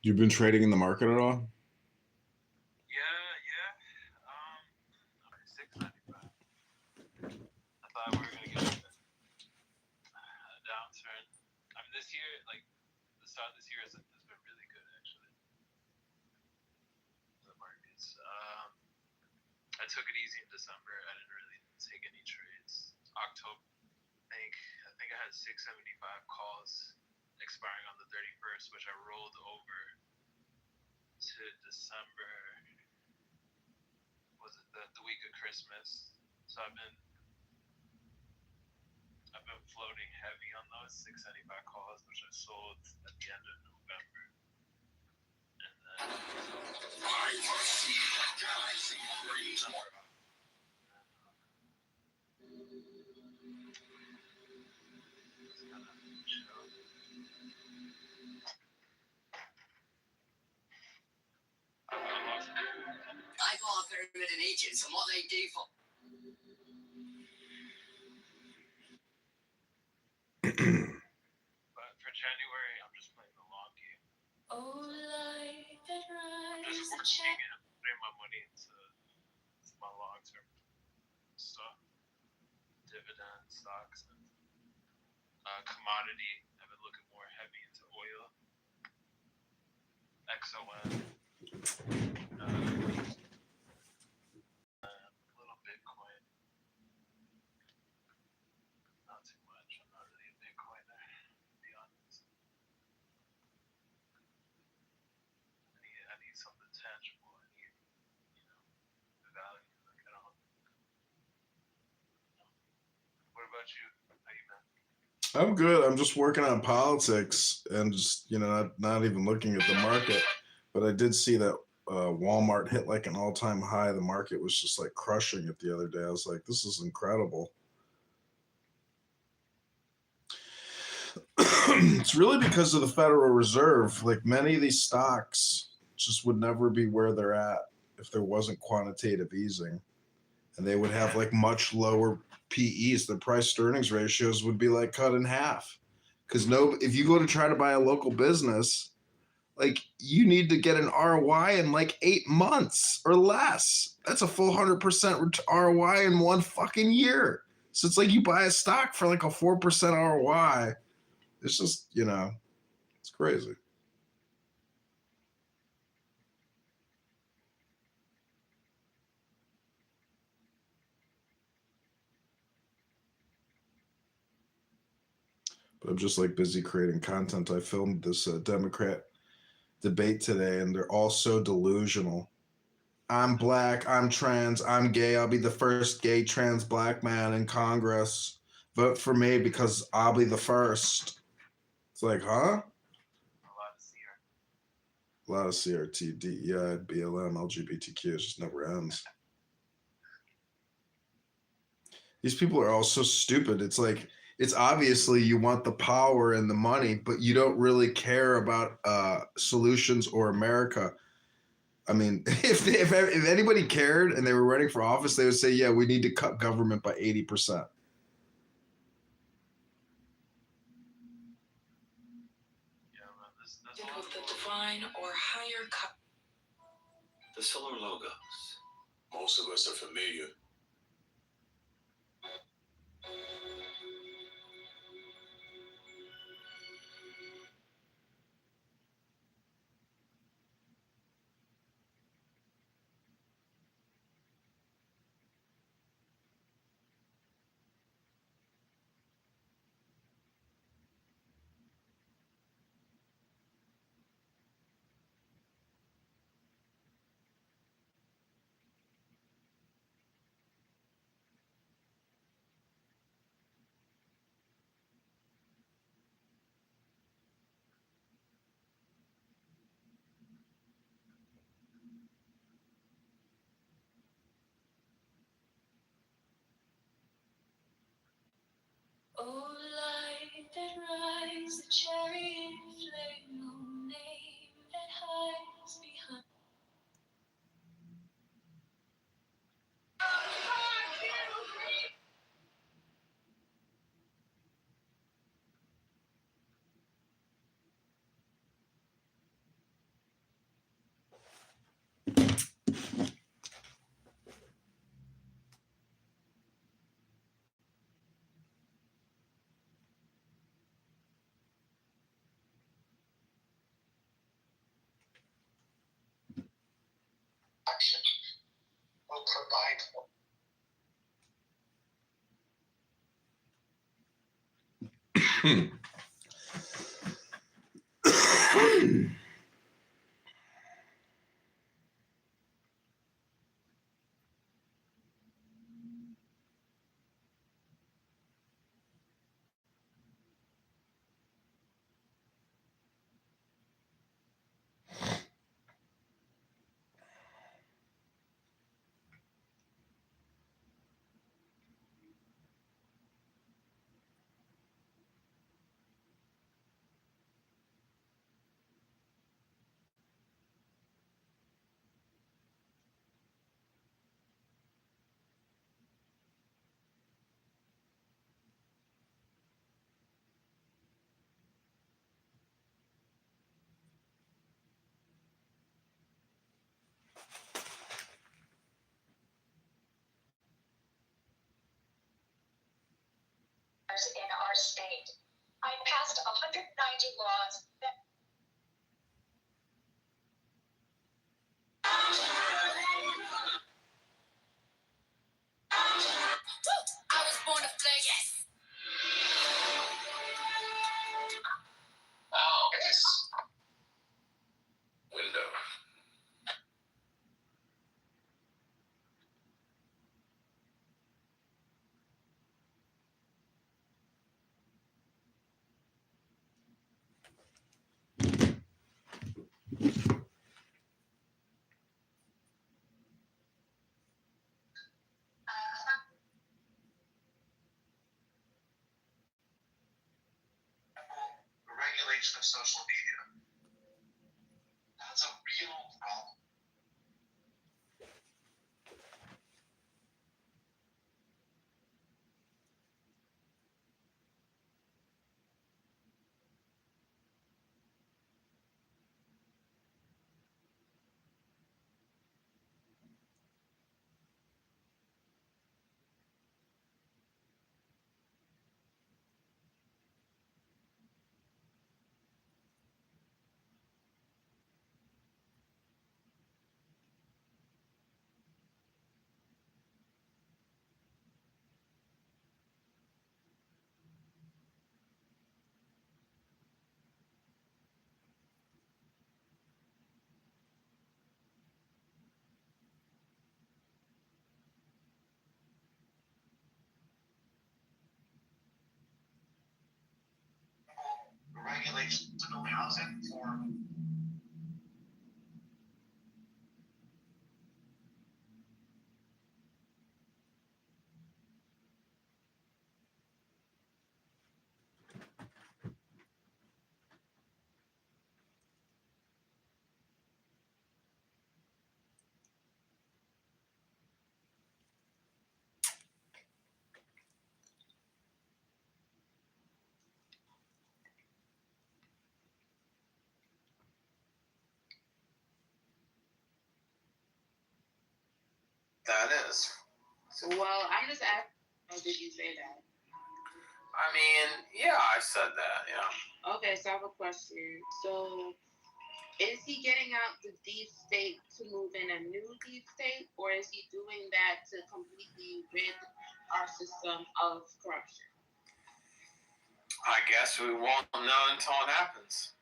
You've been trading in the market at all? Yeah, yeah. Okay, 695. I thought we were gonna get a downturn. I mean, this year, like the start of this year, has been really good actually. The markets. I took it easy in December. I didn't really take any trades. October, I think I had 675 calls expiring on the 31st, which I rolled over to December. Was it the week of Christmas? So I've been floating heavy on those 675 calls, which I sold at the end of November, and then just kind of chill. I lost. I follow pyramid in agents and what they do for. But for January, I'm just playing the long game. Oh, light that I'm just rises. working and putting my money into my long-term stuff, dividend stocks and commodity. I've been looking more heavy into oil, XOM, a little Bitcoin. Not too much. I'm not really a Bitcoiner, to be honest. I need something tangible. I need, value. Like I don't. What about you? How you been? I'm good. I'm just working on politics and just, not even looking at the market. But I did see that Walmart hit like an all-time high. The market was just like crushing it the other day. I was like, this is incredible. It's really because of the Federal Reserve. Like many of these stocks just would never be where they're at if there wasn't quantitative easing. And they would have like much lower PEs. The price to earnings ratios would be like cut in half. Because if you go to try to buy a local business, like you need to get an ROI in like 8 months or less. That's a full 100% ROI in one fucking year. So it's like you buy a stock for like a 4% ROI. It's just, it's crazy. But I'm just like busy creating content. I filmed this Democrat debate today, and they're all so delusional. I'm black, I'm trans, I'm gay, I'll be the first gay trans black man in Congress. Vote for me because I'll be the first. It's like, huh? A lot of CR. A lot of CRT, DEI, BLM, LGBTQ, it just never ends. These people are all so stupid. It's like, it's obviously you want the power and the money, but you don't really care about solutions or America. I mean, if anybody cared and they were running for office, they would say, yeah, we need to cut government by 80%. Yeah, man. There's a lot With of the divine or higher cut. The solar logos. Most of us are familiar. Oh, light that rises, the chariot flame, no name that hides behind. will provide for. In our state, I passed 190 laws that I was born to play. Yes. Oh, yes. Window. The regulation of social media. That's a real problem. The regulations of housing for that is. Well, I'm just asking, or did you say that? I mean, yeah, I said that. Yeah. Okay, so I have a question. So, is he getting out the deep state to move in a new deep state, or is he doing that to completely rid our system of corruption? I guess we won't know until it happens.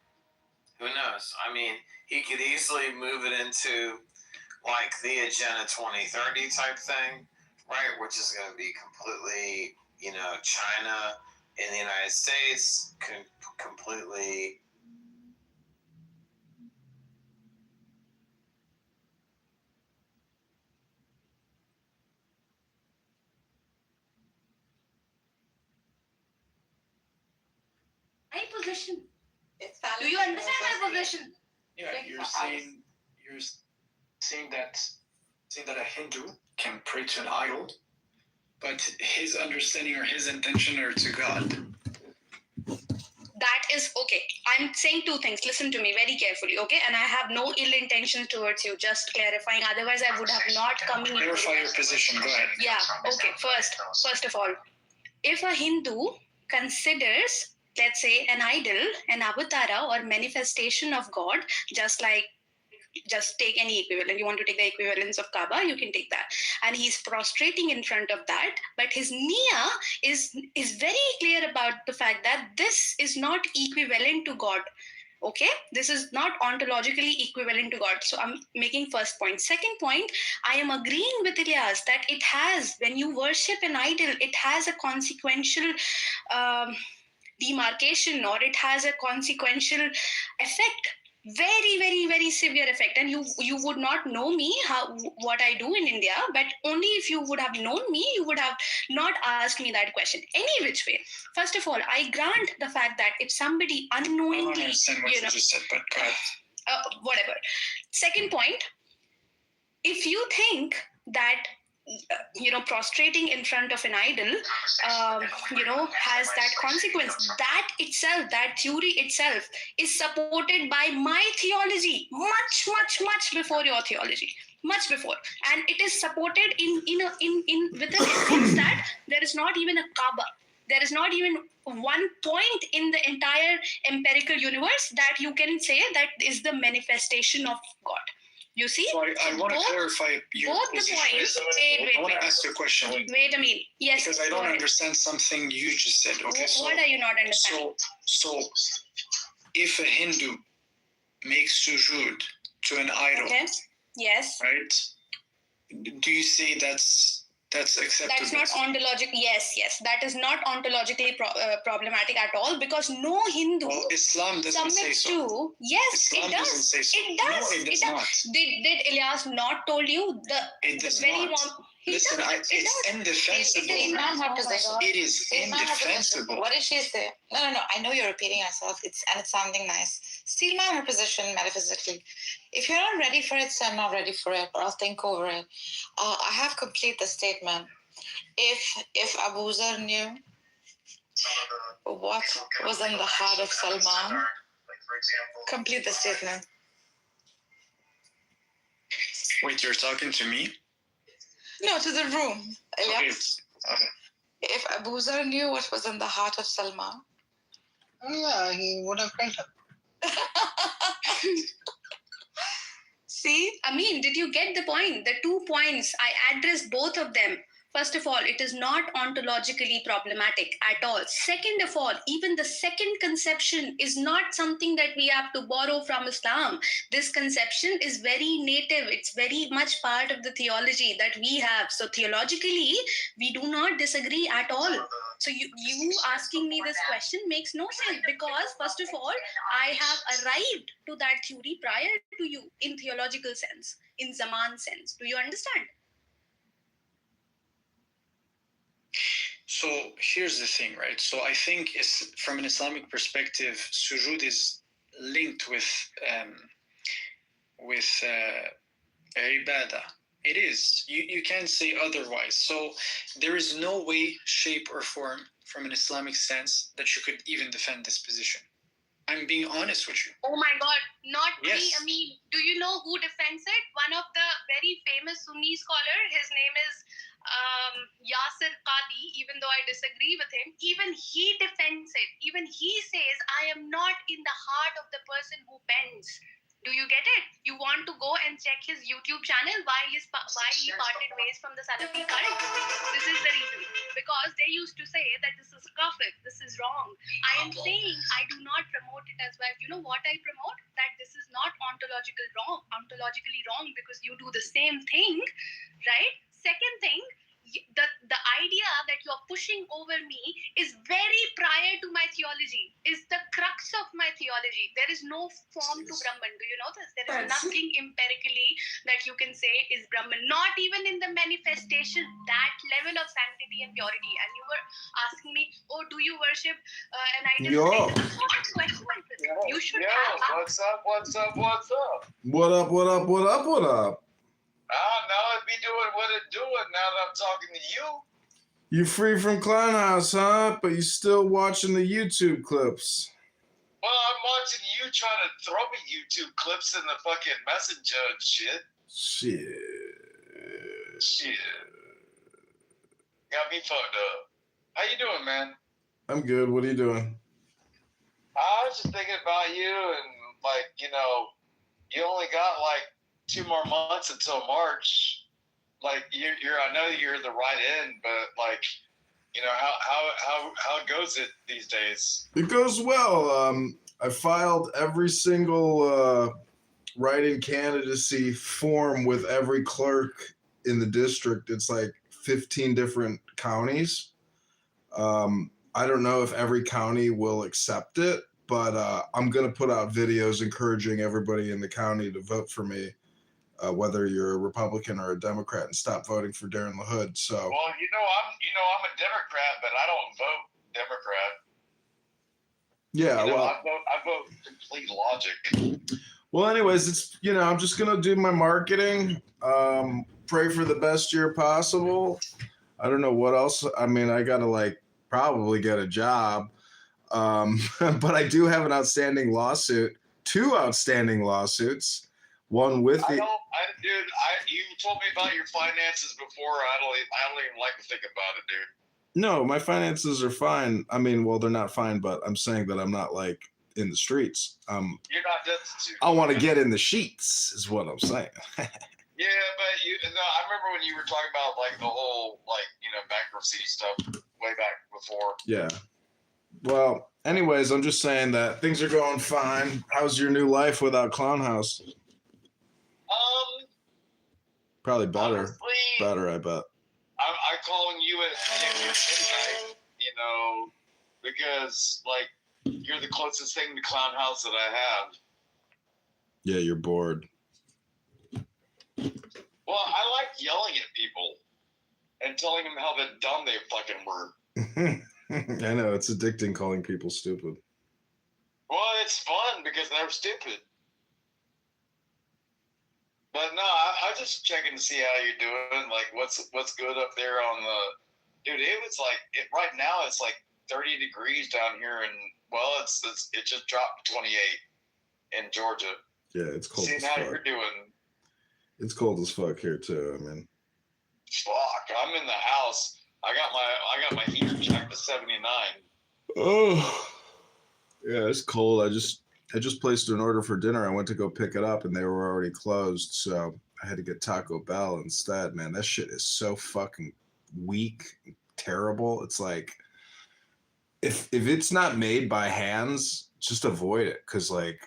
Who knows? I mean, he could easily move it into like the Agenda 2030 type thing, right? Which is going to be completely, China in the United States, completely. my position. It's Do you understand my position? Yeah, you're saying that a Hindu can pray to an idol, but his understanding or his intention are to God. That is okay. I'm saying two things. Listen to me very carefully, okay? And I have no ill intention towards you. Just clarifying. Otherwise, I would have not come in. Clarify your position. Go ahead. Yeah. Okay. First of all, if a Hindu considers, let's say, an idol, an avatara, or manifestation of God, just like just take any equivalent. You want to take the equivalence of Kaaba, you can take that. And he's prostrating in front of that. But his niya is very clear about the fact that this is not equivalent to God. Okay, this is not ontologically equivalent to God. So I'm making first point. Second point, I am agreeing with Ilyas that it has, when you worship an idol, it has a consequential demarcation, or it has a consequential effect, very, very, very severe effect. And you would not know me, what I do in India, but only if you would have known me, you would have not asked me that question any which way. First of all, I grant the fact that if somebody I don't unknowingly, understand what you just said, but go ahead. whatever. Second point, if you think that prostrating in front of an idol, has that consequence, that itself, that theory itself is supported by my theology much, much, much before your theology, much before. And it is supported in with an ethics that there is not even a Kaaba. There is not even one point in the entire empirical universe that you can say that is the manifestation of God. You see? So I want to clarify your both position. the points. I want to ask you a question. Wait a minute. Yes. Because I don't understand something you just said. Okay. So, what are you not understanding? So if a Hindu makes sujood to an idol, okay. Yes. right? Do you say that's acceptable? That's not ontological. Yes. That is not ontologically problematic at all, because no Hindu. Well, Islam doesn't say so. To, yes, Islam it does. Doesn't say so. It does. No, it does not. Did Ilyas not told you It does very not. Listen, it's indefensible. It is indefensible. What did she say? No. I know you're repeating yourself. It's sounding nice. Still not her position metaphysically. If you're not ready for it, so I'm not ready for it. But I'll think over it. I have complete the statement. If Abu Zar knew what was in the heart of Salman, complete the statement. Wait, you're talking to me? No, to the room. Okay. If Abu Zar knew what was in the heart of Salman, yeah, he would have killed him. See, did you get the point? The 2 points, I addressed both of them. First of all, it is not ontologically problematic at all. Second of all, even the second conception is not something that we have to borrow from Islam. This conception is very native. It's very much part of the theology that we have. So theologically, we do not disagree at all. So you asking me this question makes no sense, because first of all, I have arrived to that theory prior to you in theological sense, in Zaman sense. Do you understand? So here's the thing, right? So I think from an Islamic perspective, sujood is linked with ibadah. It is. You can't say otherwise. So there is no way, shape, or form from an Islamic sense that you could even defend this position. I'm being honest with you. Oh my God, not yes. me. Do you know who defends it? One of the very famous Sunni scholar, his name is Yasir Qadi, even though I disagree with him, even he defends it. Even he says, I am not in the heart of the person who bends. Do you get it? You want to go and check his YouTube channel, why he parted ways from the Salafi cult? This is the reason. Because they used to say that this is kafir, this is wrong. I am saying I do not promote it as well. You know what I promote? That this is not ontologically wrong, because you do the same thing, right? Second thing, the idea that you're pushing over me is very prior to my theology, is the crux of my theology. There is no form to Brahman. Do you know this? There is nothing empirically that you can say is Brahman, not even in the manifestation, that level of sanctity and purity. And you were asking me, do you worship an idol? Yo. You should have. What's up? What up? Oh, no, it be doing what it doing now that I'm talking to you. You free from Kleinhaus, huh? But you still watching the YouTube clips. Well, I'm watching you trying to throw me YouTube clips in the fucking messenger and shit. Shit. Got me fucked up. How you doing, man? I'm good. What are you doing? I was just thinking about you and, you only got like 2 more months until March. Like I know you're the right end, but like, you know, how goes it these days? It goes well. I filed every single write-in candidacy form with every clerk in the district. It's like 15 different counties. I don't know if every county will accept it, but I'm going to put out videos encouraging everybody in the county to vote for me, whether you're a Republican or a Democrat, and stop voting for Darren LaHood. So, well, I'm a Democrat, but I don't vote Democrat. Yeah, you know, well, I vote complete logic. Well, anyways, it's I'm just gonna do my marketing. Pray for the best year possible. I don't know what else. I mean, I gotta like probably get a job. But I do have an outstanding lawsuit, 2 outstanding lawsuits. One with the You told me about your finances before. I don't even like to think about it, dude. No, my finances are fine. I mean, well, they're not fine, but I'm saying that I'm not like in the streets. You're not destitute. I want to get in the sheets, is what I'm saying. Yeah, but I remember when you were talking about like the whole bankruptcy stuff way back before. Yeah. Well, anyways, I'm just saying that things are going fine. How's your new life without Clown House? Probably better. Honestly, better, I bet. I'm calling you at midnight, because like you're the closest thing to Clown House that I have. Yeah, you're bored. Well, I like yelling at people and telling them how dumb they fucking were. I know, it's addicting calling people stupid. Well, it's fun because they're stupid. But no, I just checking to see how you're doing. Like, what's good up there on the? Dude, it was like right now. It's like 30 degrees down here, and it just dropped to 28 in Georgia. Yeah, it's cold. Seeing how you're doing. It's cold as fuck here too. I mean, fuck. I'm in the house. I got my heater jacked to 79. Oh, yeah, it's cold. I just placed an order for dinner. I went to go pick it up, and they were already closed. So I had to get Taco Bell instead. Man, that shit is so fucking weak, terrible. It's like if it's not made by hands, just avoid it, because like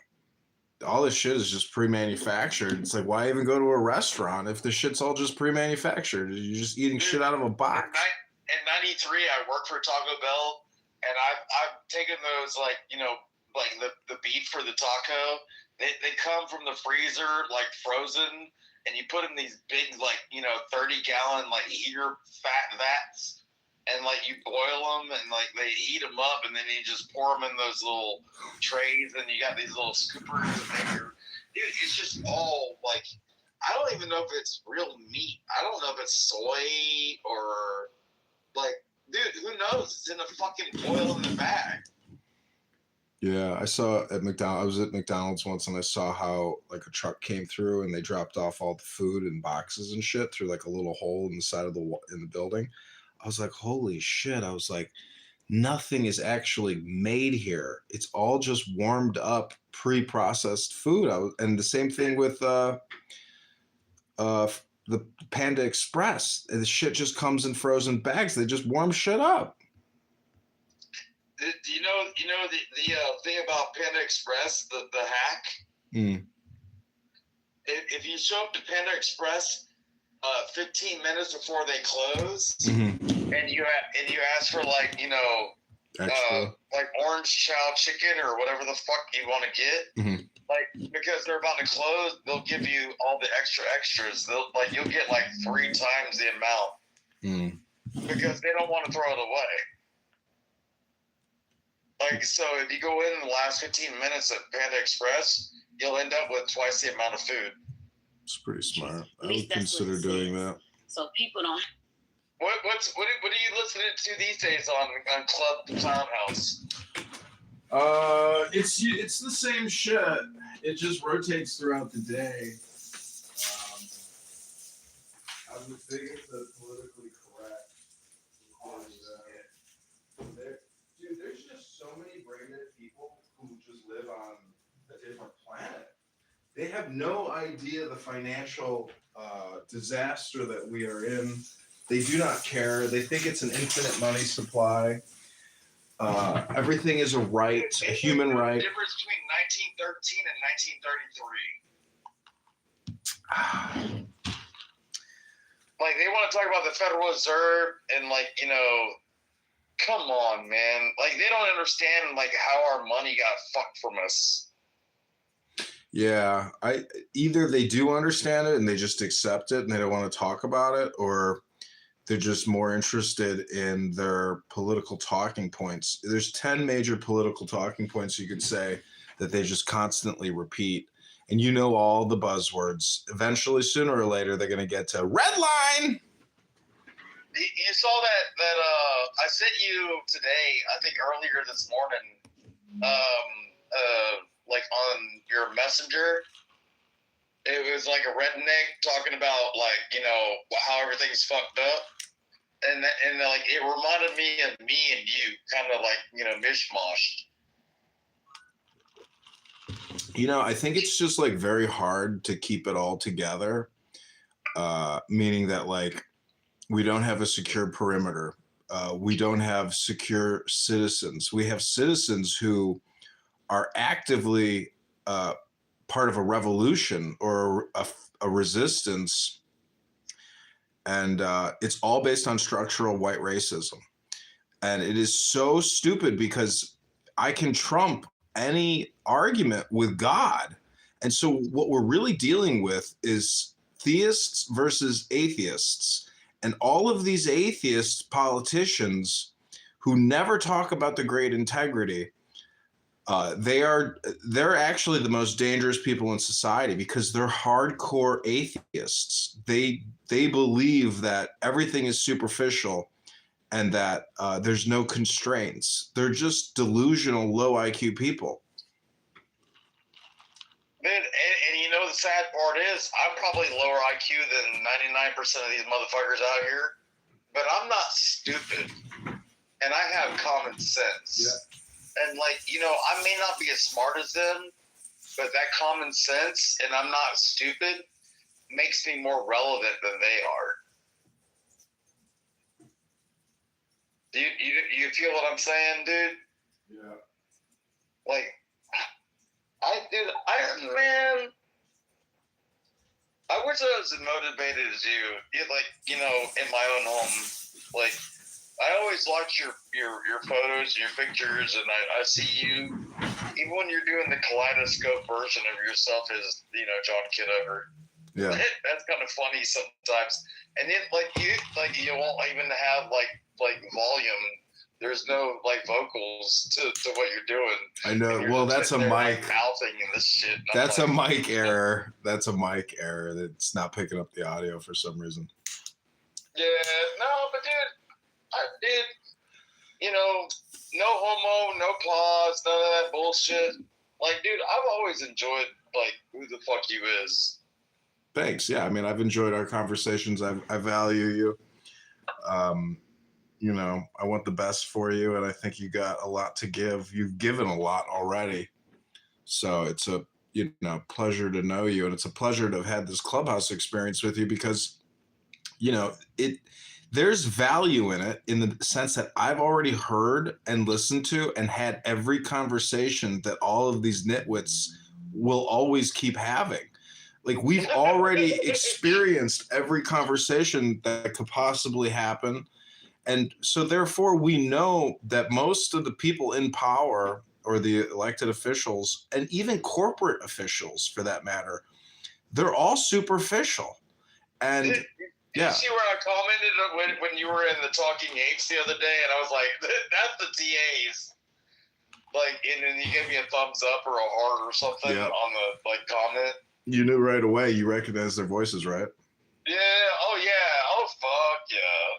all this shit is just pre-manufactured. It's like, why even go to a restaurant if the shit's all just pre-manufactured? You're just eating shit out of a box. In 93, I worked for Taco Bell, and I've taken those like the beef for the taco. They come from the freezer like frozen, and you put in these big 30-gallon heater fat vats. And you boil them, and they heat them up, and then you just pour them in those little trays, and you got these little scoopers, and dude, it's just all I don't even know if it's real meat. I don't know if it's soy or dude, who knows? It's in a fucking oil in the bag. Yeah, I saw at McDonald's. I was at McDonald's once, and I saw how a truck came through, and they dropped off all the food in boxes and shit through a little hole in the side of the building. I was like, holy shit. I was like, nothing is actually made here. It's all just warmed up, pre-processed food. And the same thing with the Panda Express. The shit just comes in frozen bags. They just warm shit up. Do you know the thing about Panda Express, the hack? Mm. If you show up to Panda Express 15 minutes before they close, and you ask for orange chow chicken or whatever the fuck you want to get, because they're about to close, they'll give you all the extras. You'll get 3 times the amount, because they don't want to throw it away. So if you go in the last 15 minutes at Panda Express, you'll end up with twice the amount of food. It's pretty smart. I would consider doing that. So people don't. What are you listening to these days on Club Clown House? It's the same shit. It just rotates throughout the day. I would think it's the politically correct. Dude, there's just so many brain dead people who just live on a different planet. They have no idea the financial disaster that we are in. They do not care. They think it's an infinite money supply. Everything is a right, a human right. The difference between 1913 and 1933. Like, they want to talk about the Federal Reserve and, like, you know, come on, man. Like, they don't understand, like, how our money got fucked from us. Yeah, either they do understand it and they just accept it and they don't want to talk about it, or they're just more interested in their political talking points. There's 10 major political talking points you could say that they just constantly repeat. And you know all the buzzwords. Eventually, sooner or later, they're going to get to red line. You saw that I sent you today, I think earlier this morning, like on your messenger. It was like a redneck talking about, like, you know, how everything's fucked up. And like, it reminded me of me and you, kind of like, you know, mishmashed. You know, I think it's just like very hard to keep it all together, meaning that, like, we don't have a secure perimeter. We don't have secure citizens. We have citizens who are actively part of a revolution or a resistance. And it's all based on structural white racism. And it is so stupid because I can trump any argument with God. And so what we're really dealing with is theists versus atheists. And all of these atheist politicians who never talk about the great integrity, they're actually the most dangerous people in society because they're hardcore atheists. They believe that everything is superficial and that there's no constraints. They're just delusional, low IQ people. Dude, and you know the sad part is, I'm probably lower IQ than 99% of these motherfuckers out here, but I'm not stupid, and I have common sense. Yeah. And, like, you know, I may not be as smart as them, but that common sense, and I'm not stupid, makes me more relevant than they are. Do you feel what I'm saying, dude? Yeah. Like, man, I wish I was as motivated as you. Like, you know, in my own home, like, I always watch your photos, your pictures, and I see you, even when you're doing the kaleidoscope version of yourself as, you know, John Kitover. Yeah. That's kind of funny sometimes. And then, you won't even have, like volume. There's no, like, vocals to what you're doing. I know. Well, that's a mic. Like, mouthing and this shit. And that's a mic error. That's a mic error. That's not picking up the audio for some reason. Yeah. No, but dude, you know, no homo, no claws, none of that bullshit. Like, dude, I've always enjoyed, like, who the fuck you is. Thanks. Yeah, I mean, I've enjoyed our conversations. I value you. You know, I want the best for you, and I think you got a lot to give. You've given a lot already. So it's a, you know, pleasure to know you, and it's a pleasure to have had this Clubhouse experience with you because, you know, there's value in it in the sense that I've already heard and listened to and had every conversation that all of these nitwits will always keep having. Like, we've already experienced every conversation that could possibly happen. And so therefore we know that most of the people in power or the elected officials and even corporate officials for that matter, they're all superficial. And Did you see where I commented when you were in the Talking Apes the other day, and I was like, that's the TAs. Like, and then you gave me a thumbs up or a heart or something on the, like, comment. You knew right away. You recognized their voices, right? Yeah. Oh, yeah. Oh, fuck, yeah.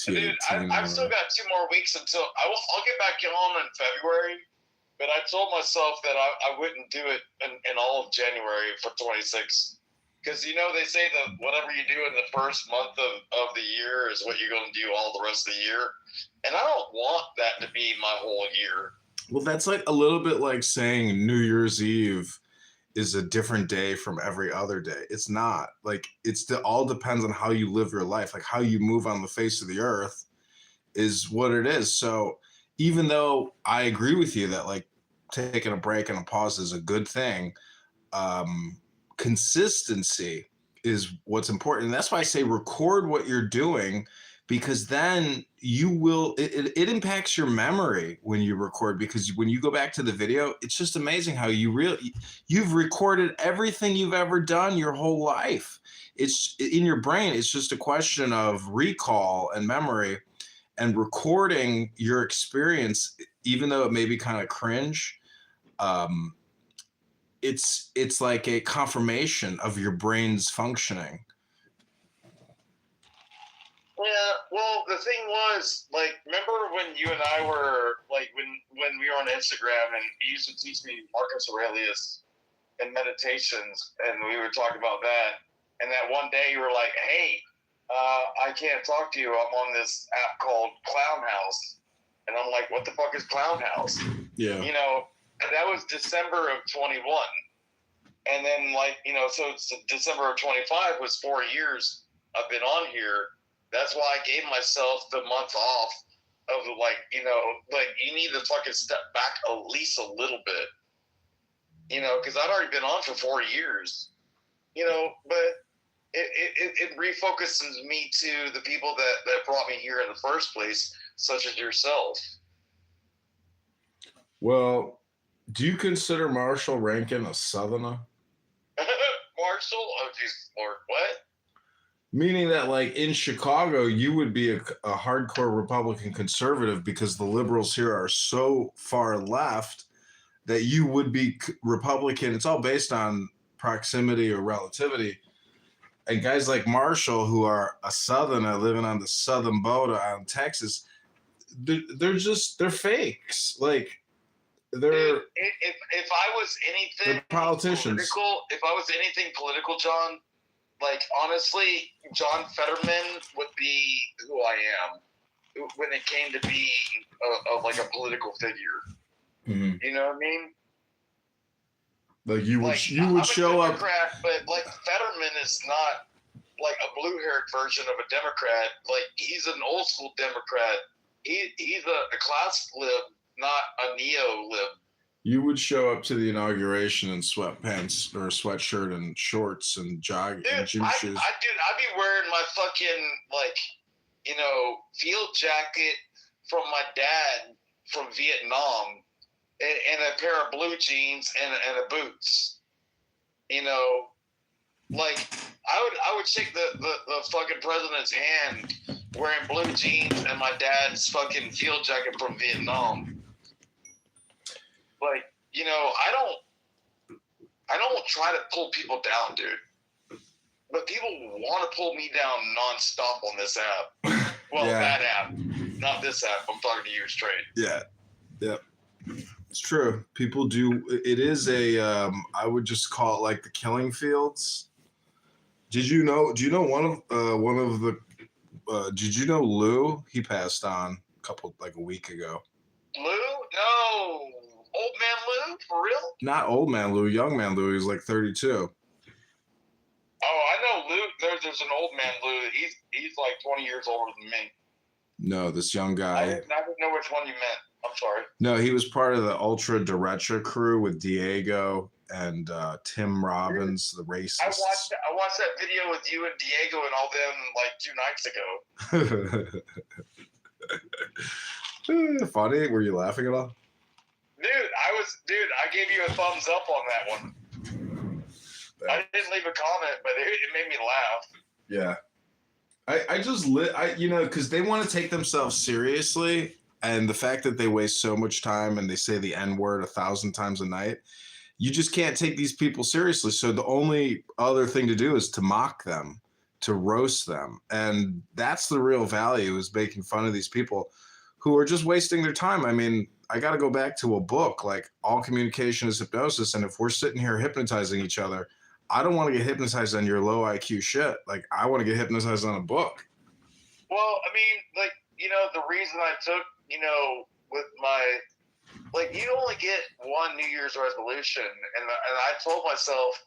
Dude, I've still got 2 more weeks until I'll get back on in February, but I told myself that I wouldn't do it in all of January for 26. Because, you know, they say that whatever you do in the first month of the year is what you're going to do all the rest of the year. And I don't want that to be my whole year. Well, that's like a little bit like saying New Year's Eve is a different day from every other day. It's not. Like, all depends on how you live your life. Like, how you move on the face of the earth is what it is. So even though I agree with you that like taking a break and a pause is a good thing, consistency is what's important. And that's why I say record what you're doing, because then it impacts your memory when you record, because when you go back to the video, it's just amazing how you've recorded everything you've ever done your whole life. It's in your brain. It's just a question of recall and memory, and recording your experience, even though it may be kind of cringe. It's like a confirmation of your brain's functioning. Yeah, well, the thing was, like, remember when you and I were, like, when we were on Instagram and you used to teach me Marcus Aurelius and meditations, and we were talking about that, and that one day you were like, hey, I can't talk to you. I'm on this app called Clown House. And I'm like, what the fuck is Clown House? Yeah. You know, that was December of 21. And then, like, you know, so it's December of 25 was 4 years I've been on here. That's why I gave myself the month off of, like, you know, like, you need to fucking step back at least a little bit. You know, because I'd already been on for 4 years. You know, but it refocuses me to the people that brought me here in the first place, such as yourself. Well, do you consider Marshall Rankin a Southerner? Marshall? Oh, Jesus Lord, what? Meaning that, like, in Chicago, you would be a hardcore Republican conservative because the liberals here are so far left that you would be Republican. It's all based on proximity or relativity. And guys like Marshall, who are a Southerner living on the southern border on Texas, they're fakes. Like, they're if I was anything politicians. if I was anything political, John, like, honestly, John Fetterman would be who I am when it came to being like a political figure. Mm-hmm. You know what I mean? Like, you would I'm show a up. Democrat, but like Fetterman is not like a blue-haired version of a Democrat. Like, he's an old school Democrat. He's a class lib, not a neo lib. You would show up to the inauguration in sweatpants or a sweatshirt and shorts and and gym shoes. I'd be wearing my fucking, like, you know, field jacket from my dad from Vietnam, and a pair of blue jeans and a boots. You know, like, I would shake the fucking president's hand wearing blue jeans and my dad's fucking field jacket from Vietnam. Like, you know, I don't try to pull people down, dude. But people want to pull me down nonstop on this app. Well, Yeah. that app, not this app. I'm talking to you straight. Yeah. Yep. It's true. People do. It is I would just call it like the killing fields. Do you know one of the did you know Lou? He passed on a week ago. Lou? No. Old man Lou? For real? Not old man Lou, young man Lou. He's like 32. Oh, I know Lou. There's an old man Lou. He's like 20 years older than me. No, this young guy. I didn't know which one you meant. I'm sorry. No, he was part of the Ultra Derecha crew with Diego and Tim Robbins, the racists. I watched that video with you and Diego and all them like 2 nights ago. Funny? Were you laughing at all? Dude, I gave you a thumbs up on that one. I didn't leave a comment, but it made me laugh. Yeah. I just because they want to take themselves seriously, and the fact that they waste so much time and they say the N-word 1,000 times a night, you just can't take these people seriously. So the only other thing to do is to mock them, to roast them. And that's the real value, is making fun of these people who are just wasting their time. I mean, I got to go back to a book, like All Communication is Hypnosis. And if we're sitting here hypnotizing each other, I don't want to get hypnotized on your low IQ shit. Like, I want to get hypnotized on a book. Well, I mean, like, you know, the reason I took, you know, with my like you only get one New Year's resolution, and I told myself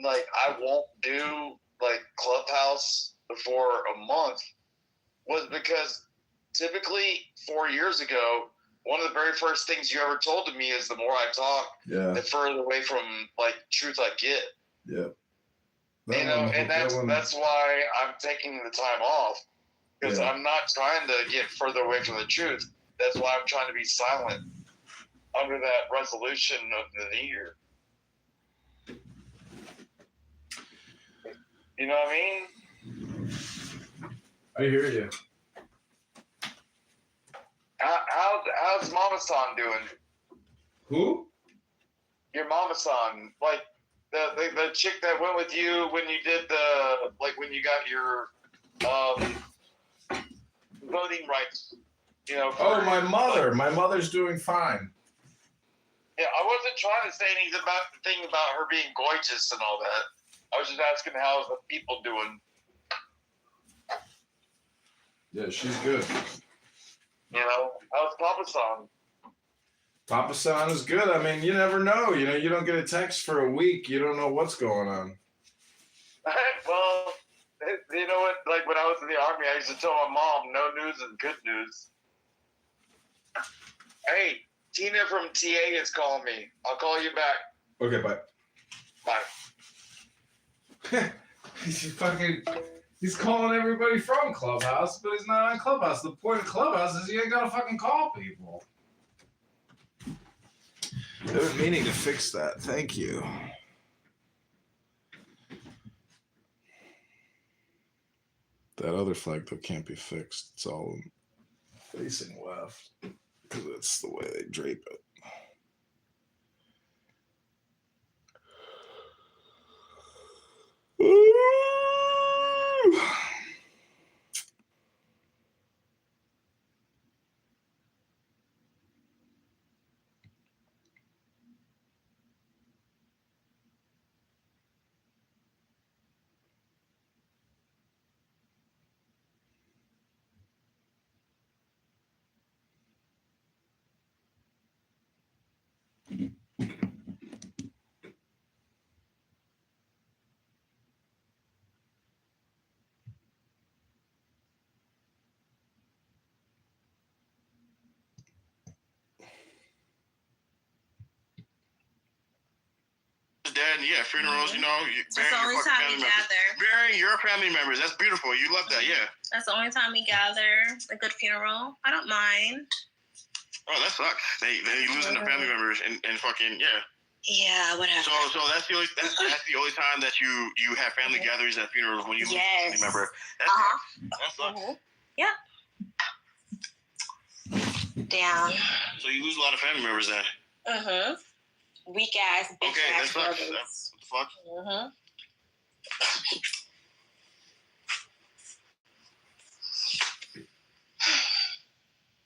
like I won't do like Clubhouse for a month, was because typically 4 years ago, one of the very first things you ever told to me is the more I talk, the further away from like truth I get. Yeah. And that's why I'm taking the time off, because I'm not trying to get further away from the truth. That's why I'm trying to be silent under that resolution of the New Year. You know what I mean? I hear you. How's Mama San doing? Who? Your Mama San, like the chick that went with you when you did when you got your voting rights. You know. Oh, my mother. My mother's doing fine. Yeah, I wasn't trying to say anything about her being gorgeous and all that. I was just asking how's the people doing. Yeah, she's good. You know, how's Papa San? Papa San is good. I mean, you never know. You know, you don't get a text for a week. You don't know what's going on. Well, you know what? Like when I was in the Army, I used to tell my mom, no news is good news. Hey, Tina from TA is calling me. I'll call you back. Okay, bye. Bye. He's calling everybody from Clubhouse, but he's not on Clubhouse. The point of Clubhouse is you ain't gotta fucking call people. I've been meaning to fix that. Thank you. That other flag though can't be fixed. It's all facing left because it's the way they drape it. Dad, yeah, funerals, you know, That's the only time we gather. Burying your family members, that's beautiful. You love that, yeah. That's the only time we gather. A good funeral. I don't mind. Oh, that sucks. They losing their family members and fucking, yeah. Yeah, whatever. So that's the only time that you have family gatherings at funerals, when you lose a family member. That sucks. Yeah. Damn. So you lose a lot of family members then. Weak ass, bitch ass that sucks. brothers. What the fuck?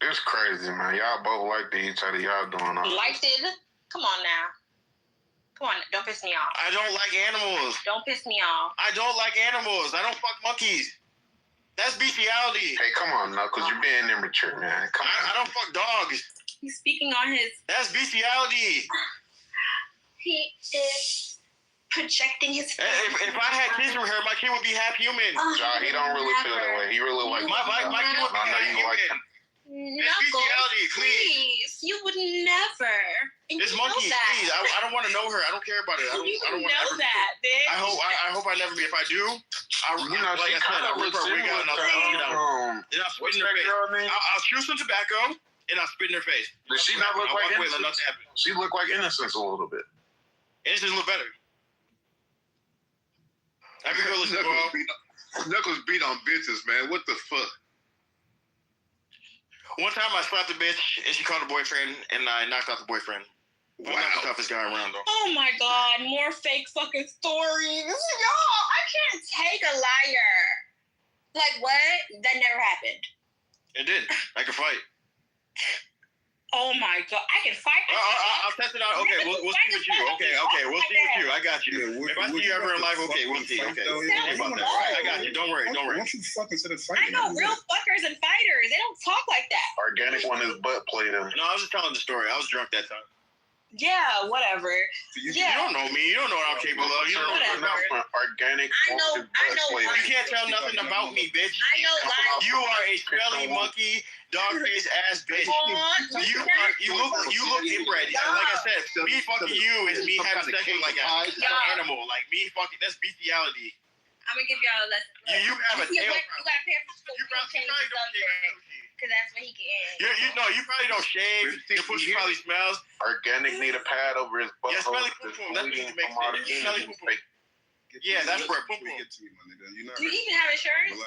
It's crazy, man. Y'all both like each other. Y'all doing all Liked it? Come on now. Come on, don't piss me off. I don't like animals. Don't piss me off. I don't like animals. I don't fuck monkeys. That's bestiality. Hey, come on, Knuckles. You're being immature, man. Come on. I don't fuck dogs. He's speaking on his... That's bestiality. He is projecting his... If I had kids from her, my kid would be half human. Nah, he don't really feel that way. He really like my kid would be half human. Knuckles, please. You would never. This monkey, please. I don't want to know her. I don't care about it. I don't want to know that, bitch. I hope I never be. If I do, I'll rip her wig out and I'll spit it out. Then I'll spit in her face. I'll chew some tobacco and I'll spit in her face. Does she not look like Innocence? She look like Innocence a little bit. Innocence look better. I can go listen to Knuckles beat on bitches, man. What the fuck? One time I slapped a bitch and she called her boyfriend and I knocked out the boyfriend. Wow. I'm not the toughest guy around though. Oh my god, more fake fucking stories. Y'all, I can't take a liar. Like what? That never happened. It did. I could fight. Oh my god, I can fight. I'll test it out. Okay, we'll see with you. Okay, we'll see with you. I got you. If I see you ever in life, okay, we'll see. Okay, we'll see about that. I got you. Don't worry. Once you fucking said it fighting. I know real fuckers and fighters. They don't talk like that. Organic one is butt play though. No, I was just telling the story. I was drunk that time. Yeah, whatever. You don't know me. You don't know what I'm capable of. You don't know whatever. Organic. I know. You can't tell nothing about me, bitch. I know. You are a smelly monkey, dog face ass bitch. You look inbred. Like I said, me fucking you is me having sex with like an animal. Like me fucking, that's bestiality. I'm gonna give y'all a lesson. You have a tail. You gotta pay for school. You probably don't shave. Because that's what he can. You probably don't shave. Your pussy probably smells. Organic need a pad over his butt. Yeah, smelly poo poo. That's what you make it. Smelly poo poo. Yeah, that's where poo poo. Do you even have insurance?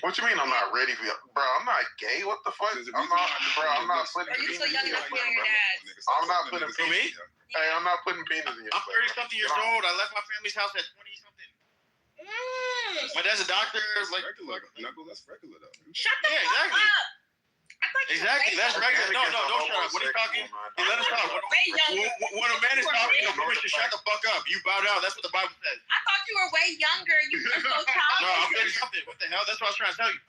What you mean I'm not ready for you? Bro, I'm not gay. What the fuck? I'm not putting Are you still young enough to be on your dad? I'm not putting For me? Hey, I'm not putting penis in your I'm 30-something years old. I left my family's house at 20-something. My dad's a doctor. Like, that's regular though. Shut the fuck exactly. up. Exactly, that's regular. No, don't shut up. When he's talking, let us talk. When a man is talking, you know, permission, shut the fuck up. You bow down. That's what the Bible says. I thought you were way younger. You were so childish. No, I'm 30-something. What the hell? That's what I was trying to tell you.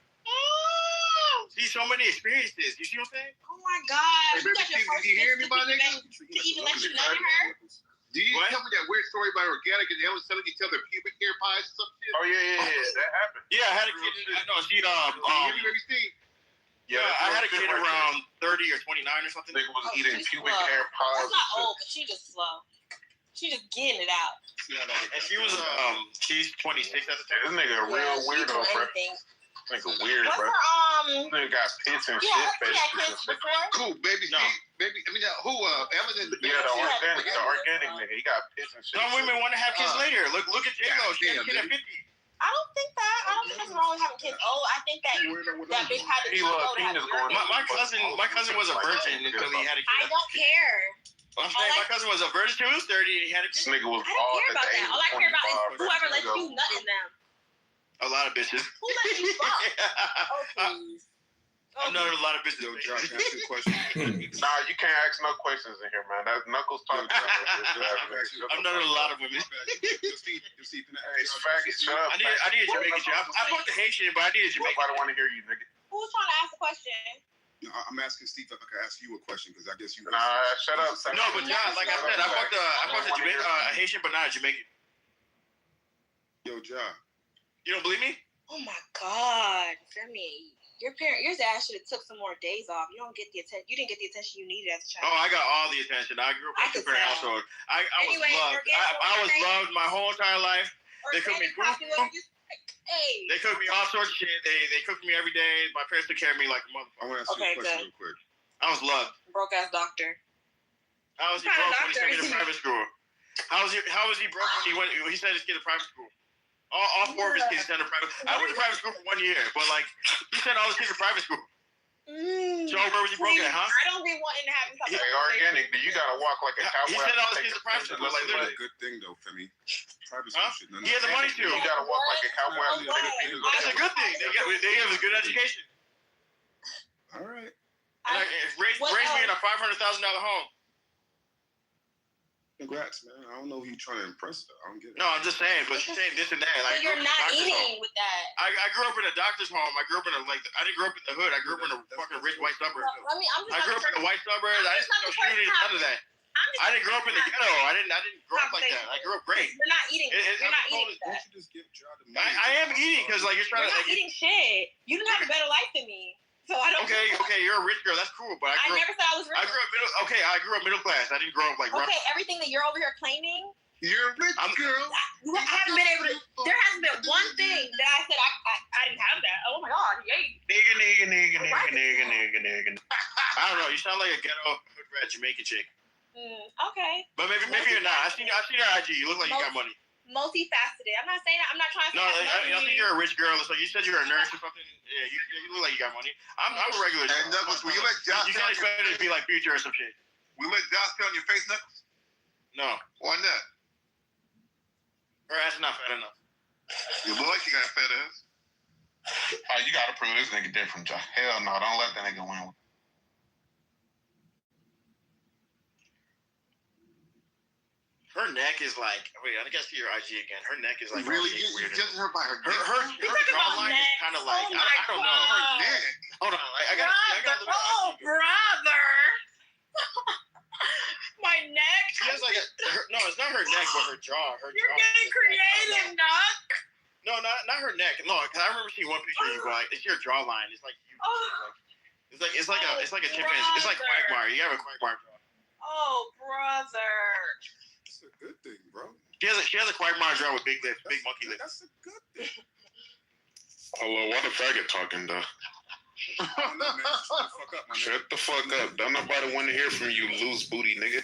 See, so many experiences. You see what I'm saying? Oh my god. Hey, baby, did you hear me, my nigga? To even let you know her? Did you tell me that weird story about organic and they was selling each other pubic hair pies or some shit? Oh yeah, that happened. Yeah, I had a kid. No, she Yeah, I had a kid around 30 or 29 or something. Nigga was eating pubic hair pies. That's not old, but she just slow. She just getting it out. And she was she's 26 at the time. This nigga a real weirdo, bro. Nigga weird, bro. Nigga got pits and shit. Cool, baby. No. Baby, I mean, who? Emerson. Yeah, the organic nigga. He got pits and shit. Some women want to have kids later. Look at J-Lo. She had a kid at 50. I don't think there's wrong with having kids old. I think that big habit is slow to have My cousin was a virgin until he had a kid. I don't care. I'm saying my cousin was a virgin till he was 30 and he had a kid. This nigga was I don't care about that. All I care about is whoever lets you nut in them. A lot of bitches. Who let you fuck? Oh, please. I'm not a lot of bitches. Yo, Josh, ask you a question. Nah, you can't ask no questions in here, man. That's Knuckles talking. I'm not a lot of women. It's faggot, shut up. I need a Jamaican chick. I fucked the Haitian, but I need a Jamaican. Nobody want to hear you, nigga. Who's trying to ask a question? I'm asking Steve if I could ask you a question because I guess you. Nah, shut up. No, but John, like I said, I fucked a Jamaican, a Haitian, but not a Jamaican. Yo, John. You don't believe me? Oh my God, Femi. Your dad should have took some more days off. You don't get the attention. You didn't get the attention you needed as a child. Oh, I got all the attention. I grew up in a two-parent household. I was loved. I was loved my whole entire life. They cooked me food. They cooked me all sorts of shit. They cooked me every day. My parents took care of me like a motherfucker. I want to ask you a question real quick. I was loved. Broke ass doctor. How was he broke when he sent me to private school? How was he broke when he said he's getting private school? All four of his kids sent to private. I went to private school for 1 year, but like he sent all his kids to private school. So where was he broke at, huh? I don't be wanting to have Hey, organic, you gotta walk like a cowboy. He sent all his kids to private school, like literally. That's a good thing though, Femi. Private school shit. He has the money to. You gotta walk like a cowboy. That's a good thing. They gave us a good education. All right. And raised me in a $500,000 home. Congrats, man. I don't know who you're trying to impress though. I don't get it. No, I'm just saying, but you're saying this and that. Like, but you're not eating with that. I grew up in a doctor's home. I grew up in I didn't grow up in the hood. I grew up in a fucking rich white suburb. I grew up in the white suburbs. I didn't know shooting, none of that. I didn't grow up in the ghetto. I didn't grow up like that. I grew up great. You're not eating. You're not eating that. You just give John the money. I am eating because like you're trying to. You're not eating shit. You didn't have a better life than me. So I don't. Okay, you're a rich girl. That's cool, but I never said I was rich. I grew up middle class. I didn't grow up like rough. Okay, everything that you're over here claiming. You're a rich girl. I haven't been able to. There hasn't been one thing that I said I didn't have that. Oh my God, yay. Nigga. I don't know. You sound like a ghetto hood rat Jamaican chick. Okay. But maybe you're not. I seen your IG. You look like you got money. Multifaceted. I'm not saying that. I'm not trying to. No, I think you're a rich girl. So you said you're a nurse or something. Yeah, you look like you got money. I'm a regular. And Knuckles, will you let Josh? You can't expect it to be like Future or some shit. We let Josh stay on your face, Knuckles? No. Why not? Her ass not fat enough. You look like you got fat ass. Oh, you gotta prove this nigga different, Josh. Hell no, don't let that nigga win. her neck is like. Wait, I gotta see your IG again. Her neck is like Really? all You weird. judging her by her neck? Her jawline is kind of like I don't know. Her neck. Hold on, I gotta look at Oh, IG. brother. My neck. She has like no, it's not her neck, but her jaw. You're getting creative, Doc. No, not her neck. No, because I remember seeing one picture of you. Like, it's your jawline. It's like you. It's like a chimpanzee. It's like Quagmire. You have a Quagmire jaw. Oh, brother. That's a good thing, bro. She has a Quagmire jaw with big lips, big monkey lips. That's a good thing. Hello, why the faggot talking, though? Shut the fuck up. Don't nobody want to hear from you, loose booty nigga.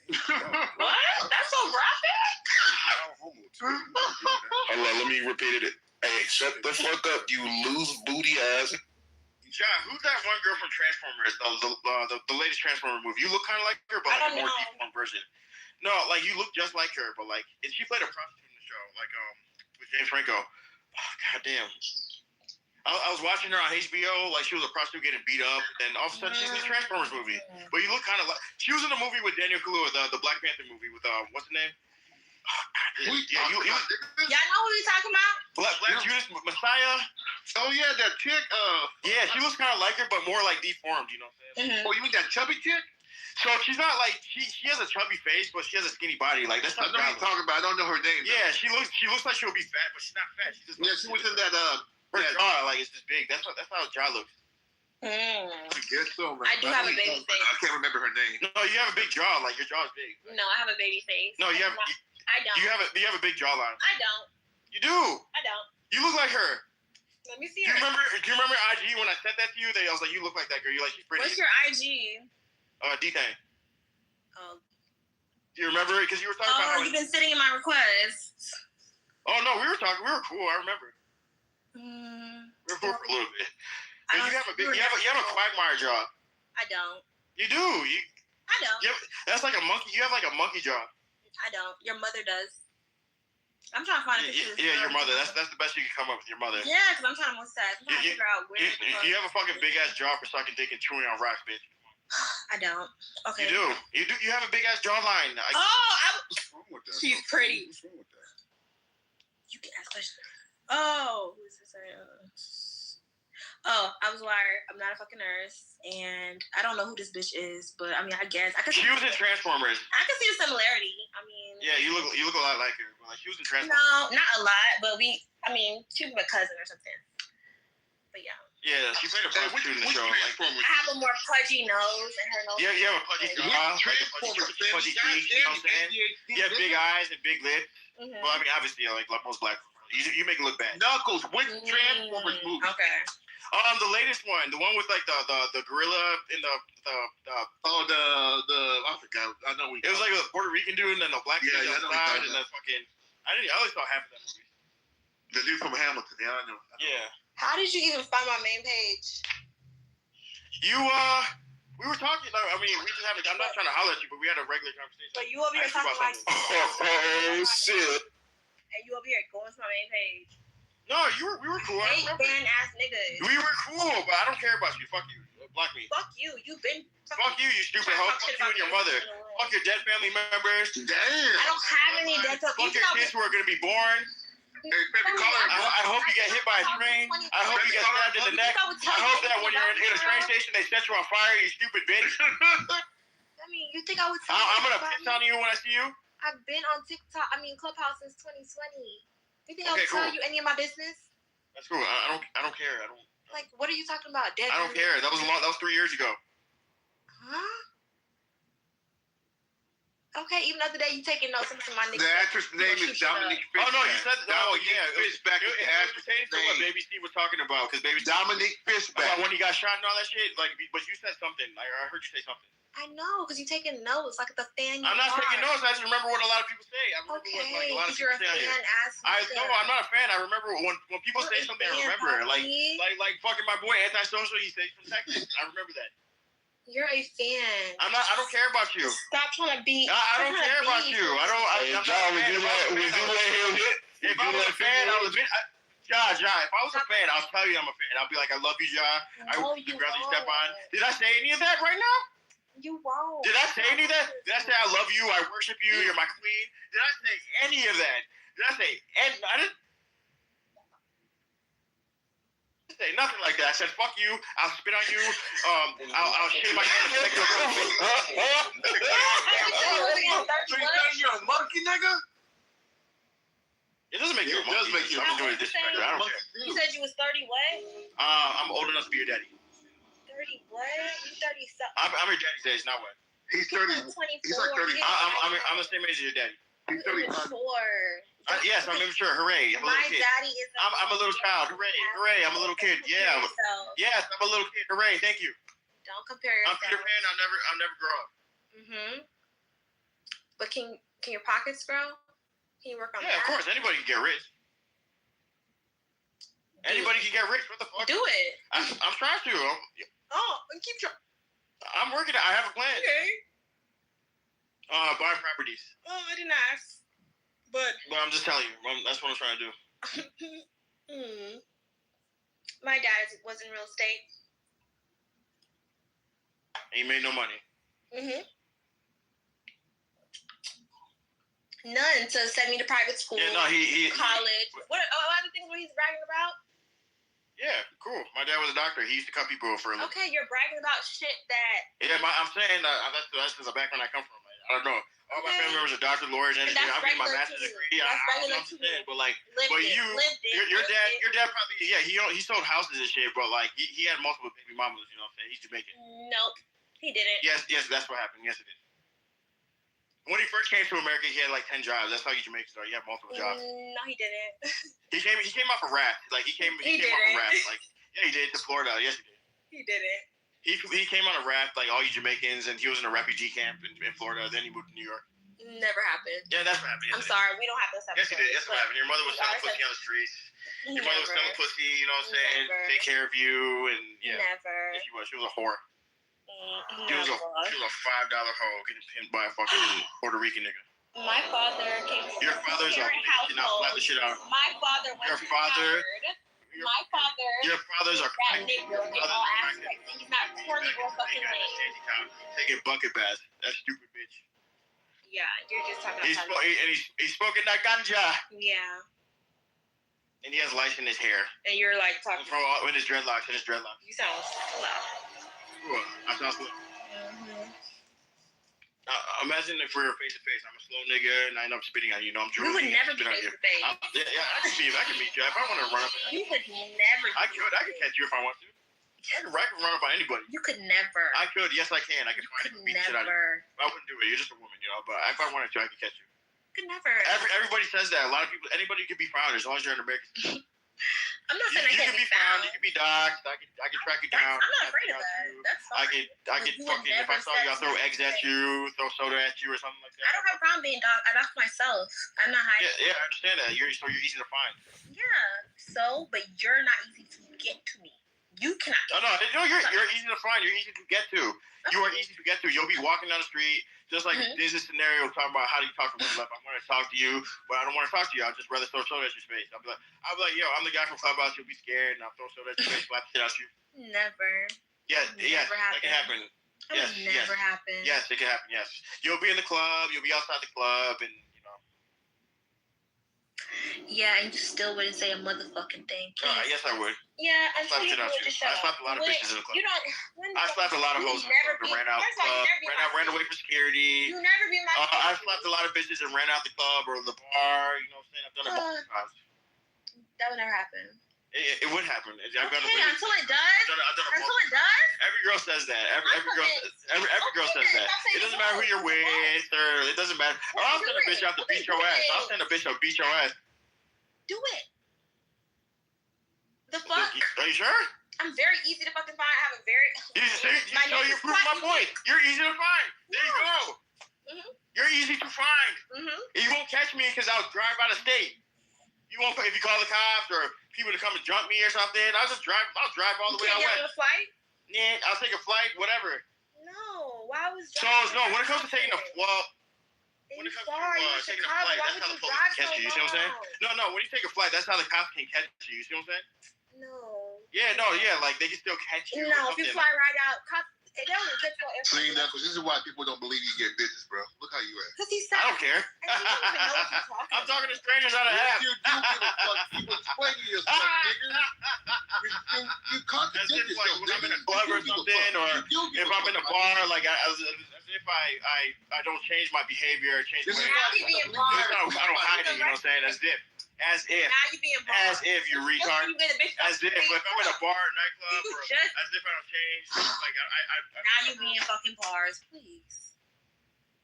What? That's so graphic. Hold on, let me repeat it. Hey, shut the fuck up, you loose booty ass. John, who's that one girl from Transformers? The latest Transformer movie. You look kind of like her, but like a more deformed version. No, like you look just like her, but like, and she played a prostitute in the show, like with James Franco. Oh, God damn. I was watching her on HBO, like she was a prostitute getting beat up, and all of a sudden she's in the Transformers movie. But you look kind of like she was in a movie with Daniel Kaluuya, the Black Panther movie with what's her name? Y'all know who you talking about? Black Judas Messiah. Oh yeah, that chick. Yeah, she looks kind of like her, but more like deformed. You know what I'm saying? Oh, you mean that chubby chick? So she's not like she has a chubby face, but she has a skinny body. Like that's I not. know what you're talking about. I don't know her name. Yeah, she looks like she'll be fat, but she's not fat. She's just she was in that her jaw like it's just big. That's how her jaw looks. I guess so, man. I do have a baby face. I can't remember her name. No, you have a big jaw. Like your jaw's big. No, I have a baby face. No, you have. I don't. You have a big jawline. I don't. You do. I don't. You look like her. Let me see Do you her. remember IG when I said that to you? I was like, you look like that girl. You like she's pretty. What's your IG? D-Thing. Oh. Do you remember it? Because you were talking about. Oh, you've been sitting in my requests. Oh no, we were talking. We were cool. I remember. We were cool for a little bit. But you have a Quagmire jaw. I don't. You do. I don't. That's like a monkey. You have like a monkey jaw. I don't. Your mother does. I'm trying to find a picture. Yeah, your mother. That's the best you can come up with. Your mother. Yeah, because I'm trying to multitask. I'm trying to figure out where. You have a fucking big ass jaw for sucking dick and chewing on rocks, bitch. I don't. Okay. You do. You have a big ass jawline. What's wrong with that? She's pretty. What's wrong with that? You can ask questions. Oh, who is this? Oh, I was wired. I'm not a fucking nurse, and I don't know who this bitch is, but I mean, I guess I could. She was in Transformers. I can see the similarity. I mean. Yeah, you look a lot like her. Like she was in Transformers. No, not a lot, but she was my cousin or something. But yeah. Yeah, she played a prostitute in the show. Like, I have a more pudgy nose, and her nose. Yeah, you have a pudgy jaw, pudgy cheeks. You know what I'm saying? You have big eyes and big lips. Well, I mean, obviously, like most black people, you make it look bad. Knuckles, which Transformers movie? Okay. The latest one, the one with like the gorilla in the I forgot. I know it was like a Puerto Rican dude and then the black dude I know and the fucking. I only saw half of that movie. The dude from Hamilton. Yeah, I know. Yeah. How did you even find my main page? We were talking. I mean, we just haven't. I'm not trying to holler at you, but we had a regular conversation. So you over here talking like. Oh shit. And you over here going to my main page. No, we were cool. I remember. Fan ass niggas. We were cool, but I don't care about you. Fuck you. Block me. Fuck you. You've been. Fuck you, you stupid hoe. Fuck you and your mother. Fuck your dead family members. Damn. I don't have any dead family. Fuck your kids who are gonna be born. Hey, baby, call her. I hope you get hit by a train. I hope you get stabbed in the neck. I hope that when you're in a train station, they set you on fire, you stupid bitch. I mean, you think I would tell I'm gonna piss on you when I see you. I've been on Clubhouse since 2020. You think I would tell you any of my business? That's cool. I don't care. Like, what are you talking about? Dead I don't care. That was 3 years ago. Huh? Okay, even the other day you taking notes from my niggas. The actress name is Dominique Fishback. Oh no, you said Fishback. It pertains to what Baby Steve was talking about because Dominique Fishback. About when he got shot and all that shit. Like, but you said something. Like, I heard you say something. I know, because you're taking notes like the fan. I'm not taking notes. I just remember what a lot of people say. I remember what like, a lot of people say on here. No, I'm not a fan. I remember when people say something. I remember like fucking my boy Antisocial. He says from Texas. I remember that. You're a fan. I'm not. I don't care about you. Stop trying to be. I don't care about you. I don't. I'm not a fan. If I was a fan, I was. Ja, if I was a fan, I'll tell you I'm a fan. I'll be like, I love you, Ja. I would rather you step on. Did I say any of that right now? You won't. Did I say any of that? Did I say I love you? I worship you. You're my queen. Did I say any of that? Did I say? And I didn't say nothing like that. I said fuck you. I'll spit on you. I'll shake my hand and make you a So you saying you're a monkey, nigga? It doesn't make you a monkey. It does make you. I'm doing this. I don't care. You said you was 30 what? I'm old enough to be your daddy. 30 what? You 30 something. I'm your daddy's age, not what? He's 30. He's like 30. I'm the same age as your daddy. He's 35. Yes, I'm immature. Hooray! I'm a little kid. Daddy is. I'm a little child. Hooray! Hooray! I'm a little kid. Yeah. Yes, I'm a little kid. Hooray! Thank you. Don't compare yourself. I'm Peter Pan. I'll never grow up. But can your pockets grow? Can you work on that? Yeah, of course. Anybody can get rich. Anybody can get rich. What the fuck? Do it. I'm trying to. Keep trying. I'm working. I have a plan. Okay. Buying properties. Oh, I didn't ask. But I'm just telling you. That's what I'm trying to do. My dad was in real estate. And he made no money. None to send me to private school. Yeah, no, he college. What other things were he bragging about? Yeah, cool. My dad was a doctor. He used to cut people for a living. Okay, you're bragging about shit that. Yeah, I'm saying that's the background I come from. I don't know. All my family members are doctors, lawyers, and everything. I'm getting my master's degree. I understand, but your dad probably he sold houses and shit, but like he had multiple baby mamas. You know what I'm saying? He's Jamaican. Nope, he didn't. Yes, that's what happened. Yes, it did. When he first came to America, he had like 10 jobs. That's how you Jamaicans are. You have multiple jobs. No, he didn't. He came off a raft. Like he came off a raft. Like yeah, he did to Florida. Yes, he did. He didn't. He came on a raft like all you Jamaicans, and he was in a refugee camp in Florida. Then he moved to New York. Never happened. Yeah, that's what happened. I'm sorry, we don't have this episode. Yes, he did. Yes, what happened. Your mother was selling pussy on the streets. Your mother was selling pussy. You know what I'm saying? Take care of you, and yeah. Never. Yeah, she was. She was a whore. She was a $5 hoe getting pinned by a fucking Puerto Rican nigga. My father came from Your father's a bitch. Now slap the shit out of him. My father went Your father. My father. Your father's a that nigga in all aspects. He's not corny or fucking lame. Taking bucket baths. That stupid bitch. Yeah, you're just talking He's smoking that ganja. Yeah. And he has lice in his hair. And you're like talking. With his dreadlocks. You sound slow. I sound slow. Imagine if we were face to face. I'm a slow nigga and I end up spitting on you. I'm We would never be face to face. Yeah, I can meet you if I want to run up. You could never. I could catch you if I want to. I can run up on anybody. You could never. I could. Yes, I can. I can find you. Beat shit out of you. I wouldn't do it. You're just a woman, you know. But if I wanted to, I could catch you. Could never. Everybody says that. A lot of people. Anybody could be found as long as you're an American. I'm not saying I can't be found. You can be doxxed. I can track you down. I'm not afraid of that. That's fine. I could fucking, if I saw you, I'll throw eggs at you, throw soda at you, or something like that. I don't have a problem being doxxed. I doxed myself. I'm not hiding. Yeah, I understand that. You're easy to find. Yeah. But you're not easy to get to me. You cannot. No, you're easy to find. You're easy to get to. You are easy to get to. You'll be walking down the street, just like there's this scenario talking about how do you talk to women. Like, I want to talk to you, but I don't want to talk to you. I'd just rather throw soda at your face. I'll be like, yo, I'm the guy from Clubhouse. You'll be scared, and I'll throw soda at your face, slap the shit out you. Never. Yeah, that can happen. Yes, never happen. Yes, it can happen. Yes, you'll be in the club. You'll be outside the club, and you know. Yeah, and you still wouldn't say a motherfucking thing. Yes, I would. Yeah, I slapped it out you. I slapped a lot of bitches in the club. I slapped a lot of hoes in the club and ran out the club. Ran away from security. You never be my I slapped a lot of bitches and ran out the club or the bar. You know what I'm saying? I've done it multiple times. That would never happen. It would happen. Until it does. Until it does. Every girl says that. Every girl says that. It doesn't matter who you're with, or it doesn't matter. I'll send a bitch out to beat your ass. I'll send a bitch out to beat your ass. Do it. The fuck? Are you sure? I'm very easy to fucking find. I have a very. You proved my point. You're easy to find. There you go. You're easy to find. You won't catch me because I'll drive out of state. You won't if you call the cops or people to come and jump me or something. I'll drive all the way out west. You can't get on a flight? Yeah, I'll take a flight, whatever. No, why was when it comes to taking when it comes to taking a flight, that's how the police can catch you. You see what I'm saying? No. When you take a flight, that's how the cops can catch you. You see what I'm saying? No. Yeah, like they can still catch you. No, if you fly right out, That was a good for See, Knuckles, this is why people don't believe you get bitches, bro. Look how you act. Because he's I don't care. I'm talking to strangers on the app. You do give a fuck. Keep explaining yourself, nigga. You contradict As if, yourself. like, when I'm in a nigga. club or You do give a something, fuck. or You do give if a I'm in a fuck. bar, like as if I don't change my behavior, change This my is Now why you being people bored. I don't hide it, you know what I'm saying? As if Now you being bored. as if you retard. You been a bitch. As if I'm in a bar, nightclub, or Just- as if I don't change. Like Now you being fucking bars, please.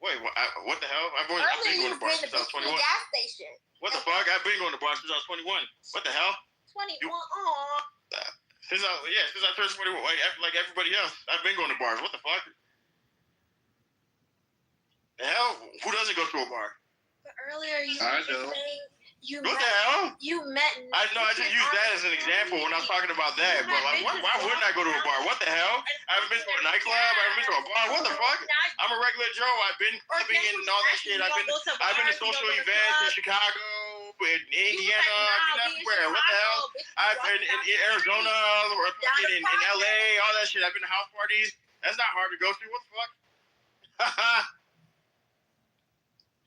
Wait, what the hell? I've been Earlier going you to bars been since I a was bitch in 21. the gas station. What the fuck? I've been going to bars since I was 21. What the hell? 21. Aw. Since I turned 21, like everybody else, I've been going to bars. What the fuck? The hell? Who doesn't go to a bar? But earlier you I were know. saying you What met. the hell? You met. I know. I just used that as an example when I was talking about that. But like, why wouldn't I go to a bar? What the hell? I haven't been to a nightclub. I haven't been to a bar. What the fuck? I'm a regular Joe. I've been clubbing and all that shit. I've been to social events in Chicago, in Indiana. I've been everywhere. What the hell? I've been in Arizona or fucking in LA. All that shit. I've been to house parties. That's not hard to go to. What the fuck?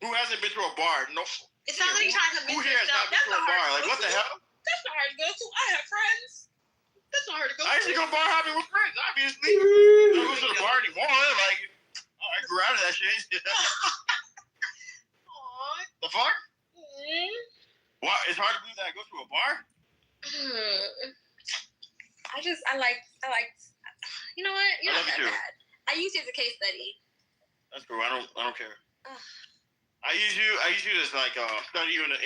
Who hasn't been to a bar? No. It's not like you're trying to Who convince here has not yourself. been That's to a not bar? hard. Like, what the hell? That's not hard to go to. I have friends. That's not hard to go to. I used to go bar hopping with friends, obviously. I don't go to the bar anymore. Like, I grew out of that shit. The fuck? What? It's hard to do that. Go to a bar? I like, you know what? You're I not love you that too. bad. I use you as a case study. That's cool. I don't care. Ugh. I use you as like study you in a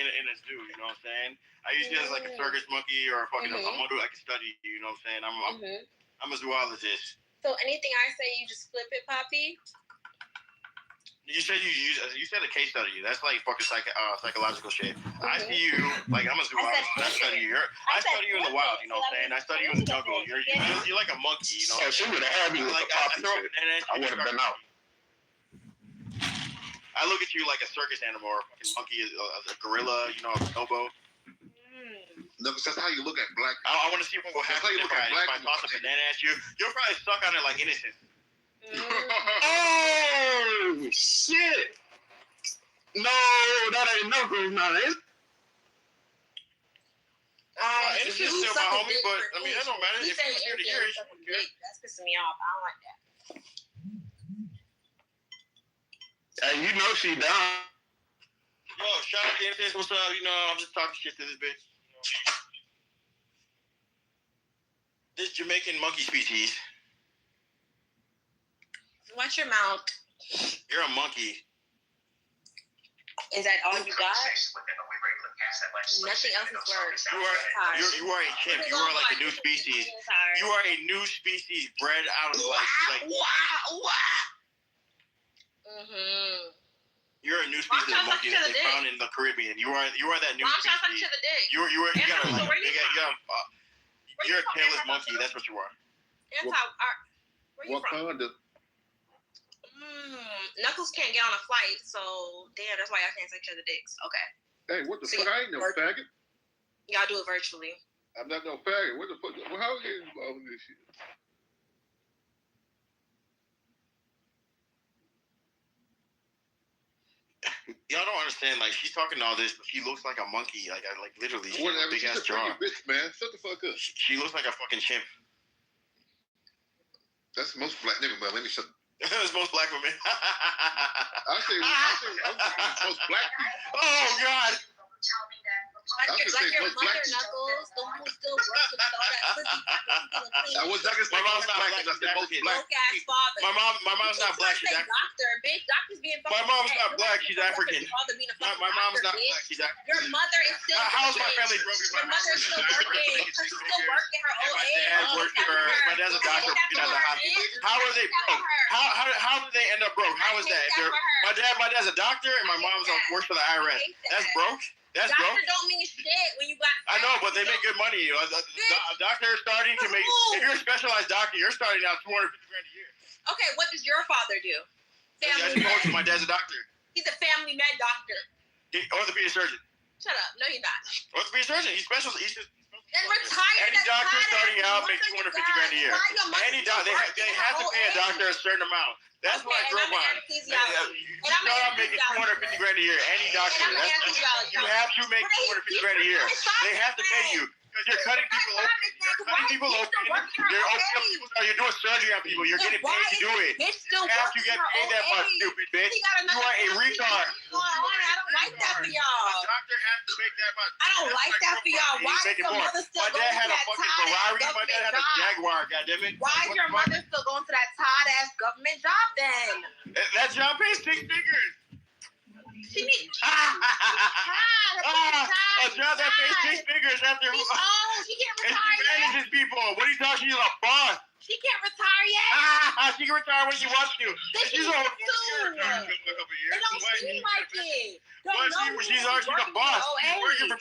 zoo. You know what I'm saying? I use you as like a circus monkey or a fucking a monkey. I can study you. You know what I'm saying? I'm a zoologist. So anything I say, you just flip it, Poppy? You said you said a case study. That's like fucking psychological shit. I see you like I'm a zoologist. I study you. I study you in the wild. You know what I'm saying? I study you in the jungle. You're like a monkey. You know? Oh, she would have had me with Like the poppy throw shit. and then I would have been out. I look at you like a circus animal or a fucking monkey, a gorilla, you know, a bonobo. No, that's how you look at black. I want to see what will That's happen how you if look at I black toss a banana at you. You'll probably suck on it like innocent. Oh shit! No, that ain't Knuckles, man. Innocent's still my homie, but I mean that don't matter. If you here to hear it, That's pissing me off. I don't like that. Hey, you know she down. Yo, shout out to Innocent. What's up? You know, I'm just talking shit to this bitch. This Jamaican monkey species. Watch your mouth. You're a monkey. Is that all you got? Nothing else is worse. You are a chimp. You are like a new species. You are a new species bred out of like you're a new species of monkey that they found in the Caribbean. You are that new species. You got you're a tailless monkey. That's what you are. Where you from? Wakanda. Knuckles can't get on a flight, so damn, that's why y'all can't suck each other dicks. Okay. Hey, what the fuck? I ain't no faggot. Y'all do it virtually. I'm not no faggot. What the fuck? How are you involved in this shit? Y'all don't understand. Like she's talking all this, but she looks like a monkey. Like literally, she has a Whatever. big She's ass a pretty jaw. bitch, man. Shut the fuck up. She looks like a fucking chimp. That's most black. Never mind. Let me shut. That's most black women. I say most black people. Oh God. Like your mother, Knuckles, the one who still works with all that pussy. I was not gonna say My mom's not black. black. I said most black. Broke ass father. My mom's not black. She's African. Doctor, bitch. Doctor's being My mom's not black. She's African. My mom's not black. She's African. Your mother is still How's my working. family broken? Your mother is still working. She's still working her old age. My dad's a doctor working at the hospital. How are they broke? How did they end up broke? How is that? My dad's a doctor and my mom's works for the IRS. That's broke. That's Doctor broke. don't mean shit when you got. I know, but they make good money. A doctor starting to make. If you're a specialized doctor, you're starting out $250,000 a year. Okay, what does your father do? I told you, my dad's a doctor. He's a family med doctor. Orthopedic surgeon. Shut up. No, you're not. Orthopedic surgeon. He specializes Then retire. Any doctor starting out makes $250 grand a year. Any doctor, they have to pay a doctor a certain amount. That's why I grew up on. You start out making $250 grand a year. Any doctor, you have to make $250 grand a year. They have to pay you. Because you're cutting people open. You're cutting people open. You're doing surgery on people. You're getting paid to do it. You have to get paid that much, stupid bitch. You are a retard. I don't like that for y'all. A doctor has to make that much. I don't like that for y'all. Why is your mother still going to that Todd-ass My dad had a Jaguar, goddammit. Why is your mother still going to that Todd-ass government job then? That job pays 6 figures. She needs a job that pays 6 figures after. She can't And retire she manages people. What are you talking? She's a boss. She can't retire yet. She can retire when she wants to. She's a whole It don't seem like it. She's a boss. She's working for.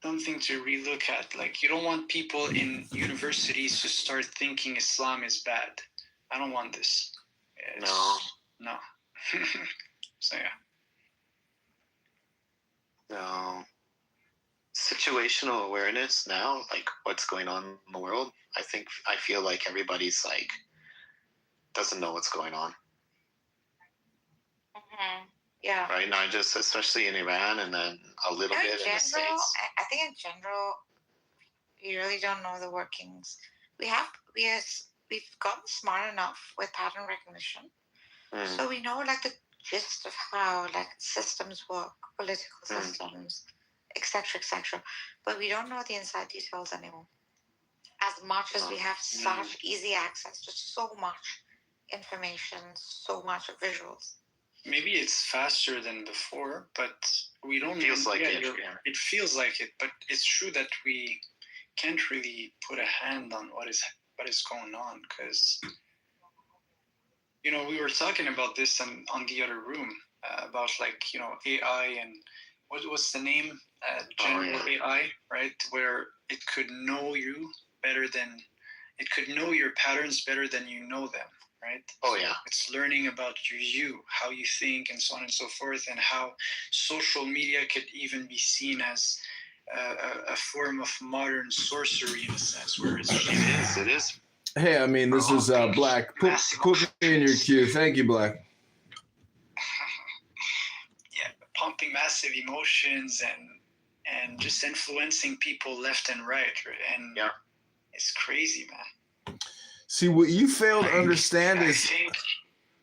Something to relook at. Like, you don't want people in universities to start thinking Islam is bad. I don't want this. No. So yeah. No. Situational awareness now, like what's going on in the world. I feel like everybody's like doesn't know what's going on. Mm-hmm. Yeah. Right now, just especially in Iran, and then a little bit in the States. I think in general, we really don't know the workings. We've gotten smart enough with pattern recognition, so we know like the gist of how like systems work, political systems, etc., etc. But we don't know the inside details anymore. As much as we have such easy access to so much information, so much visuals. Maybe it's faster than before, but we don't. It feels like it. It feels like it, but it's true that we can't really put a hand on what is going on, because we were talking about this on the other room about AI and what's the name? General AI, right? Where it could know you better than it could know your patterns better than you know them. Right? Oh yeah. It's learning about you, how you think, and so on and so forth, and how social media could even be seen as a form of modern sorcery in a sense, where it is. Hey, I mean, this is Black. Put me in your queue. Thank you, Black. Yeah, pumping massive emotions and just influencing people left and right, and it's crazy, man. See, what you fail to understand is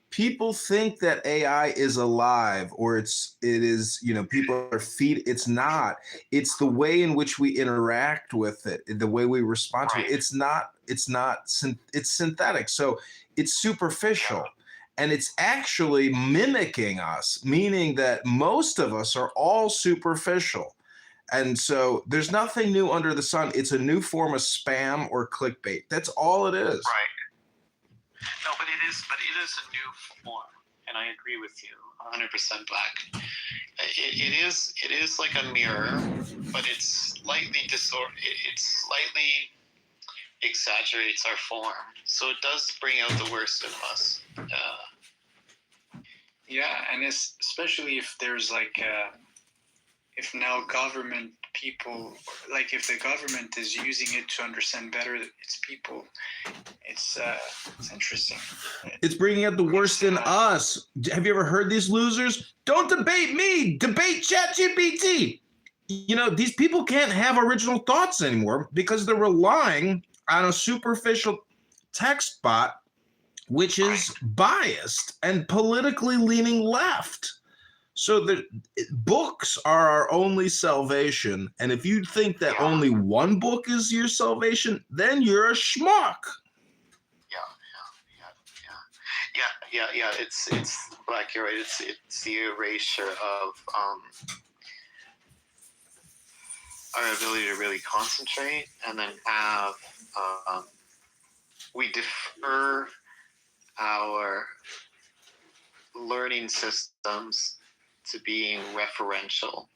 people think that AI is alive, or it is, people are it's not. It's the way in which we interact with it, the way we respond to it. It's synthetic. So it's superficial, and it's actually mimicking us, meaning that most of us are all superficial. And so there's nothing new under the sun. It's a new form of spam or clickbait. That's all it is. Right. No, but it is a new form, and I agree with you 100%, Black. It is like a mirror, but it's slightly it slightly exaggerates our form. So it does bring out the worst in us. Yeah, and especially if there's if now government people, if the government is using it to understand better its people, it's interesting. It's bringing out the worst in us. Have you ever heard these losers? Don't debate me, debate ChatGPT. These people can't have original thoughts anymore because they're relying on a superficial text bot, which is biased and politically leaning left. So the books are our only salvation. And if you think that only one book is your salvation, then you're a schmuck. Yeah. It's Black, you're right. It's the erasure of our ability to really concentrate, and then have we defer our learning systems to being referential.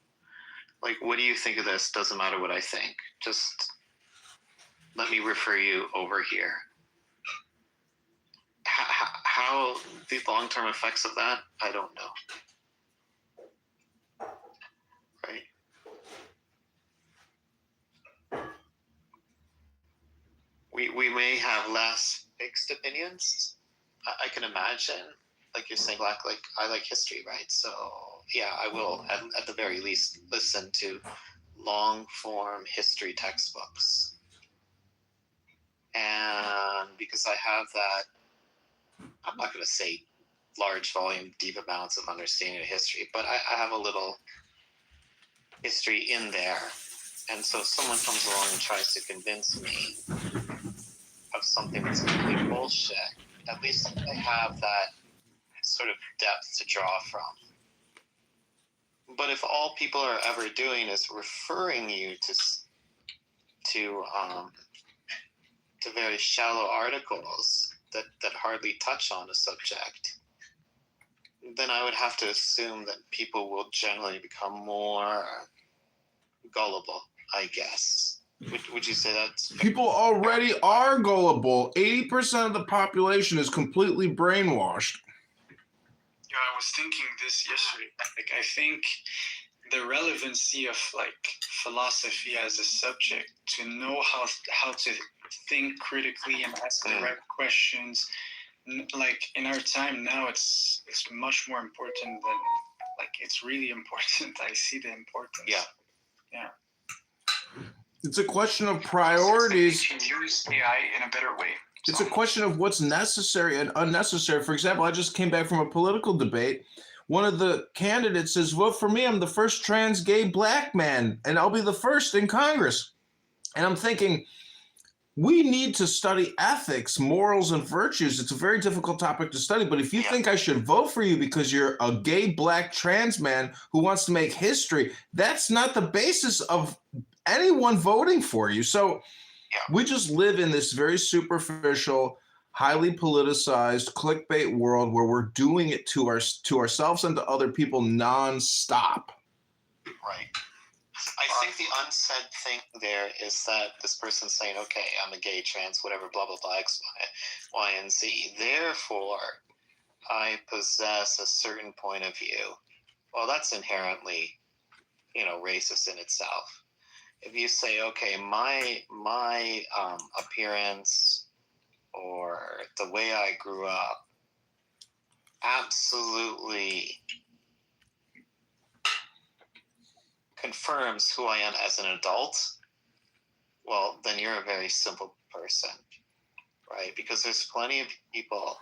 Like, what do you think of this? Doesn't matter what I think. Just let me refer you over here. how the long-term effects of that, I don't know. Right? We may have less fixed opinions. I can imagine, like you're saying, Black, like I like history, right? So yeah, I will at the very least listen to long-form history textbooks. And because I have that, I'm not going to say large volume, deep amounts of understanding of history, but I have a little history in there. And so if someone comes along and tries to convince me of something that's complete bullshit, at least I have that sort of depth to draw from. But if all people are ever doing is referring you to very shallow articles that hardly touch on a subject, then I would have to assume that people will generally become more gullible, I guess. Would you say that's... People already are gullible. 80% of the population is completely brainwashed. Yeah, I was thinking this yesterday. Like, I think the relevancy of like philosophy as a subject, to know how to think critically and ask the right questions, like in our time now, it's much more important than, like, it's really important. I see the importance. Yeah. It's a question of priorities. You can use AI in a better way. It's a question of what's necessary and unnecessary. For example, I just came back from a political debate. One of the candidates says, vote for me. I'm the first trans gay black man, and I'll be the first in Congress. And I'm thinking, we need to study ethics, morals, and virtues. It's a very difficult topic to study. But if you think I should vote for you because you're a gay black trans man who wants to make history, that's not the basis of anyone voting for you. So we just live in this very superficial, highly politicized clickbait world where we're doing it to ourselves and to other people nonstop. Right. I think the unsaid thing there is that this person's saying, okay, I'm a gay, trans, whatever, blah, blah, blah, X, Y, and Z. Therefore, I possess a certain point of view. Well, that's inherently, racist in itself. If you say, okay, my appearance or the way I grew up absolutely confirms who I am as an adult, well, then you're a very simple person, right? Because there's plenty of people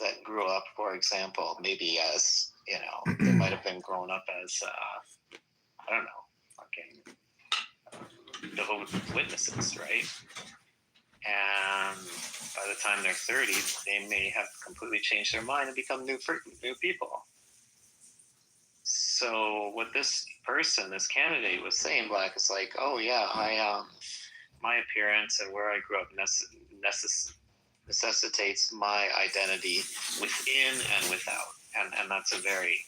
that grew up, for example, maybe as, they might have been grown up as, I don't know, fucking Jehovah's Witnesses, right? And by the time they're 30, they may have completely changed their mind and become new people. So what this person, this candidate, was saying, Black, is like, oh yeah, my appearance and where I grew up necessitates my identity within and without, and that's a very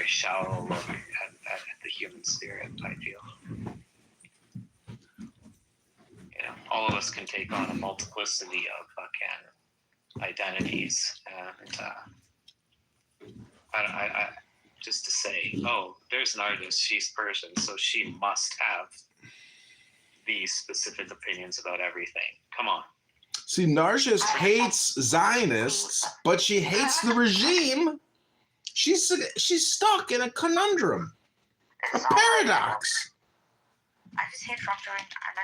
shallow look at the human spirit, I feel. All of us can take on a multiplicity of identities, and I just to say, oh, there's an artist, she's Persian, so she must have these specific opinions about everything. Come on. See, Narcissus hates Zionists, but she hates the regime. She's stuck in a conundrum, a paradox. I just hate wrongdoing, and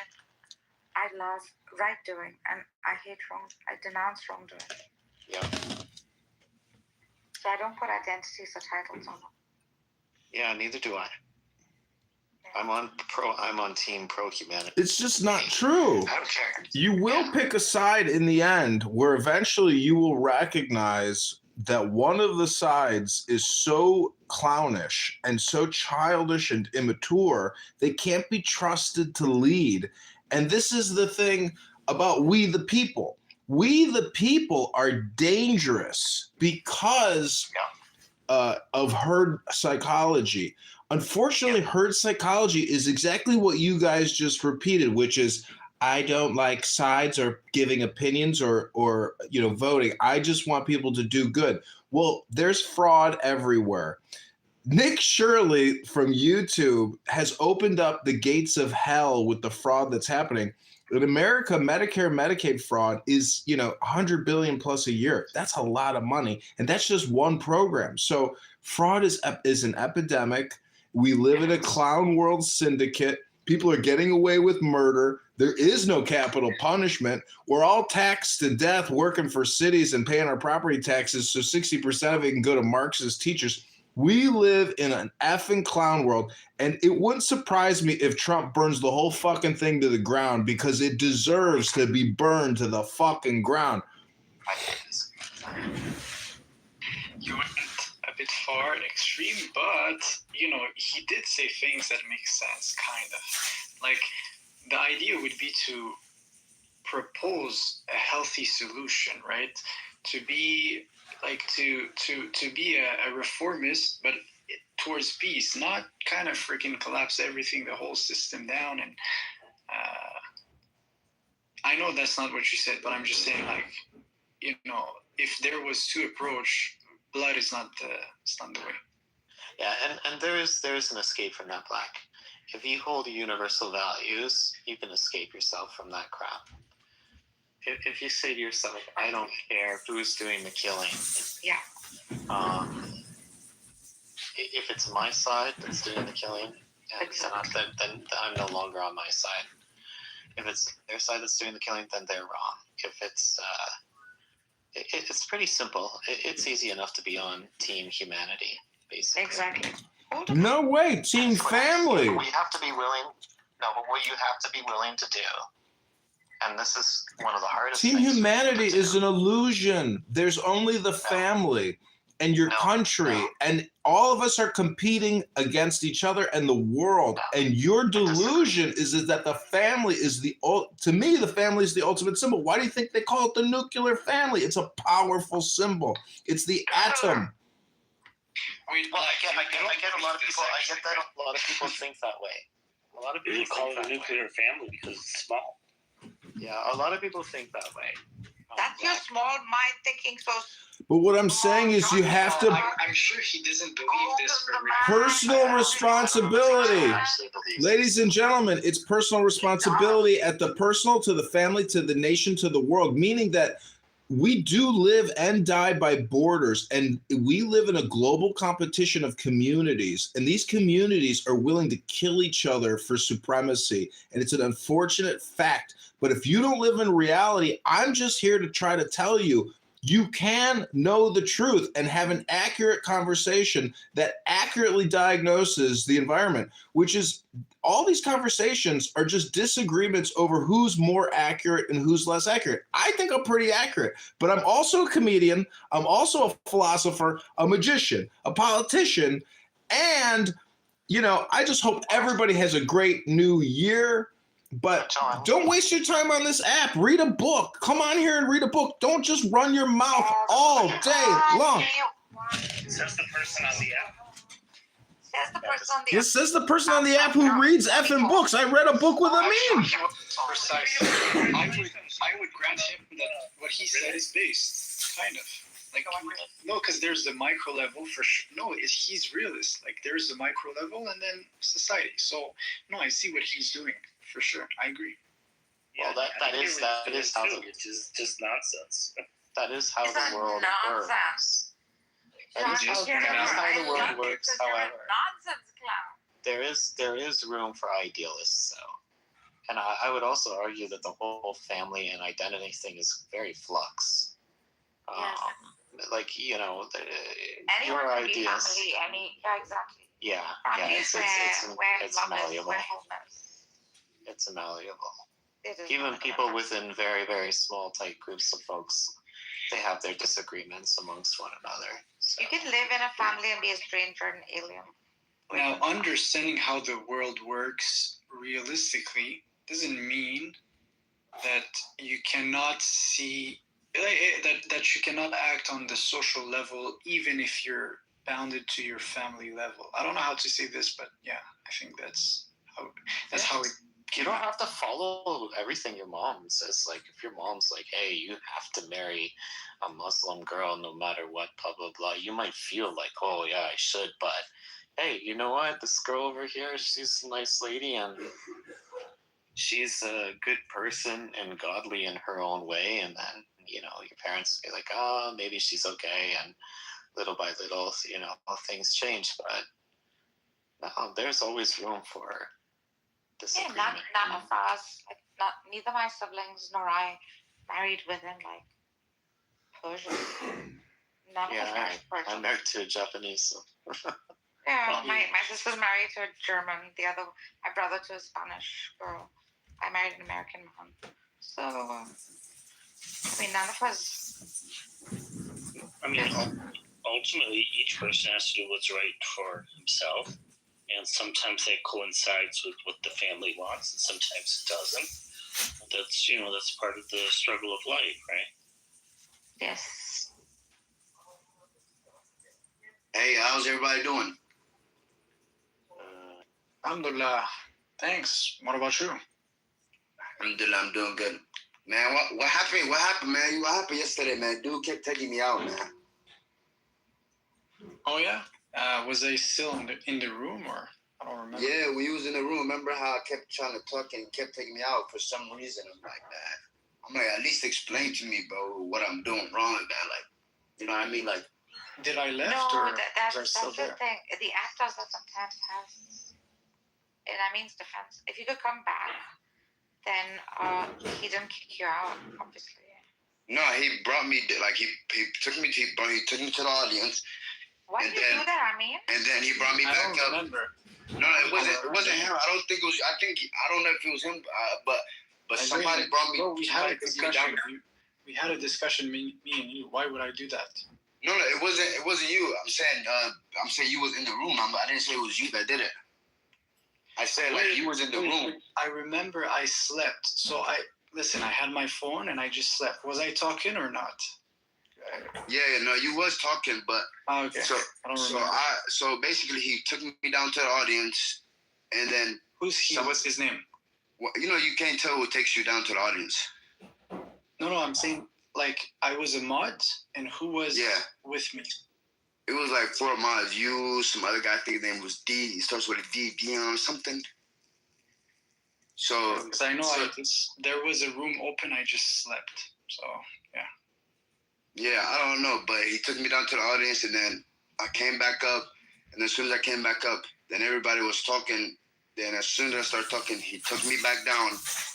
I love right doing, and I denounce wrongdoing. Yeah. So I don't put identities or titles on them. Yeah, neither do I. I'm on team pro-humanity. It's just not true. I don't care. You will pick a side in the end where eventually you will recognize that one of the sides is so clownish and so childish and immature, they can't be trusted to lead. And this is the thing about we the people. We the people are dangerous because of herd psychology. Unfortunately, herd psychology is exactly what you guys just repeated, which is I don't like sides or giving opinions or voting. I just want people to do good. Well, there's fraud everywhere. Nick Shirley from YouTube has opened up the gates of hell with the fraud that's happening. In America, Medicare, Medicaid fraud is, 100 billion plus a year. That's a lot of money. And that's just one program. So fraud is an epidemic. We live in a clown world syndicate. People are getting away with murder. There is no capital punishment. We're all taxed to death working for cities and paying our property taxes. So 60% of it can go to Marxist teachers. We live in an effing clown world, and it wouldn't surprise me if Trump burns the whole fucking thing to the ground because it deserves to be burned to the fucking ground. You went a bit far and extreme, but, he did say things that make sense, kind of. Like, the idea would be to propose a healthy solution, right? To be to be a reformist, but towards peace, not kind of freaking collapse everything, the whole system down. And I know that's not what you said, but I'm just saying, like, if there was to approach, blood is not the way. Yeah, and there is an escape from that, Black. If you hold universal values, you can escape yourself from that crap. If you say to yourself, I don't care who's doing the killing. Yeah. If it's my side that's doing the killing, then I'm no longer on my side. If it's their side that's doing the killing, then they're wrong. If it's it's pretty simple. It's easy enough to be on Team Humanity, basically. Exactly. No way, Team Family. We have to be willing. No, but what you have to be willing to do. And this is one of the hardest Team things. Humanity is an illusion. There's only the family and your country, and all of us are competing against each other and the world. And your delusion is that the family is to me, the family is the ultimate symbol. Why do you think they call it the nuclear family? It's a powerful symbol. It's the atom. Well, I get a lot of people. I get that a lot of people think that way. A lot of people call it a nuclear family because it's small. Yeah, a lot of people think that way. That's your small mind thinking so. But what I'm saying is you have to... I'm sure he doesn't believe this for real. Personal responsibility. Ladies and gentlemen, it's personal responsibility at the personal, to the family, to the nation, to the world, meaning that we do live and die by borders, and we live in a global competition of communities, and these communities are willing to kill each other for supremacy, and it's an unfortunate fact. But if you don't live in reality, I'm just here to try to tell you, you can know the truth and have an accurate conversation that accurately diagnoses the environment, which is all these conversations are just disagreements over who's more accurate and who's less accurate. I think I'm pretty accurate, but I'm also a comedian. I'm also a philosopher, a magician, a politician. And, I just hope everybody has a great new year. But don't waste your time on this app. Read a book. Come on here and read a book. Don't just run your mouth all day long. Says the person on the app. This says the person on the app who reads effing books. I read a book with a meme. Precisely. I would grant him that what he said is based, kind of. Like, no, because there's the micro level for sure. No, he's realist. Like, there's the micro level and then society. So, no, I see what he's doing. For sure, I agree. Well, that is how which is just nonsense. That is how the world works. That is how the world works. However, there is room for idealists, though, and I would also argue that the whole family and identity thing is very flux. Like your ideas. Exactly. Yeah, it's malleable. It's malleable. Even people within very, very small, tight groups of folks, they have their disagreements amongst one another. So. You can live in a family and be a stranger and alien. Now, understanding how the world works realistically doesn't mean that you cannot see that you cannot act on the social level, even if you're bounded to your family level. I don't know how to say this, but yeah, I think that's how it. You don't have to follow everything your mom says. Like, if your mom's like, hey, you have to marry a Muslim girl no matter what, blah, blah, blah, you might feel like, oh, yeah, I should. But, hey, you know what? This girl over here, she's a nice lady, and she's a good person and godly in her own way. And then, you know, your parents be like, oh, maybe she's okay. And little by little, you know, things change. But no, there's always room for disagreement. Yeah, none of us, like, neither my siblings nor I married within like Persian. None of us married Persian. I'm married to a Japanese. So. Yeah, my sister's married to a German. My brother to a Spanish girl. I married an American man. So, I mean, none of us. I mean, ultimately, each person has to do what's right for himself, and sometimes that coincides with what the family wants, and sometimes it doesn't. That's part of the struggle of life, right? Yes. Hey, how's everybody doing? Alhamdulillah. Thanks. What about you? Alhamdulillah, I'm doing good. Man, what happened? What happened, man? What happened yesterday, man? Dude kept taking me out, man. Oh yeah. Was I still in the room, or I don't remember? Yeah, we was in the room. Remember how I kept trying to talk and kept taking me out for some reason? I'm like, man. I'm like, at least explain to me, bro, what I'm doing wrong, man. Like, you know what I mean? Like, did I left no, or that's still the there? thing. The act does that sometimes has. And that means defense. If you could come back, then he didn't kick you out, obviously. no, he brought me, like, he took me to the audience. Why did you do that, I mean? And then he brought me back up. I don't remember. No, it wasn't him. I don't think it was. I don't know if it was him. But somebody brought me. Bro, we had a discussion. We had a discussion, me and you. Why would I do that? No, it wasn't you. I'm saying you was in the room. I didn't say it was you that did it. I said like you was in the room. I remember I slept. So listen. I had my phone and I just slept. Was I talking or not? Yeah, no, you was talking, but okay. So basically, he took me down to the audience, and then who's he? What's his name? Well, you know, you can't tell who takes you down to the audience. No, I'm saying like I was a mod, and who was with me? It was like 4 mods. You, some other guy. I think his name was D. He starts with a D, Dion or something. So, because I know there was a room open. I just slept. So yeah. Yeah, I don't know, but he took me down to the audience, and then I came back up, and as soon as I came back up, then everybody was talking. Then as soon as I started talking, he took me back down,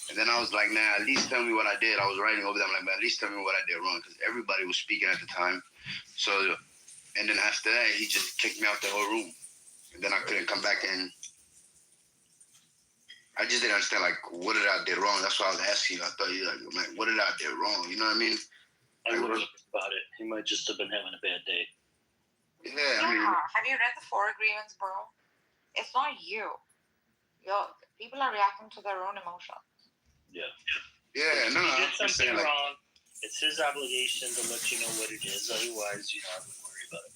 and then I was like, nah, at least tell me what I did. I was writing over there. I'm like, man, at least tell me what I did wrong, because everybody was speaking at the time. So, and then after that, he just kicked me out the whole room, and then I couldn't come back in. I just didn't understand, like, what did I do wrong? That's why I was asking you. I thought you like, what did I do wrong? You know what I mean? I wouldn't think about it. He might just have been having a bad day. Yeah, I mean, have you read the 4 agreements, bro? It's not you. People are reacting to their own emotions. Yeah. Yeah, no. If he did something wrong, it's his obligation to let you know what it is. Otherwise, I wouldn't worry about it.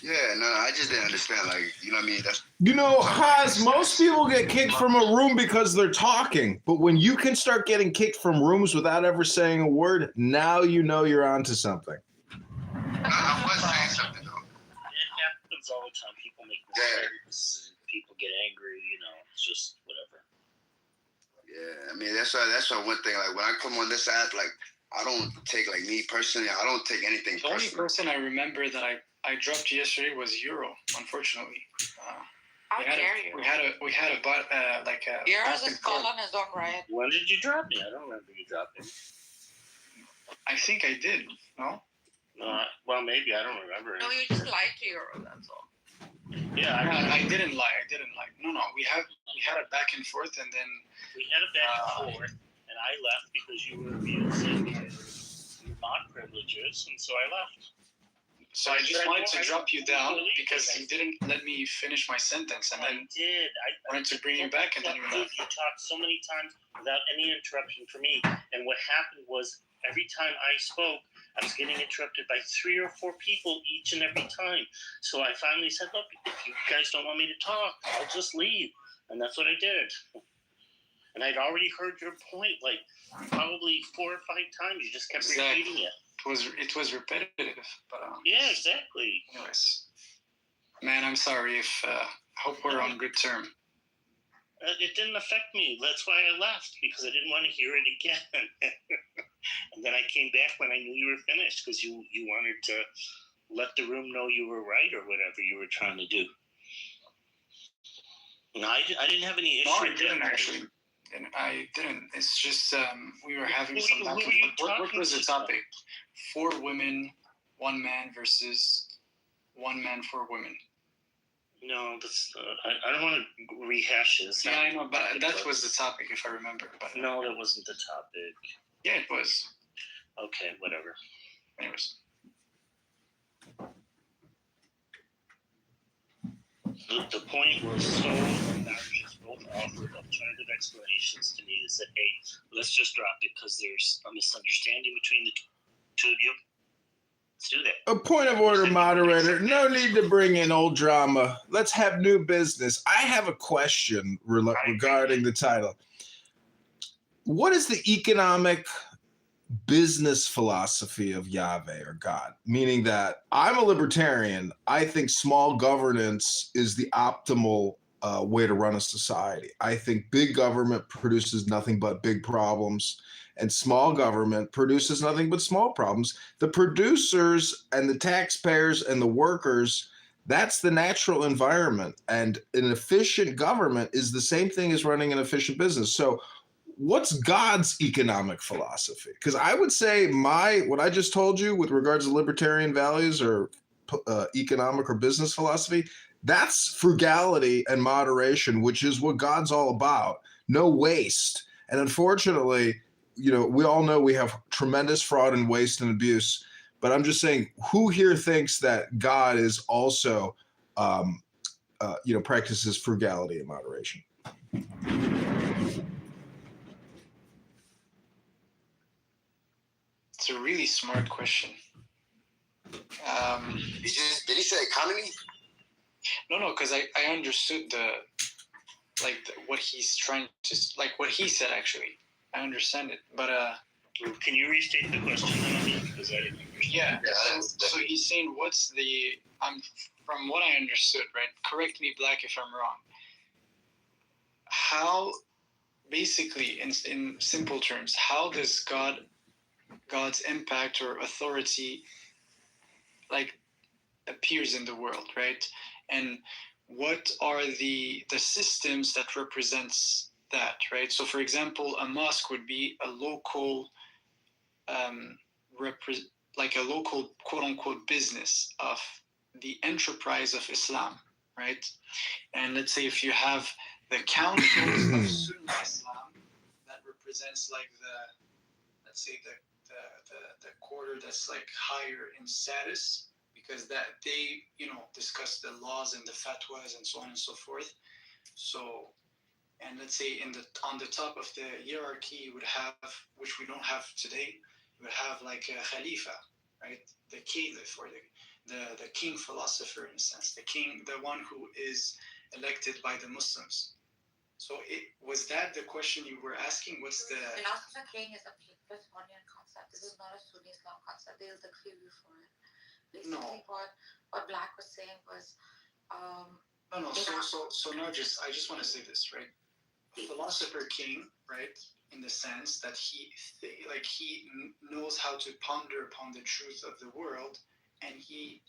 Yeah, no, I just didn't understand. Like, you know what I mean? You know, Haz, most people get kicked from a room because they're talking. But when you can start getting kicked from rooms without ever saying a word, now you know you're onto something. I was saying something, though. It happens all the time. People make mistakes. People get angry. It's just whatever. Yeah, I mean, that's why one thing, like, when I come on this app, like, I don't take, like, me personally, I don't take anything personally. The only person I remember that I dropped yesterday was Euro, unfortunately. How dare you? We had a Euro's a skull on his own right. When did you drop me? I don't remember you dropping. I think I did. No? Well, maybe. I don't remember. No, you just lied to Euro, that's all. Yeah, I didn't lie. No. We had a back and forth, and then we had a back and forth, and I left because you were abusing your mod privileges, and so I left. So I just wanted to drop you down because you didn't let me finish my sentence, and then I wanted to bring you back, and then you left. You talked so many times without any interruption for me, and what happened was every time I spoke, I was getting interrupted by 3 or 4 people each and every time. So I finally said, look, if you guys don't want me to talk, I'll just leave. And that's what I did. And I'd already heard your point like probably 4 or 5 times. You just kept repeating it. It was repetitive, but yeah, exactly. Anyways, man, I'm sorry if I hope we're on good term. It didn't affect me. That's why I left, because I didn't want to hear it again. And then I came back when I knew you were finished, because you wanted to let the room know you were right or whatever you were trying to do. No, I didn't have any issue. No, I didn't actually. I didn't. It's just we were having some back and forth. What was the topic? 4 women, 1 man versus 1 man, 4 women. No, that's I don't want to rehash this. Yeah, I know, but that was the topic, if I remember. But no, that wasn't the topic. Yeah, it was. Okay, whatever. Anyways. The point was so obnoxious. Both offered alternative explanations to me. They said, hey, let's just drop it because there's a misunderstanding between the two of you. Let's do that. A point of order, moderator. No need to bring in old drama. Let's have new business. I have a question regarding the title. What is the economic business philosophy of Yahweh or God? Meaning that I'm a libertarian. I think small governance is the optimal way to run a society. I think big government produces nothing but big problems, and small government produces nothing but small problems. The producers and the taxpayers and the workers, that's the natural environment. And an efficient government is the same thing as running an efficient business. So what's God's economic philosophy? Because I would say what I just told you with regards to libertarian values or economic or business philosophy, that's frugality and moderation, which is what God's all about. No waste. And unfortunately, we all know we have tremendous fraud and waste and abuse. But I'm just saying, who here thinks that God is also, practices frugality and moderation? It's a really smart question. Did he say economy? No, because I understood what he's trying to, what he said, actually. I understand it, but can you restate the question? Because I didn't understand. Yeah. So he's saying, what's the? From what I understood, right? Correct me, Black, if I'm wrong. How, basically, in simple terms, how does God's impact or authority appears in the world, right? And what are the systems that represents that, right? So, for example, a mosque would be a local, a local quote unquote business of the enterprise of Islam, right? And let's say if you have the councils of Sunni Islam, that represents let's say the quarter that's higher in status, because that they discuss the laws and the fatwas and so on and so forth. So, and let's say on the top of the hierarchy, you would have, which we don't have today, you would have a Khalifa, right? The caliph, or the king philosopher, in a sense, the one who is elected by the Muslims. So was that the question you were asking? What's the philosopher king is a Platonian concept. This is not a Sunni Islam concept. There's a clear view for it. Basically, what Black was saying was No. So I just want to say this, right? A philosopher king, right? In the sense that he knows how to ponder upon the truth of the world, and he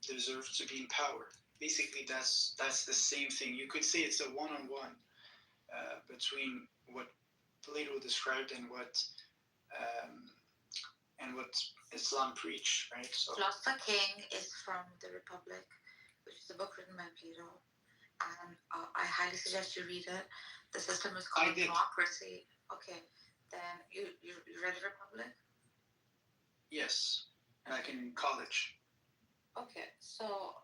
deserves to be in power. Basically, that's the same thing. You could say it's a one-on-one between what Plato described and what Islam preached, right? So, philosopher king is from the Republic, which is a book written by Plato, and I highly suggest you read it. The system is called democracy. Okay, then you read the Republic? Yes, back in college. Okay, so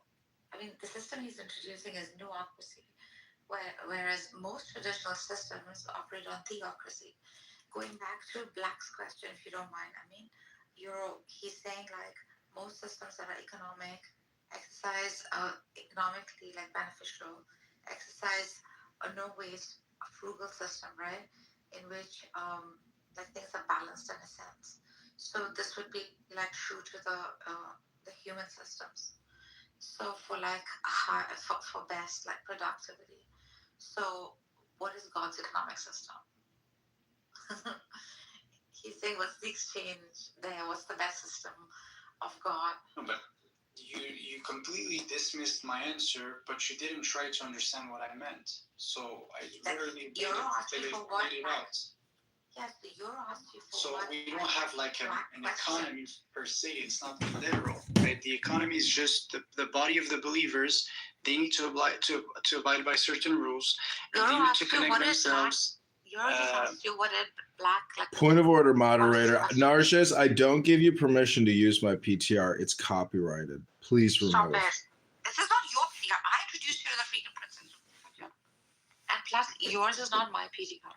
the system he's introducing is noocracy, whereas most traditional systems operate on theocracy. Going back to Black's question, if you don't mind, he's saying most systems that are economic exercise economically beneficial, exercise no waste frugal system, right? In which like things are balanced in a sense. So this would be like true to the human systems. So for like for best like productivity. So what is God's economic system? He's saying what's the exchange there? What's the best system of God? No, but you completely dismissed my answer, but you didn't try to understand what I meant. So I rarely You're asking for what? laid it out. Yes, you're asking for So what? we don't have like an economy per se. It's not literal, right? The economy is just the body of the believers. They need to abide by certain rules, and they need to connect themselves. You're just asking what did black like. Point of order, moderator. Narcissus, I don't give you permission to use my PTR. It's copyrighted. Please remove. Stop it. This is not your PTR. I introduced you to the Freedom Princess. And plus, yours is not my PTR.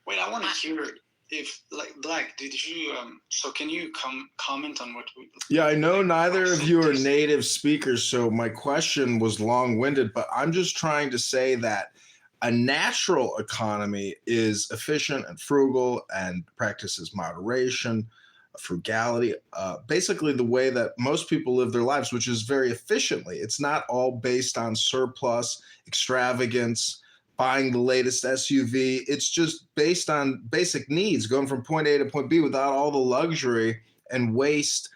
Wait, I want to hear if, like, Black, did you, so can you comment on what we... Yeah, I know neither of you are native speakers, so my question was long-winded, but I'm just trying to say that a natural economy is efficient and frugal and practices moderation, frugality, basically the way that most people live their lives, which is very efficiently. It's not all based on surplus, extravagance, buying the latest SUV. It's just based on basic needs, going from point A to point B without all the luxury and waste.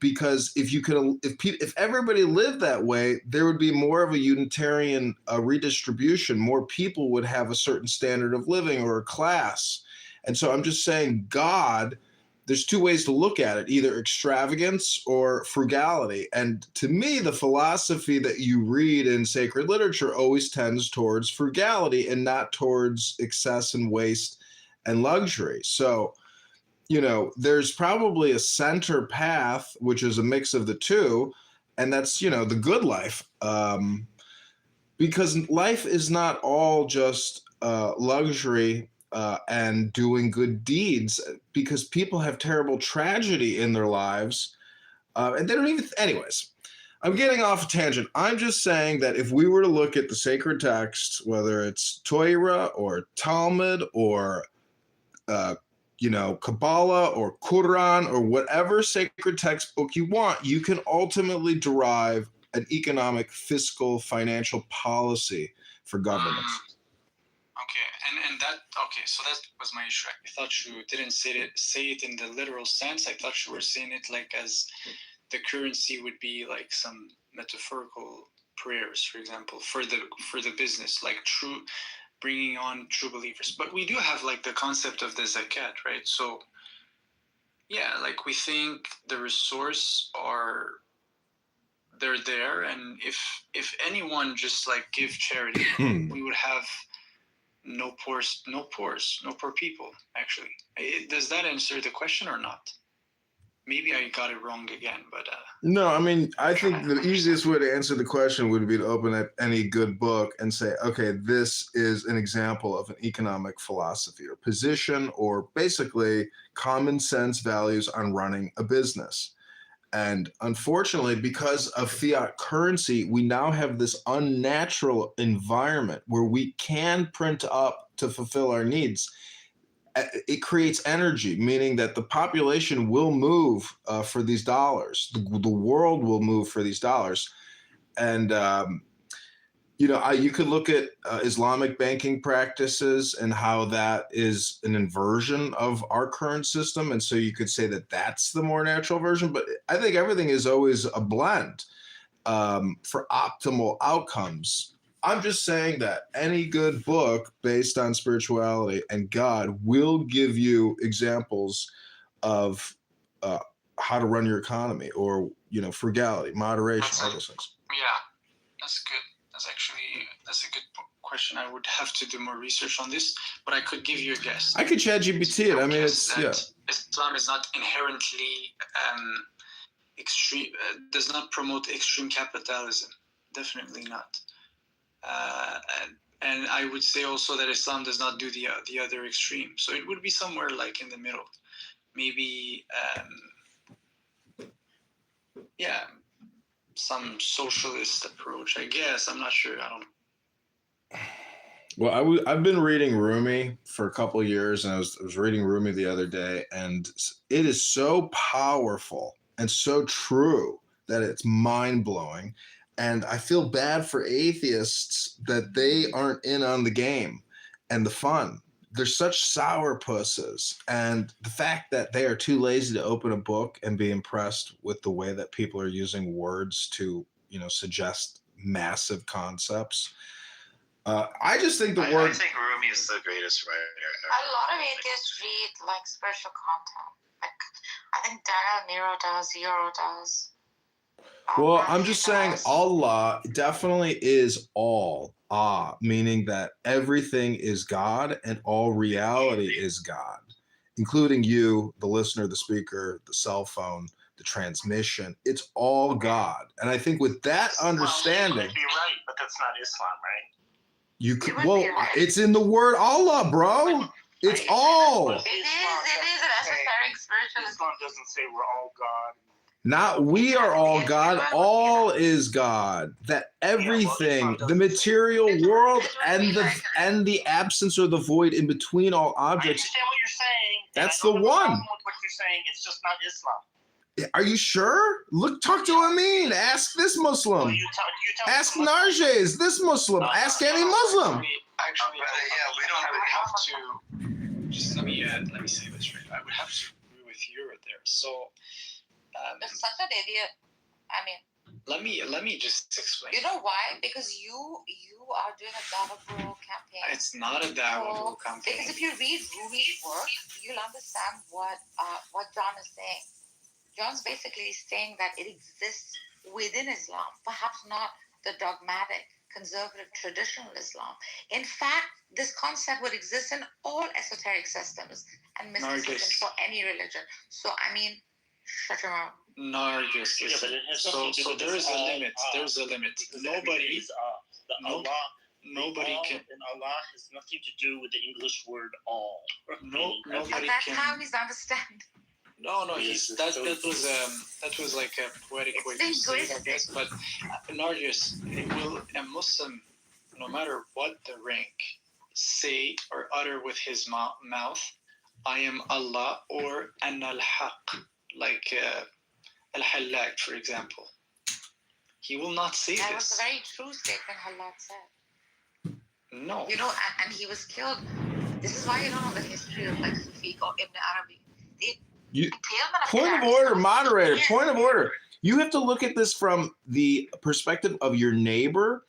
Because if everybody lived that way, there would be more of a unitarian redistribution. More people would have a certain standard of living or a class. And so I'm just saying, God, there's two ways to look at it, either extravagance or frugality. And to me, the philosophy that you read in sacred literature always tends towards frugality and not towards excess and waste and luxury. So, you know, there's probably a center path, which is a mix of the two, and that's, you know, the good life. Because life is not all just luxury and doing good deeds, because people have terrible tragedy in their lives, and they don't even, anyways. I'm getting off a tangent. I'm just saying that if we were to look at the sacred texts, whether it's Torah or Talmud or you know, Kabbalah or Quran or whatever sacred textbook you want, you can ultimately derive an economic, fiscal, financial policy for governments. Okay, and that, okay, so that was my issue. I thought you didn't say it in the literal sense. I thought you were saying it like as the currency would be like some metaphorical prayers, for example, for the business, like bringing on true believers. But we do have like the concept of the zakat, right? So yeah, like we think the resource they're there, and if anyone just like give charity, we would have no poor people, actually. Does that answer the question or not? Maybe I got it wrong again, but no, I mean, I think the easiest way to answer the question would be to open up any good book and say, okay, this is an example of an economic philosophy or position, or basically common sense values on running a business. And unfortunately, because of fiat currency, we now have this unnatural environment where we can print up to fulfill our needs. It creates energy, meaning that the population will move for these dollars. The world will move for these dollars. And, you know, you could look at Islamic banking practices and how that is an inversion of our current system. And so you could say that that's the more natural version. But I think everything is always a blend for optimal outcomes. I'm just saying that any good book based on spirituality and God will give you examples of how to run your economy, or, you know, frugality, moderation, all those things. Yeah, that's good. That's a good question. I would have to do more research on this, but I could give you a guess. I could ChatGPT it. I mean, it's, yeah. Islam is not inherently extreme, does not promote extreme capitalism. Definitely not. And I would say also that Islam does not do the other extreme. So it would be somewhere like in the middle. Maybe, yeah, some socialist approach, I guess. I'm not sure. I don't know. Well, I've been reading Rumi for a couple of years, and I was reading Rumi the other day, and it is so powerful and so true that it's mind blowing. And I feel bad for atheists that they aren't in on the game and the fun. They're such sourpusses, and the fact that they are too lazy to open a book and be impressed with the way that people are using words to, suggest massive concepts. I just think I think Rumi is the greatest writer ever. A lot of atheists read like spiritual content. Like I think Daniel Nero does, Euro does. Well, I'm just saying Allah definitely is all, meaning that everything is God and all reality is God, including you, the listener, the speaker, the cell phone, the transmission. It's all God. And I think with that understanding, Well, you're right, but that's not Islam, right? you could, it's in the word Allah, bro. It's all. It is an esoteric spiritual. Islam doesn't say we're all God. Not we are all God, all is God. That everything, the material world and the absence or the void in between all I objects, understand what you're saying. that's and I the don't have a one. problem with what you're saying. It's just not Islam. Are you sure? Look, talk to Amin. Ask this Muslim. You tell Ask Narjes, this Muslim. Ask any Muslim. Actually, we don't really have to. Just let me say this right. I would have to agree with you right there. So, You're such an idiot. I mean, let me just explain. you know why? Because you are doing a Dava Bro campaign. It's not a Dawah campaign. Because if you read Rumi's work, you'll understand what John is saying. John's basically saying that it exists within Islam, perhaps not the dogmatic, conservative, traditional Islam. In fact, this concept would exist in all esoteric systems and mysticism for any religion. So, I mean, shut your mouth. Nargis. Yeah, but it has So nothing to do with there is this a all, limit. There's a limit. because Nobody. everything is Allah. Nobody can. And Allah has nothing to do with the English word all. No, And nobody that's can. how he's understand. No, that was like a poetic way to say it, I guess. But Nargis, will a Muslim, no matter what the rank, say or utter with his mouth, "I am Allah" or "Ana al-Haq," like al-Hallaq, for example? He will not say That this. was a very true statement Allah said. No. You know, and he was killed. This is why you don't know the history of like Sufi or Ibn Arabi. Point of order, moderator. Point of order. You have to look at this from the perspective of your neighbor.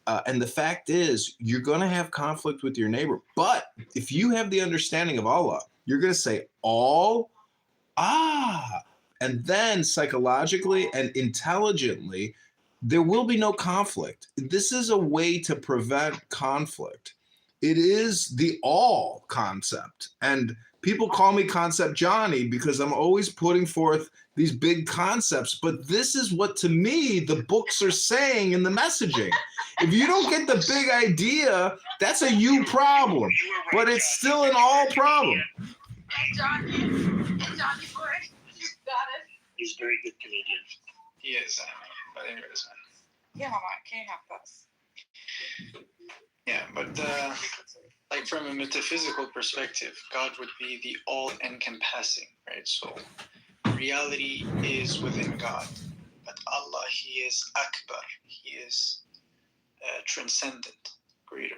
And the fact is, you're going to have conflict with your neighbor. But if you have the understanding of Allah, you're going to say all, and then psychologically and intelligently, there will be no conflict. This is a way to prevent conflict. It is the all concept. And people call me Concept Johnny because I'm always putting forth these big concepts. But this is what, to me, the books are saying in the messaging. If you don't get the big idea, that's a you problem. But it's still an all problem. And Johnny Ford, you got it. He's a very good comedian. He is, but anyways, man. Yeah, Mama, can you have this? Yeah, but like from a metaphysical perspective, God would be the all-encompassing, right? So reality is within God, but Allah, He is Akbar. He is transcendent, greater.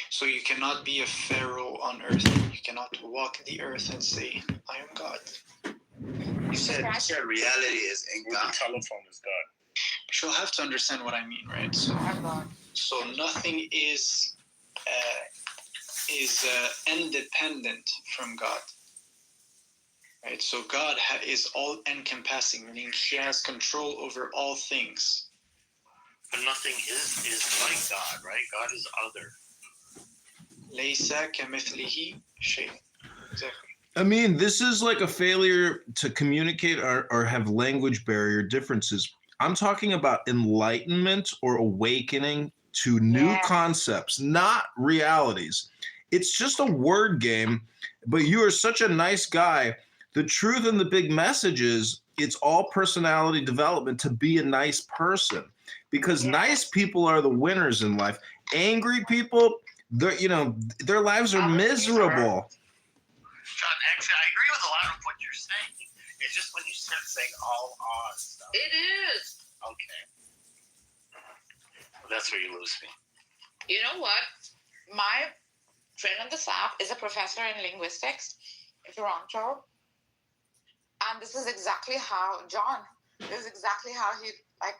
So you cannot be a pharaoh on earth. You cannot walk the earth and say, "I am God." You said reality is in God. The telephone is God. But you'll have to understand what I mean, right? So nothing is independent from God, right? So God is all-encompassing, meaning He has control over all things. But nothing is like God, right? God is other. Laysa kamithlihi shay. Exactly. I mean, this is like a failure to communicate or have language barrier differences. I'm talking about enlightenment or awakening to new concepts, not realities. It's just a word game, but you are such a nice guy. The truth and the big message is it's all personality development to be a nice person, because nice people are the winners in life. angry people, their lives are miserable. John, actually, I agree with a lot of what you're saying. It's just when you start saying all on stuff. It is. Okay. That's where you lose me. You know what? My friend on this app is a professor in linguistics in Toronto. And this is exactly how he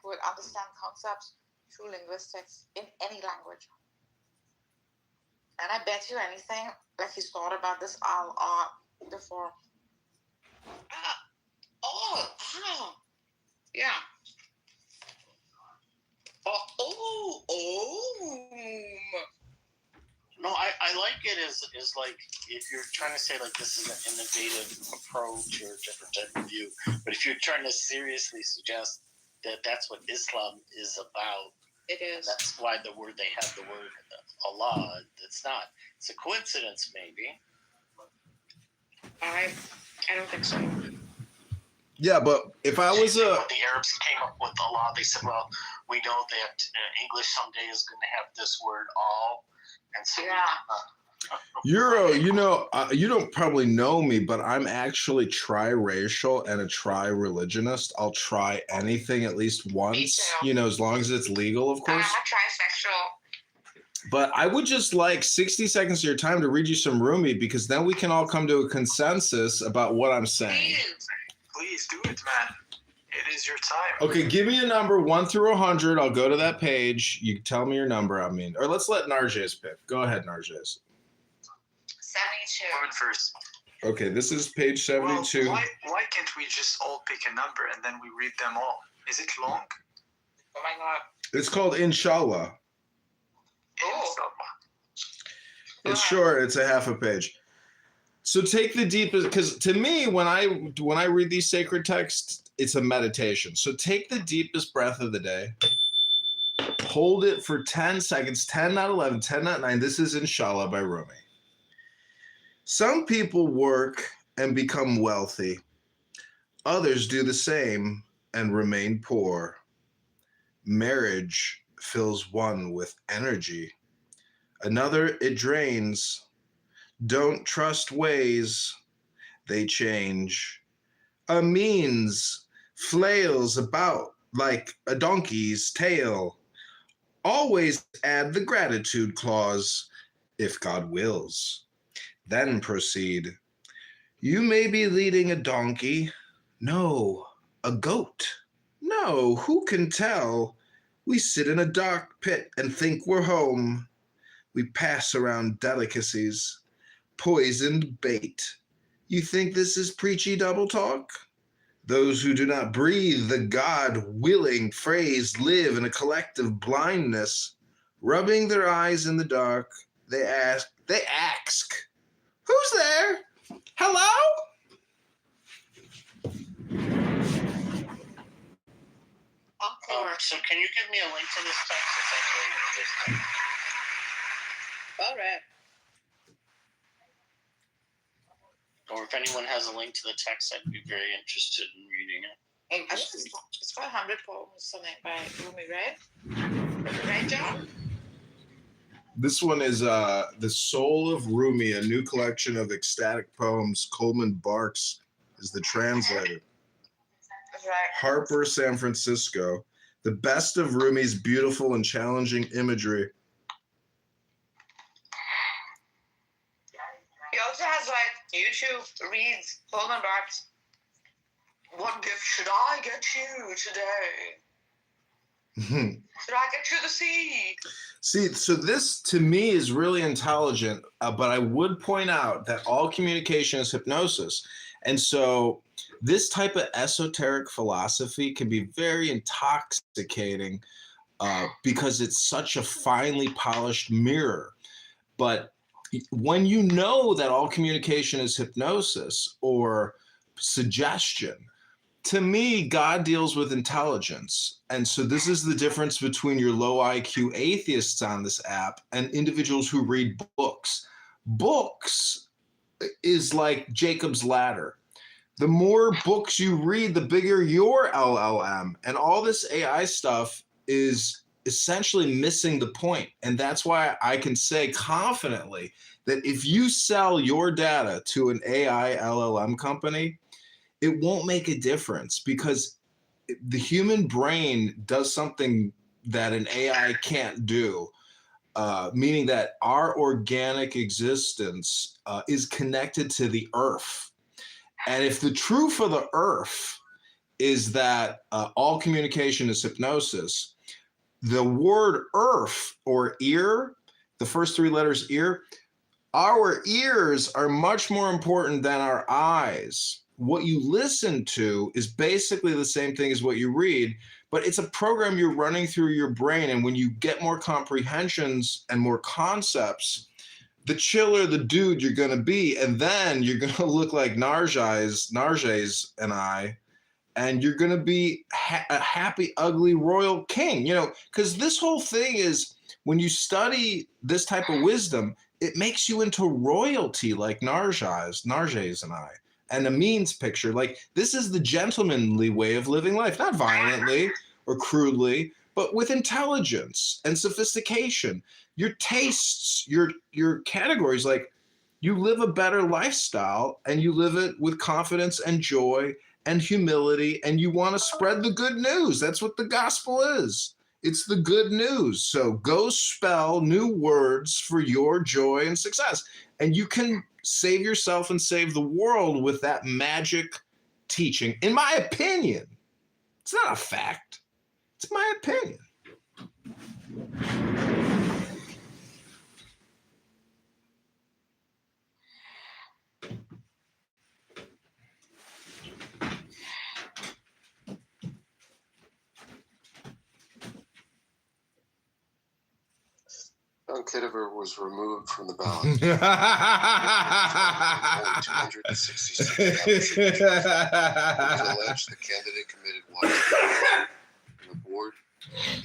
would understand concepts through linguistics in any language. And I bet you anything, like he's thought about this before. Yeah. No, I like it as like, if you're trying to say like this is an innovative approach or a different type of view, but if you're trying to seriously suggest that that's what Islam is about, it is. That's why they have the word Allah. It's not. It's a coincidence, maybe. I don't think so. Yeah, but if I was when the Arabs came up with Allah, they said, well, we know that English someday is going to have this word all. And so Euro, you don't probably know me, but I'm actually triracial and a tri-religionist. I'll try anything at least once, as long as it's legal, of course. I'm trisexual. But I would just like 60 seconds of your time to read you some Rumi, because then we can all come to a consensus about what I'm saying. Please do it, man. It is your time. Okay, give me a number 1 through 100. I'll go to that page. You tell me your number. Or let's let Narges pick. Go ahead, Narges. 72. Women first. Okay, this is page 72. Well, why can't we just all pick a number and then we read them all? Is it long? Oh my God. It's called Inshallah. It's short. It's a half a page. So take the deepest, because to me, when I read these sacred texts, it's a meditation. So take the deepest breath of the day. Hold it for 10 seconds, 10, not 11, 10, not 9. This is Inshallah by Rumi. Some people work and become wealthy. Others do the same and remain poor. Marriage fills one with energy. Another it drains. Don't trust ways, they change. A means flails about like a donkey's tail. Always add the gratitude clause, if God wills. Then proceed. You may be leading a donkey. No, a goat. No, who can tell? We sit in a dark pit and think we're home. We pass around delicacies. Poisoned bait. You think this is preachy double talk? Those who do not breathe the God-willing phrase live in a collective blindness. Rubbing their eyes in the dark, they ask, who's there? Hello? So can you give me a link to this text? All right. Or if anyone has a link to the text, I'd be very interested in reading it. I think it's 500 poems, something by Rumi, right? Right, John? This one is The Soul of Rumi, a new collection of ecstatic poems. Coleman Barks is the translator. Right. Harper, San Francisco. The best of Rumi's beautiful and challenging imagery. He also has YouTube reads Coleman Barks. What gift should I get you today? Should I get you the sea? See, so this to me is really intelligent, but I would point out that all communication is hypnosis. And so this type of esoteric philosophy can be very intoxicating because it's such a finely polished mirror. But when you know that all communication is hypnosis or suggestion, to me, God deals with intelligence. And so this is the difference between your low IQ atheists on this app and individuals who read books. Books is like Jacob's ladder. The more books you read, the bigger your LLM. And all this AI stuff is essentially missing the point. And that's why I can say confidently that if you sell your data to an AI LLM company, it won't make a difference because the human brain does something that an AI can't do, meaning that our organic existence is connected to the earth. And if the truth of the earth is that all communication is hypnosis, the word earth or ear, the first three letters ear, our ears are much more important than our eyes. What you listen to is basically the same thing as what you read, but it's a program you're running through your brain. And when you get more comprehensions and more concepts, the chiller the dude you're going to be. And then you're going to look like Narges and I, and you're going to be a happy, ugly royal king, you know, because this whole thing is when you study this type of wisdom, it makes you into royalty like Narges and I. And the means picture, like this is the gentlemanly way of living life, not violently or crudely, but with intelligence and sophistication. Your tastes, your categories, like you live a better lifestyle and you live it with confidence and joy and humility, and you want to spread the good news. That's what the gospel is. It's the good news. So go spell new words for your joy and success. And you can save yourself and save the world with that magic teaching, in my opinion. It's not a fact. It's my opinion. Kitover was removed from the ballot. Only 266 signatures. It was alleged the candidate committed widespread and the board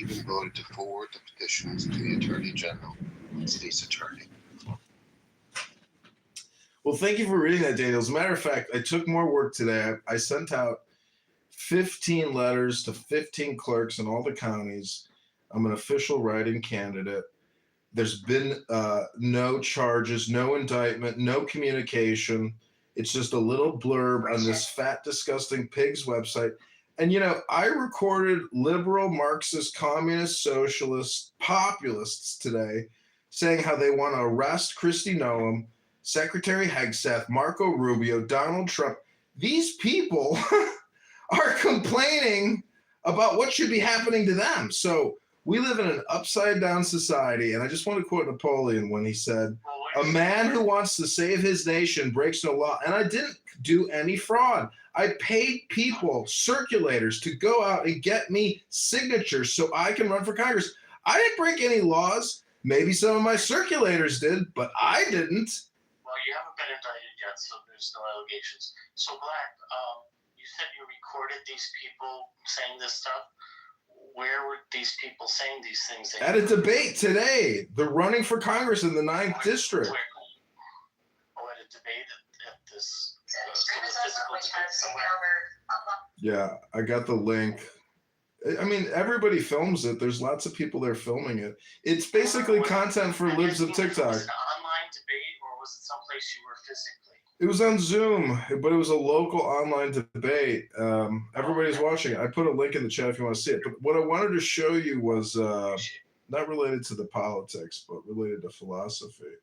even voted to forward the petitions to the Attorney General and State's Attorney. Well, thank you for reading that, Daniel. As a matter of fact, I took more work today. I sent out 15 letters to 15 clerks in all the counties. I'm an official write-in candidate. There's been no charges, no indictment, no communication. It's just a little blurb on this fat, disgusting pig's website. And, you know, I recorded liberal, Marxist, communist, socialist, populists today saying how they want to arrest Kristi Noem, Secretary Hegseth, Marco Rubio, Donald Trump. These people are complaining about what should be happening to them. So we live in an upside-down society, and I just want to quote Napoleon when he said, "A man who wants to save his nation breaks no law." And I didn't do any fraud. I paid people, circulators, to go out and get me signatures so I can run for Congress. I didn't break any laws. Maybe some of my circulators did, but I didn't. Well, you haven't been indicted yet, so there's no allegations. So, Black, you said you recorded these people saying this stuff. Where were these people saying these things? At a debate today. They're running for Congress in the 9th District. Oh, at a debate at this physical debate somewhere? Yeah, I got the link. I mean, everybody films it. There's lots of people there filming it. It's basically content for libs of TikTok. Was it an online debate, or was it someplace you were physically? It was on Zoom, but it was a local online debate. Everybody's watching it. I put a link in the chat if you want to see it. But what I wanted to show you was not related to the politics, but related to philosophy.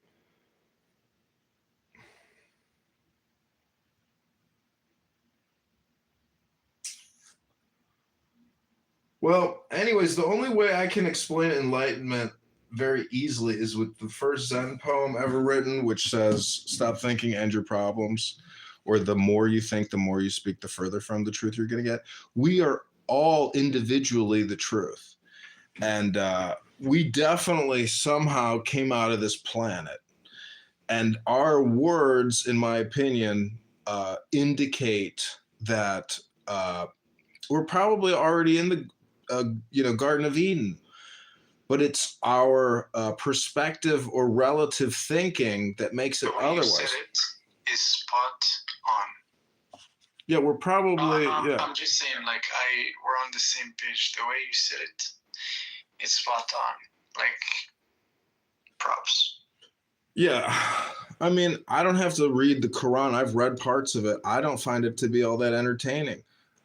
Well, anyways, the only way I can explain enlightenment very easily is with the first Zen poem ever written, which says, "Stop thinking, end your problems," or "The more you think, the more you speak, the further from the truth you're going to get." We are all individually the truth. And we definitely somehow came out of this planet. And our words, in my opinion, indicate that we're probably already in the Garden of Eden. But it's our perspective or relative thinking that makes it otherwise. You said it is spot on. Yeah, we're probably I'm just saying, like we're on the same page. The way you said it it's spot on. Like, props. Yeah. I mean, I don't have to read the Quran. I've read parts of it. I don't find it to be all that entertaining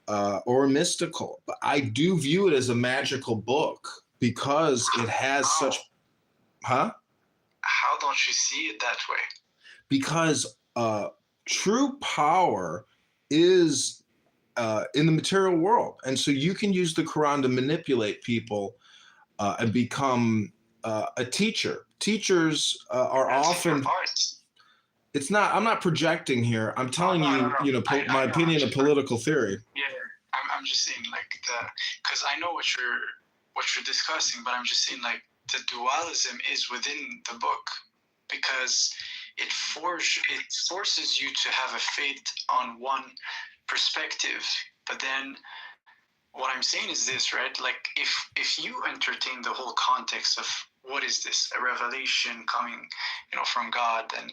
or mystical. But I do view it as a magical book because it has such... Huh? How don't you see it that way? Because true power is in the material world. And so you can use the Quran to manipulate people and become a teacher. Teachers are often... It's not, I'm not projecting here. I'm telling my opinion of political theory. Yeah, I'm just saying, like, because I know what you're discussing, but I'm just saying, like, the dualism is within the book because it forces you to have a faith on one perspective. But then what I'm saying is this, right? Like, if you entertain the whole context of what is this, a revelation coming, from God and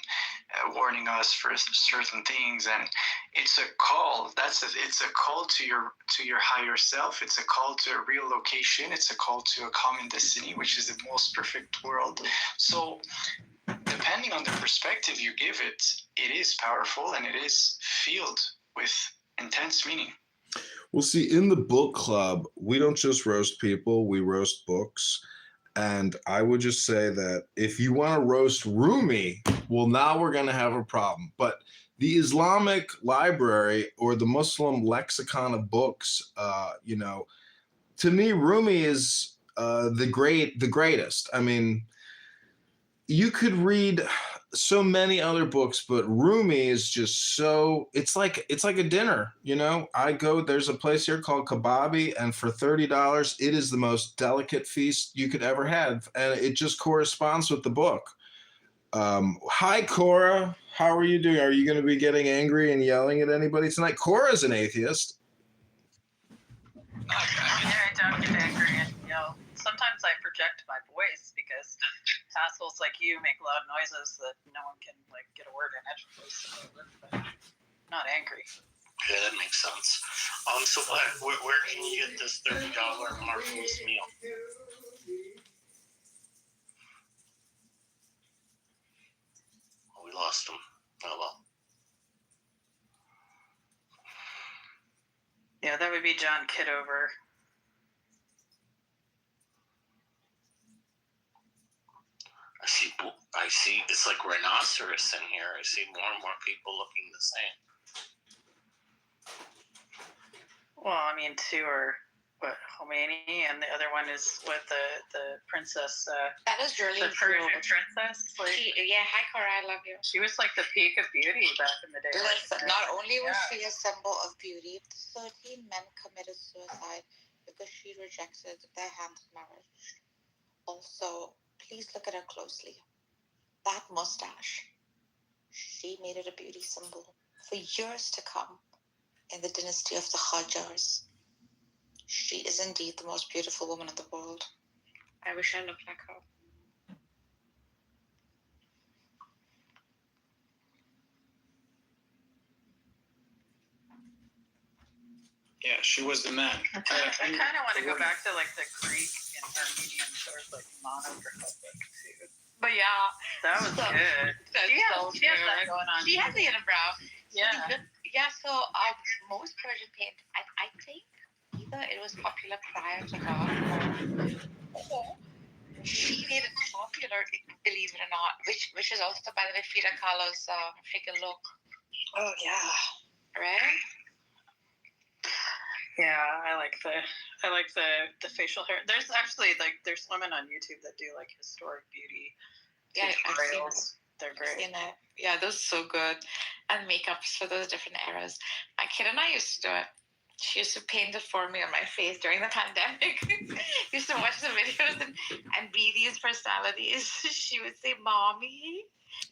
warning us for certain things, and it's a call. It's a call to your higher self. It's a call to a real location. It's a call to a common destiny, which is the most perfect world. So, depending on the perspective you give it, it is powerful and it is filled with intense meaning. Well, see, in the book club, we don't just roast people, we roast books. And I would just say that if you want to roast Rumi, well, now we're going to have a problem. But the Islamic library or the Muslim lexicon of books, to me, Rumi is the greatest. I mean, you could read so many other books, but Rumi is just so, it's like a dinner, there's a place here called Kebabi, and for $30, it is the most delicate feast you could ever have. And it just corresponds with the book. Hi, Cora. How are you doing? Are you going to be getting angry and yelling at anybody tonight? Cora's an atheist. I don't get angry and yell. Sometimes I project my voice because assholes like you make loud noises that no one can get a word in edgewise. But not angry. Yeah, that makes sense. So where can you get this $30 marvelous meal? We lost him. Oh well. Yeah, that would be John Kitover. I see. It's like rhinoceros in here. I see more and more people looking the same. Well, I mean, two are Khomeini, and the other one is with the princess. That is really the Persian princess. Hi Cora, I love you. She was like the peak of beauty back in the day. Listen, not only was she a symbol of beauty, 13 men committed suicide because she rejected their hand in marriage. Also, please look at her closely. That mustache, she made it a beauty symbol for years to come in the dynasty of the Qajars. She is indeed the most beautiful woman in the world. I wish I looked like her. Yeah, she was the man. I kind of want to go back to the Greek and Armenian sort of monographs too. But yeah, that was good. She has that going on. She has the unibrow. Yeah. Yeah, so most Persian paint, I think either it was popular prior to her or she made it popular, believe it or not, which is also, by the way, Frida Kahlo's figure look. Oh, yeah. Right? Yeah, I like the facial hair. There's actually there's women on YouTube that do historic beauty tutorials. They're great. Yeah, those are so good. And makeups for those different eras. My kid and I used to do it. She used to paint it for me on my face during the pandemic. Used to watch the videos and be these personalities. She would say, "Mommy."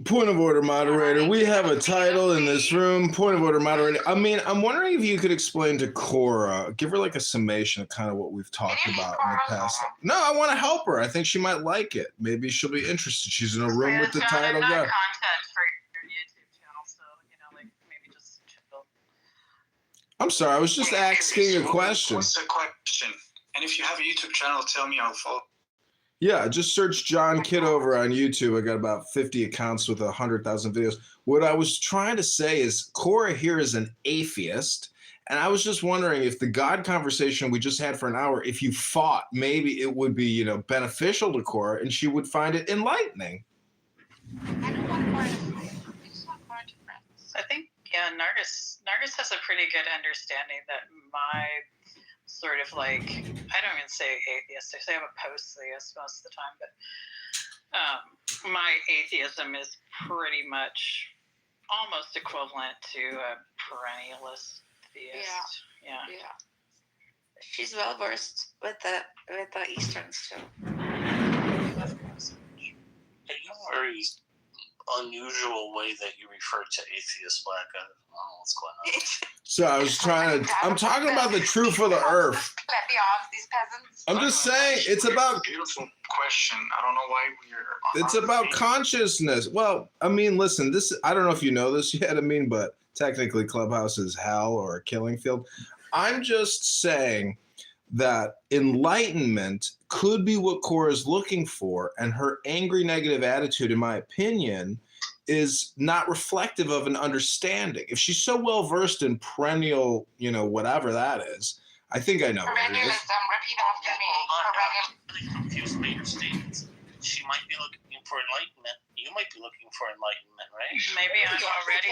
Point of order, moderator. We have a title in this room. Point of order, moderator. I mean, I'm wondering if you could explain to Cora, give her a summation of kind of what we've talked about in the past. No, I want to help her. I think she might like it. Maybe she'll be interested. She's in a room with the title. Not Yeah. content for your YouTube channel, so maybe just chill. I'm sorry. I was just asking a question. What's the question? And if you have a YouTube channel, tell me. I'll follow. Yeah, just search John Kitover on YouTube. I got about 50 accounts with 100,000 videos. What I was trying to say is Cora here is an atheist. And I was just wondering if the God conversation we just had for an hour, if you fought, maybe it would be, you know, beneficial to Cora and she would find it enlightening. I don't want Cora to fight. I just want Cora to friends. I think, yeah, Nargis has a pretty good understanding that my sort of like, I don't even say atheist, I say I'm a post-theist most of the time, but my atheism is pretty much almost equivalent to a perennialist theist. Yeah. She's well versed with the Easterns too. You have a very unusual way that you refer to atheist Black. I don't know what's going on. So I was I'm talking about the truth of the earth. These peasants. I'm just saying, it's about beautiful question. I don't know why we're. It's about consciousness. Well, I mean, listen, I don't know if you know this yet, but technically Clubhouse is hell or a killing field. I'm just saying that enlightenment could be what Cora is looking for, and her angry negative attitude, in my opinion, is not reflective of an understanding. If she's so well versed in perennial, you know, whatever that is, I think I know what it is. Repeat after me. Confused by your statements. She might be looking for enlightenment. You might be looking for enlightenment, right? Maybe I'm already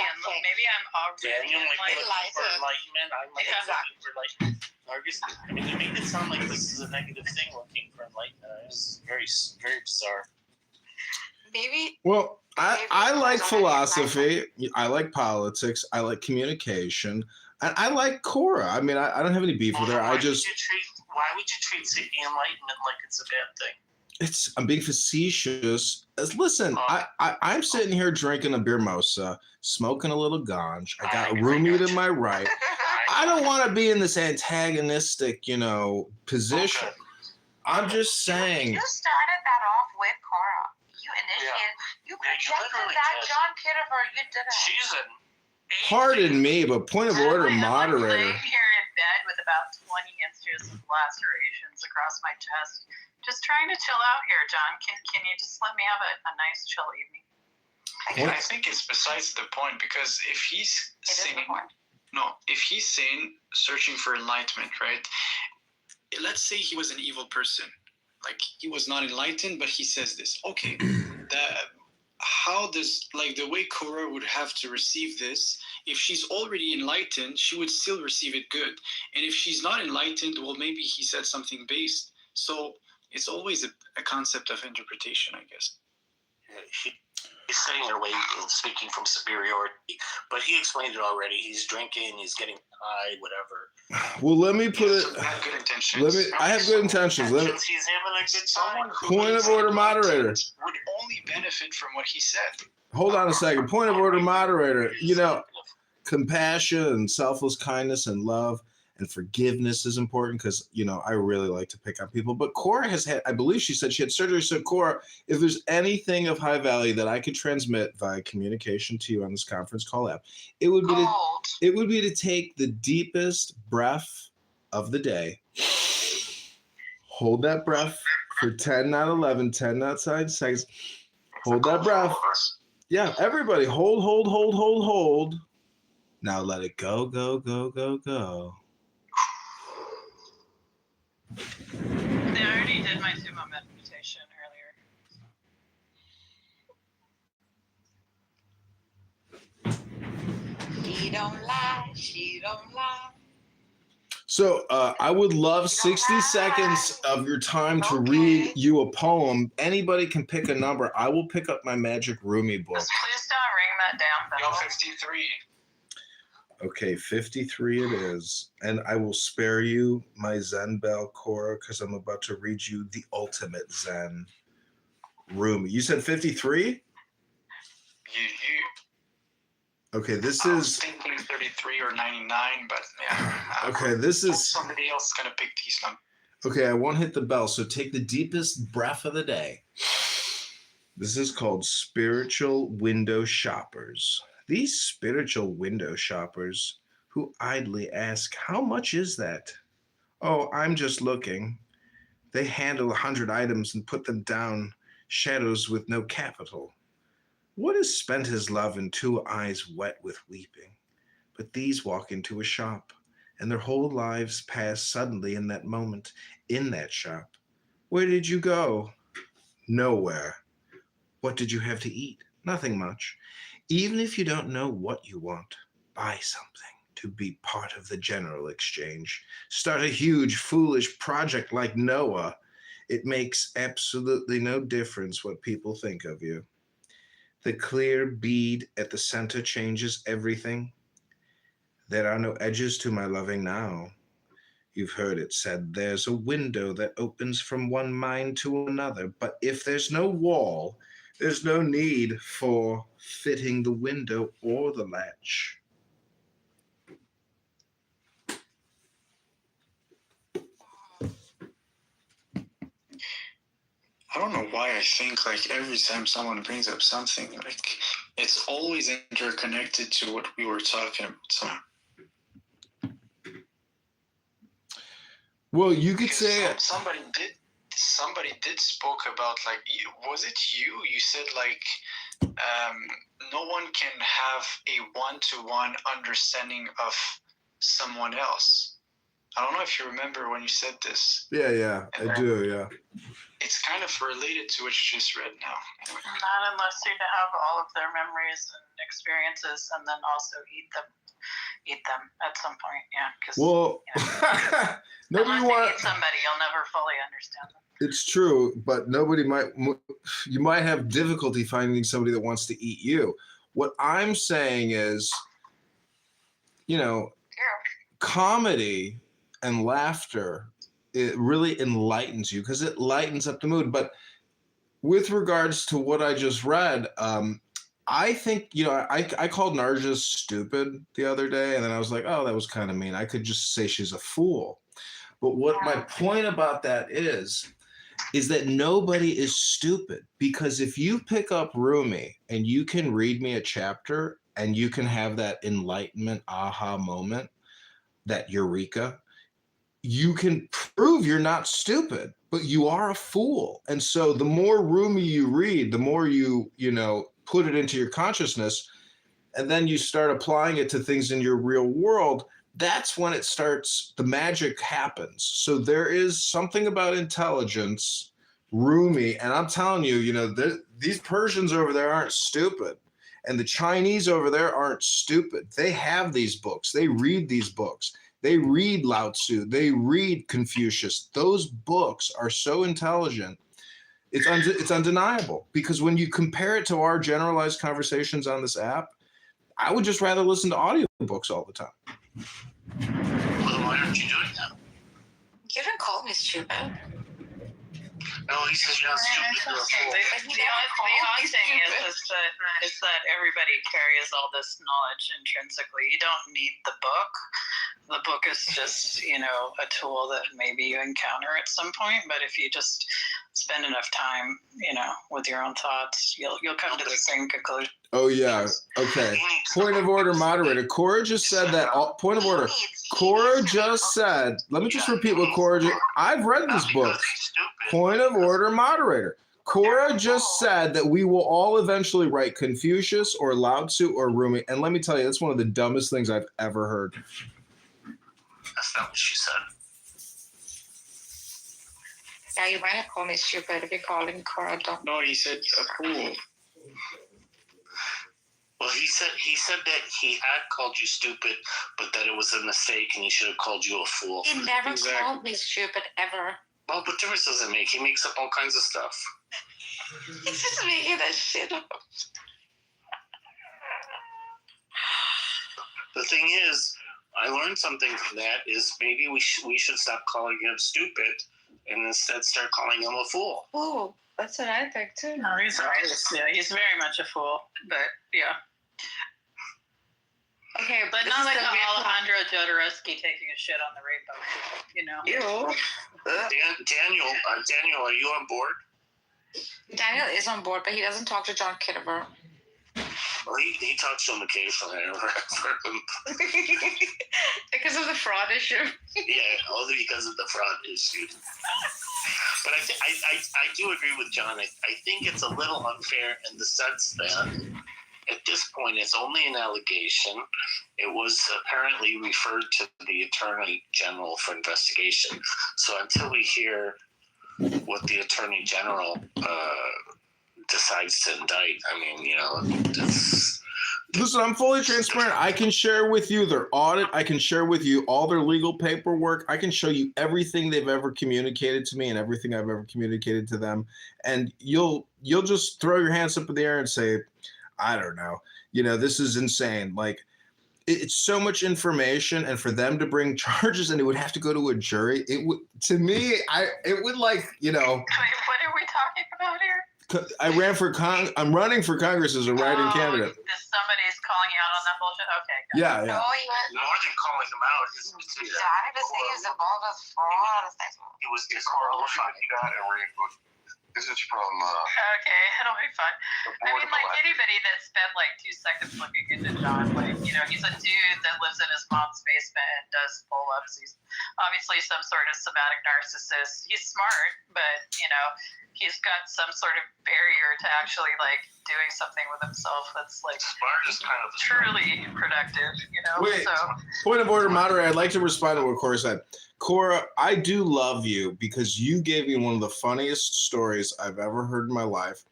Daniel might be looking for enlightenment. I might be looking for enlightenment. I mean, they made it sound like this is a negative thing, looking for enlightenment. It's very, very bizarre. Maybe. Well, I like philosophy. I like politics. I like communication. And I like Cora. I mean, I don't have any beef with her. Why would you treat seeking enlightenment like it's a bad thing? I'm being facetious. Listen, I'm sitting here drinking a beer mosa, smoking a little ganj. I got a roomie to my right. I don't want to be in this antagonistic, you know, position. I'm just saying. You started that off with Cora. You initiated. You projected that John Kitover. You did it. She's an. Pardon me, but point of order, moderator. I'm laying here in bed with about 20 inches of lacerations across my chest. Just trying to chill out here, John. Can you just let me have a nice chill evening? I think it's besides the point, because if he's saying searching for enlightenment, right? Let's say he was an evil person, like he was not enlightened, but he says this. Okay, how does, like, the way Cora would have to receive this, if she's already enlightened, she would still receive it good. And if she's not enlightened, well, maybe he said something based. So it's always a concept of interpretation, I guess. He's saying her way, speaking from superiority, but he explained it already. He's drinking, he's getting high, whatever. Well, let me put it. I have good intentions. I have good intentions. He's having a good time. Point of order, moderator. Would only benefit from what he said. Hold on a second. Point of order, moderator. You know, compassion and selfless kindness and love and forgiveness is important because, you know, I really like to pick on people. But Cora has had, I believe she said she had surgery. So, Cora, if there's anything of high value that I could transmit via communication to you on this conference call app, it would be to take the deepest breath of the day. Hold that breath for 10, not 11, 10, not 9 seconds. Hold that breath. Yeah, everybody, hold. Now let it go, go, go, go, go. I already did my sumo meditation earlier. She don't lie. So I would love 60 seconds of your time to read you a poem. Anybody can pick a number. I will pick up my magic roomie book. Just please don't ring that down. Yo, 53. Okay, 53 it is. And I will spare you my Zen bell, Cora, because I'm about to read you the ultimate Zen roomie. You said 53? Okay, this I is... was thinking 33 or 99, but yeah. Okay, this is... Somebody else is going to pick these numbers. Okay, I won't hit the bell, so take the deepest breath of the day. This is called Spiritual Window Shoppers. These spiritual window shoppers who idly ask, how much is that? Oh, I'm just looking. They handle 100 items and put them down shadows with no capital. Wood has spent his love in 2 eyes wet with weeping. But these walk into a shop, and their whole lives pass suddenly in that moment, in that shop. Where did you go? Nowhere. What did you have to eat? Nothing much. Even if you don't know what you want, buy something to be part of the general exchange. Start a huge, foolish project like Noah. It makes absolutely no difference what people think of you. The clear bead at the center changes everything. There are no edges to my loving now. You've heard it said there's a window that opens from one mind to another, but if there's no wall, there's no need for fitting the window or the latch. I don't know why I think like every time someone brings up something, like it's always interconnected to what we were talking about. So. Well, you could say somebody did spoke about like, was it you? You said like no one can have a one-to-one understanding of someone else. I don't know if you remember when you said this. Yeah, I do, yeah. It's kind of related to what you just read now. Not unless you have all of their memories and experiences, and then also eat them at some point. Yeah, because well, unless you eat somebody, you'll never fully understand them. It's true, but you might have difficulty finding somebody that wants to eat you. What I'm saying is, comedy and laughter, it really enlightens you because it lightens up the mood. But with regards to what I just read, I think, I called Narja stupid the other day, and then I was like, oh, that was kind of mean. I could just say she's a fool. But what my point about that is that nobody is stupid, because if you pick up Rumi and you can read me a chapter and you can have that enlightenment aha moment, that eureka, you can prove you're not stupid, but you are a fool. And so the more Rumi you read, the more you put it into your consciousness, and then you start applying it to things in your real world. That's when it starts, the magic happens. So there is something about intelligence, Rumi, and I'm telling you, these Persians over there aren't stupid, and the Chinese over there aren't stupid. They have these books. They read these books. They read Lao Tzu. They read Confucius. Those books are so intelligent. It's undeniable, because when you compare it to our generalized conversations on this app, I would just rather listen to audiobooks all the time. Well, why aren't you doing that? You don't call me stupid. No, he says you're not stupid. You're a fool. The odd thing is that everybody carries all this knowledge intrinsically. You don't need the book. The book is just, a tool that maybe you encounter at some point. But if you just spend enough time, with your own thoughts, you'll come to the same conclusion. Oh, yeah. Okay. Point of order, moderator. Cora just said that. Point of order. Cora just said, let me just repeat what Cora just, I've read this book. Point of order, moderator. Cora just said that we will all eventually write Confucius or Lao Tzu or Rumi. And let me tell you, that's one of the dumbest things I've ever heard. That's not what she said. Yeah, you might have called me stupid if you called him Cora dumb. No, he said a fool. Well, he said that he had called you stupid, but that it was a mistake and he should have called you a fool. He never called me stupid, ever. Well, what difference does it make? He makes up all kinds of stuff. He's just making that shit up. The thing is, I learned something from that is maybe we should stop calling him stupid and instead start calling him a fool. Oh, that's what I think too. No, he's very much a fool, but yeah. Okay, but not like Alejandro Jodorowsky taking a shit on the rainbow, Ew. Daniel, are you on board? Daniel is on board, but he doesn't talk to John Kitover. Well, he talks to him occasionally. Because of the fraud issue. Yeah, only because of the fraud issue. But I do agree with John. I think it's a little unfair in the sense that at this point it's only an allegation. It was apparently referred to the Attorney General for investigation. So until we hear what the Attorney General decides to indict, I mean, it's... Listen, I'm fully transparent. I can share with you their audit. I can share with you all their legal paperwork. I can show you everything they've ever communicated to me and everything I've ever communicated to them. And you'll just throw your hands up in the air and say, I don't know. This is insane. Like, it's so much information, and for them to bring charges and it would have to go to a jury. It would, to me, it would like, Wait, what are we talking about here? I'm running for Congress as a write-in candidate. Somebody's calling you out on that bullshit? Okay. Yeah. More than calling him out, it's he was involved with fraud. It was disqualified. This is from. Okay, it'll be fun. I mean, like anybody that spent like 2 seconds looking into John, like, he's a dude that lives in his mom's basement and does pull-ups. He's obviously some sort of somatic narcissist. He's smart, but, he's got some sort of barrier to actually like doing something with himself that's like smart is kind of truly productive, Wait, so point of order, moderator. I'd like to respond to what Cora said. Cora, I do love you because you gave me one of the funniest stories I've ever heard in my life.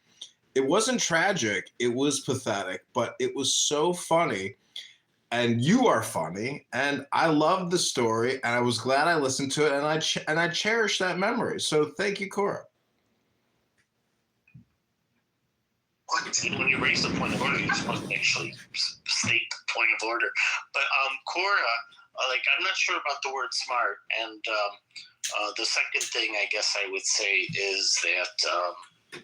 It wasn't tragic. It was pathetic, but it was so funny. And you are funny. And I loved the story. And I was glad I listened to it. And I cherish that memory. So thank you, Cora. When you raise the point of order, you're supposed to actually state the point of order. But Cora, I'm not sure about the word smart. And the second thing I guess I would say is that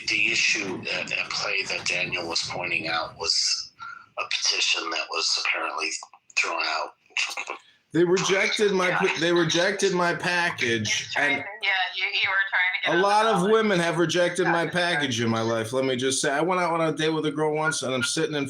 the issue at play that Daniel was pointing out was a petition that was apparently thrown out. They rejected my package, and you were trying to get a lot of women have rejected my package in my life. Let me just say, I went out on a date with a girl once, and I'm sitting at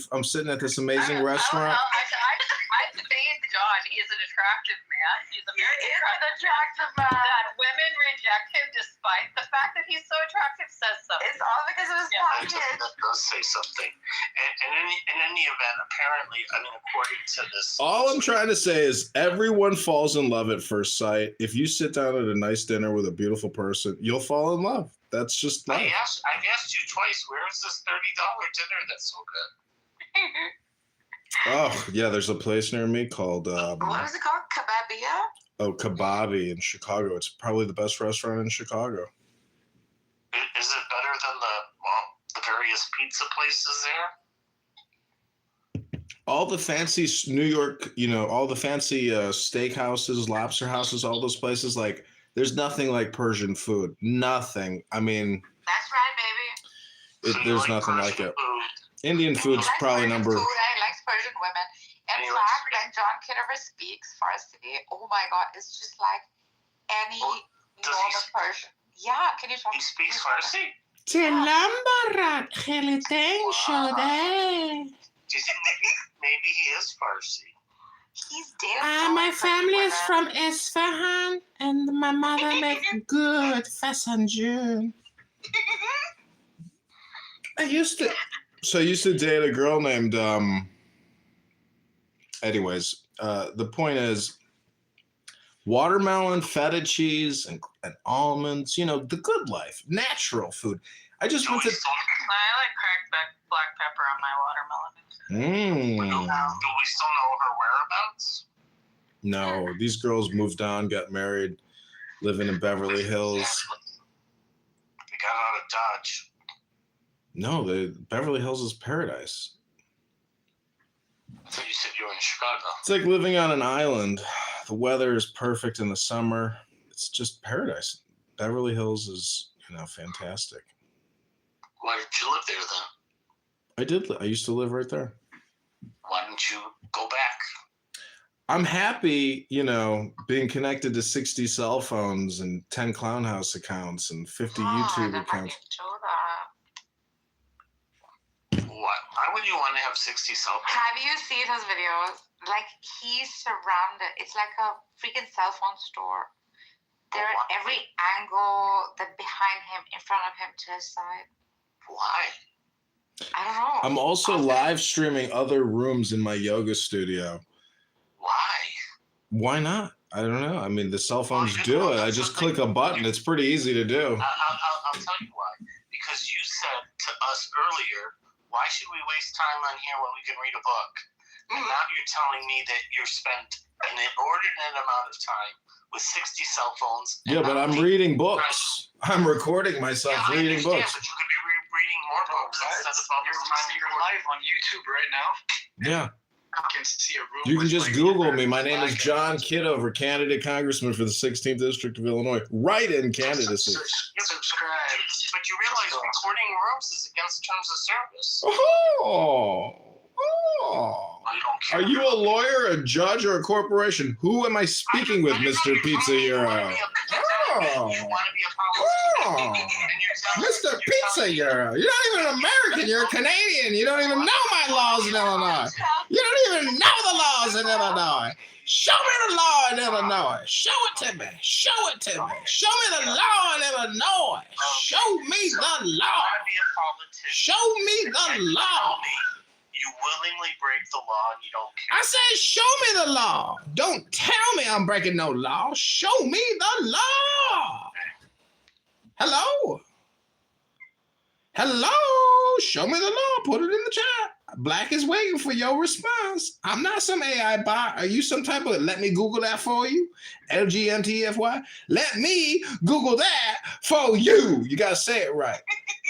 this amazing restaurant. I debate John. He is an attractive man. He's a very attractive man. That women reject him despite the fact that he's so attractive says something. It's all because of his package. That does say something. And in any event, apparently, according to this... All I'm trying to say is everyone falls in love at first sight. If you sit down at a nice dinner with a beautiful person, you'll fall in love. That's just life. I've asked you twice, where is this $30 dinner that's so good? Oh, yeah, there's a place near me called... what is it called? Kebabia? Oh, Kebabi in Chicago. It's probably the best restaurant in Chicago. Is it better than the various pizza places there? All the fancy New York, all the fancy steakhouses, lobster houses, all those places, like, there's nothing like Persian food. Nothing. I mean... That's right, baby. There's nothing like it. Indian food's probably number... Food, I like Persian women. In fact, when John Kitover speaks Farsi, oh my God, it's just like any normal Persian. Yeah, can you talk? He speaks Farsi? Do you think maybe he is Farsi? He's dated my family is from Isfahan, and my mother makes good fasanjoon. I used to date a girl named anyways, the point is watermelon, feta cheese, and almonds, the good life, natural food. I just went to... I like cracked black pepper on my watermelon. Do we still know her whereabouts? No, these girls moved on, got married, living in Beverly Hills. They got out of Dodge. No, Beverly Hills is paradise. So you said you were in Chicago. It's like living on an island. The weather is perfect in the summer. It's just paradise. Beverly Hills is, fantastic. Why did you live there then? I did. I used to live right there. Why didn't you go back? I'm happy, being connected to 60 cell phones and 10 Clown House accounts and 50 YouTube accounts. Why would you want to have 60 cell phones? Have you seen his videos? Like, he's surrounded. It's like a freaking cell phone store. there at every angle, the behind him, in front of him, to his side? Why? I don't know. I'm also live streaming other rooms in my yoga studio. Why? Why not? I don't know. I mean, the cell phones do it. I just click a button. It's pretty easy to do. I'll tell you why. Because you said to us earlier, why should we waste time on here when we can read a book? And now you're telling me that you're spent an inordinate amount of time with 60 cell phones. Yeah, but I'm reading books. I'm recording myself reading books. But you could be reading more books instead of all this time. You're live on YouTube right now. Yeah. You can see a room. You can with, just like, Google me. My name is John Kitover, candidate congressman for the 16th District of Illinois. Write-in candidacy. Subscribe. But you realize recording rooms is against terms of service. Oh. Are you a lawyer, a judge, or a corporation? Who am I speaking with, Mr. Pizza Euro? Mr. Pizza Euro. You're not even an American. You're a Canadian. You don't even know my laws in Illinois. You don't even know the laws in Illinois. Show me the law in Illinois. Show it to me. Show it to me. Show me the law in Illinois. Show me the law. Show me the law. You willingly break the law and you don't care. I said, show me the law. Don't tell me I'm breaking no law. Show me the law. Hello? Hello? Show me the law. Put it in the chat. Black is waiting for your response. I'm not some AI bot. Are you some type of, let me Google that for you? LGMTFY? Let me Google that for you. You got to say it right.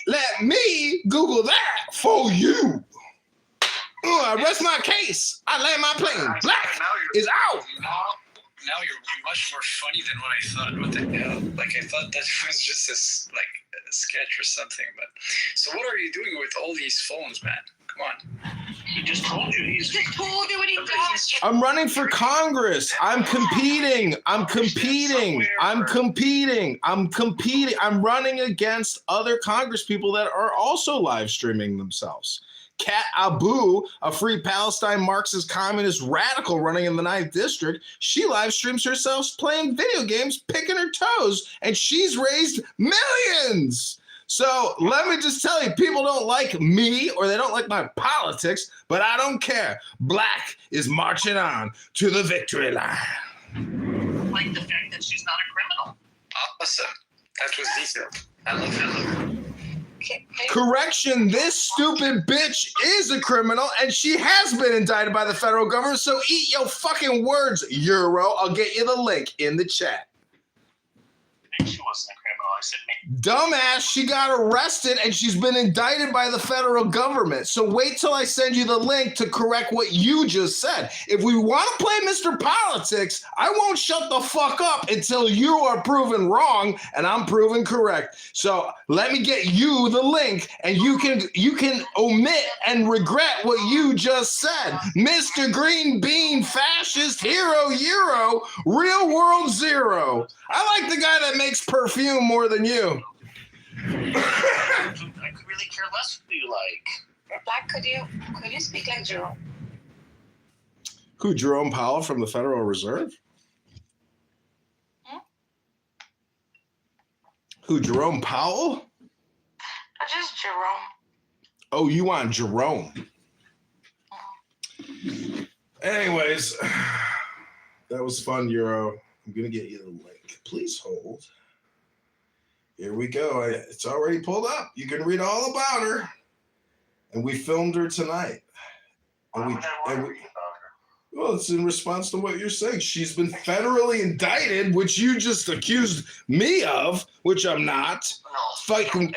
Let me Google that for you. I rest my case. I land my plane. Black is out. Now you're much more funny than what I thought. What the hell? Like, I thought that was just a sketch or something. But so what are you doing with all these phones, man? Come on. He just told you. He just told you what he does. I'm running for Congress. I'm competing. I'm running against other Congress people that are also live streaming themselves. Kat Abu, a free Palestine Marxist communist radical running in the 9th District, she live streams herself playing video games, picking her toes, and she's raised millions. So let me just tell you, people don't like me or they don't like my politics, but I don't care. Black is marching on to the victory line. Like the fact that she's not a criminal. Awesome. That was detailed. I love that. Correction, this stupid bitch is a criminal and she has been indicted by the federal government, so eat your fucking words, Euro. I'll get you the link in the chat. I think she wasn't a criminal. I said, Dumbass, she got arrested and she's been indicted by the federal government. So wait till I send you the link to correct what you just said. If we want to play Mr. Politics, I won't shut the fuck up until you are proven wrong and I'm proven correct. So let me get you the link and you can omit and regret what you just said. Mr. Green Bean Fascist Hero Euro Real World Zero. I like the guy that makes perfume more than you. I could really care less who you like. Black, could you speak like Jerome? Who, Jerome Powell from the Federal Reserve? Who, Jerome Powell? Just Jerome. Oh, you want Jerome. Anyways, that was fun, Euro. I'm going to get you the link. Please hold. Here we go. It's already pulled up. You can read all about her. And we filmed her tonight. Well, it's in response to what you're saying. She's been federally indicted, which you just accused me of, which I'm not.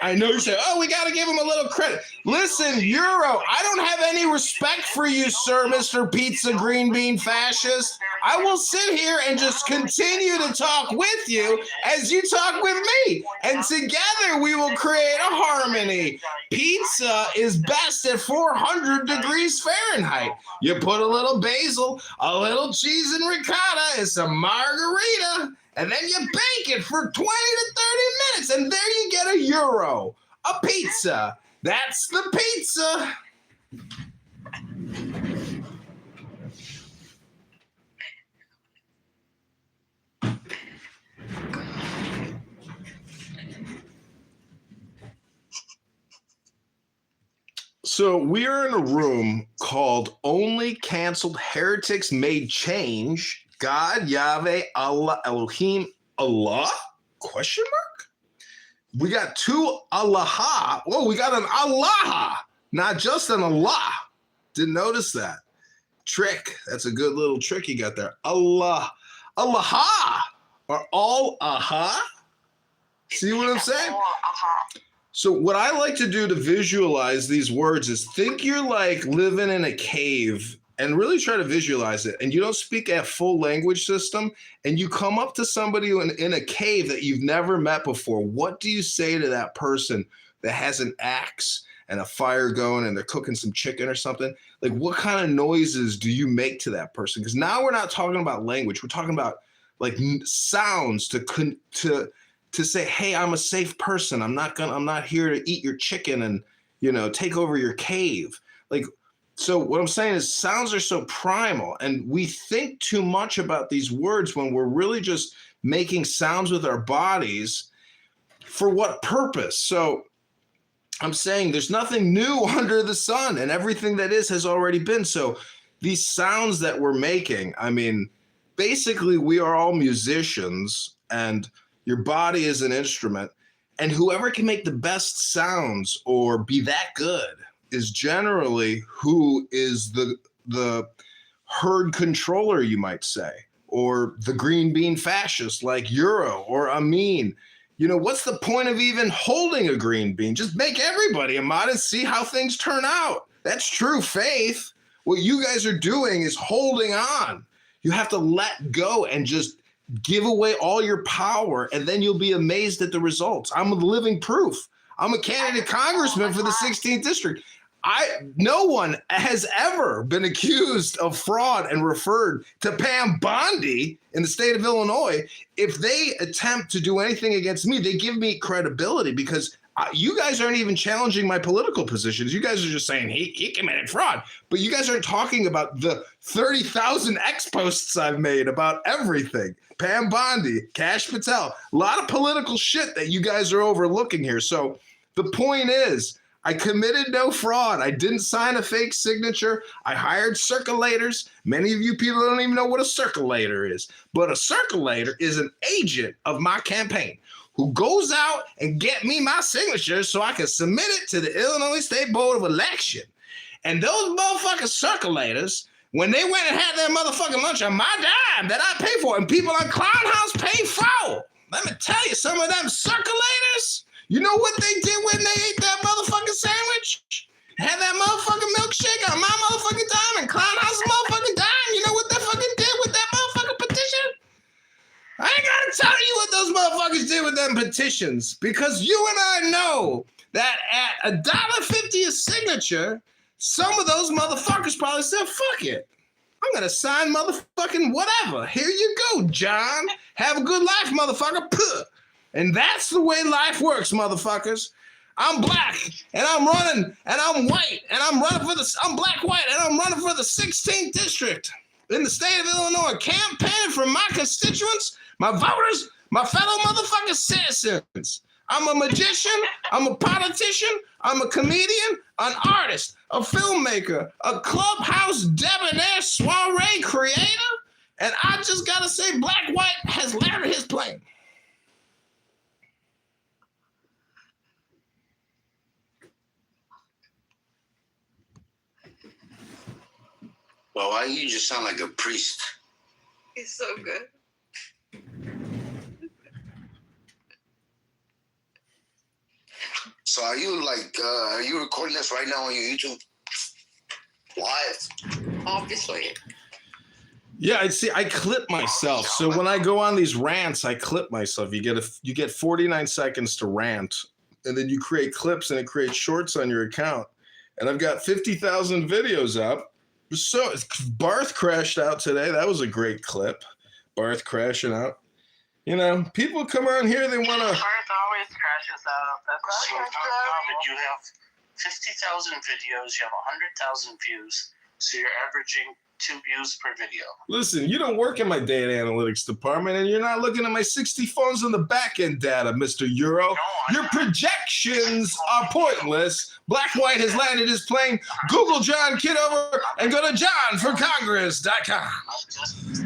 I know you say, oh, we got to give him a little credit. Listen, Euro, I don't have any respect for you, sir, Mr. Pizza Green Bean Fascist. I will sit here and just continue to talk with you as you talk with me. And together we will create a harmony. Pizza is best at 400 degrees Fahrenheit. You put a little basil, a little cheese and ricotta, and some margarita, and then you bake it for 20 to 30 minutes, and there you get a Euro, a pizza. That's the pizza. So we are in a room called Only Canceled Heretics Made Change. God, Yahweh, Allah, Elohim, Allah? Question mark? We got two Allah. Whoa, we got an Allah, not just an Allah. Didn't notice that. Trick. That's a good little trick you got there. Allah. Allah. Are all aha? See what I'm saying? So what I like to do to visualize these words is think you're like living in a cave and really try to visualize it. And you don't speak a full language system and you come up to somebody in a cave that you've never met before. What do you say to that person that has an axe and a fire going and they're cooking some chicken or something? Like what kind of noises do you make to that person? Because now we're not talking about language. We're talking about like sounds to say, hey, I'm a safe person. I'm not here to eat your chicken and, you know, take over your cave. Like, so what I'm saying is sounds are so primal and we think too much about these words when we're really just making sounds with our bodies. For what purpose? So I'm saying there's nothing new under the sun and everything that is has already been. So these sounds that we're making, I mean, basically we are all musicians and your body is an instrument, and whoever can make the best sounds or be that good is generally who is the herd controller, you might say, or the green bean fascist like Euro or Amin. You know, what's the point of even holding a green bean? Just make everybody a mod and see how things turn out. That's true faith. What you guys are doing is holding on. You have to let go and just give away all your power, and then you'll be amazed at the results. I'm a living proof. I'm a candidate congressman for the 16th district. No one has ever been accused of fraud and referred to Pam Bondi in the state of Illinois. If they attempt to do anything against me, they give me credibility because you guys aren't even challenging my political positions. You guys are just saying he committed fraud. But you guys aren't talking about the 30,000 X posts I've made about everything. Pam Bondi, Kash Patel, a lot of political shit that you guys are overlooking here. So the point is, I committed no fraud. I didn't sign a fake signature. I hired circulators. Many of you people don't even know what a circulator is. But a circulator is an agent of my campaign who goes out and get me my signature so I can submit it to the Illinois State Board of Election. And those motherfucking circulators, when they went and had their motherfucking lunch on my dime that I pay for, and people on Clown House pay for, let me tell you, some of them circulators, you know what they did when they ate that motherfucking sandwich? Had that motherfucking milkshake on my motherfucking dime and Clown House's motherfucking dime. You know what they fucking did with that motherfucking petition? I ain't gotta tell you what those motherfuckers did with them petitions, because you and I know that at $1.50 a signature, some of those motherfuckers probably said, fuck it. I'm gonna sign motherfucking whatever. Here you go, John. Have a good life, motherfucker. Puh. And that's the way life works, motherfuckers. I'm black, and I'm running, and I'm white, and I'm black, white, and I'm running for the 16th district in the state of Illinois, campaigning for my constituents, my voters, my fellow motherfucking citizens. I'm a magician, I'm a politician, I'm a comedian, an artist, a filmmaker, a clubhouse debonair soiree creator, and I just gotta say Black White has landed his plane. Well, why you just sound like a priest? It's so good. So are you recording this right now on your YouTube? Live? Obviously. Yeah, I clip myself. So when I go on these rants, I clip myself. You get 49 seconds to rant, and then you create clips, and it creates shorts on your account. And I've got 50,000 videos up. So Barth crashed out today. That was a great clip. Barth crashing out. You know, people come on here, they want to. Barth always crashes out. So you have 50,000 videos, you have 100,000 views. So you're averaging 2 views per video. Listen, you don't work in my data analytics department, and you're not looking at my 60 phones on the back-end data, Mr. Euro. Your projections are pointless. Black White has landed his plane. Google John Kitover and go to johnforcongress.com. I'm just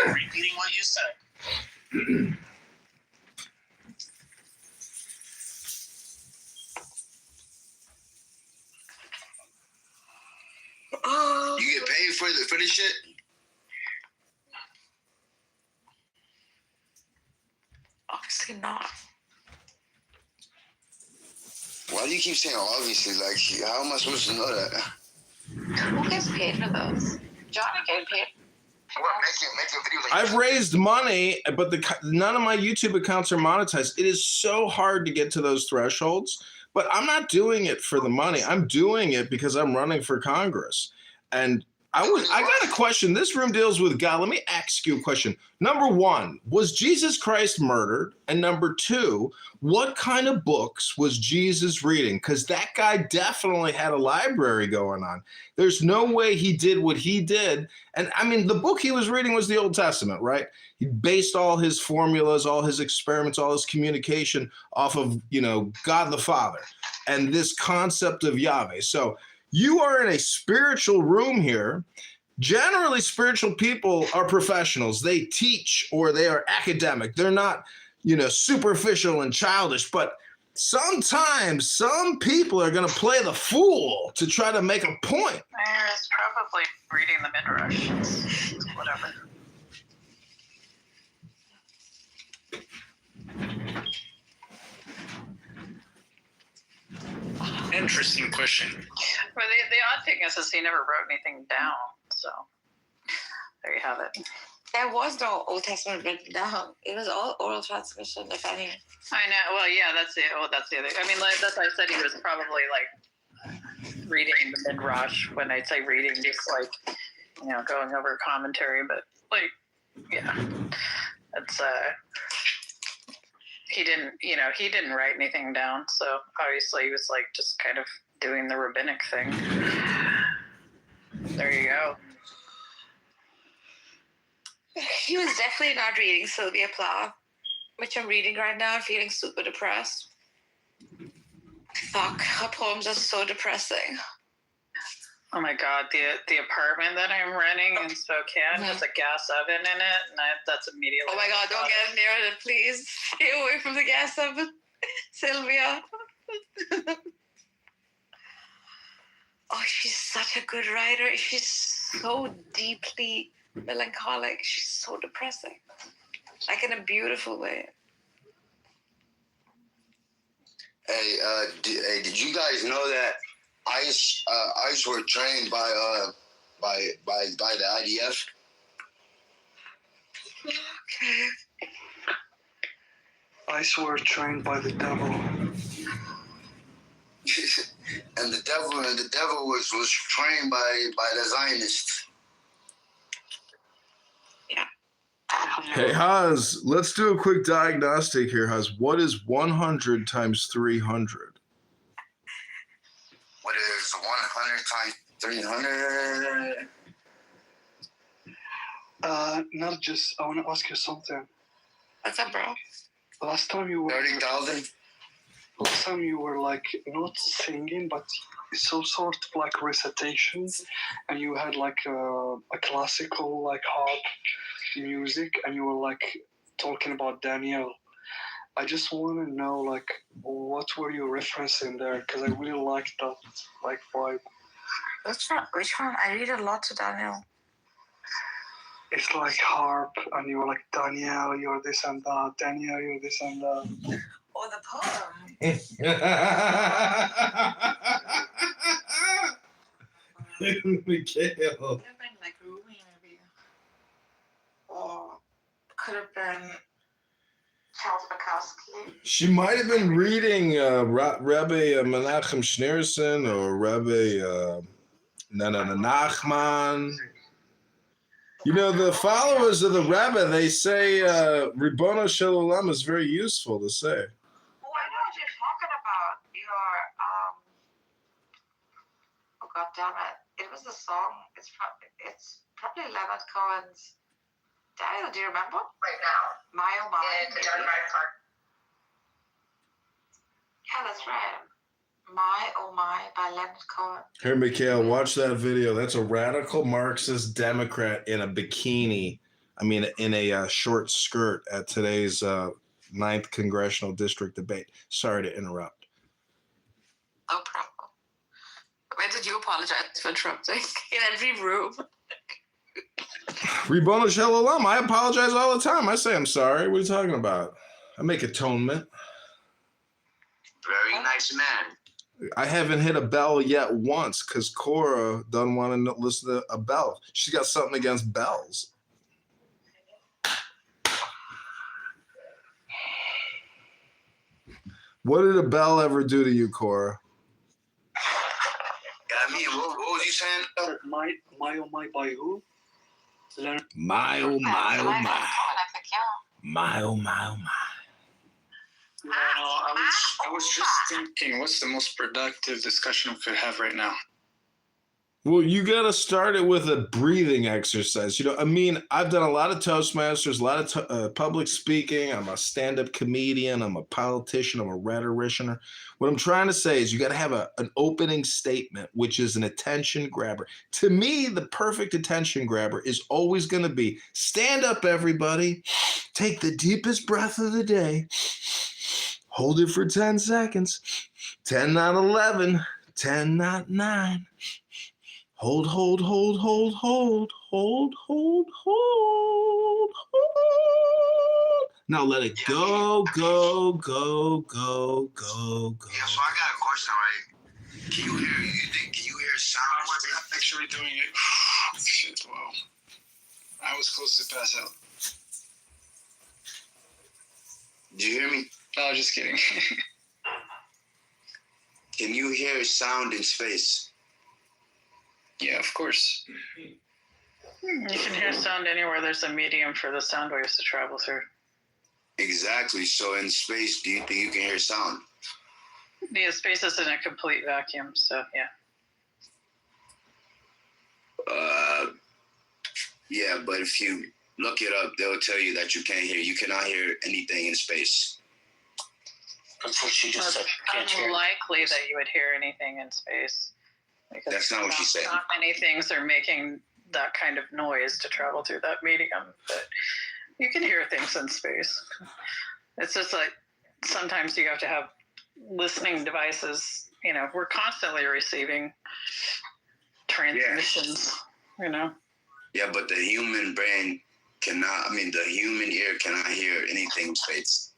repeating what you said. You get paid for this shit? Obviously not. Why do you keep saying obviously? Like, how am I supposed to know that? Who gets paid for those? Johnny getting paid. What, making videos like I've raised money, but none of my YouTube accounts are monetized. It is so hard to get to those thresholds, but I'm not doing it for the money. I'm doing it because I'm running for Congress. And I got a question. This room deals with God. Let me ask you a question. Number one, was Jesus Christ murdered? And number two, what kind of books was Jesus reading? Because that guy definitely had a library going on. There's no way he did what he did. And I mean, the book he was reading was the Old Testament, right? He based all his formulas, all his experiments, all his communication off of, God the Father and this concept of Yahweh. So you are in a spiritual room here. Generally, spiritual people are professionals. They teach or they are academic. They're not, superficial and childish. But sometimes some people are going to play the fool to try to make a point. It's probably reading the Midrash. Whatever. Interesting question. Well, the odd thing is he never wrote anything down. So there you have it. There was no Old Testament written down. It was all oral transmission, if any. I know. Well, yeah, that's it. Well, that's the other. I mean, that's why I said he was probably like reading the Midrash. When I say reading, just like going over commentary. But like, yeah, it's he didn't write anything down. So obviously he was like just kind of doing the rabbinic thing. There you go. He was definitely not reading Sylvia Plath, which I'm reading right now. I'm feeling super depressed. Fuck, her poems are so depressing. Oh my God, the apartment that I'm renting in Spokane has a gas oven in it, and that's immediately. Oh my God, don't get near it, please. Stay away from the gas oven, Sylvia. Oh, she's such a good writer. She's so deeply melancholic. She's so depressing, like in a beautiful way. Hey, did you guys know that ICE were trained by the IDF? Okay. ICE were trained by the devil. And the devil was trained by the Zionists. Yeah. Hey, Haz, let's do a quick diagnostic here, Haz. What is 100 times 300? What is 100 times 300? Not just, I want to ask you something. What's up, bro? Last time you were 30,000. Last time you were like not singing, but some sort of like recitation, and you had like a classical like harp music, and you were like talking about Daniel. I just want to know like what were you referencing there, because I really liked that like vibe. Which one? I read a lot to Daniel. It's like harp, and you were like, Daniel, you're this and that. Daniel, you're this and that. Or the poem. Mikhail. Could have been like Rumi, maybe. Or could have been Charles Bukowski. She might have been reading Rabbi Menachem Schneerson or Rabbi Nachman. The followers of the Rebbe, they say Ribono Shel Olam is very useful to say. Oh, I know what you're talking about. Your, oh, God damn it. It was the song? It's probably Leonard Cohen's. Daniel, do you remember? Right now. My oh my. Yeah, that's right. My oh my by Leonard Cohen. Here, Mikhail, watch that video. That's a radical Marxist Democrat in a bikini. I mean, in a short skirt at today's 9th Congressional District debate. Sorry to interrupt. No problem. When did you apologize for interrupting? In every room. Ribona Shalom. I apologize all the time. I say I'm sorry. What are you talking about? I make atonement. Very nice man. I haven't hit a bell yet once because Cora doesn't want to listen to a bell. She's got something against bells. What did a bell ever do to you, Cora? I mean, what was you saying? My oh my by who? My oh my oh my. My oh my oh my. No, I was just thinking, what's the most productive discussion we could have right now? Well, you got to start it with a breathing exercise. You know, I mean, I've done a lot of Toastmasters, a lot of public speaking. I'm a stand-up comedian. I'm a politician. I'm a rhetorician. What I'm trying to say is you got to have an opening statement, which is an attention grabber. To me, the perfect attention grabber is always going to be, stand up, everybody. Take the deepest breath of the day. Hold it for 10 seconds. 10, not 11. 10, not 9. Hold, hold, hold, hold, hold, hold, hold, hold, hold. Now let it go, go, go, go, go, go. Yeah, so I got a question, right? Can you hear sound? I'm actually doing it. Shit, wow. I was close to pass out. Do you hear me? No, just kidding. Can you hear sound in space? Yeah, of course. You can hear sound anywhere there's a medium for the sound waves to travel through. Exactly. So in space, do you think you can hear sound? Yeah, space is in a complete vacuum, so yeah. Yeah, but if you look it up, they'll tell you that you cannot hear anything in space. That's what she just said. It's unlikely that you would hear anything in space. Because that's not what she said. Not many things are making that kind of noise to travel through that medium, but you can hear things in space. It's just like sometimes you have to have listening devices. You know, we're constantly receiving transmissions, you know. Yeah, but the human brain cannot, the human ear cannot hear anything in space.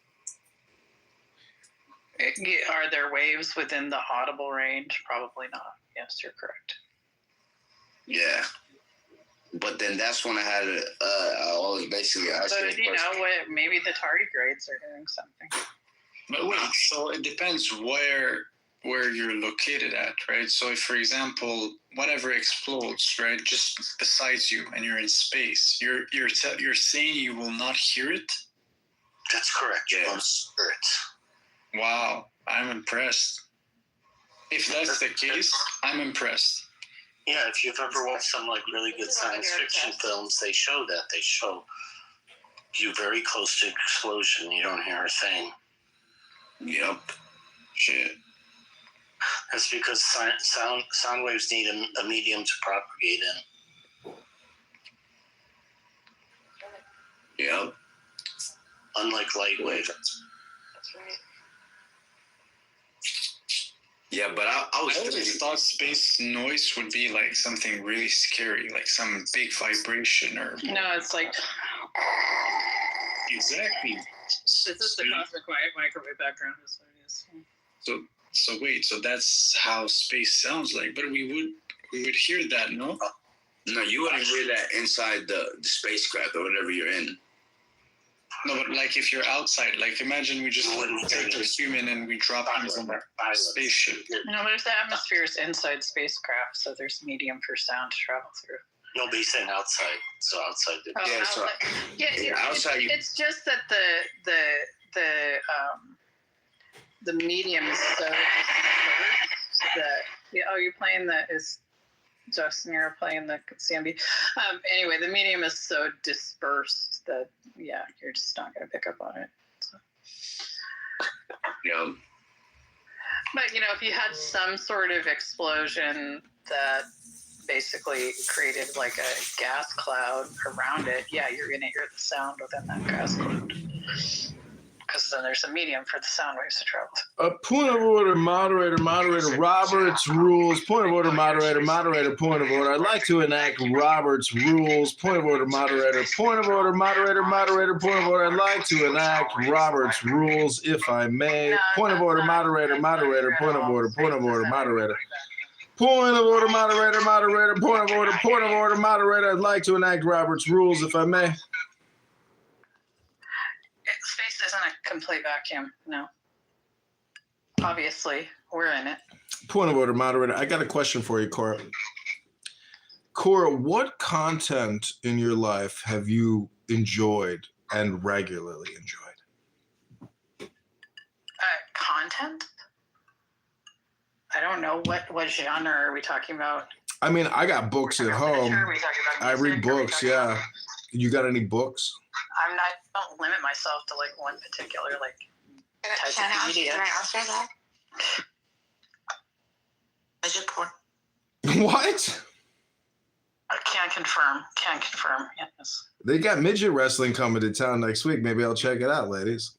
Are there waves within the audible range? Probably not. Yes, you're correct. Yeah. But then that's when I had I always basically asked you know what? Maybe the tardigrades are doing something. But wait, so it depends where you're located at, right? So if, for example, whatever explodes, right, just besides you, and you're in space, you're saying you will not hear it? That's correct. You won't hear it. Wow, I'm impressed. If that's the case, I'm impressed. Yeah, if you've ever watched some like really good science fiction films, they show that. They show you very close to explosion. You don't hear a thing. Yep. Shit. That's because sound waves need a medium to propagate in. Yep. Unlike light waves. That's right. Yeah, but I always thought space noise would be like something really scary, like some big vibration or. No, it's like. Exactly. This is the cosmic microwave background. Is what it is. So wait, so that's how space sounds like, but we would hear that, no? No, you wouldn't hear that inside the spacecraft or whatever you're in. No, but like if you're outside, like imagine we just take a human and we drop him from a spaceship. No, there's atmospheres inside spacecraft, so there's medium for sound to travel through. Nobody's saying outside, so outside. Outside. It's just that the medium is so that. Yeah, oh, you're playing that is. Justin, you're playing the CMB. Anyway, the medium is so dispersed that, yeah, you're just not going to pick up on it. So. Yeah. But, you know, if you had some sort of explosion that basically created like a gas cloud around it, yeah, you're going to hear the sound within that gas cloud. Because then there's a medium for the sound waves to travel. Point of order, moderator, Robert's rules. Point of order, moderator, point of order. I'd like to enact Robert's rules. Point of order, moderator, point of order, moderator, point of order. I'd like to enact Robert's rules, if I may. Point of order, moderator, point of order, moderator. Point of order, moderator, point of order, moderator. I'd like to enact Robert's rules, if I may. Space isn't a complete vacuum, no. Obviously, we're in it. Point of order, moderator. I got a question for you, Cora. Cora, what content in your life have you enjoyed and regularly enjoyed? Content? I don't know. What genre are we talking about? I mean, I got books at home. I read books, yeah. You got any books? I don't limit myself to like one particular like type of media. Can I answer that? Midget porn. What? I can't confirm. Yes. They got midget wrestling coming to town next week. Maybe I'll check it out, ladies.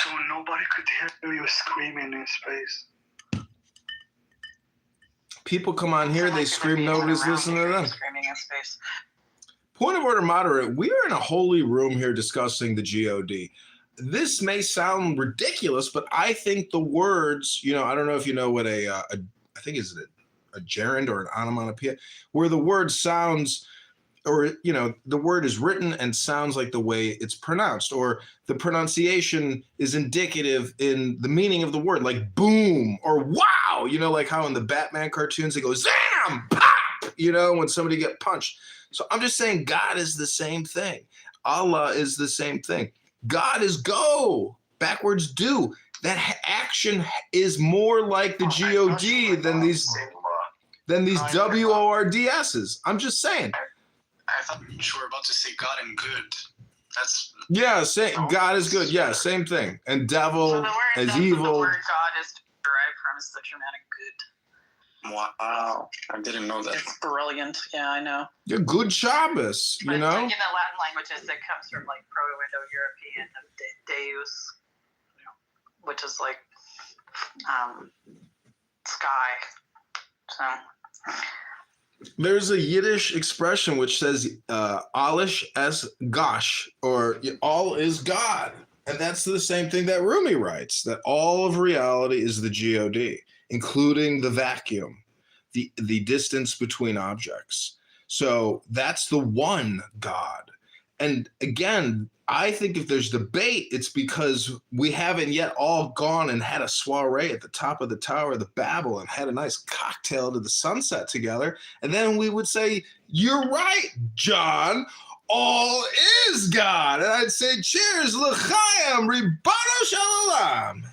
So nobody could hear you screaming in space. People come on here, they scream, nobody's listening to them. Screaming in space. Point of order, moderate. We are in a holy room here discussing the GOD. This may sound ridiculous, but I think the words, you know, I don't know if you know what I think is it a gerund or an onomatopoeia, where the word sounds, or, you know, the word is written and sounds like the way it's pronounced, or the pronunciation is indicative in the meaning of the word, like boom or wow, you know, like how in the Batman cartoons, they go zam, pop, you know, when somebody get punched. So I'm just saying God is the same thing. Allah is the same thing. God is go, backwards do. That action is more like the GOD than these WORDSs. I'm just saying. I thought you were about to say God and good. That's God is good. Yeah, same thing. And devil is evil. The word God is derived from is the Germanic good. Wow, I didn't know that. It's brilliant. Yeah, I know. You're good Shabbos, you know? Like in the Latin languages, it comes from like Proto-Indo-European Deus, which is like sky. So. There's a Yiddish expression which says Alish es Gosh, or all is God. And that's the same thing that Rumi writes, that all of reality is the GOD, including the vacuum, the distance between objects. So that's the one God. And again, I think if there's debate, it's because we haven't yet all gone and had a soiree at the top of the Tower of the Babel and had a nice cocktail to the sunset together. And then we would say, you're right, John. All is God. And I'd say, cheers, l'chaim, ribono shel olam.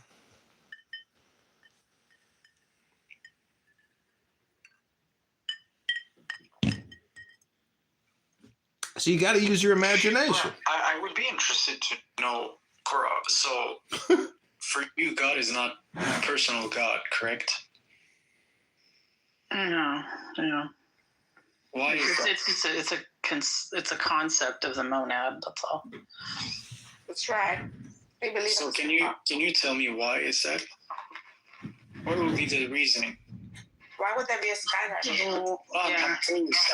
So you got to use your imagination. I would be interested to know, Cora. So for you, God is not a personal God, correct? No. Why is that? It's a concept of the monad. That's all. That's right. We believe. So can you tell me why is that? What would be the reasoning? Why would there be a skyride?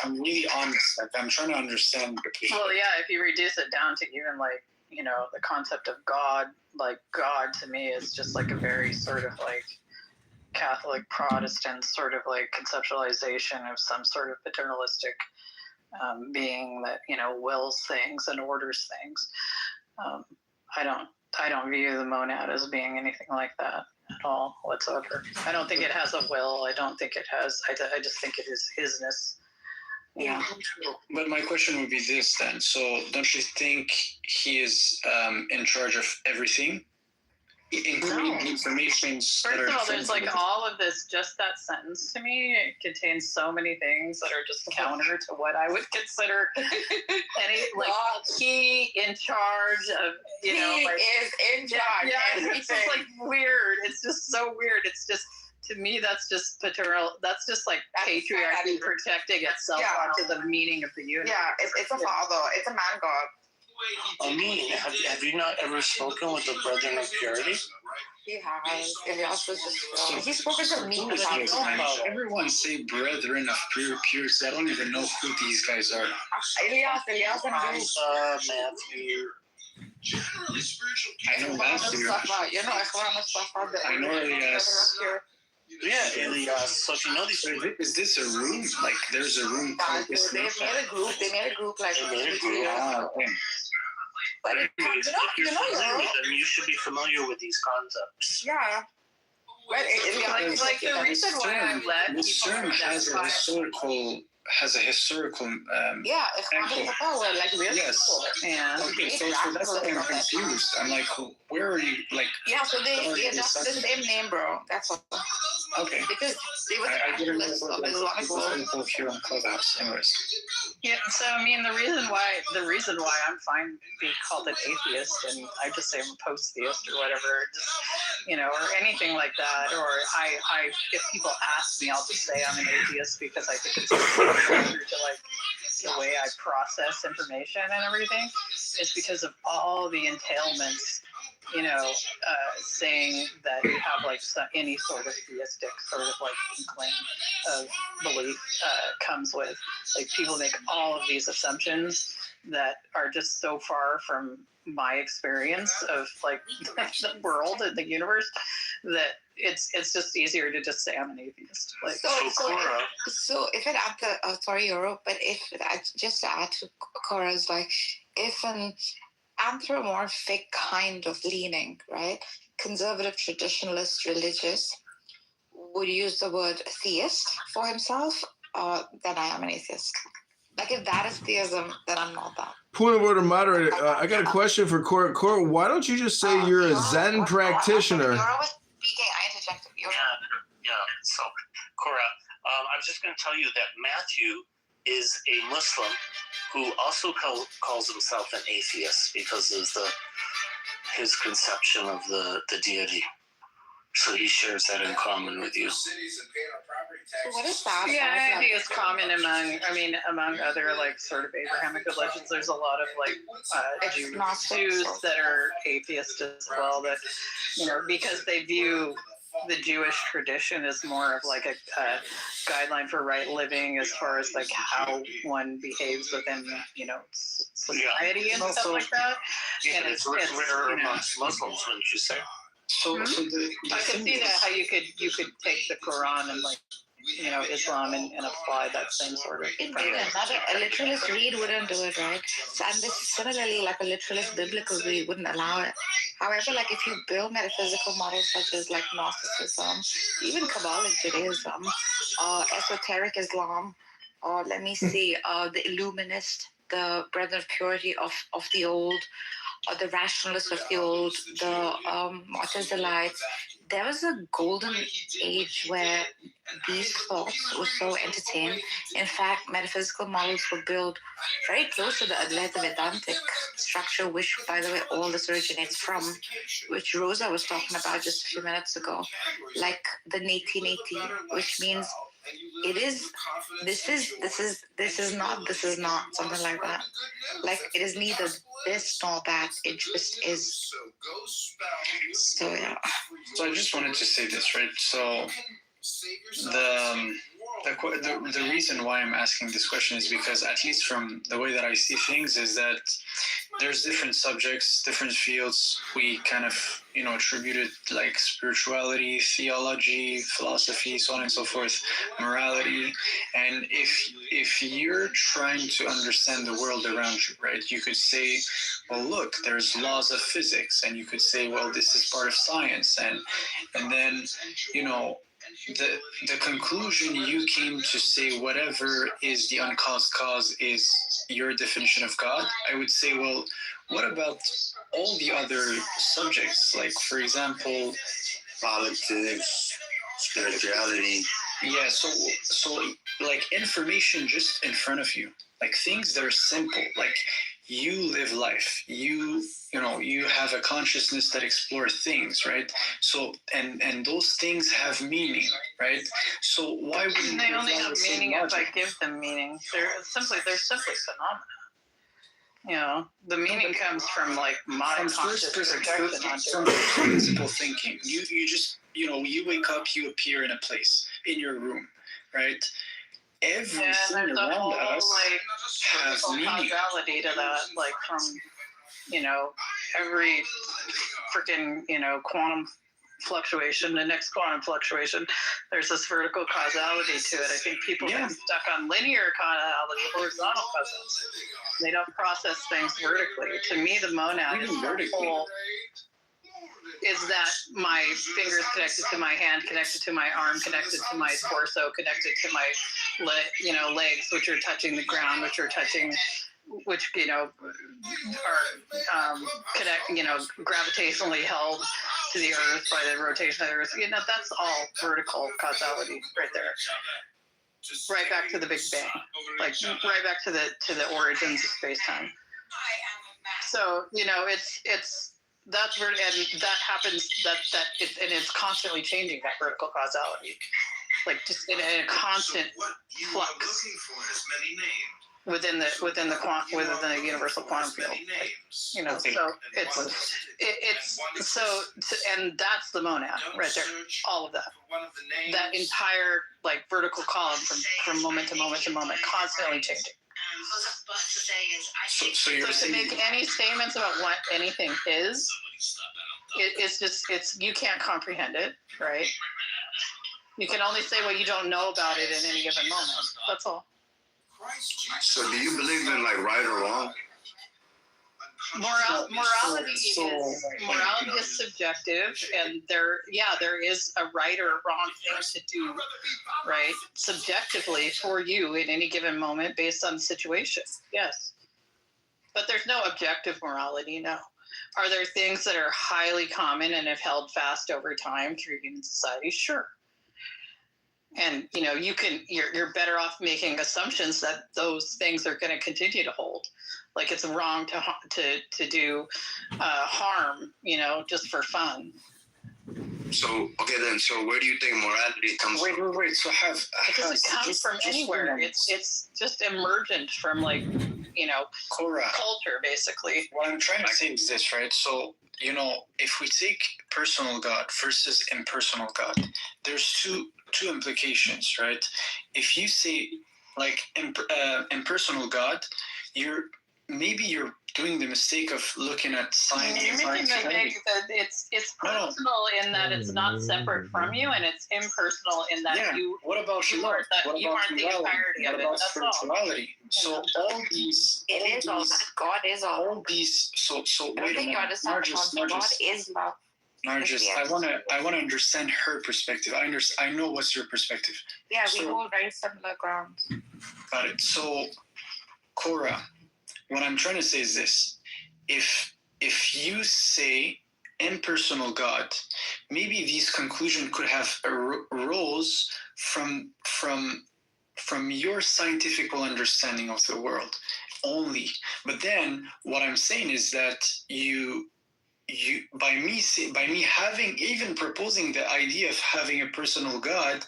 I'm really honest. Like, I'm trying to understand. Well, yeah, if you reduce it down to even like, you know, the concept of God, like God to me is just like a very sort of like Catholic Protestant sort of like conceptualization of some sort of paternalistic being that, you know, wills things and orders things. I don't view the monad as being anything like that at all whatsoever. I don't think it has a will. I don't think it has. I just think it is hisness. Yeah. But my question would be this then. So don't you think he is in charge of everything? including information. First of all, there's like all of this, just that sentence to me, it contains so many things that are just counter to what I would consider any, like, he in charge of, you know, He like, is in charge. yeah, it's just like weird. It's just so weird. It's just, to me, that's just paternal. That's just like patriarchy protecting itself onto the meaning of the universe. Yeah, it's a father. It's a man god. I mean, have you not ever spoken with the Brethren of Purity? He has. Elias was just. He's spoken to me about Everyone say brethren of purity. I don't even know who these guys are. Elias and Matthew. I know Matthew. You know, I know Elias. Yeah, Elias. So if you know these people, is this a room? Like, there's a room. They made a group. They made a group like. But you know, then you should be familiar with these concepts. Yeah. But like the reason why I let this term has a historical yeah, it's power, like real yes. people. Yeah. Okay, so that's why I'm confused. I'm like, where are you? Like, yeah, so they adopted the same name, bro. That's all. Okay. Because they were I didn't know of Islamic world. people here on Clubhouse, anyways. Yeah, so I mean, the reason why I'm fine being called an atheist, and I just say I'm a post-theist or whatever, just, you know, or anything like that, or I if people ask me, I'll just say I'm an atheist because I think it's closer to like the way I process information and everything, is because of all the entailments, you know, saying that you have like any sort of theistic sort of like inkling of belief comes with. Like, people make all of these assumptions that are just so far from my experience of like the world and the universe that it's just easier to just say I'm an atheist. Like, so if it add the sorry Europe, but if just to add to Cora's, like, if an anthropomorphic kind of leaning, right, conservative, traditionalist, religious, would use the word theist for himself, then I am an atheist. Like, if that is theism, then I'm not that. Point of order, moderator. I got a question for Cora. Cora, why don't you just say you're a Zen practitioner? You're always speaking. I interjected. Yeah. So, Cora, I was just going to tell you that Matthew is a Muslim who also calls himself an atheist because of his conception of the deity. So he shares that in common with you. So what is that? Yeah, I think it's common among other like sort of Abrahamic religions. There's a lot of like Jews that are atheists as well. That, you know, because they view the Jewish tradition as more of like a guideline for right living as far as like how one behaves within, you know, society and stuff like that. Yeah, and it's rare amongst Muslims, wouldn't you say? So, I could see that how you could take the Quran and like, you know, Islam and apply that same sort of. A literalist read wouldn't do it, right? So, and this similarly, like a literalist biblical read wouldn't allow it. However, like if you build metaphysical models such as like Gnosticism, even Kabbalic Judaism, esoteric Islam, or let me see, the Illuminist, the Brethren of Purity of the old, or the rationalists of the old, the Mu'tazilites, there was a golden age where these thoughts were so entertained. In fact, metaphysical models were built very close to the Advaita Vedantic structure, which, by the way, all this originates from, which Rosa was talking about just a few minutes ago, like the Neti, which means it is, this is not, something like that. Like, it is neither this nor that, it just is. So, yeah. So I just wanted to say this, right? So the reason why I'm asking this question is because, at least from the way that I see things, is that there's different subjects, different fields. We kind of, you know, attributed like spirituality, theology, philosophy, so on and so forth, morality. And if you're trying to understand the world around you, right, you could say, well, look, there's laws of physics, and you could say, well, this is part of science, and then, you know, the conclusion you came to say whatever is the uncaused cause is your definition of God. I would say, well, what about all the other subjects, like for example, politics, spirituality. Yeah, so like information just in front of you, like things that are simple, like you live life, you know, you have a consciousness that explores things, right? So and those things have meaning, right? So why wouldn't They only have meaning if I give them meaning. They're simply phenomena. You know, the meaning comes from like my conscious projection onto it. Principle thinking. You just, you know, you wake up, you appear in a place, in your room, right? Everything there's a around whole us has meaning. causality to that, like from, you know, every freaking, you know, quantum fluctuation, the next quantum fluctuation, there's this vertical causality to it. I think people get stuck on linear causality, horizontal causality. They don't process things vertically. To me, the monad is the whole. Is that my fingers connected to my hand, connected to my arm, connected to my torso, connected to my legs, which are touching the ground, which you know are gravitationally held to the earth by the rotation of the earth. You know, that's all vertical causality right there. Right back to the Big Bang, like right back to the origins of space-time. So, you know, it's that's and that happens and it's constantly changing, that vertical causality, like just in a constant flux within the universal quantum field. Like, you know, so and that's the monad right there. All of that entire like vertical column from moment to moment to moment, constantly changing. So you're to make any statements about what anything is, it's you can't comprehend it, right? You can only say what you don't know about it in any given moment. That's all. So do you believe in like right or wrong? Morality is subjective, and there is a right or wrong thing to do, right, subjectively for you in any given moment based on the situation. Yes, but there's no objective morality. No. Are there things that are highly common and have held fast over time through human society? Sure. And you know, you're better off making assumptions that those things are going to continue to hold. Like it's wrong to do harm, you know, just for fun. So okay then. So where do you think morality comes from? Wait. So it doesn't come from anywhere. It's just emergent from like, you know, culture basically. What I'm trying to say is this, right? So you know, if we take personal God versus impersonal God, there's two implications, right? If you say like impersonal God, you're doing the mistake of looking at science. You're making the mistake that it's personal in that it's not separate from you, and it's impersonal in that you. What about you aren't the entirety of it. That's spirituality? All. So all these. It is all that. God is all. All these. So wait a minute. God is love. Nargis, I wanna understand her perspective. I know what's your perspective. Yeah, we hold very similar ground. Got it. So, Cora, what I'm trying to say is this: if you say impersonal God, maybe these conclusions could have arose from your scientific understanding of the world only. But then what I'm saying is that you by me having even proposing the idea of having a personal God,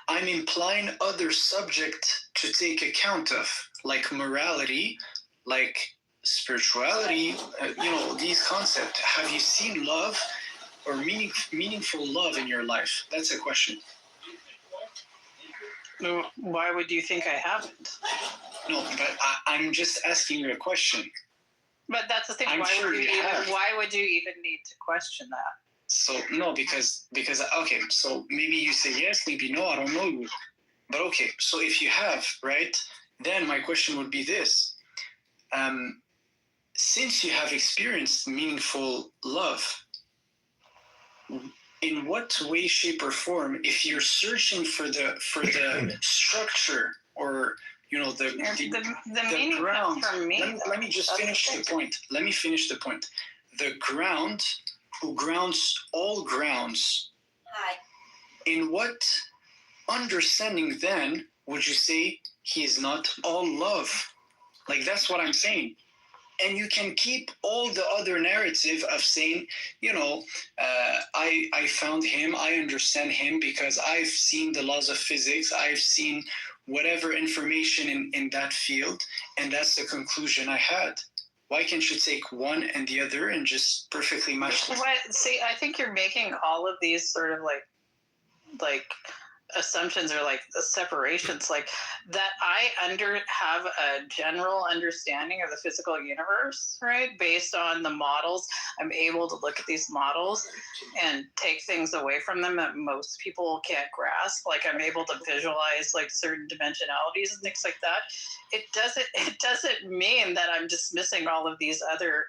I'm implying other subject to take account of, like morality, like spirituality, you know, these concepts. Have you seen love or meaningful love in your life? That's a question. No, why would you think I haven't? No, but I'm just asking you a question. But that's the thing. Why would you even need to question that? So no, because okay. So maybe you say yes, maybe no. I don't know you. But okay. So if you have, right, then my question would be this: since you have experienced meaningful love, in what way, shape, or form, if you're searching for the structure or the meaning ground, comes from me. Let me just finish the point. the ground who grounds all grounds. Hi. In what understanding then would you say he is not all love? Like, that's what I'm saying. And you can keep all the other narrative of saying, I found him, I understand him because I've seen the laws of physics, I've seen whatever information in that field, and that's the conclusion I had. Why can't you take one and the other and just perfectly match them? See, I think you're making all of these sort of like assumptions or like separations, like that I have a general understanding of the physical universe, right? Based on the models, I'm able to look at these models and take things away from them that most people can't grasp. Like I'm able to visualize like certain dimensionalities and things like that. It doesn't mean that I'm dismissing all of these other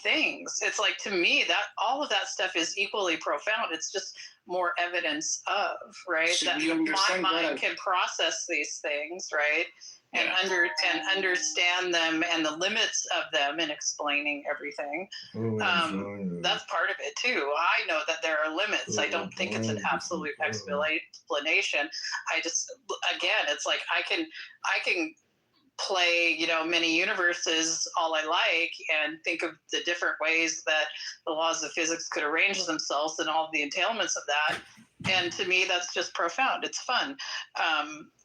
things. It's like, to me, that all of that stuff is equally profound. It's just more evidence of, right? So that you understand my mind can process these things, right? And understand them and the limits of them and explaining everything. That's part of it too. I know that there are limits. I don't think it's an absolute explanation. I just, again, it's like I can play, many universes all I like and think of the different ways that the laws of physics could arrange themselves and all of the entailments of that. And to me, that's just profound. It's fun.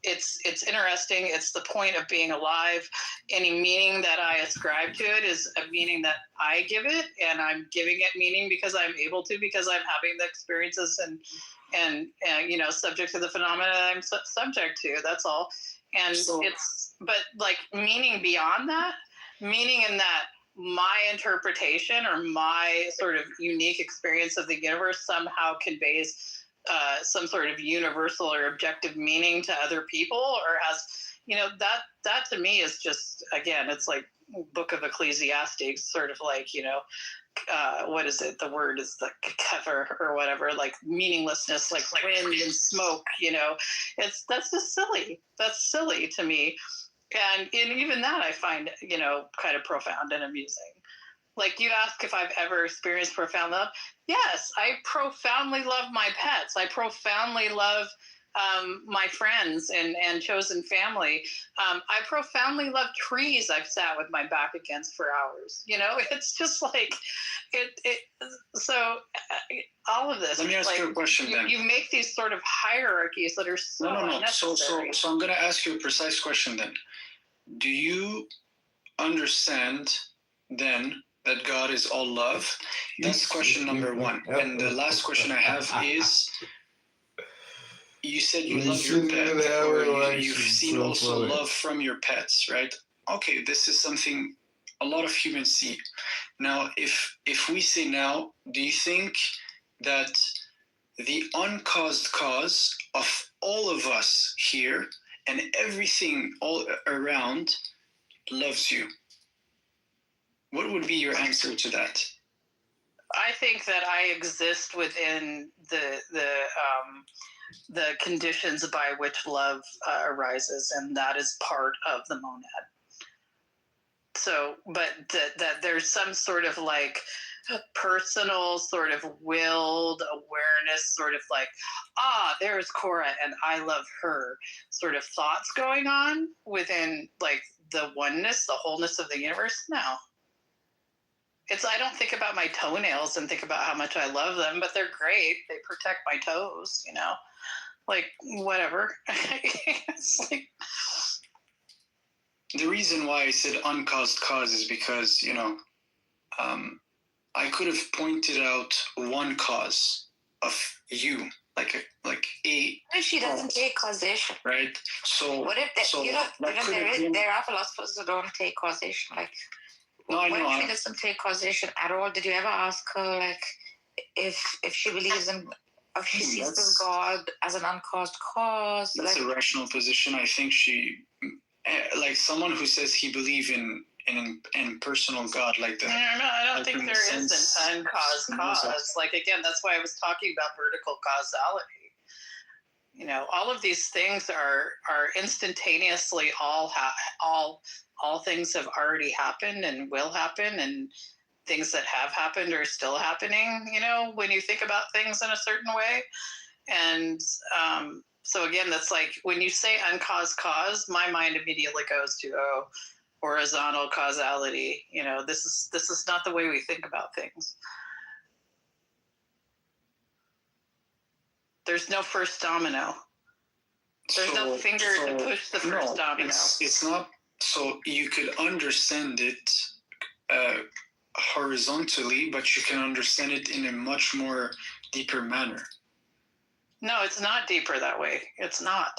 It's interesting. It's the point of being alive. Any meaning that I ascribe to it is a meaning that I give it, and I'm giving it meaning because I'm able to, because I'm having the experiences and subject to the phenomena that I'm subject to. That's all. And but like meaning beyond that, meaning in that my interpretation or my sort of unique experience of the universe somehow conveys some sort of universal or objective meaning to other people, or has, that to me is just, again, it's like Book of Ecclesiastes, sort of like, what is it? The word is the Kitover or whatever, like meaninglessness, like wind and smoke, that's just silly. That's silly to me. And even that I find, kind of profound and amusing. Like, you ask if I've ever experienced profound love. Yes, I profoundly love my pets. I profoundly love my friends and chosen family. I profoundly love trees I've sat with my back against for hours. It's just like so all of this. Let me ask you a question then. You make these sort of hierarchies that are so unnecessary. So I'm going to ask you a precise question then. Do you understand then that God is all love? That's question number one. And the last question I have is, you said you love your pet, or you've seen also love from your pets, right? Okay, this is something a lot of humans see. Now, if we say now, do you think that the uncaused cause of all of us here and everything all around loves you? What would be your answer to that? I think that I exist within the conditions by which love arises, and that is part of the monad. So, but that there's some sort of like personal sort of willed awareness, sort of like, there's Cora and I love her sort of thoughts going on within like the oneness, the wholeness of the universe. No. I don't think about my toenails and think about how much I love them, but they're great. They protect my toes, like whatever. It's like, the reason why I said uncaused cause is because, I could have pointed out one cause of you, like a. If she doesn't take causation, right? So what if there are philosophers who don't take causation? Like, no, I know. What if she doesn't take causation at all? Did you ever ask her, like, if she believes in, if she sees this God as an uncaused cause? That's a rational position. I think she, like someone who says he believes in personal God, like that. No, I don't think there is an uncaused cause. Like, again, that's why I was talking about vertical causality. All of these things are instantaneously all things have already happened and will happen, and things that have happened are still happening, you know, when you think about things in a certain way. And so again, that's like when you say uncaused cause, my mind immediately goes to, oh, horizontal causality. You know, this is not the way we think about things. There's no first domino. There's no finger to push the first domino. It's not. So you could understand it horizontally, but you can understand it in a much more deeper manner. No, it's not deeper that way. It's not.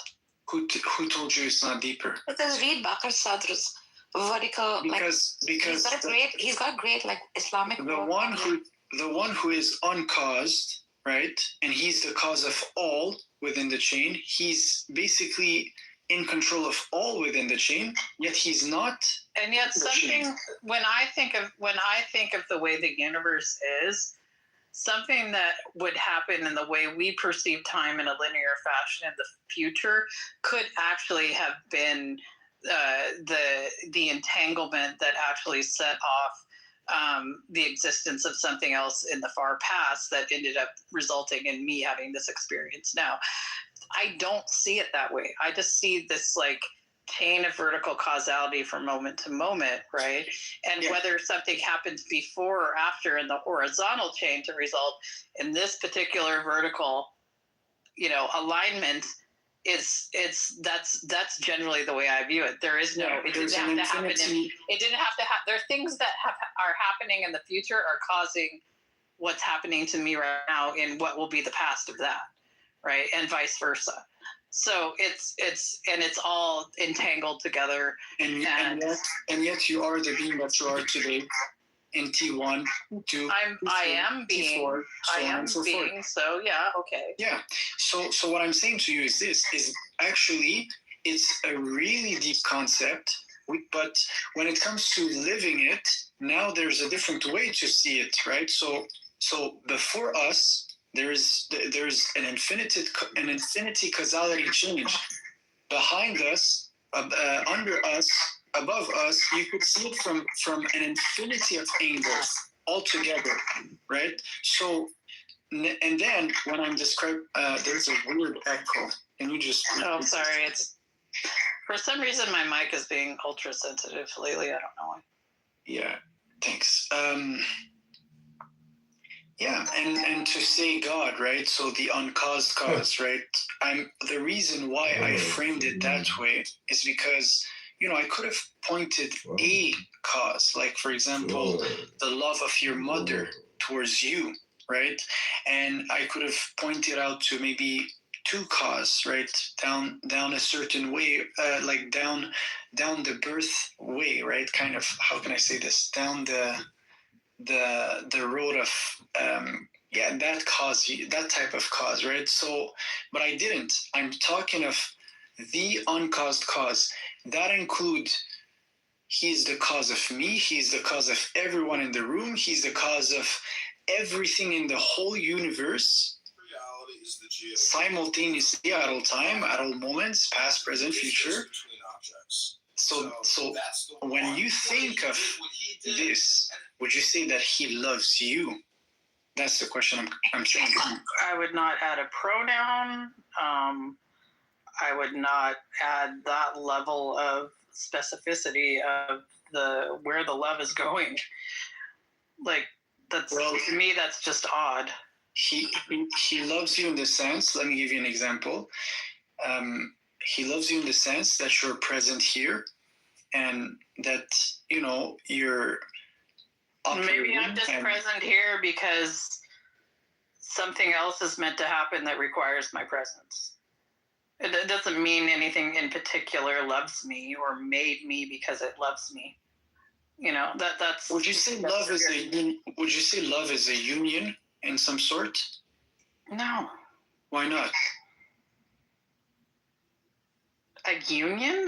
Who told you it's not deeper? Because read Bakr Sadr's vertical. Because he's got great like Islamic. The one who is uncaused, right, and he's the cause of all within the chain. He's basically in control of all within the chain, yet he's not. And yet something when I think of the way the universe is, something that would happen in the way we perceive time in a linear fashion in the future could actually have been the entanglement that actually set off the existence of something else in the far past that ended up resulting in me having this experience now. I don't see it that way. I just see this like chain of vertical causality from moment to moment, right? And whether something happens before or after in the horizontal chain to result in this particular vertical, you know, alignment that's generally the way I view it. There is no, it didn't have to happen. It didn't have to happen. There are things that are happening in the future are causing what's happening to me right now in what will be the past of that, right? And vice versa. So it's all entangled together. And yet you are the being that you are today in T1, 2, I am being. T4, I am being. So yeah, okay. Yeah. So what I'm saying to you is this: is actually it's a really deep concept, but when it comes to living it, now there's a different way to see it, right? So before us, there's an infinity causality change. Behind us, under us, above us, you could see it from an infinity of angles altogether, right? So, and then when I'm describing, there's a weird echo. Can you just? Oh, sorry. It's for some reason my mic is being ultra sensitive lately. I don't know why. Yeah. Thanks. Yeah, and to say God, right? So the uncaused cause, right? The reason why I framed it that way is because, you know, I could have pointed a cause, like for example, the love of your mother towards you, right? And I could have pointed out to maybe two cause, right? Down a certain way, like down the birth way, right? Kind of, how can I say this? Down the road of that cause, that type of cause, right? So, but I didn't. I'm talking of the uncaused cause. That includes he's the cause of me, he's the cause of everyone in the room, he's the cause of everything in the whole universe. Reality is the geo simultaneously at all time, at all moments, past, present, future. Between objects. So when you think of this, would you say that he loves you? That's the question I'm saying. I would not add a pronoun. I would not add that level of specificity of where the love is going. Like to me, that's just odd. He loves you in the sense. Let me give you an example. He loves you in the sense that you're present here, and that you know you're. Maybe I'm just present here because something else is meant to happen that requires my presence. It doesn't mean anything in particular loves me or made me because it loves me. You know, that's. Would you say love is Would you say love is a union in some sort? No. Why not? A union?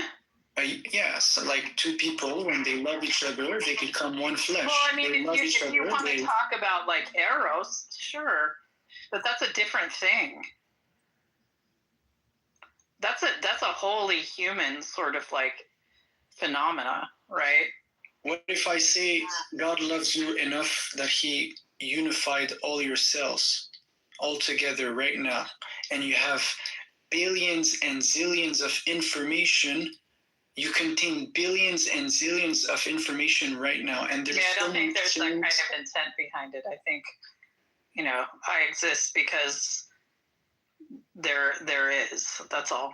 Yes, like two people, when they love each other, they become one flesh. Well, I mean, if you want to talk about like eros, sure, but that's a different thing. That's a wholly human sort of like phenomena, right? What if I say God loves you enough that He unified all your cells all together right now, and you have billions and zillions of information. You contain billions and zillions of information right now, and there's I don't think there's that kind of intent behind it. I think, I exist because there is. That's all.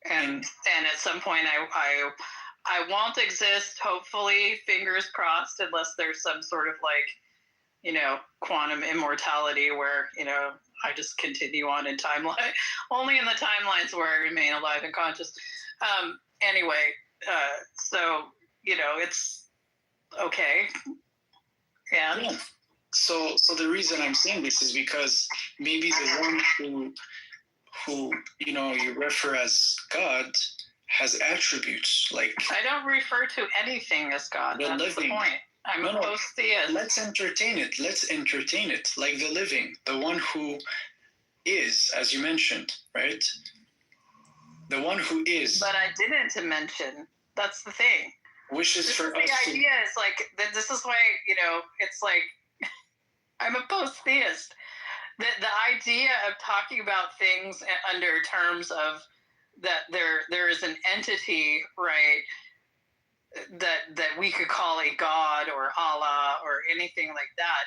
And at some point, I won't exist. Hopefully, fingers crossed, unless there's some sort of quantum immortality where I just continue on in timeline, only in the timelines where I remain alive and conscious. Anyway, so it's okay. Yeah. So the reason I'm saying this is because maybe the one who you refer as God has attributes like. I don't refer to anything as God. That's living. The point. I'm a post-theist. Let's entertain it. Like the living, the one who is, as you mentioned, right? The one who is. But I didn't mention. That's the thing. Wishes this for is us. The idea is like this is why it's like I'm a post-theist. The idea of talking about things under terms of that there is an entity, right? That we could call a God or Allah or anything like that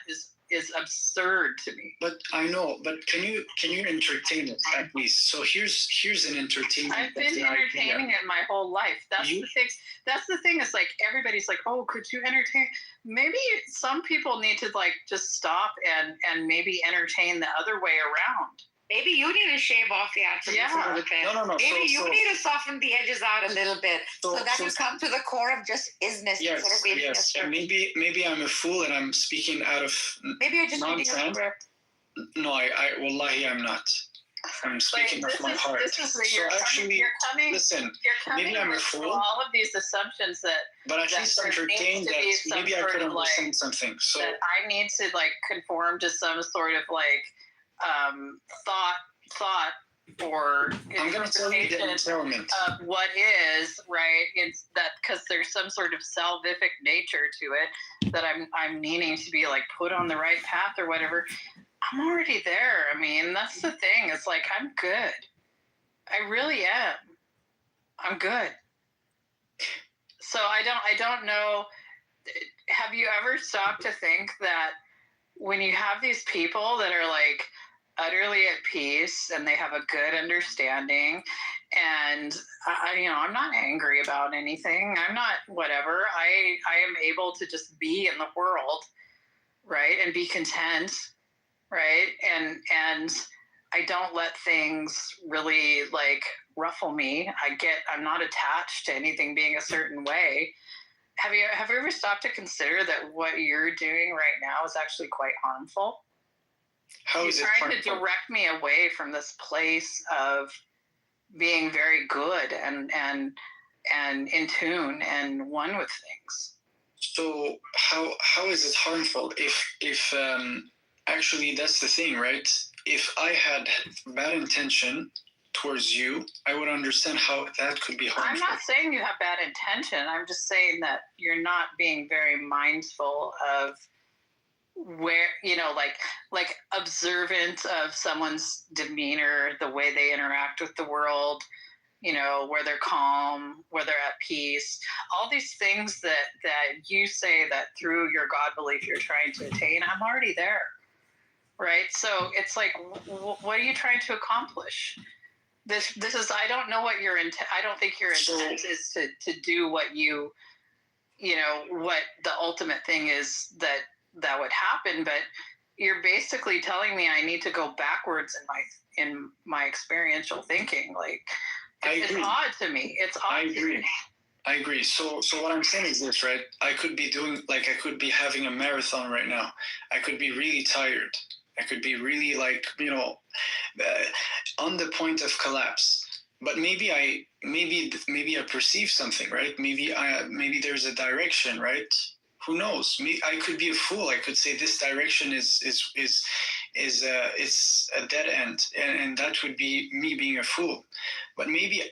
is absurd to me. But I know. But can you entertain it at least? So here's an entertainment. I've been entertaining it my whole life. That's the thing. That's the thing. Is like everybody's like, oh, could you entertain? Maybe some people need to like just stop and maybe entertain the other way around. Maybe you need to shave off the attributes a little bit. No. Maybe you need to soften the edges out a little bit so that you come to the core of just isness instead of being maybe I'm a fool and I'm speaking out of maybe you're just nonsense. reading a script. No, I wallahi, I'm not. I'm speaking off my heart. This is where listen, maybe I'm a fool. All of these assumptions but at least entertain that maybe I could understand something. So that I need to like conform to some sort of like thought or I'm going to tell you the entailment of what is right. It's that because there's some sort of salvific nature to it that I'm needing to be like put on the right path or whatever. I'm already there. I mean, that's the thing. It's like I'm good. I really am. I'm good. So I don't know. Have you ever stopped to think that when you have these people that are like utterly at peace and they have a good understanding and I'm not angry about anything. I'm not whatever. I am able to just be in the world, right? And be content, right? And I don't let things really like ruffle me. I'm not attached to anything being a certain way. Have you ever stopped to consider that what you're doing right now is actually quite harmful? How is it trying to direct me away from this place of being very good and in tune and one with things. So how is it harmful if actually that's the thing, right? If I had bad intention towards you, I would understand how that could be harmful. I'm not saying you have bad intention. I'm just saying that you're not being very mindful of where, like observant of someone's demeanor, the way they interact with the world, where they're calm, where they're at peace, all these things that you say that through your God belief you're trying to attain. I'm already there, right? So it's like, what are you trying to accomplish? This is, I don't know what your intent, I don't think your intent is to do what what the ultimate thing is that would happen, but you're basically telling me I need to go backwards in my experiential thinking. Like, it's odd to me. It's odd to me. I agree. So what I'm saying is this, right? I could be having a marathon right now. I could be really tired. I could be really on the point of collapse. But maybe I perceive something, right? Maybe there's a direction, right? Who knows? I could be a fool. I could say this direction is it's a dead end, and that would be me being a fool. But maybe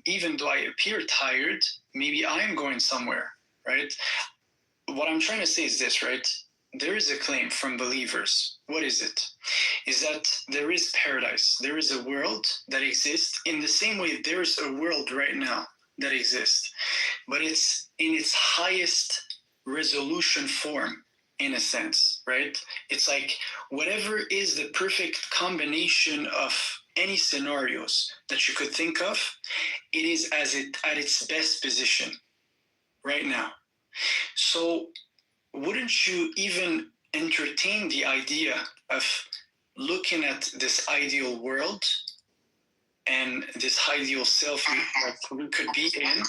even though I appear tired, maybe I'm going somewhere, right? What I'm trying to say is this, right? There is a claim from believers. What is it? Is that there is paradise. There is a world that exists in the same way there's a world right now that exists, but it's in its highest resolution form, in a sense, right? It's like whatever is the perfect combination of any scenarios that you could think of, it is at its best position right now. So wouldn't you even entertain the idea of looking at this ideal world and this ideal self we could be in,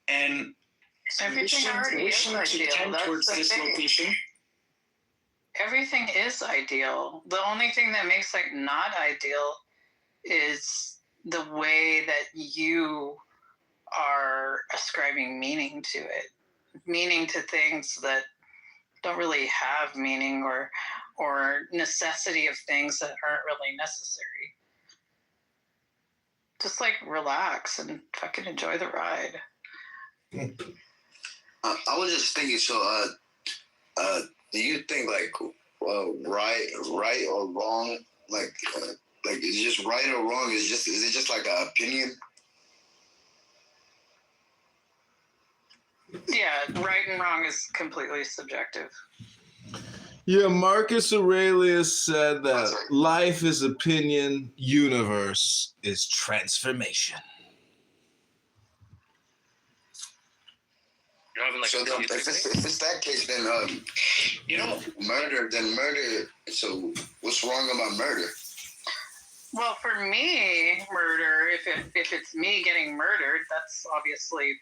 and everything already is to ideal. tend That's towards the this thing. location? Everything is ideal. The only thing that makes it not ideal is the way that you are ascribing meaning to it, meaning to things that don't really have meaning, or necessity of things that aren't really necessary. Just like relax and fucking enjoy the ride. I was just thinking. So, do you think like right or wrong? Like is it just right or wrong? Is it just like an opinion? Yeah, right and wrong is completely subjective. Yeah, Marcus Aurelius said that life is opinion, universe is transformation. You're having like So then, if it's that case, then murder. Then murder. So what's wrong about murder? Well, for me, murder, if it's me getting murdered, that's obviously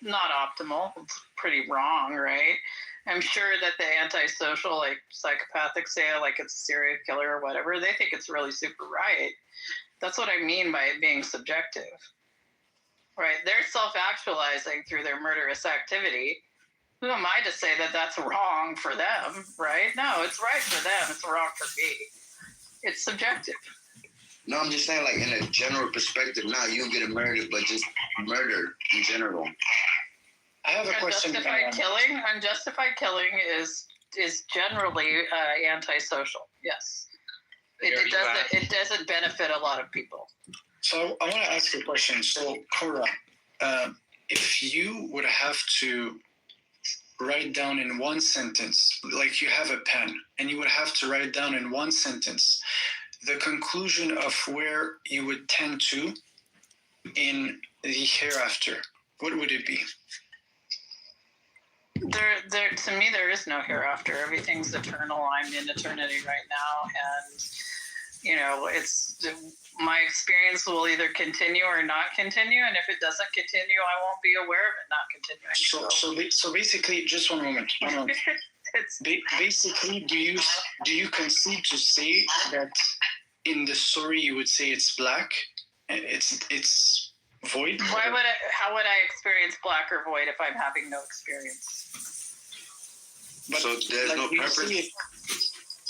not optimal. It's pretty wrong, right? I'm sure that the antisocial, like psychopathic say, like it's a serial killer or whatever, they think it's really super right. That's what I mean by it being subjective, right? They're self-actualizing through their murderous activity. Who am I to say that that's wrong for them, right? No, it's right for them. It's wrong for me. It's subjective. No, I'm just saying, like in a general perspective. Now you get murdered, but just murder in general. I have a question. Unjustified killing is generally antisocial. Yes, it doesn't benefit a lot of people. So I want to ask you a question. So Cora, if you would have to write down in one sentence, like you have a pen, and you would have to write down in one sentence the conclusion of where you would tend to in the hereafter, what would it be? To me, there is no hereafter. Everything's eternal. I'm in eternity right now, and it's my experience will either continue or not continue. And if it doesn't continue, I won't be aware of it not continuing. So basically, just one moment. Basically, do you concede to say that in the story you would say it's black, it's void? How would I experience black or void if I'm having no experience? But so there's no purpose?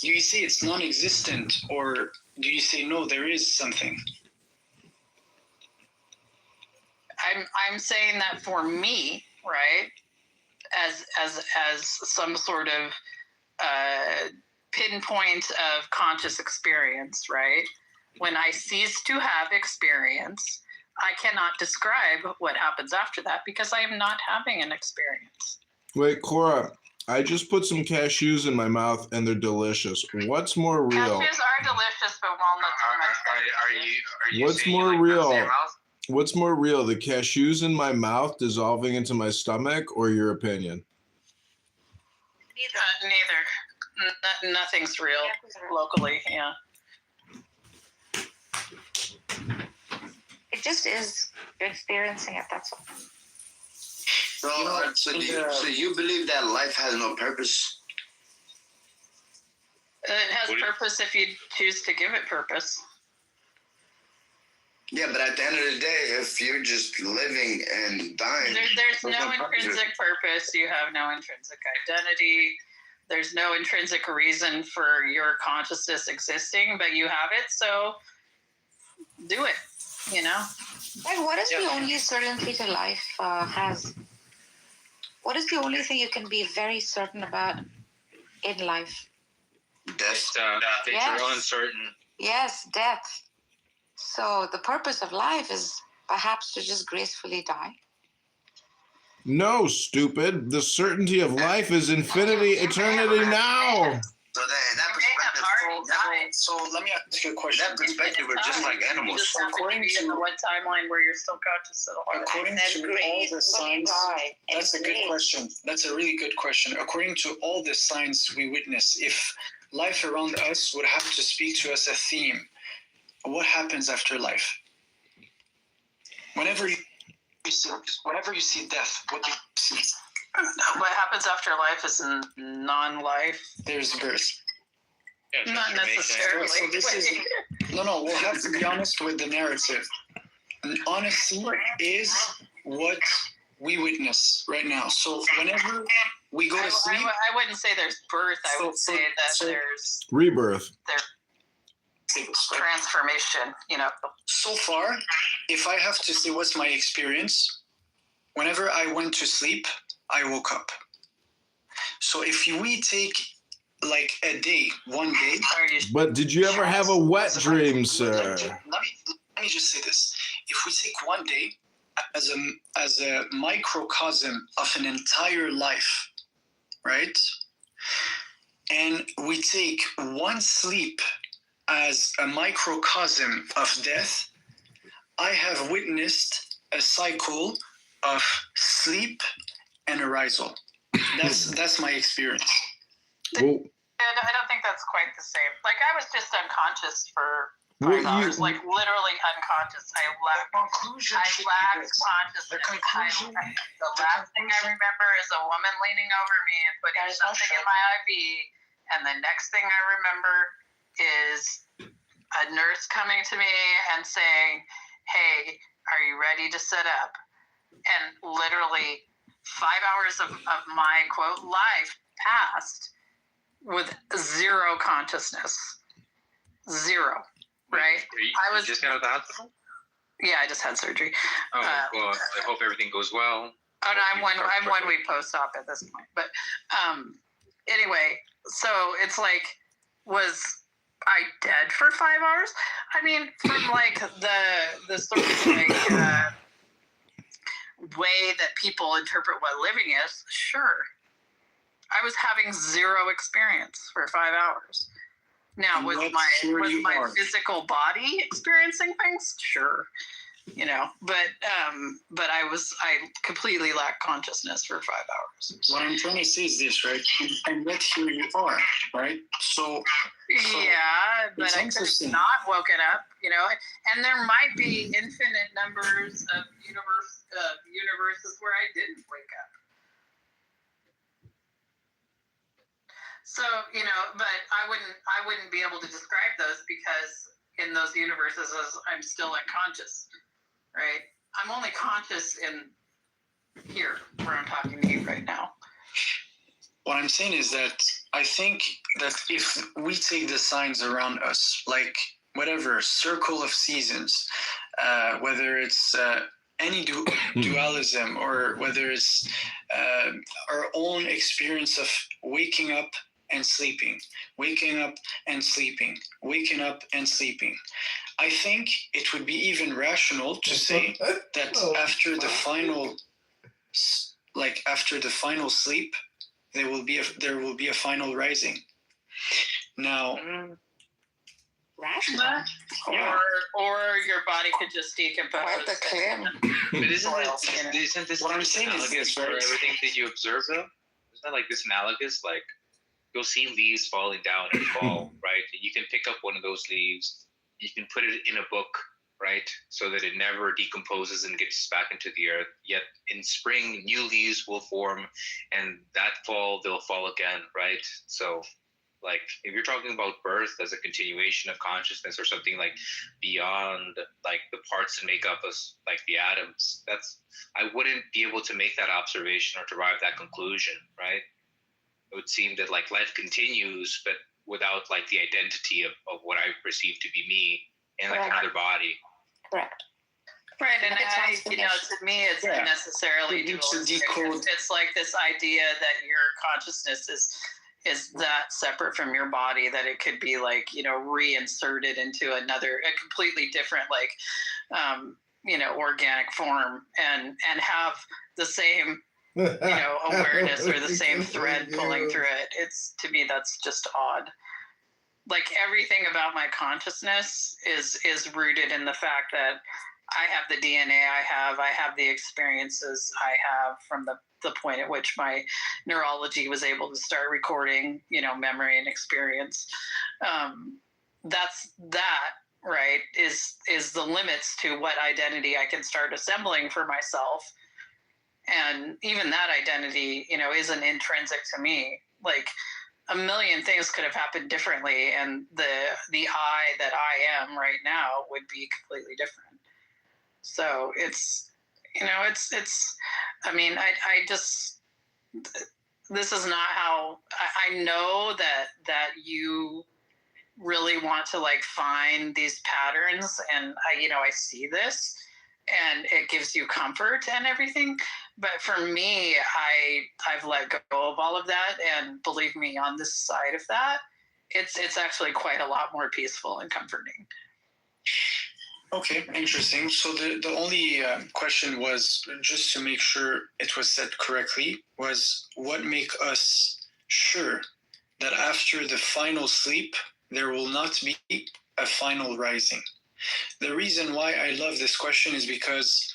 Do you say it's non-existent, or do you say no, there is something? I'm saying that for me, right, as some sort of pinpoint of conscious experience, right? When I cease to have experience, I cannot describe what happens after that because I am not having an experience. Wait, Cora, I just put some cashews in my mouth and they're delicious. What's more real? Cashews are delicious, but walnuts are much better. Are you What's more real? What's more real, the cashews in my mouth dissolving into my stomach, or your opinion? Neither. Nothing's real locally. Yeah. It just is. You're experiencing it. That's all. So you believe that life has no purpose? It has purpose if you choose to give it purpose. Yeah, but at the end of the day, if you're just living and dying, there's no intrinsic purpose. You have no intrinsic identity. There's no intrinsic reason for your consciousness existing, but you have it, so do it, you know? Like, what is the only certainty to life has? What is the only thing you can be very certain about in life? Death. It's Yes. real uncertain. Yes, death. So the purpose of life is perhaps to just gracefully die. No, stupid. The certainty of life is infinity, eternity now. So that perspective, So let me ask you a question. that perspective, we're just like You animals. just have to According be in to- the one timeline where you're still conscious at all. According to all the signs, that's a good question. That's a really good question. According to all the signs we witness, if life around us would have to speak to us a theme, what happens after life? Whenever you see death, what do you see? What happens after life is non-life. There's birth. Not necessarily. So this is no. We'll have to be honest with the narrative. Honesty is what we witness right now. So whenever we go to sleep, I wouldn't say there's birth. I would say that there's Rebirth. transformation. You know. so far, if I have to say what's my experience, whenever I went to sleep, I woke up. So if we take like a day, one day. But did you ever have a wet dream, sir? Let me just say this. If we take one day as a microcosm of an entire life, right? And we take one sleep as a microcosm of death, I have witnessed a cycle of sleep and arousal. That's my experience. And I don't think that's quite the same. Like, I was just unconscious for 5 hours, like literally unconscious. I lacked consciousness. The last thing I remember is a woman leaning over me and putting something in my IV, and the next thing I remember is a nurse coming to me and saying, "Hey, are you ready to sit up?" And literally 5 hours of my quote life passed with zero consciousness. Zero. Right? You just got out of the hospital? Yeah, I just had surgery. Oh, well, I hope everything goes well. Oh no, I'm 1 week post-op at this point. But anyway, so it's like, was I dead for 5 hours? I mean, from like the sort of like way that people interpret what living is, sure. I was having zero experience for 5 hours. Now, was my physical body experiencing things? Sure, you know, but I completely lacked consciousness for 5 hours. What I'm trying to say is this, right? And yet here you are, right? So yeah, but I could have interesting. not woken up, you know, and there might be infinite numbers of universes where I didn't wake up. So, you know, but I wouldn't be able to describe those because in those universes I'm still unconscious, right? I'm only conscious in here where I'm talking to you right now. What I'm saying is that I think that if we take the signs around us, like whatever circle of seasons, whether it's any dualism or whether it's our own experience of waking up and sleeping, waking up and sleeping, waking up and sleeping. I think it would be even rational to say that after the final sleep, there will be a final rising. Now, rational, or your body could just decompose. But isn't this what I'm saying analogous is for everything that you observe, though? Isn't that like this analogous? Like, you'll see leaves falling down in fall, right? You can pick up one of those leaves, you can put it in a book, right? So that it never decomposes and gets back into the earth. Yet in spring, new leaves will form, and that fall, they'll fall again, right? So, like, if you're talking about birth as a continuation of consciousness or something like beyond like the parts that make up us, like the atoms, I wouldn't be able to make that observation or derive that conclusion, right? it would seem that like life continues, but without like the identity of what I perceive to be me in like another body. Correct. Right, and It's I, to me, it's unnecessarily dualistic. It's like this idea that your consciousness is that separate from your body, that it could be like, reinserted into another, a completely different, like, organic form and have the same, awareness or the same thread pulling through it. It's, to me, that's just odd. Like everything about my consciousness is rooted in the fact that I have the DNA I have the experiences I have from the point at which my neurology was able to start recording, memory and experience. That's that, right, is the limits to what identity I can start assembling for myself. And even that identity, isn't intrinsic to me. Like a million things could have happened differently, and the I that I am right now would be completely different. So it's, I mean, I just, this is not how, I know that you really want to like find these patterns, and I see this and it gives you comfort and everything. But for me, I've let go of all of that, and believe me, on this side of that, it's actually quite a lot more peaceful and comforting. Okay, interesting. So the only question was, just to make sure it was said correctly, was what make us sure that after the final sleep, there will not be a final rising? The reason why I love this question is because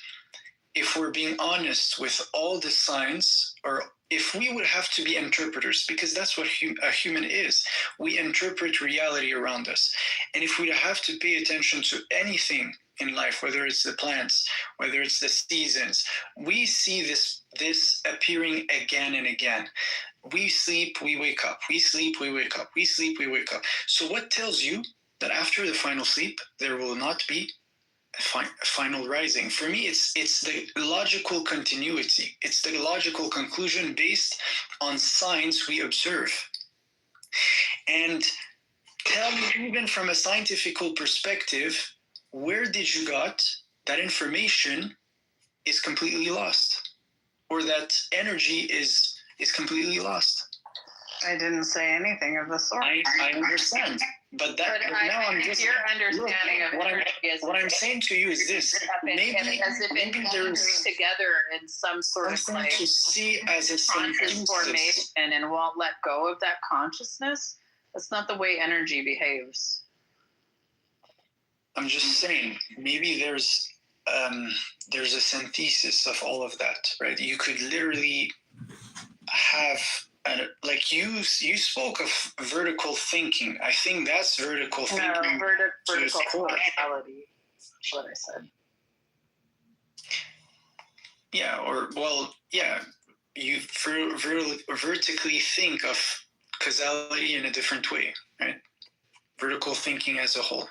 if we're being honest with all the signs, or if we would have to be interpreters, because that's what a human is, we interpret reality around us. And if we have to pay attention to anything in life, whether it's the plants, whether it's the seasons, we see this appearing again and again. We sleep, we wake up. We sleep, we wake up. We sleep, we wake up. So what tells you that after the final sleep, there will not be a final rising? For me, it's the logical continuity. It's the logical conclusion based on signs we observe. And tell me, even from a scientific perspective, where did you got that information is completely lost, or that energy is completely lost? I didn't say anything of the sort. I understand, but now I'm just your understanding of what I'm saying to you is this: maybe there's together in some sort of like to see as a conscious formation and won't let go of that consciousness. That's not the way energy behaves. I'm just saying, maybe there's a synthesis of all of that, right? You could literally have. Like you spoke of vertical thinking. I think that's vertical thinking. No, vertical causality. That's what I said. Yeah, you vertically think of causality in a different way, right? Vertical thinking as a whole.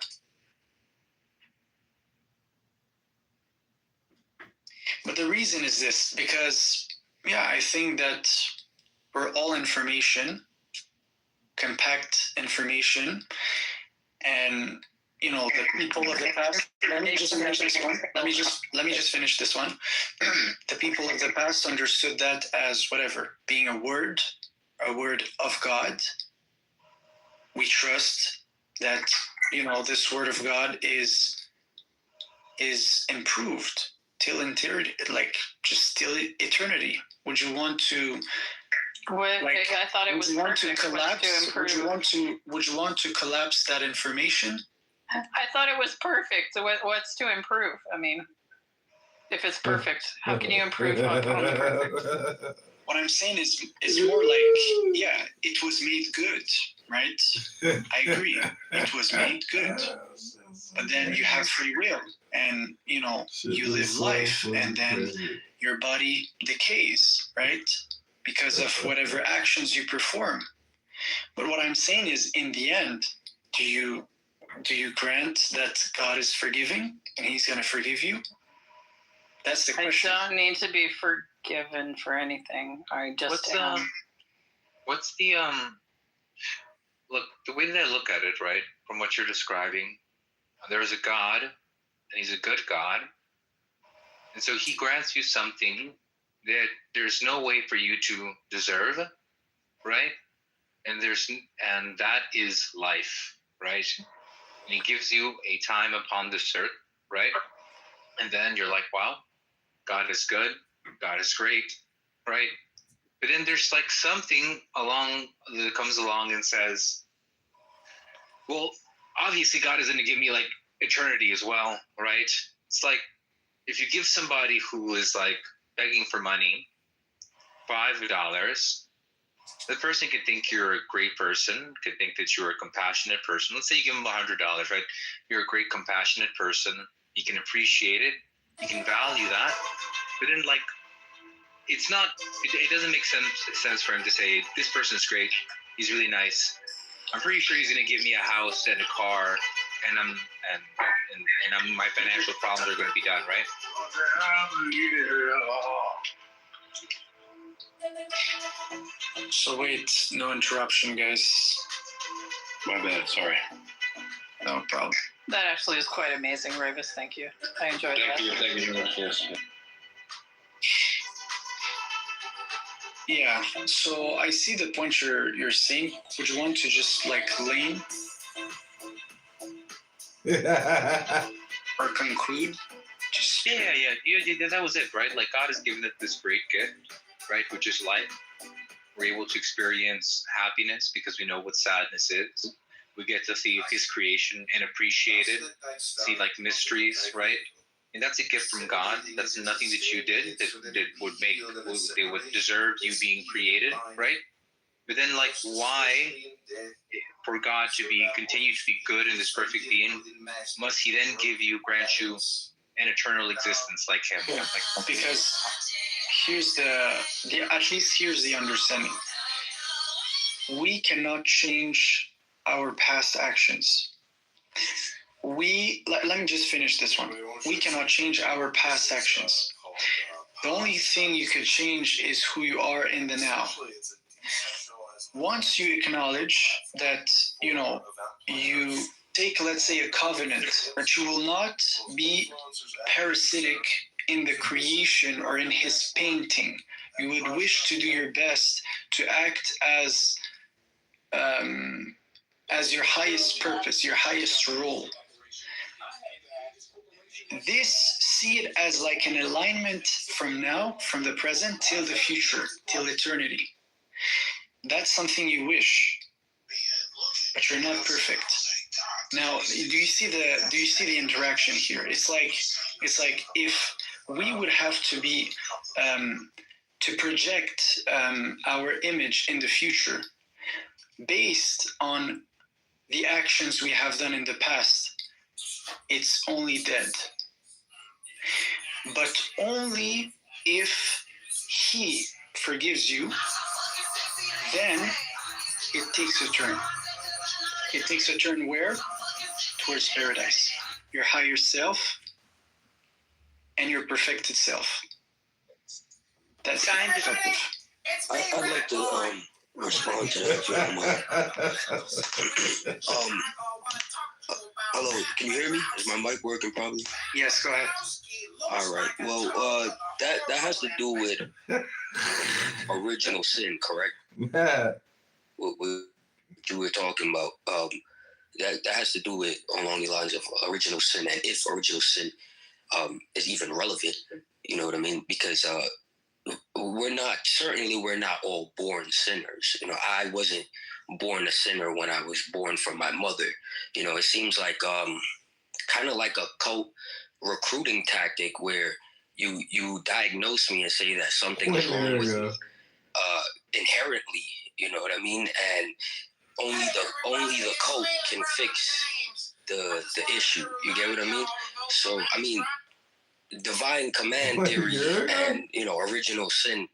But the reason is this, because I think that we're all information, compact information, and the people of the past. Let me just finish this one. Let me just finish this one. The people of the past understood that as whatever, being a word of God. We trust that this word of God is improved till eternity, like just till eternity. Would you want to? I thought it was perfect. Would you want to collapse that information? I thought it was perfect. So what's to improve? I mean, if it's perfect, how can you improve on the perfect? What I'm saying is more like, it was made good, right? I agree. It was made good. But then you have free will, and you live life, and then your body decays, right? Because of whatever actions you perform. But what I'm saying is, in the end, do you grant that God is forgiving and He's going to forgive you? That's the question. I don't need to be forgiven for anything. I just am. What's the look? The way that I look at it, right, from what you're describing, there is a God, and He's a good God, and so He grants you something that there's no way for you to deserve, right? And that is life, right? And He gives you a time upon this earth, right? And then you're like, wow, God is good, God is great, right? But then there's like something that comes along and says, well, obviously God is going to give me like eternity as well, right? It's like if you give somebody who is like begging for money $5, the person could think you're a great person, could think that you're a compassionate person. Let's say you give them $100, right? You're a great compassionate person. You can appreciate it. You can value that. But then like, it's not, it doesn't make sense for him to say, this person's great. He's really nice. I'm pretty sure he's going to give me a house and a car and my financial problems are going to be done, right? So wait, no interruption, guys. My bad, sorry. No problem. That actually is quite amazing, Ravis. Thank you. I enjoyed that. Thank you very much, yes. Yeah, so I see the point you're saying. Would you want to just like lean or conclude? Yeah, that was it, right? Like God has given us this great gift, right, which is life. We're able to experience happiness because we know what sadness is. We get to see His creation and appreciate it, see like mysteries, right? And that's a gift from God. That's nothing that you did that would deserve you being created, right? But then, like, why, for God to continue to be good in this perfect being, must He then grant you an eternal existence like Him? Like, because here's at least here's the understanding. We cannot change our past actions. Let me just finish this one. We cannot change our past actions. The only thing you could change is who you are in the now. Once you acknowledge that, you take, let's say, a covenant that you will not be parasitic in the creation or in His painting. You would wish to do your best to act as your highest purpose, your highest role. See it as like an alignment from now, from the present till the future, till eternity. That's something you wish, but you're not perfect. Now, do you see the interaction here? It's like if we would have to be to project our image in the future based on the actions we have done in the past, it's only dead. But only if He forgives you, then it takes a turn. It takes a turn where? Towards paradise. Your higher self and your perfected self. That's kind of I'd like to respond to that, if you don't mind. Hello, can you hear me? Is my mic working properly? Yes, go ahead. All right. Well, that has to do with original sin, correct? Yeah. What you were talking about. That has to do with along the lines of original sin, and if original sin is even relevant. You know what I mean? Because we're not all born sinners. I wasn't born a sinner when I was born from my mother. It seems like kind of like a cult recruiting tactic where you diagnose me and say that something is wrong with me inherently. You know what I mean? And only the cult can fix the issue. You get what I mean? So I mean, divine command theory and original sin,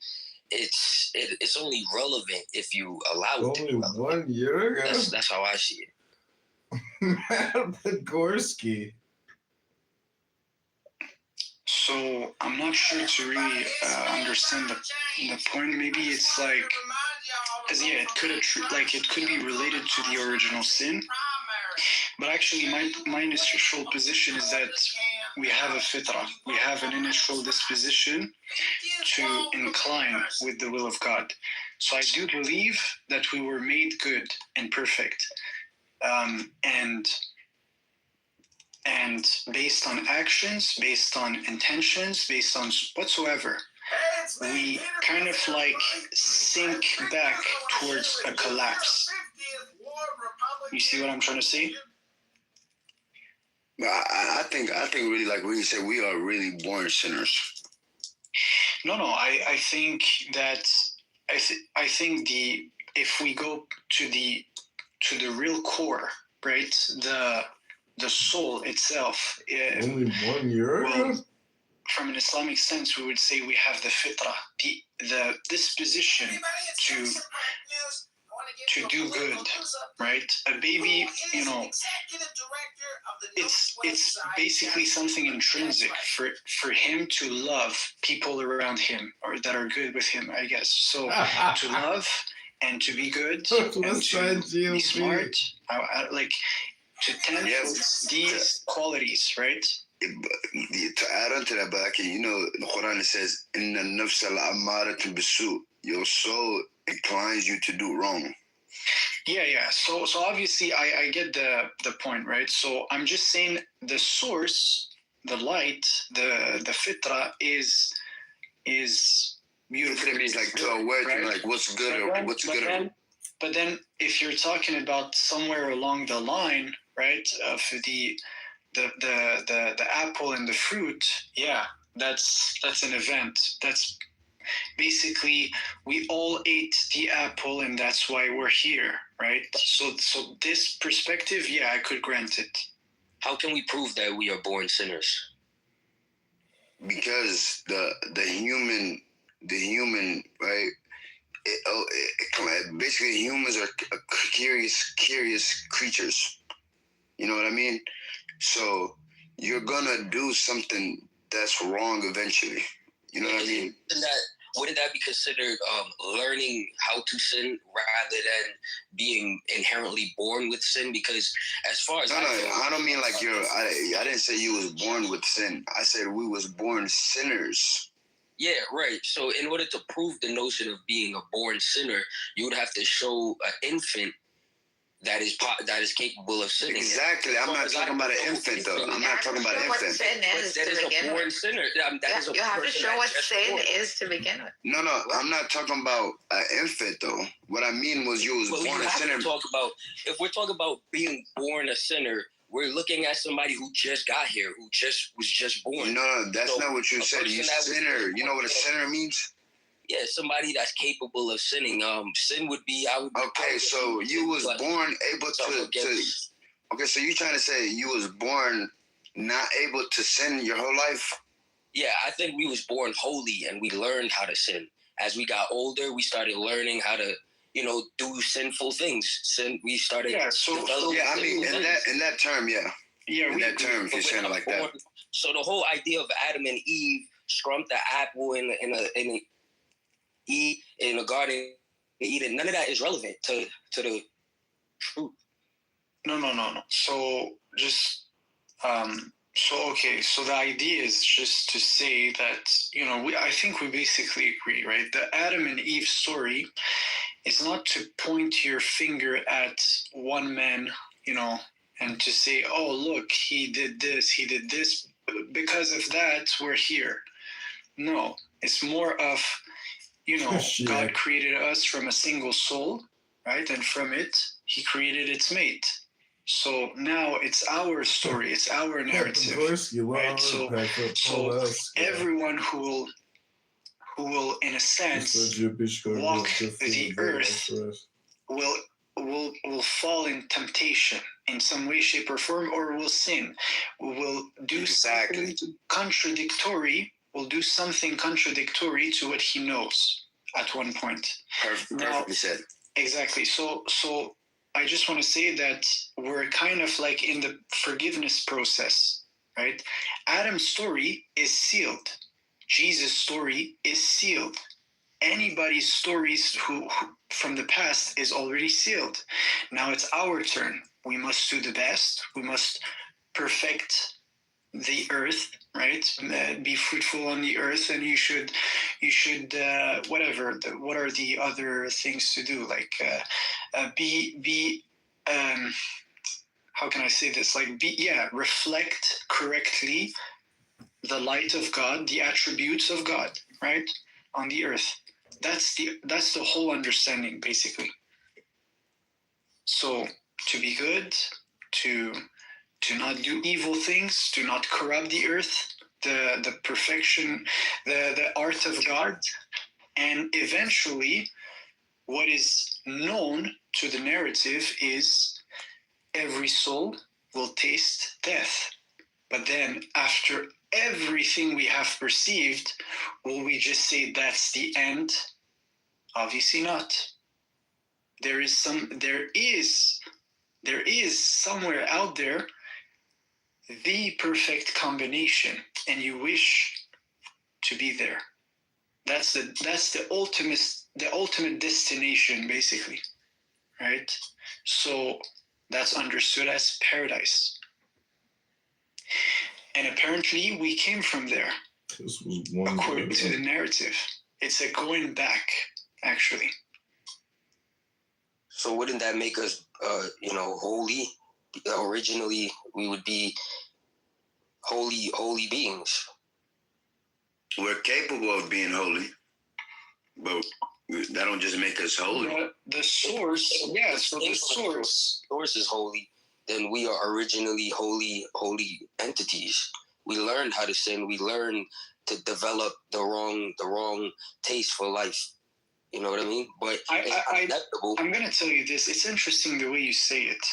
it's only relevant if you allow it to be relevant. 1 year ago? That's how I see it. Matt Pogorski. So I'm not sure to really understand the point. Maybe it's like because it could it could be related to the original sin, but actually my initial position is that we have a fitrah, we have an initial disposition to incline with the will of God. So I do believe that we were made good and perfect, and based on actions, based on intentions, based on whatsoever, we kind of sink back towards a collapse. You see what I'm trying to say? But I think really, like when you say, we are really born sinners. No, I think that I think if we go to the real core, right, the soul itself. Only 1 year ago? From an Islamic sense, we would say we have the fitrah, the disposition to do good, right? A baby, it's basically something intrinsic for him to love people around him or that are good with him, I guess. So to love and to be good and to be smart, to tend towards these qualities, right? To add on to that, but in the Quran it says, "Inna nafsa al-ammaratun bisu." Your soul inclines you to do wrong. Yeah. So obviously I get the point, right? So I'm just saying the source, the light, the fitrah is beautiful. It means to a word, right? What's good or what's good. But then if you're talking about somewhere along the line, right, of the apple and the fruit, yeah, that's an event. That's basically we all ate the apple and that's why we're here, right? So this perspective, yeah, I could grant it. How can we prove that we are born sinners? Because the human, right? Basically, humans are curious creatures. You know what I mean? So you're gonna do something that's wrong eventually. You know what I mean? Wouldn't that be considered learning how to sin rather than being inherently born with sin? Because as far as I don't mean like I didn't say you was born with sin. I said we was born sinners. Yeah, right. So in order to prove the notion of being a born sinner, you would have to show an infant that is capable of sinning. Exactly. I'm not talking about an infant, though. I'm not talking about an infant. That is a born sinner. You have to show what sin is to begin with. No, I'm not talking about an infant, though. What I mean was you was born a sinner. If we're talking about being born a sinner, we're looking at somebody who just got here, who was just born. No, that's not what you said. You sinner. You know what a sinner means? Yeah, somebody that's capable of sinning. Sin would be. So you was born able to. Okay, so you trying to say you was born not able to sin your whole life? Yeah, I think we was born holy and we learned how to sin. As we got older, we started learning how to, do sinful things. We started. Yeah. I mean, in that term, yeah. Yeah, in that term, if you're saying it like that. So the whole idea of Adam and Eve scrumped the apple in the garden Eden, none of that is relevant to the truth. No. So just so the idea is just to say that I think we basically agree, right? The Adam and Eve story is not to point your finger at one man, and to say, oh look, he did this, because of that we're here. No, it's more of God created us from a single soul, right? And from it, he created its mate. So now it's our story, it's our narrative, right? So everyone who will, in a sense, walk the earth will fall in temptation in some way, shape, or form, or will sin, will do something contradictory. Will do something contradictory to what he knows at one point. Perfectly said. Exactly. So I just want to say that we're kind of like in the forgiveness process, right? Adam's story is sealed. Jesus' story is sealed. anybody's stories who from the past is already sealed. Now it's our turn. We must do the best. We must perfect the earth, right? Be fruitful on the earth, and you should whatever. What are the other things to do? Like be how can I say this? Like reflect correctly the light of God, the attributes of God, right, on the earth. That's the whole understanding, basically. So to be good, to not do evil things, to not corrupt the earth, the perfection, the art of God, and eventually, what is known to the narrative is every soul will taste death. But then, after everything we have perceived, will we just say that's the end? Obviously not. There is somewhere out there the perfect combination, and you wish to be there. That's the ultimate destination, basically, right? So that's understood as paradise. And apparently we came from there. This was one according to the narrative. It's a going back, actually. So wouldn't that make us, holy? Originally, we would be holy beings. We're capable of being holy, but that don't just make us holy. The source, yeah. So the source is holy. Then we are originally holy entities. We learned how to sin. We learned to develop the wrong taste for life. You know what I mean? But I'm going to tell you this. It's interesting the way you say it,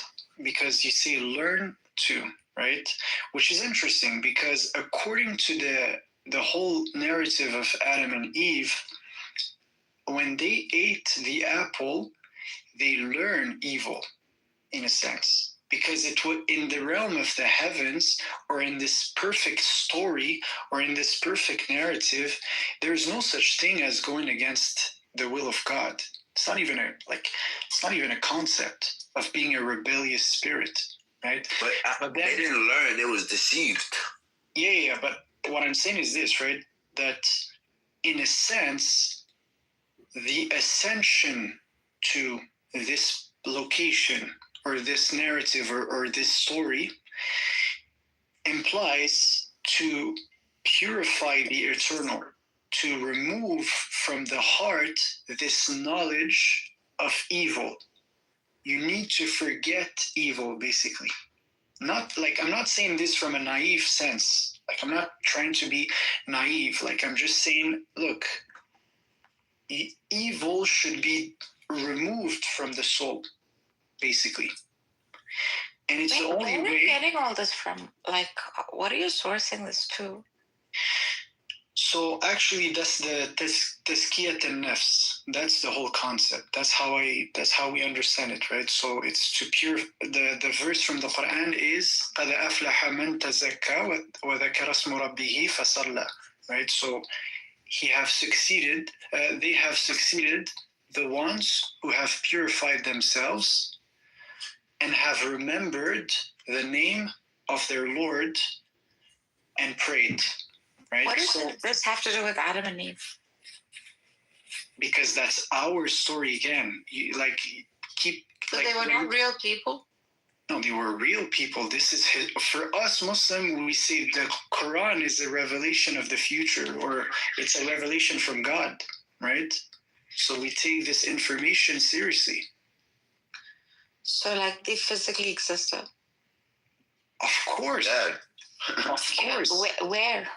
because you say learn to, right? Which is interesting because according to the whole narrative of Adam and Eve, when they ate the apple, they learned evil, in a sense, because it was in the realm of the heavens, or in this perfect story, or in this perfect narrative, there's no such thing as going against the will of God. It's not even a concept of being a rebellious spirit, right? But they didn't learn; they was deceived. Yeah. But what I'm saying is this, right? That in a sense, the ascension to this location or this narrative or this story implies to purify the eternal, to remove from the heart this knowledge of evil. You need to forget evil, basically. I'm not saying this from a naive sense. Like, I'm not trying to be naive. Like, I'm just saying, look, evil should be removed from the soul, basically. And it's the only way. Where are you getting all this from? Like, what are you sourcing this to? So actually, that's the tazkiyat an-nafs. That's the whole concept. That's how we understand it, right? So it's to pure. The verse from the Quran is قَدْ أَفْلَحَ مَنْ تَزَكَّى وَذَكَرَ اسْمَ رَبِّهِ فَصَلَّى. Right. So they have succeeded, the ones who have purified themselves and have remembered the name of their Lord and prayed. Right? What does this have to do with Adam and Eve? Because that's our story again. So they were not real people? No, they were real people. This is for us Muslim, we say the Quran is a revelation of the future, or it's a revelation from God, right? So we take this information seriously. So they physically existed? Of course. Of course. Where?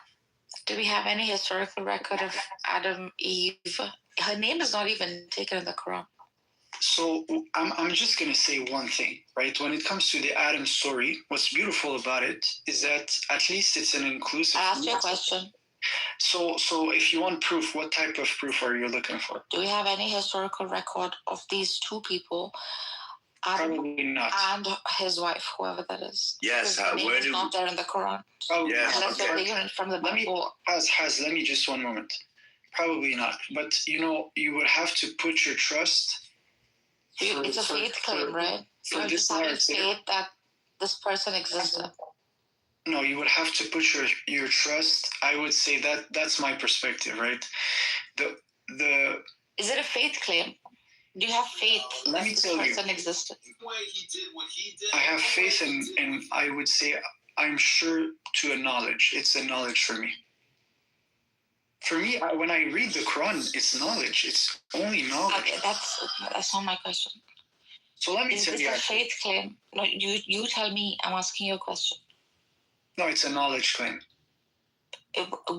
Do we have any historical record of Adam, Eve? Her name is not even taken in the Quran. So I'm just going to say one thing, right? When it comes to the Adam story, what's beautiful about it is that at least it's an inclusive. I asked you a question. So if you want proof, what type of proof are you looking for? Do we have any historical record of these two people? Adam Probably not. And his wife, whoever that is. Yes. Where is not there in the Quran. Oh, yes. Unless they're taken from the Bible. Let me just one moment. Probably not. But you would have to put your trust. It's a faith claim, right? You're just having faith that this person existed. No, you would have to put your trust. I would say that's my perspective, right? Is it a faith claim? Do you have faith that this person existed? I have faith and I would say I'm sure to a knowledge. It's a knowledge for me. For me, when I read the Quran, it's knowledge. It's only knowledge. Okay, that's not my question. So let me tell you. Is this a faith claim? No, you tell me. I'm asking you a question. No, it's a knowledge claim.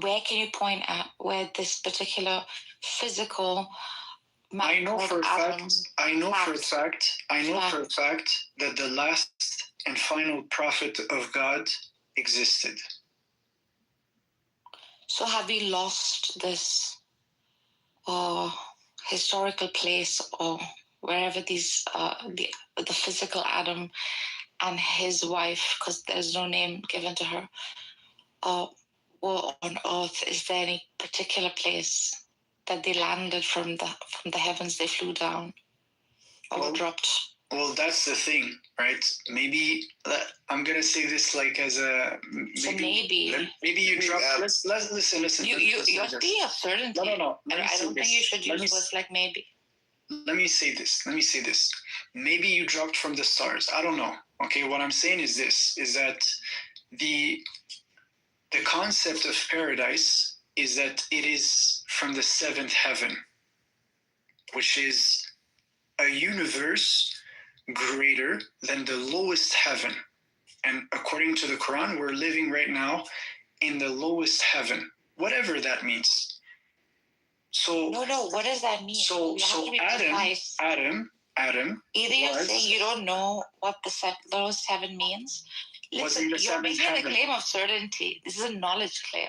Where can you point at where this particular physical? I know for a fact that the last and final prophet of God existed. So have we lost this historical place or wherever these the physical Adam and his wife, because there's no name given to her, were on earth? Is there any particular place that they landed from the heavens? They flew down or dropped? Well, that's the thing, right? Maybe I'm gonna say this like as a maybe you drop. Let's listen. You're being of certainty. No. I don't think you should use words like maybe. Let me say this. Maybe you dropped from the stars. I don't know. Okay, what I'm saying is this: is that the concept of paradise is that it is from the seventh heaven, which is a universe greater than the lowest heaven. And according to the Quran, we're living right now in the lowest heaven, whatever that means. So no, what does that mean? So Adam. Either you're saying you don't know what the lowest heaven means. Listen, you're making a claim of certainty. This is a knowledge claim.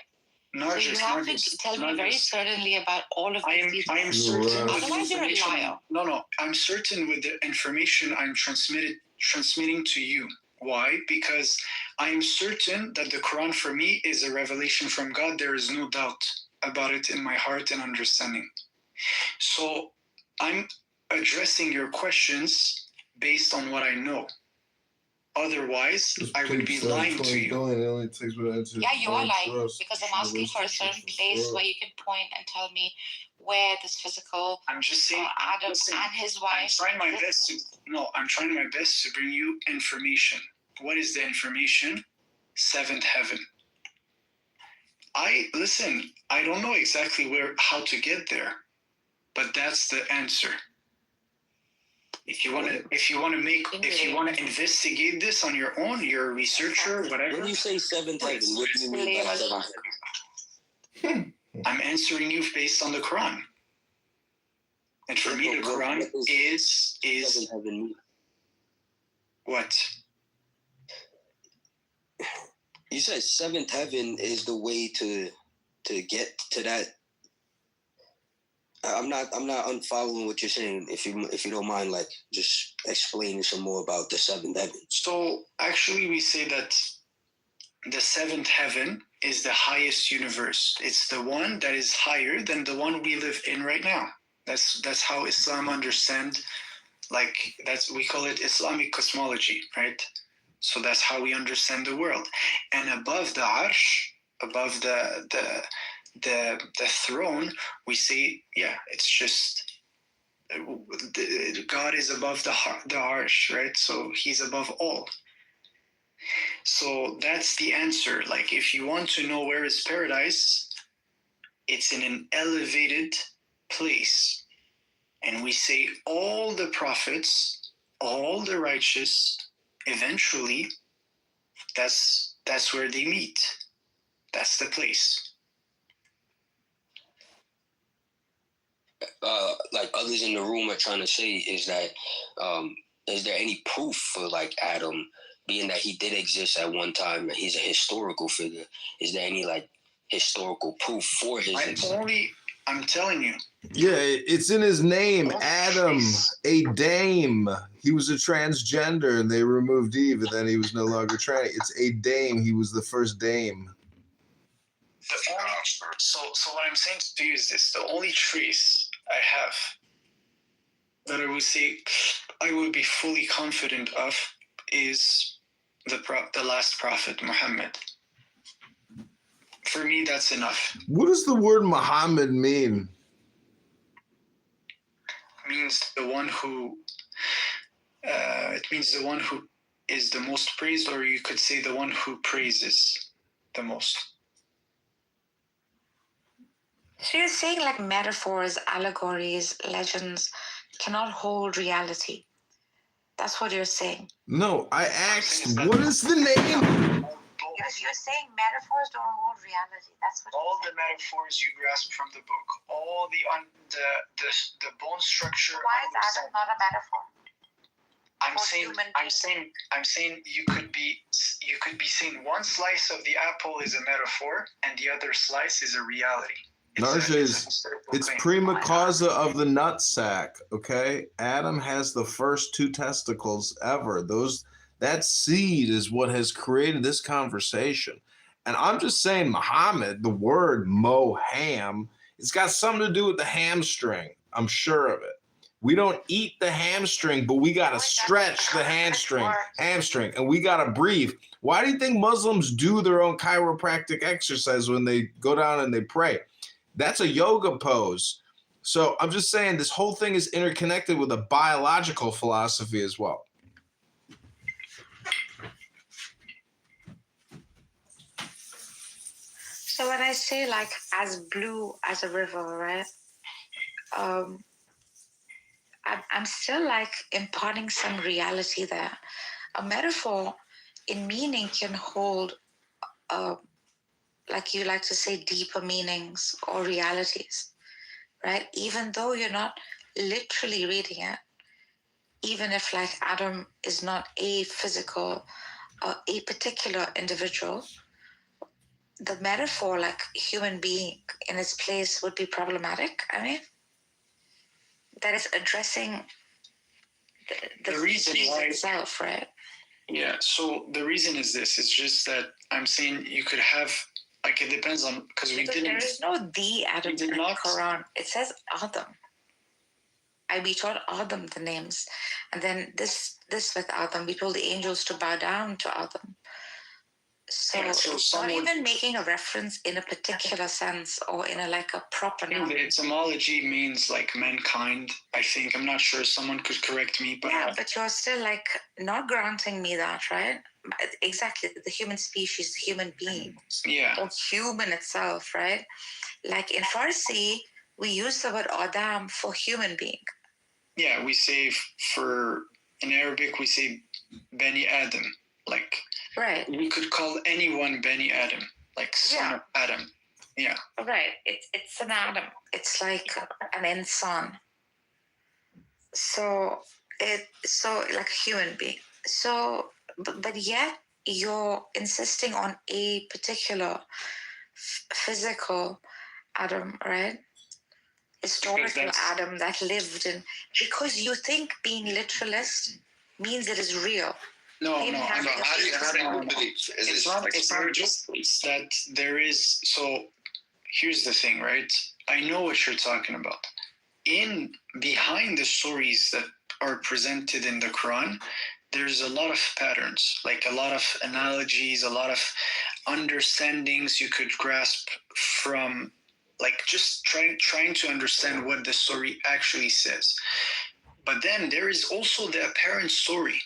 So you have to tell me very certainly about all of these details. I am certain. Otherwise, you're a liar. No. I'm certain with the information I'm transmitting to you. Why? Because I am certain that the Quran for me is a revelation from God. There is no doubt about it in my heart and understanding. So I'm addressing your questions based on what I know. Otherwise, I would be lying to you. Yeah, you are lying because I'm asking for a certain place where you can point and tell me where this physical I'm just saying, Adam and his wife. I'm trying my best to bring you information. What is the information? Seventh heaven. I don't know exactly how to get there, but that's the answer. If you want to investigate this on your own, you're a researcher, whatever. When you say seventh heaven, what do you mean by seventh heaven? I'm answering you based on the Quran. And for me, the Quran is seventh heaven. What? You said seventh heaven is the way to get to that. I'm not unfollowing what you're saying. If you don't mind, like just explaining some more about the seventh heaven. So actually, we say that the seventh heaven is the highest universe. It's the one that is higher than the one we live in right now. That's how Islam understand. Like we call it Islamic cosmology, right? So that's how we understand the world. And above the arsh, above the throne, we say, it's just God is above the arsh, right? So he's above all. So that's the answer. Like if you want to know where is paradise, it's in an elevated place. And we say all the prophets, all the righteous, eventually that's where they meet. That's the place. Like others in the room are trying to say is that is there any proof for like Adam, being that he did exist at one time and he's a historical figure? Is there any like historical proof for his existence? I'm telling you. Yeah, it's in his name, Adam, a dame. He was a transgender and they removed Eve and then he was no longer trans. It's a dame. He was the first dame. So what I'm saying to you is this: the only trace I have that I would say I would be fully confident of is the last prophet, Muhammad. For me, that's enough. What does the word Muhammad mean? It means the one who. It means the one who is the most praised, or you could say the one who praises the most. So you're saying like metaphors, allegories, legends cannot hold reality. That's what you're saying. No, I asked, what is the name? You're saying metaphors don't hold reality. That's what. All the metaphors you grasp from the book, all the bone structure. Why is Adam not a metaphor? I'm saying you could be saying one slice of the apple is a metaphor and the other slice is a reality. It's prima causa of the nutsack, okay? Adam has the first 2 testicles ever. That seed is what has created this conversation. And I'm just saying, Muhammad, the word moham, it's got something to do with the hamstring. I'm sure of it. We don't eat the hamstring, but we got to stretch the hamstring, and we got to breathe. Why do you think Muslims do their own chiropractic exercise when they go down and they pray? That's a yoga pose. So I'm just saying this whole thing is interconnected with a biological philosophy as well. So when I say like as blue as a river, right? I'm still like imparting some reality there. A metaphor in meaning can hold, like you like to say, deeper meanings or realities, right? Even though you're not literally reading it, even if like Adam is not a physical or a particular individual, the metaphor like human being in its place would be problematic. I mean, that is addressing the reason why itself, right? Yeah, so the reason is this. It's just that I'm saying you could have, like, it depends on, because there is no the Adam in the Quran. It says Adam. We taught Adam the names. And then this with Adam, we told the angels to bow down to Adam. So, yeah, so it's not even making a reference in a particular sense or in a proper noun. The etymology means like mankind, I think. I'm not sure, someone could correct me. But yeah, but you're still not granting me that, right? Exactly, the human species, the human being. Yeah. Or human itself, right? Like in Farsi, we use the word Adam for human being. Yeah, we say in Arabic, we say Bani Adam. Like, right. We could call anyone Bani Adam, like son of Adam. Yeah. Right. It's an Adam. It's like an insan. So like a human being. So, but yet you're insisting on a particular physical Adam, right? Historical Adam that lived in, because you think being literalist means it is real. No. It's not just that there is. So here's the thing, right? I know what you're talking about. Behind the stories that are presented in the Quran, there's a lot of patterns, like a lot of analogies, a lot of understandings you could grasp from, like, just trying to understand what the story actually says. But then there is also the apparent story.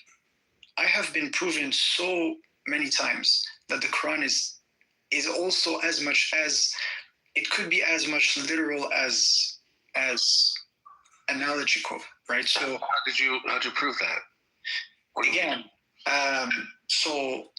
I have been proven so many times that the Quran is also as much as, it could be as much literal as analogical, right? So how'd you prove that? Again, so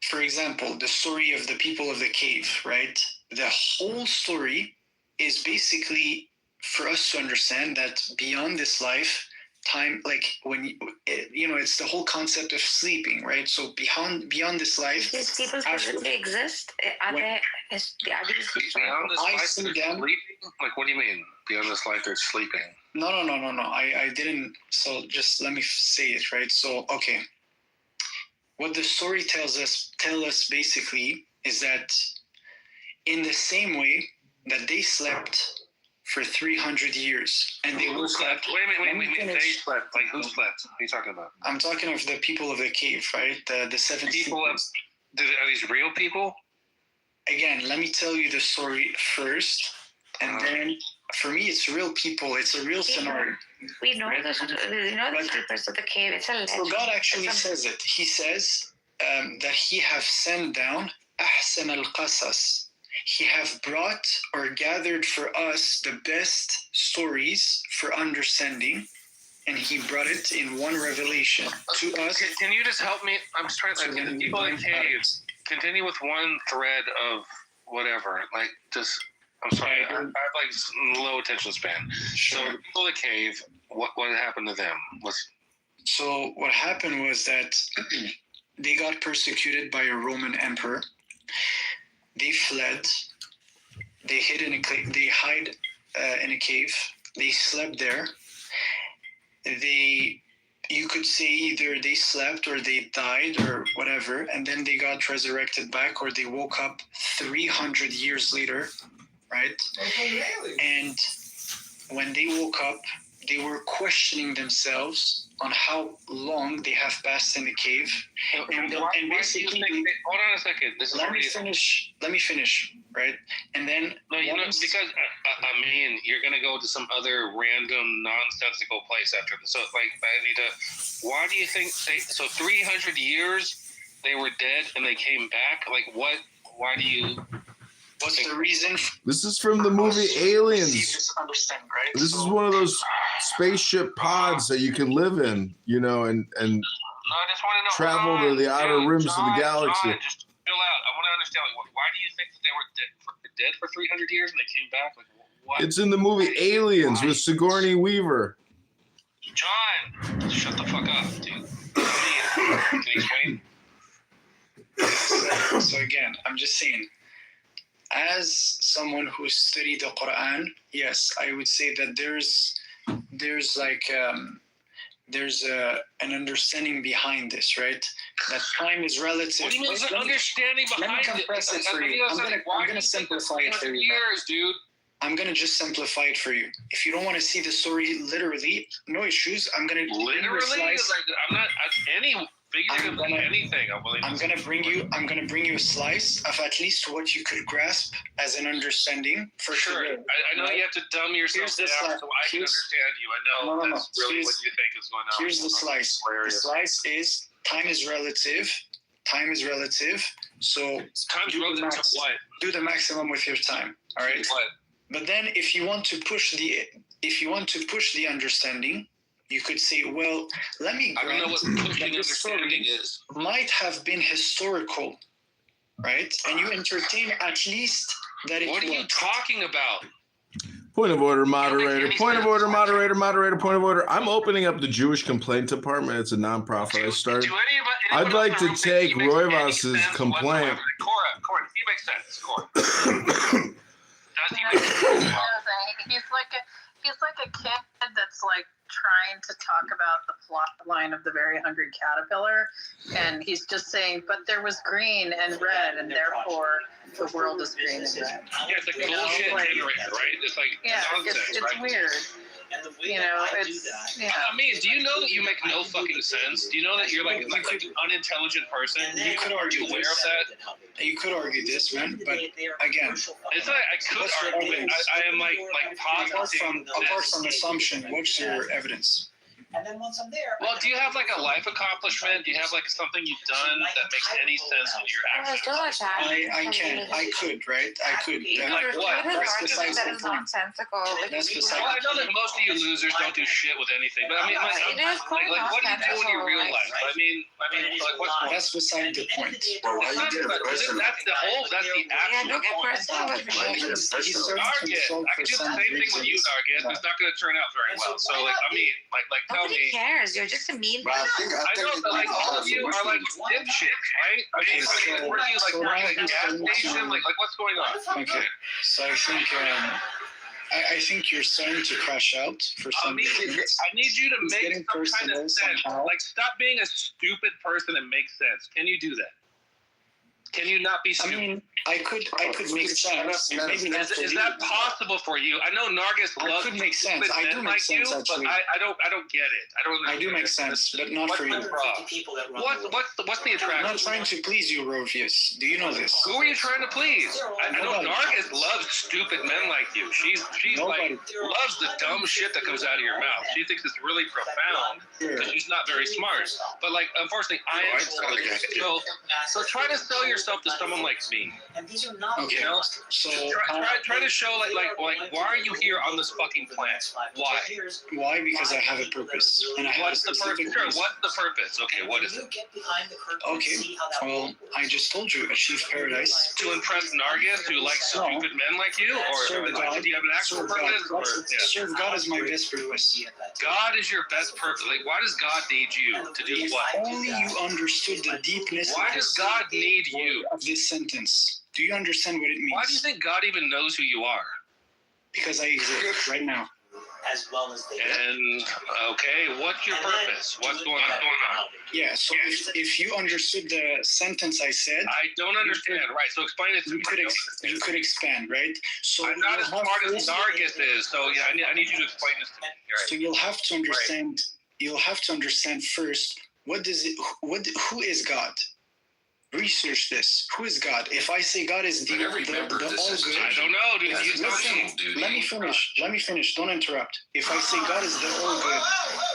for example, the story of the people of the cave, right? The whole story is basically for us to understand that beyond this life, time, like when it's the whole concept of sleeping, right? So beyond this life, these people physically exist. Beyond this life, they're sleeping. Like, what do you mean? Beyond this life, they're sleeping. No. I didn't. So just let me say it, right? So okay, what the story tells us basically is that in the same way that they slept for 300 years, and they woke up. Wait a minute. They slept. Like, who slept? What are you talking about? I'm talking of the people of the cave, right? The 7 people. Are these real people? Again, let me tell you the story first, and then for me, it's real people. It's a real scenario. We know the sleepers of the cave. It's a legend. So God actually says it. He says that He have sent down أحسن القصص. He have brought or gathered for us the best stories for understanding, and He brought it in one revelation to us. Can you just help me? I'm just trying to get the people in caves. Continue with one thread of whatever. Like, just, I'm sorry, I have like low attention span. Sure. So, people in the cave, what happened to them? So what happened was that they got persecuted by a Roman emperor. They fled. They hid in a they hide in a cave. They slept there. You could say either they slept or they died or whatever, and then they got resurrected back, or they woke up 300 years later, right? And when they woke up, they were questioning themselves on how long they have passed in the cave. And basically, hold on a second. Let me finish, right? And then because I mean, you're gonna go to some other random nonsensical place after this. So, like, I need to. Why do you think so? 300 years they were dead and they came back. Like, what? Why do you? What's the reason? This is from the movie Aliens. Understand, right? This is one of those spaceship pods that you can live in, and No, I just want to know. travel to the outer rims of the galaxy. John, just chill out. I want to understand. Like, why do you think that they were dead for 300 years and they came back? Like, what? It's in the movie Aliens with Sigourney Weaver. John, shut the fuck up, dude. Can you explain? So again, I'm just saying, as someone who studied the Quran, yes, I would say that there's an understanding behind this, right? That time is relative. What do you mean there's an understanding behind it? Let me compress it for you. I'm gonna simplify it for you. Years, dude. I'm gonna just simplify it for you. If you don't want to see the story literally, no issues. I'm gonna literally. Like, I'm not figuratively anything. I'm gonna bring you a slice of at least what you could grasp as an understanding for sure. Today, I know you have to dumb yourself down so I can understand you. I know that's really what you think is going on. Here's the slice. The slice is time is relative. Time is relative. So do the maximum with your time. All right. What? But then if you want to push the understanding, you could say, well, let me grant I don't know what pushing that this story might have been historical, right? And you entertain at least that it was. What are you talking about? Point of order, moderator. Point of order, moderator. Point of order. I'm opening up the Jewish Complaint Department. It's a nonprofit I started. I'd like to take Roivas's complaint. Cora, he makes sense. Cora. Does he make sense? He's like a kid that's like trying to talk about the plot line of The Very Hungry Caterpillar, and he's just saying, but there was green and red, and therefore the world is green and red. Yeah, it's like bullshit generator, right? It's like nonsense, it's right? weird. It's I mean, do you know that you make no fucking sense? Do you know that you're like an unintelligent person? You could argue aware of that? You could argue this, man. But again, it's like I could argue it. I am like positing. Apart from assumption, what's your evidence? And then once I'm there, well, do you have like a life accomplishment? Do you have like something you've done that makes any sense with your actions? I could, right? I could. Like what? That's besides the point. That's besides. Well, I know that most of you losers don't do shit with anything, but I mean, like what do you do in your real life? I mean, like what's going on? That's beside the point. That's the whole. That's the actual point. Target. I can do the same thing with you, Target. It's not going to turn out very well. So like, I mean, like tell me. Nobody cares. You're just a mean person. I know, but like all of you are like dipshits, right? I mean, what are you like working at a gas station? Like what's going on? Okay, so I think you're starting to crash out for some reason. I need you to make some kind of sense. Like, stop being a stupid person and make sense. Can you do that? Can you not be I stupid? mean, I could make sense. Maybe not for Is you. that possible for you? I know Nargis loves could make sense. stupid I do men make like sense, you, actually. but I don't get it. I don't. I do make sense, but not for you. What's the I'm attraction? not trying to please you, Rovius. Do you know this? Who are you trying to please? I know Nobody. Nargis loves stupid men like you. She's Nobody. like loves the dumb shit that comes out of your mouth. She thinks it's really profound because she's not very smart. But like, unfortunately, I am. So try to sell yourself to someone like me. Okay. You know? So Try to show like why are you here on this fucking planet? Why? Why? Because I have a purpose, and I have What's a the specific purpose? Sure. reason. What's the purpose? Okay. What is it? Okay. Well, I just told you, achieve paradise. To impress Nargis, who likes stupid men like you, or Serve God. do you have an actual Serve God. purpose? Or, Serve God is my best purpose. God is your best purpose. Like, why does God need you to do what? Only you understood the deepness. Why does God need you? Of this sentence. Do you understand what it means? Why do you think God even knows who you are? Because I exist right now. As well as they And okay, what's your purpose? What's going on? Yeah, so if you understood the sentence I said, I don't understand. Right. So explain it to me. You could expand, right? So I'm not as smart as Nargis is. So yeah, I need you to explain this to me. Right. So you'll have to understand. You'll have to understand first. Who is God? Research this. Who is God? If I say God is the all good, I don't know, dude. You tell me. Let me finish. Don't interrupt. If I say God is the all good,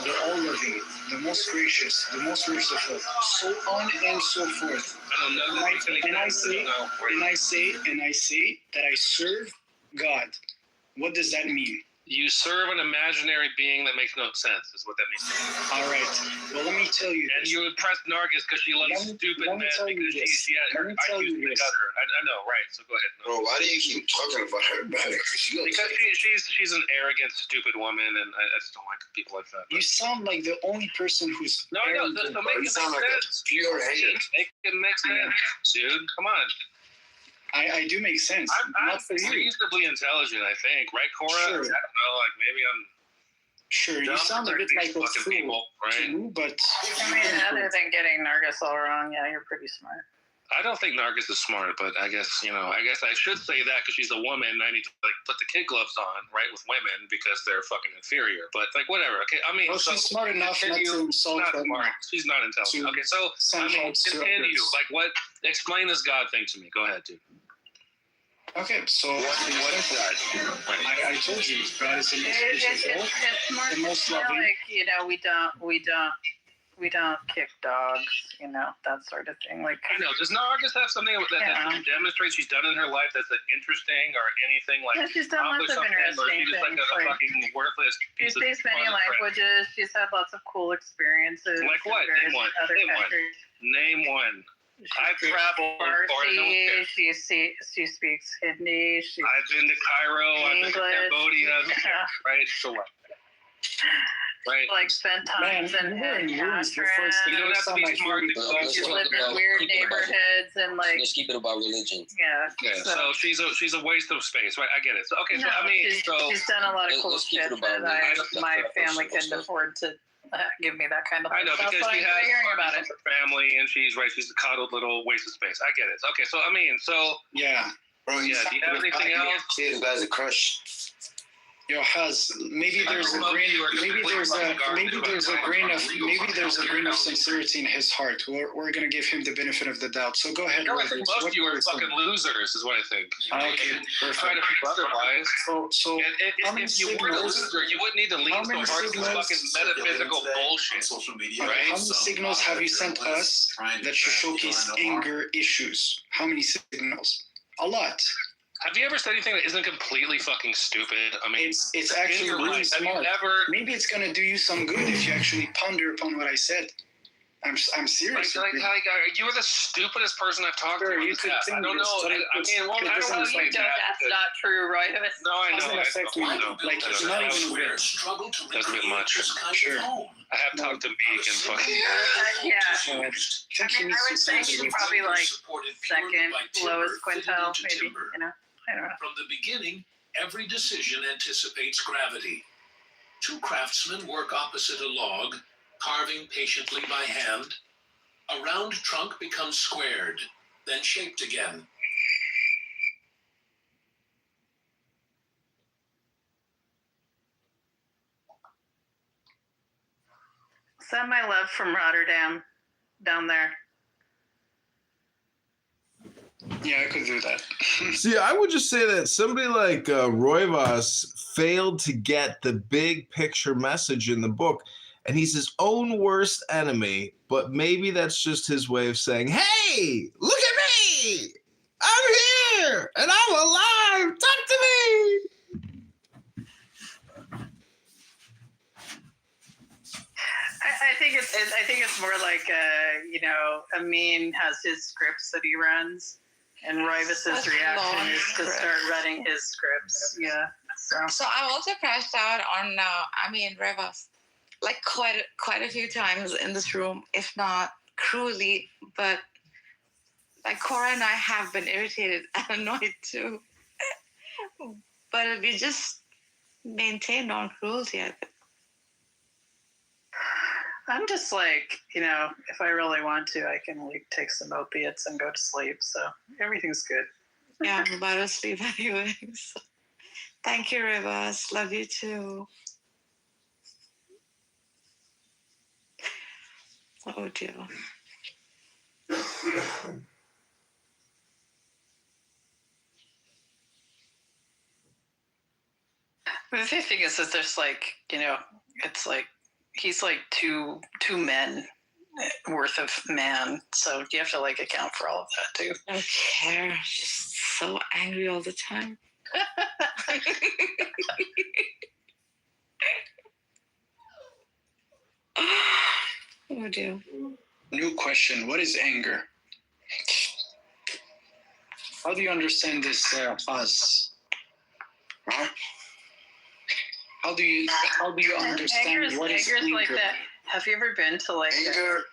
the all loving, the most gracious, the most merciful, so on and so forth. And I say that I serve God. What does that mean? You serve an imaginary being that makes no sense, is what that means. All right. Well, let me tell you. And you impress Nargis because she loves stupid men because she had her IQ's in the gutter. I know, right? So go ahead. Bro, why do you keep talking about her, man? Because she's an arrogant, stupid woman, and I just don't like people like that. You sound like the only person who's. No, I know. So make it make sense. Pure hate. Make it make sense, dude. Come on. I do make sense. I'm Not for you. reasonably intelligent, I think, right, Cora? Sure. I don't know, like maybe I'm. Sure, you sound a bit like a fool people, right? to me, but. I mean, other than getting Nargis all wrong, yeah, you're pretty smart. I don't think Nargis is smart, but I guess I should say that because she's a woman. And I need to like put the kid gloves on, right, with women because they're fucking inferior. But like whatever. Okay, I mean, Well, she's smart enough not to insult not her. smart. She's not intelligent. Okay, so I mean, continue. Like what? Explain this God thing to me. Go ahead, dude. Okay, so what is God? I told you, God is the most merciful, It's more the most loving. like we don't kick dogs, that sort of thing. Like I know. Does Nargis have something that demonstrates she's done in her life that's interesting or anything like? Yeah, she's done lots of interesting things. Or she's just like a fucking worthless. She speaks many languages. She's had lots of cool experiences. Like what? Name one. Other countries. Name one. I've traveled Farsi, she speaks Hindi. I've been to Cairo. I've been to Cambodia. Right. So what? Right. Like spent times in Ashram. You don't have to be smart to go. She lived in weird neighborhoods and like. Let's keep it about religion. Yeah. Yeah. So she's a waste of space, right? I get it. So okay. So I mean, she's done a lot of cool shit that my family couldn't afford to. Give me that kind of. I know stuff. because she has hearing about it. her family and she's a coddled little waste of space. I get it. Okay, so I mean, yeah, bro. Yeah. Do you have anything else? See, the guy's a crush. Maybe there's a grain of sincerity in his heart. We're gonna give him the benefit of the doubt. So go ahead. No, I think most of you are fucking losers, is what I think. Okay, perfect. Try to prove otherwise. So if you were a loser, you wouldn't need to lean so hard to this fucking metaphysical bullshit. Social media. Right? How many signals have you sent us that you showcase anger issues? How many signals? A lot. Have you ever said anything that isn't completely fucking stupid? I mean, it's actually really smart. Maybe it's gonna do you some good if you actually ponder upon what I said. I'm serious. Like, you are the stupidest person I've talked to. You could think I don't know. I mean, I don't know. That's not true, right? No, I know. Doesn't affect me. Like, it's not even a bit. Doesn't get much. Sure. I have talked to Meek and fucking. Yeah. I mean, I would say he's probably like second lowest quintile, maybe. I don't know. From the beginning, every decision anticipates gravity. Two craftsmen work opposite a log, carving patiently by hand. A round trunk becomes squared. then shaped again. Send my love from Rotterdam down there. Yeah, I could do that. See, I would just say that somebody like Roivas failed to get the big picture message in the book, and he's his own worst enemy, but maybe that's just his way of saying, hey, look at me! I'm here, and I'm alive! Talk to me! I think it's more like Amin has his scripts that he runs, and Rivas's reaction is to start running his scripts. Yeah. So I also crashed out on Rivas, like quite a few times in this room, if not cruelly, but like Cora and I have been irritated and annoyed too. But we just maintain non-cruelty, I think. I'm just like, if I really want to, I can like take some opiates and go to sleep. So everything's good. Yeah, I'm about to sleep anyway. So. Thank you, Rivas. Love you too. Oh dear. The thing is that there's like, it's like he's like two men worth of man, so you have to like account for all of that too. I don't care. Just so angry all the time. Oh dear. New question. What is anger? How do you understand this, Paz? Huh? How do you understand what is anger? Like that. Have you ever been to like Anger,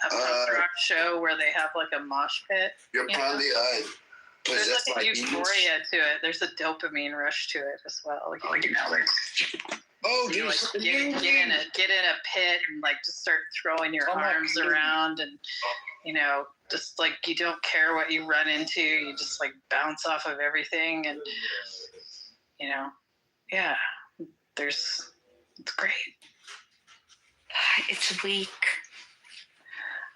a punk rock show where they have like a mosh pit? You're probably there's possessed like a by euphoria to it. There's a dopamine rush to it as well. Like, you like get in a pit and like just start throwing your arms around and just like you don't care what you run into. You just like bounce off of everything and yeah. It's great. It's weak.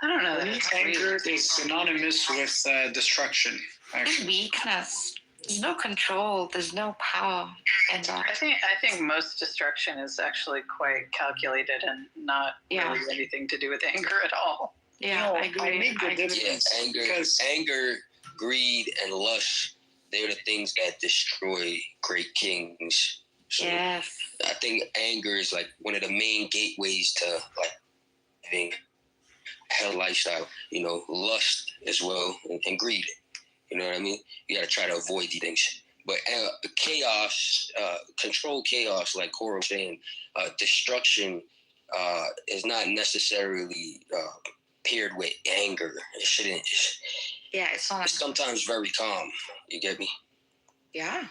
I don't know. Anger is synonymous with destruction. Actually. Weakness. There's no control. There's no power in that. I think most destruction is actually quite calculated and not really anything to do with anger at all. Yeah, I agree. Anger, greed, and lust. They're the things that destroy great kings. So yes. I think anger is like one of the main gateways to like living a hell lifestyle. Lust as well and greed. You know what I mean? You got to try to avoid these things. But chaos, control chaos, like Cora was saying, destruction is not necessarily paired with anger. It shouldn't. Yeah, it's not. It's sometimes very calm. You get me? Yeah.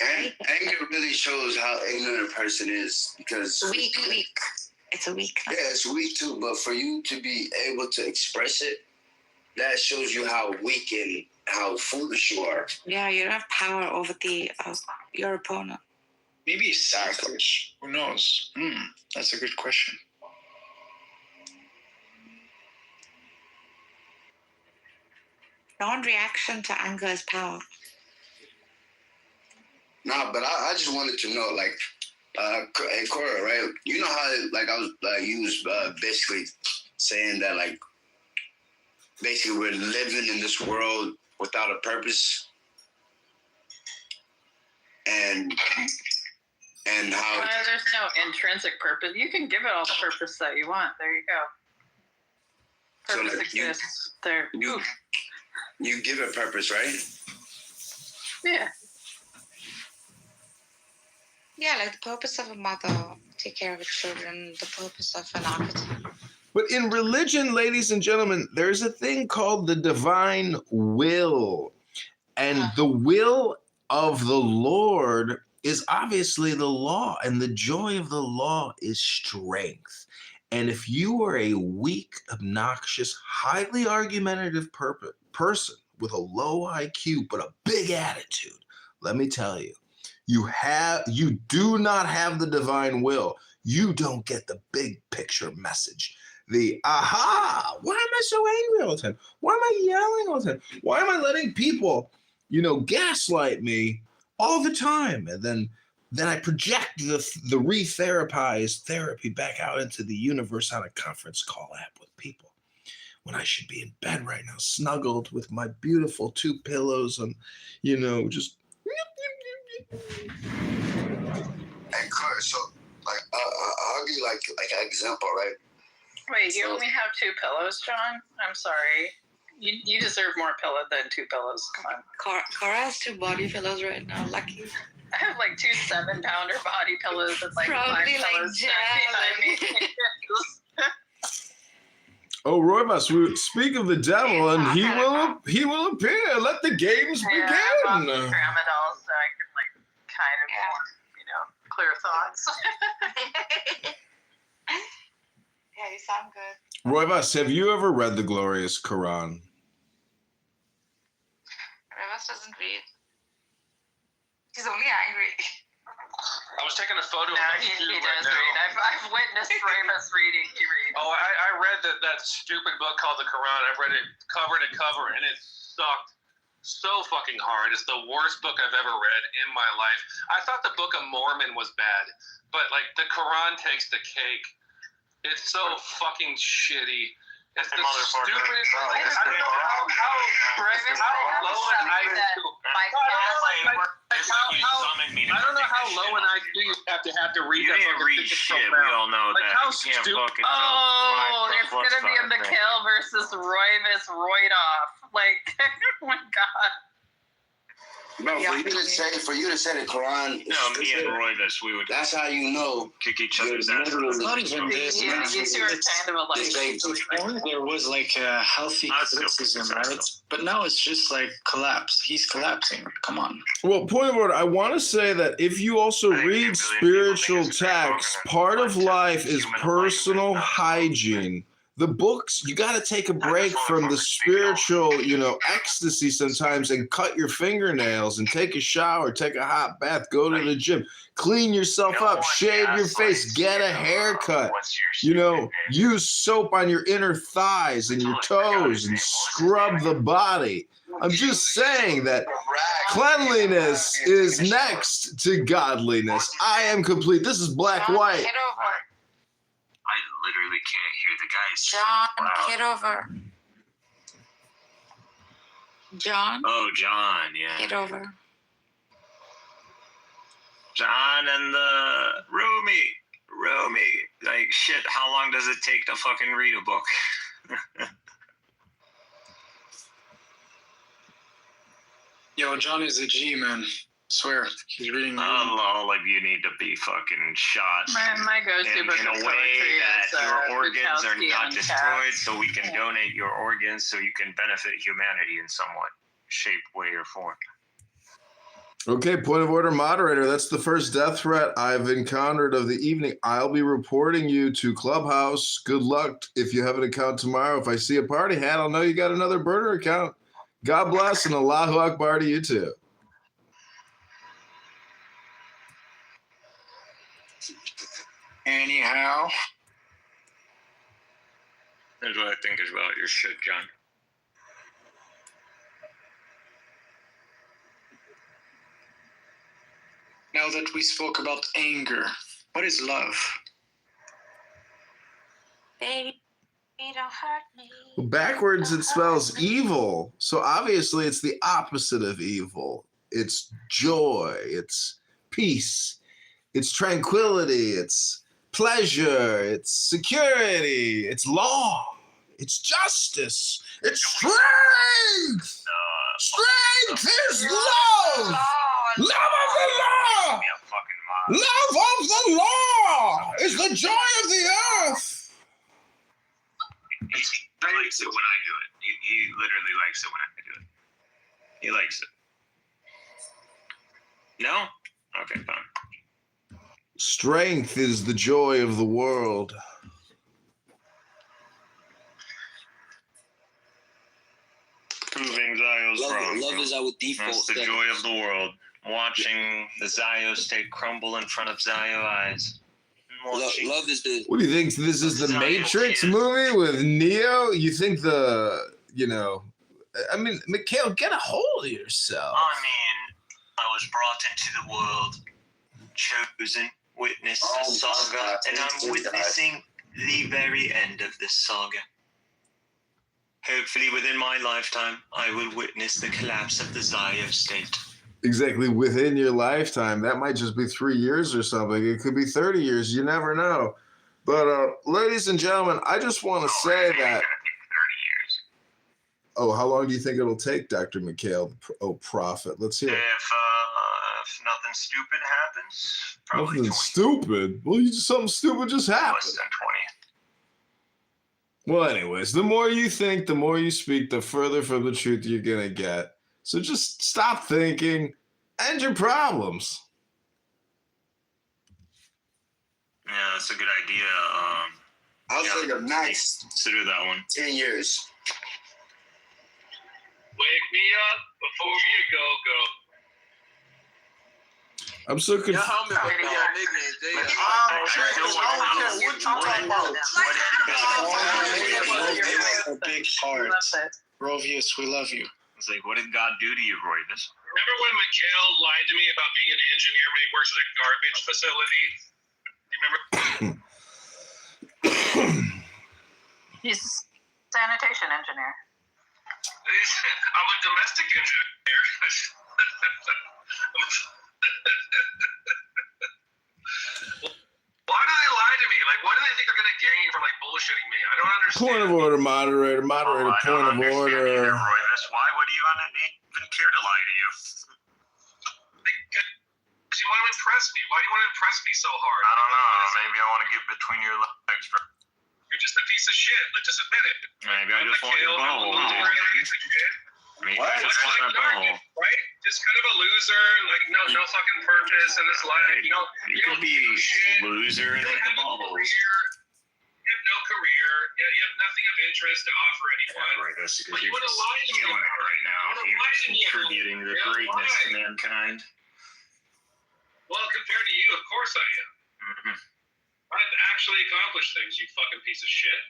And anger really shows how ignorant a person is because weak. It's a weakness. Yeah, it's weak too. But for you to be able to express it, that shows you how weak and how foolish you are. Yeah, you don't have power over your opponent. Maybe he's selfish. Who knows? That's a good question. Non-reaction to anger is power. Nah, but I just wanted to know, like, hey, Cora, right? You know how, like, you was basically saying that, like, basically we're living in this world without a purpose, and how there's no intrinsic purpose. You can give it all the purpose that you want. There you go. Purpose exists. There. You give it purpose, right? Yeah. Yeah, like the purpose of a mother, take care of her children, the purpose of an architect. But in religion, ladies and gentlemen, there's a thing called the divine will. And the will of the Lord is obviously the law. And the joy of the law is strength. And if you are a weak, obnoxious, highly argumentative person with a low IQ but a big attitude, let me tell you, you do not have the divine will. You don't get the big picture message. The aha, why am I so angry all the time? Why am I yelling all the time? Why am I letting people, gaslight me all the time? And then I project the re-therapized therapy back out into the universe on a conference call app with people when I should be in bed right now, snuggled with my beautiful 2 pillows and, just. And Kurt, so like I'll give you like an example, right? Wait, you only have 2 pillows, John? I'm sorry. You deserve more pillow than 2 pillows. Come on. Cara has 2 body pillows right now. Lucky. I have like 2 7-pounder body pillows and like 5 Probably like pillows behind me. Oh, Roybus, speak of the devil, and he will appear. Let the games begin. I'm off Tramadol, so I can like kind of, clear thoughts. Yeah, you sound good. Roybus, have you ever read the glorious Quran? Roybus doesn't read. He's only angry. I was taking a photo. No, he does read. I've witnessed Roybus reading. He reads. Oh, I read that stupid book called the Quran. I've read it cover to cover, and it sucked so fucking hard. It's the worst book I've ever read in my life. I thought the Book of Mormon was bad, but like the Quran takes the cake. It's so fucking shitty. It's the stupidest. I don't know how low an IQ. I don't know how low an IQ you have to read that book. Read shit. We all know like that. How You can't stupid. fucking Oh, it's gonna be a Mikhail versus Roybus Roydoff. Like, oh my god. Bro, for you to say the Quran, me and Roybus, we would. That's how you know. Kick each other's ass. Not even this. You two are kind of alike. There was like a healthy criticism, right? But now it's just like collapse. He's collapsing. Come on. Well, point of order, I want to say that if you also read spiritual texts, part of life is personal hygiene. The books, you got to take a break from the spiritual, ecstasy sometimes and cut your fingernails and take a shower, take a hot bath, go to the gym, clean yourself up, shave your face, get a haircut, use soap on your inner thighs and your toes and scrub the body. I'm just saying that cleanliness is next to godliness. I am complete. This is black white. I literally can't hear the guys. John, Kitover. John? Oh, John, yeah. Kitover. John and the Rumi. Like, shit, how long does it take to fucking read a book? Yo, John is a G, man. Swear, he's reading. All of you need to be fucking shot. My go-to book in of a way poetry that is your organs are Bukowski not Untapped. destroyed, so we can donate your organs so you can benefit humanity in somewhat shape, way, or form. Okay, point of order, moderator. That's the first death threat I've encountered of the evening. I'll be reporting you to Clubhouse. Good luck if you have an account tomorrow. If I see a party hat, I'll know you got another burner account. God bless and Allahu Akbar to you too. Anyhow. That's what I think is about your shit, John. Now that we spoke about anger, what is love? Baby, don't hurt me. Well, backwards, it spells evil. So obviously it's the opposite of evil. It's joy. It's peace. It's tranquility. It's pleasure. It's security. It's law. It's justice. It's strength. Strength is love. Love of the law. Love of the law is the joy of the earth. He likes it when I do it. He literally likes it when I do it. He likes it. No? Okay, fine. Strength is the joy of the world. default. That's the setting. joy of the world. Watching the Zio state crumble in front of Zio eyes. Love is the. What do you think? This is the Matrix movie with Neo? You think I mean, Mikhail, get a hold of yourself. I mean, I was brought into the world, chosen, witnessed a saga, and I'm witnessing the very end of this saga. Hopefully, within my lifetime, I will witness the collapse of the Zio state. Exactly, within your lifetime. That might just be 3 years or something. It could be 30 years. You never know. But, ladies and gentlemen, I just want to say that. 30 years. Oh, how long do you think it'll take, Dr. Mikhail? Oh, prophet. Let's hear it. If nothing stupid happens, probably Nothing 20. stupid. Well, something stupid just happened. Less than 20. Well, anyways, the more you think, the more you speak, the further from the truth you're going to get. So just stop thinking, end your problems. Yeah, that's a good idea. I'll say the max Consider that one. 10 years. Wake me up before you go. I'm so confused. Your homie gonna be your nigga in jail. What you talking about? A big heart. Rovius, we love you. It's like, what did God do to you, Royvis? Remember when Mikhail lied to me about being an engineer when he works at a garbage facility? You remember? He's a sanitation engineer. I'm a domestic engineer. Why do they lie to me? Like, what do they think they're gonna gain from like bullshitting me? I don't understand. Point of order, moderator. Moderator, point of order. Royvis, why would you even care to lie to you? Because you want to impress me. Why do you want to impress me so hard? I don't know. Maybe I want to get between your legs, bro. You're just a piece of shit. Like, just admit it. Maybe I just want your butthole, dude. Maybe I just want that butthole. Right? Just kind of a loser, like no fucking purpose in this life. You know, You could be a loser and like the bubbles. You have no career. You have nothing of interest to offer anyone. Right, that's because But you you're want to just lie to me killing it right now. You You're wanna just lie to me. contributing to the Yeah, greatness why? to mankind. Well, compared to you, of course I am. Mm-hmm. I've actually accomplished things, you fucking piece of shit.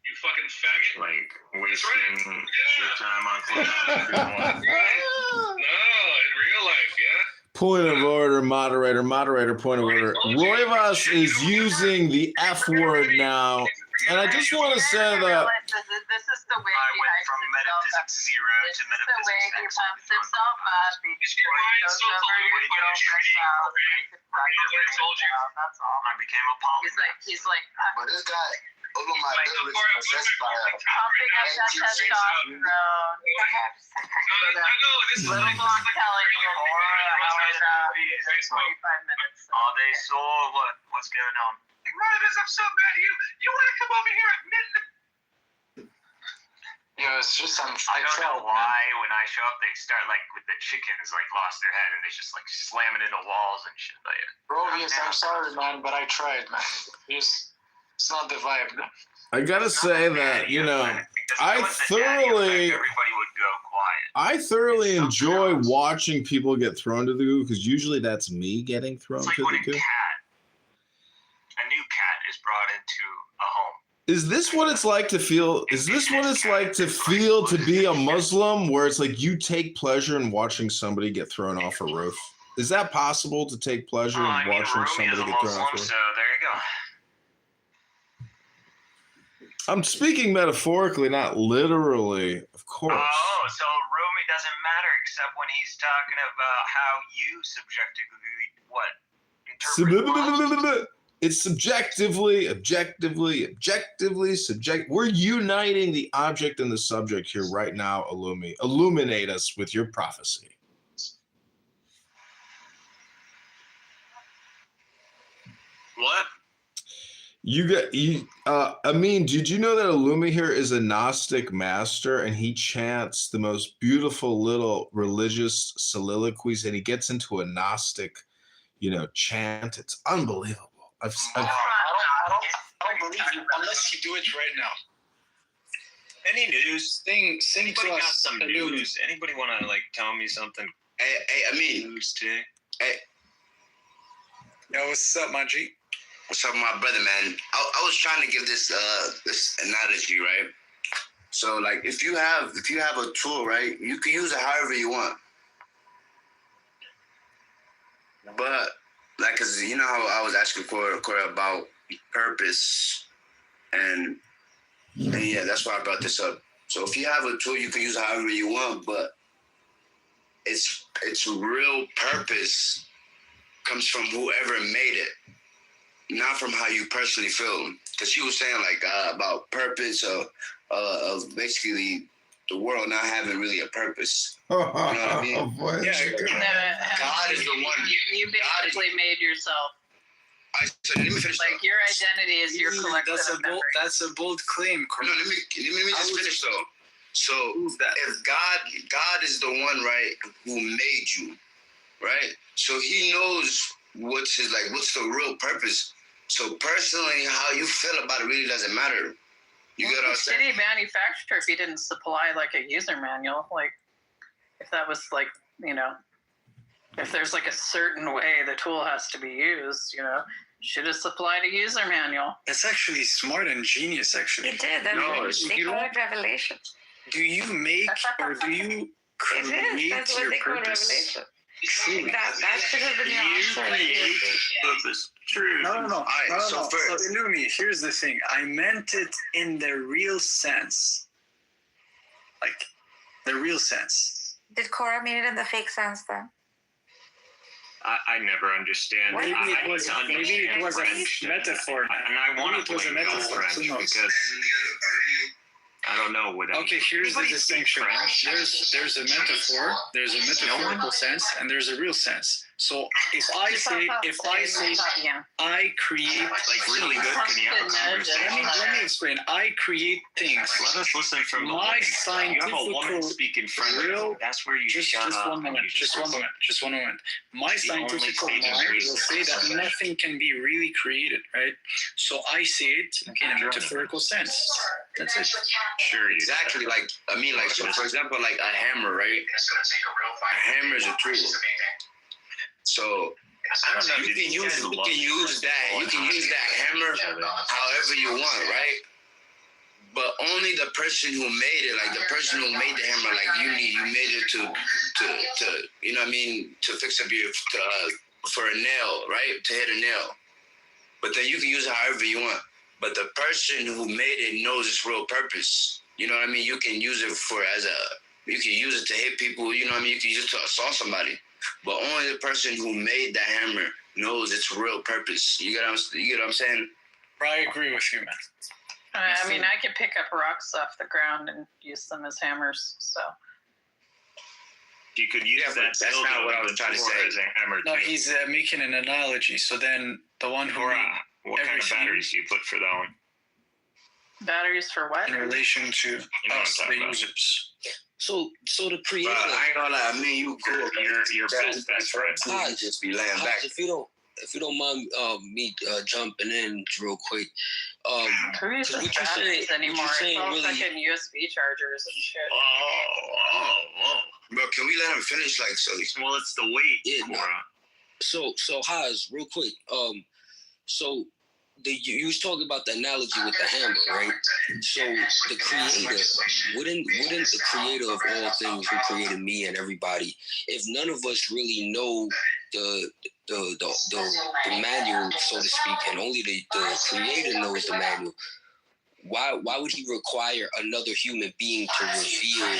You fucking faggot. Like wasting your time on Clubhouse. No, in real life, yeah. Point of order, moderator. Moderator, point of order. Roivas is using the F word now. And I just want to say that. This is the way I he went hypes from himself up. metaphysics 0 to This is the way metaphysics he X. pumps himself up. He goes over his girlfriend's house. He could fuck his girlfriend's house. That's all. I became a polymath. He's like But this guy, over my abilities, possessed by a pumping up that testosterone. Perhaps. I know, this is Little Block telling you more hours out. 25 minutes. All day soul. What's going on? Roivas, I'm so mad at you. You want to come over here at midnight? Yeah, it's just I don't know why when I show up they start like with the chickens like lost their head and they just like slamming into walls and shit like that. Rovius, I'm sorry, man, but I tried, man. It's not the vibe. I gotta say that, I thoroughly enjoy watching people get thrown to the goo because usually that's me getting thrown It's like to when the a goo. new cat is brought into a home. Is this what it's like to feel? Is this what it's like to feel to be a Muslim, where it's like you take pleasure in watching somebody get thrown off a roof? Is that possible to take pleasure in watching somebody get thrown off a roof? So there you go. I'm speaking metaphorically, not literally, of course. Oh, so Rumi doesn't matter except when he's talking about how you subjectively what? It's subjectively, objectively, subject. We're uniting the object and the subject here right now, Illumi. Illuminate us with your prophecy. What? Amin, did you know that Illumi here is a Gnostic master and he chants the most beautiful little religious soliloquies and he gets into a Gnostic, chant. It's unbelievable. I don't believe you unless you do it right now. Any news? Sing Anybody to got us. some news? Anybody want to like tell me something? Hey, I mean, news today. Hey, yo, what's up, my G? what's up, my brother, man? I was trying to give this this analogy, right? So, like, if you have a tool, right, you can use it however you want. But, like, cause you know how I was asking Cora about purpose, and yeah, that's why I brought this up. So, if you have a tool, you can use it however you want, but its real purpose comes from whoever made it, not from how you personally feel. Because she was saying like about purpose of basically the world not having really a purpose. You know what I mean? God is the one. You basically made yourself. So let me finish. Like your identity is your collective memory. That's a bold claim, No, let me just finish though. So if God is the one, right, who made you, right? So he knows what's the real purpose. So personally, how you feel about it really doesn't matter. You get what I'm saying? Shitty manufacturer if you didn't supply like a user manual. Like if that was like, you know, if there's like a certain way the tool has to be used, you know, should have supplied a user manual. It's actually smart and genius, actually. It did. They call it revelation. Do you make or do you create It is. That's what your they call purpose? revelation. Truly. That should have been your answer. Purpose. True. No. Right, So Illuminate, here's the thing. I meant it in the real sense. Like, the real sense. Did Cora mean it in the fake sense then? I never understand. Maybe it was a metaphor. And I want to was a blame metaphor. French Who knows? because I don't know what. Okay, here's the distinction. There's a metaphor, there's a metaphorical sense, and there's a real sense. So if I say I create like really good, can you have a conversation? Let me explain. I create things. Let us listen from the My woman side. You have a woman scientific speaking French. That's where you shut just up. one moment. Just one moment. My The scientific only mind stage will of say that reason. nothing can be really created, right? So I say it in a metaphorical sense. That's it. Sure, exactly. Like so for example, like a hammer, right? A hammer is a tool. So I don't know. you can use that hammer however you want, right? But only the person who made it, like the person who made the hammer, like you made it to you know what I mean, to fix up your for a nail, right? To hit a nail. But then you can use it however you want. But the person who made it knows its real purpose. You know what I mean? You can use it you can use it to hit people, you know what I mean? You can use it to assault somebody. But only the person who made the hammer knows its real purpose. You get what I'm saying? I agree with you, man. I mean, I could pick up rocks off the ground and use them as hammers, so. You could use that. That's not what I was trying to say. As a hammer. No, he's making an analogy. So then the one who what kind of batteries do you put for that one? Batteries for what? In relation to us, the users. So the creator. I ain't gonna lie, I mean, you cool. Your best friend. Just be laying back. If you don't mind me jumping in real quick. Who uses batteries anymore? It's all fucking USB chargers and shit. Bro, can we let him finish? Like, so. Well, it's the weight. Yeah. So Haas, real quick. So you was talking about the analogy with the hammer, right? So the creator, wouldn't the creator of all things who created me and everybody, if none of us really know the manual, so to speak, and only the creator knows the manual, why would he require another human being to reveal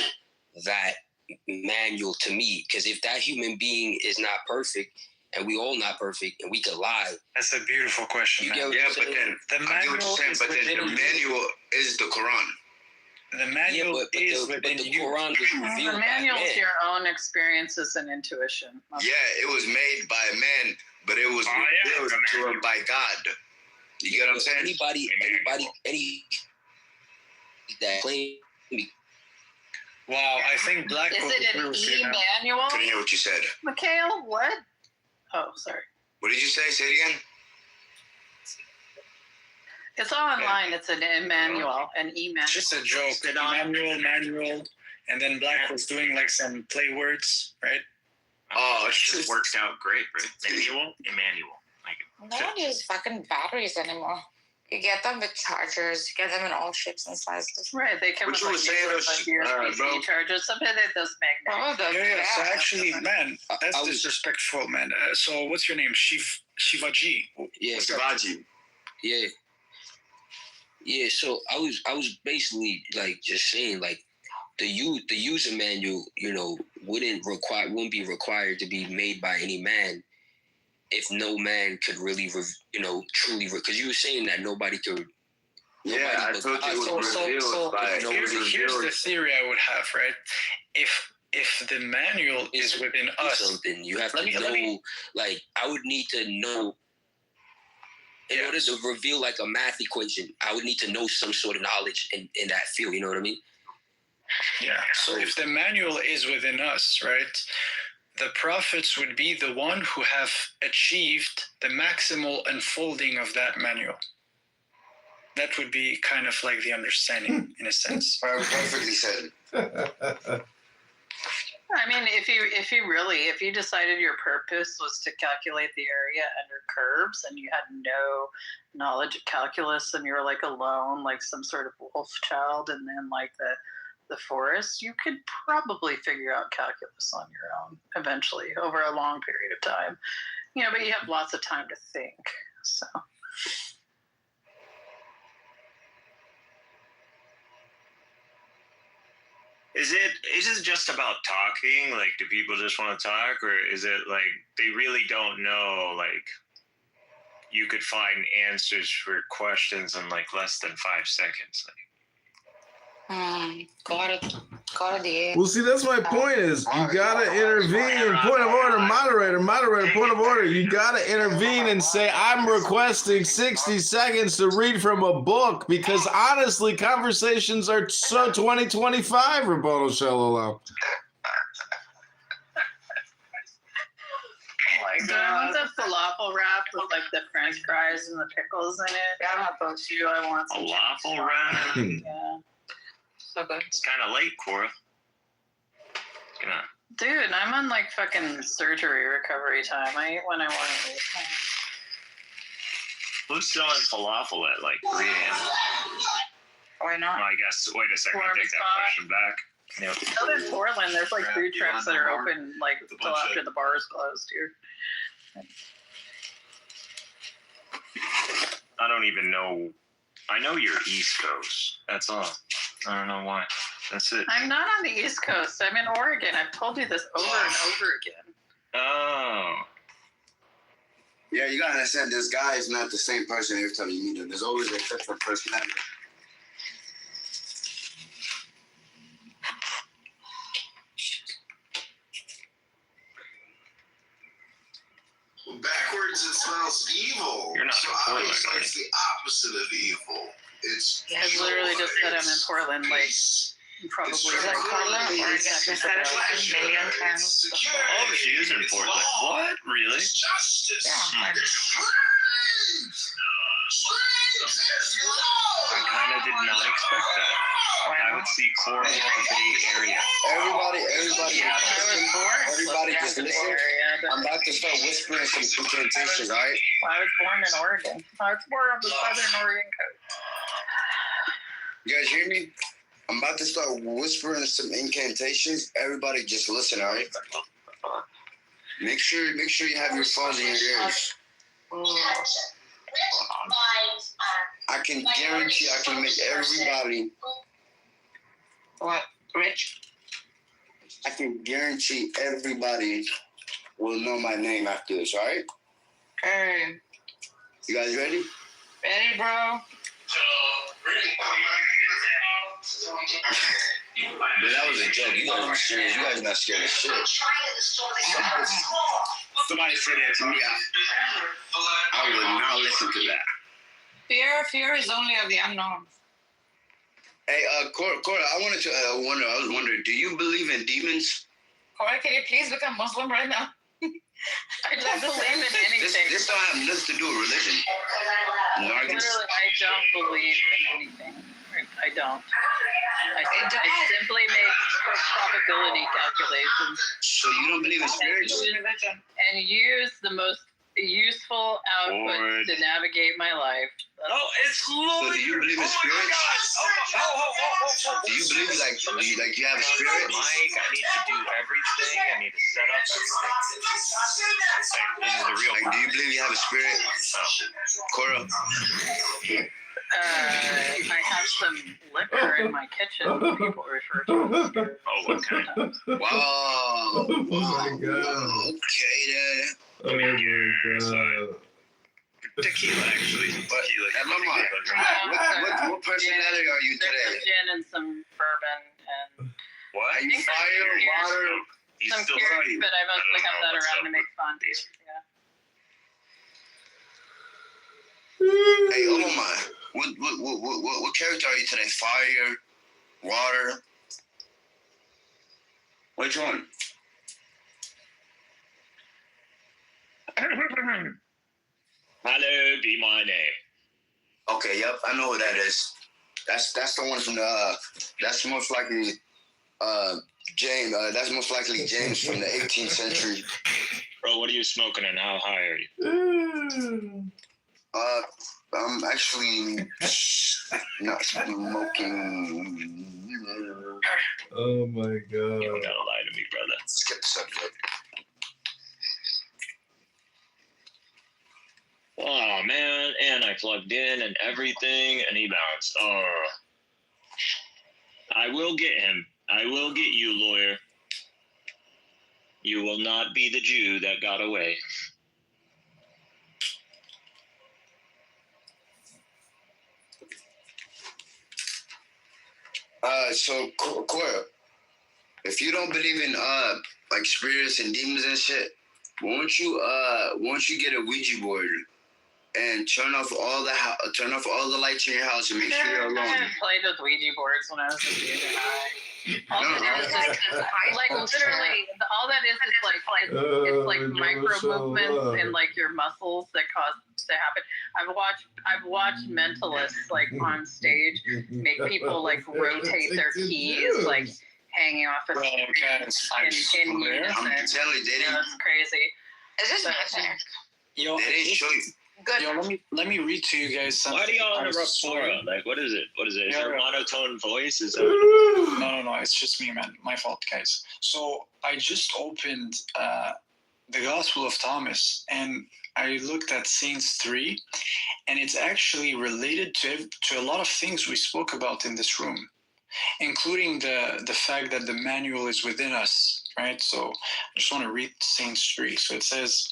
that manual to me? Because if that human being is not perfect, and we all not perfect, and we could lie. That's a beautiful question. Yeah, but then the manual the manual is the Quran. The manual is within the you. Quran was revealed The manual is your own experiences and intuition. Yeah, it was made by a man, but it was revealed to him by God. You get what I'm saying? Anybody that claim me. Wow, I think Black Is it an e-manual? Couldn't hear what you said. Mikhail, what? Oh, sorry. What did you say? Say it again. It's all online. It's an manual, an e-manual. It's just a joke. Manual, and then Black was doing like some play words, right? Oh, it just works out great, right? Manual, Emmanuel. Like, No one uses fucking batteries anymore. You get them with chargers. You get them in all shapes and sizes. Right, they come with like USB chargers. Sometimes they those magnets. Oh, yeah. So actually, man, that's disrespectful, man. So what's your name? Shivaji. Yeah, Shivaji. Yeah. Yeah, so I was basically like just saying like the user manual, you know, wouldn't be required to be made by any man if no man could really, truly, because you were saying that nobody could. Yeah, I told you it was revealed by. Here's the theory I would have, right? If the manual is within us, something you have to know. Like I would need to know. In order to reveal like a math equation, I would need to know some sort of knowledge in that field. You know what I mean? Yeah. So if the manual is within us, right, the prophets would be the one who have achieved the maximal unfolding of that manual. That would be kind of like the understanding, in a sense. Perfectly said. I mean, if you decided your purpose was to calculate the area under curves and you had no knowledge of calculus and you're like alone, like some sort of wolf child, and then like the forest, you could probably figure out calculus on your own eventually over a long period of time. You know, but you have lots of time to think. So. Is it just about talking? Like, do people just want to talk, or is it like they really don't know? Like, you could find answers for questions in like less than 5 seconds. Like, Got it. Well, see, that's my point is you got to intervene. Point of order, moderator, point of order. You got to intervene and say, I'm requesting 60 seconds to read from a book because honestly, conversations are so 2025, Rebuttal Shalom. Oh my God. What's a falafel wrap with like the French fries and the pickles in it? I want those too. I want some falafel wrap. Yeah. So good. It's kind of late, Cora. Dude, I'm on like fucking surgery recovery time. I eat when I want to eat. Who's selling falafel at like 3 a.m.? Why not? I guess. Wait a second. I take that question back. Yep. Out in Portland, there's like food trucks that are open like till after the bar is closed here. I don't even know. I know you're East Coast. That's all. I don't know why. That's it. I'm not on the East Coast. I'm in Oregon. I've told you this over and over again. Oh. Yeah, you gotta understand, this guy is not the same person every time you meet him. There's always a different personality. Backwards, it smells evil. You're not so in Portland, obviously it's the opposite of evil. It's I literally just said I'm in Portland, like probably like Portland, Oregon. I've said it like a million times. Oh, she is in Portland. What? Really? Justice. Yeah. I kind of did not expect that. I would see Coral Bay area. Everybody I just listen. I'm about to start whispering some incantations, all right? I was born in Oregon. I was born on the southern Oregon coast. You guys hear me? I'm about to start whispering some incantations. Everybody just listen, all right? Make sure you have your phones in your ears. I can guarantee I can make everybody. What, Rich? I can guarantee everybody will know my name after this, all right? Okay. You guys ready? Ready, bro? Dude, that was a joke. You guys are serious. You guys are not scared of shit. Somebody said that to me. I would not listen to that. Fear is only of the unknown. Hey, Cora, I was wondering, do you believe in demons? Cora, can you please become Muslim right now? I don't believe in anything. This don't have nothing to do with religion. Literally, I don't believe in anything. I don't. I simply make probability calculations. So you don't believe in spirits? And use the most useful outputs to navigate my life. It's So do you believe in spirits? Do you believe like you have a spirit? Mike, I need to do everything. I need to set up everything. This is the real. Like, do you believe you have a spirit? Cora? I have some liquor in my kitchen. People refer to as spirit. Oh, what kind? Wow. Oh my god. Okay then. Oh my god. Tequila, actually. Tequila. Mama, what personality are you today? Some gin and some bourbon and What? Are you fire, water? some cures, but I mostly have that around to make fun. Yeah. Hey, oh my. What character are you today? Fire, water? Which one? Hello, be my name. Okay, yep, I know who that is. That's the one from the. That's most likely James. That's most likely James from the 18th century. Bro, what are you smoking and how high are you? I'm actually not smoking. Oh my god. You don't gotta lie to me, brother. Skip the subject. Oh man, and I plugged in and everything, and he bounced. Oh, I will get him. I will get you, lawyer. You will not be the Jew that got away. So Cora, if you don't believe in like spirits and demons and shit, won't you get a Ouija board and turn off all the lights in your house and make sure you're alone? I played with Ouija boards when I was a kid. All that is like literally, all that is it's like micro movements in like your muscles that cause to happen. I've watched mentalists like on stage make people like rotate their keys like hanging off of in unison. I'm telling you, That's crazy. Is this magic? Yo, they didn't show you. Good. Yo, let me read to you guys something. Why do y'all interrupt Cora? Like, what is it? What is it? Is Yeah, your monotone voice? Is that? No. It's just me, man. My fault, guys. So I just opened the Gospel of Thomas, and I looked at Saints 3, and it's actually related to a lot of things we spoke about in this room, including the fact that the manual is within us, right? So I just want to read Saints 3. So it says,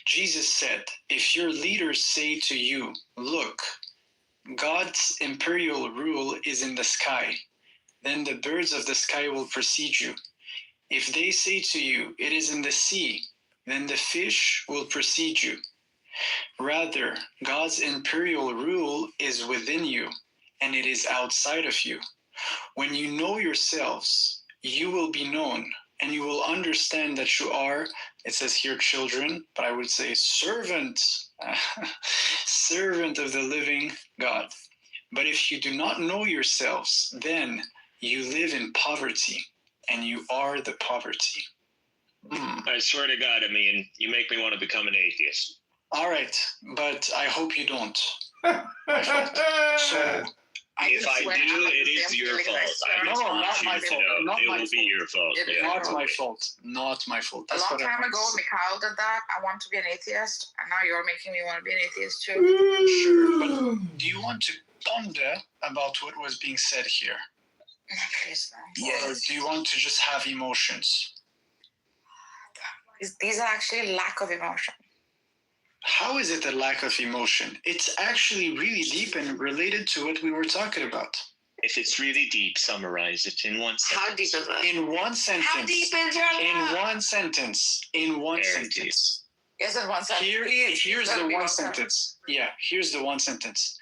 Jesus said, if your leaders say to you, look, God's imperial rule is in the sky, then the birds of the sky will precede you. If they say to you, it is in the sea, then the fish will precede you. Rather, God's imperial rule is within you, and it is outside of you. When you know yourselves, you will be known, and you will understand that you are, it says here children, but I would say servant of the living God. But if you do not know yourselves, then you live in poverty, and you are the poverty. I swear to God, I mean, you make me want to become an atheist. All right, but I hope you don't. So, if I do, it is your fault. I just want not you my to fault. know Not it my will be fault. your fault. It's Yeah. not my fault. Not my fault. That's a long what I time want ago, to say. Mikhail did that. I want to be an atheist, and now you're making me want to be an atheist too. Sure, but do you want to ponder about what was being said here? Please, no. Or do you want to just have emotions? These are actually lack of emotion. How is it a lack of emotion? It's actually really deep and related to what we were talking about. If it's really deep, summarize it in one sentence. How deep is it? In one sentence. How deep is your love? In one sentence. In one Very sentence. Is it one sentence? Here's the one sentence. Yeah, here's the one sentence.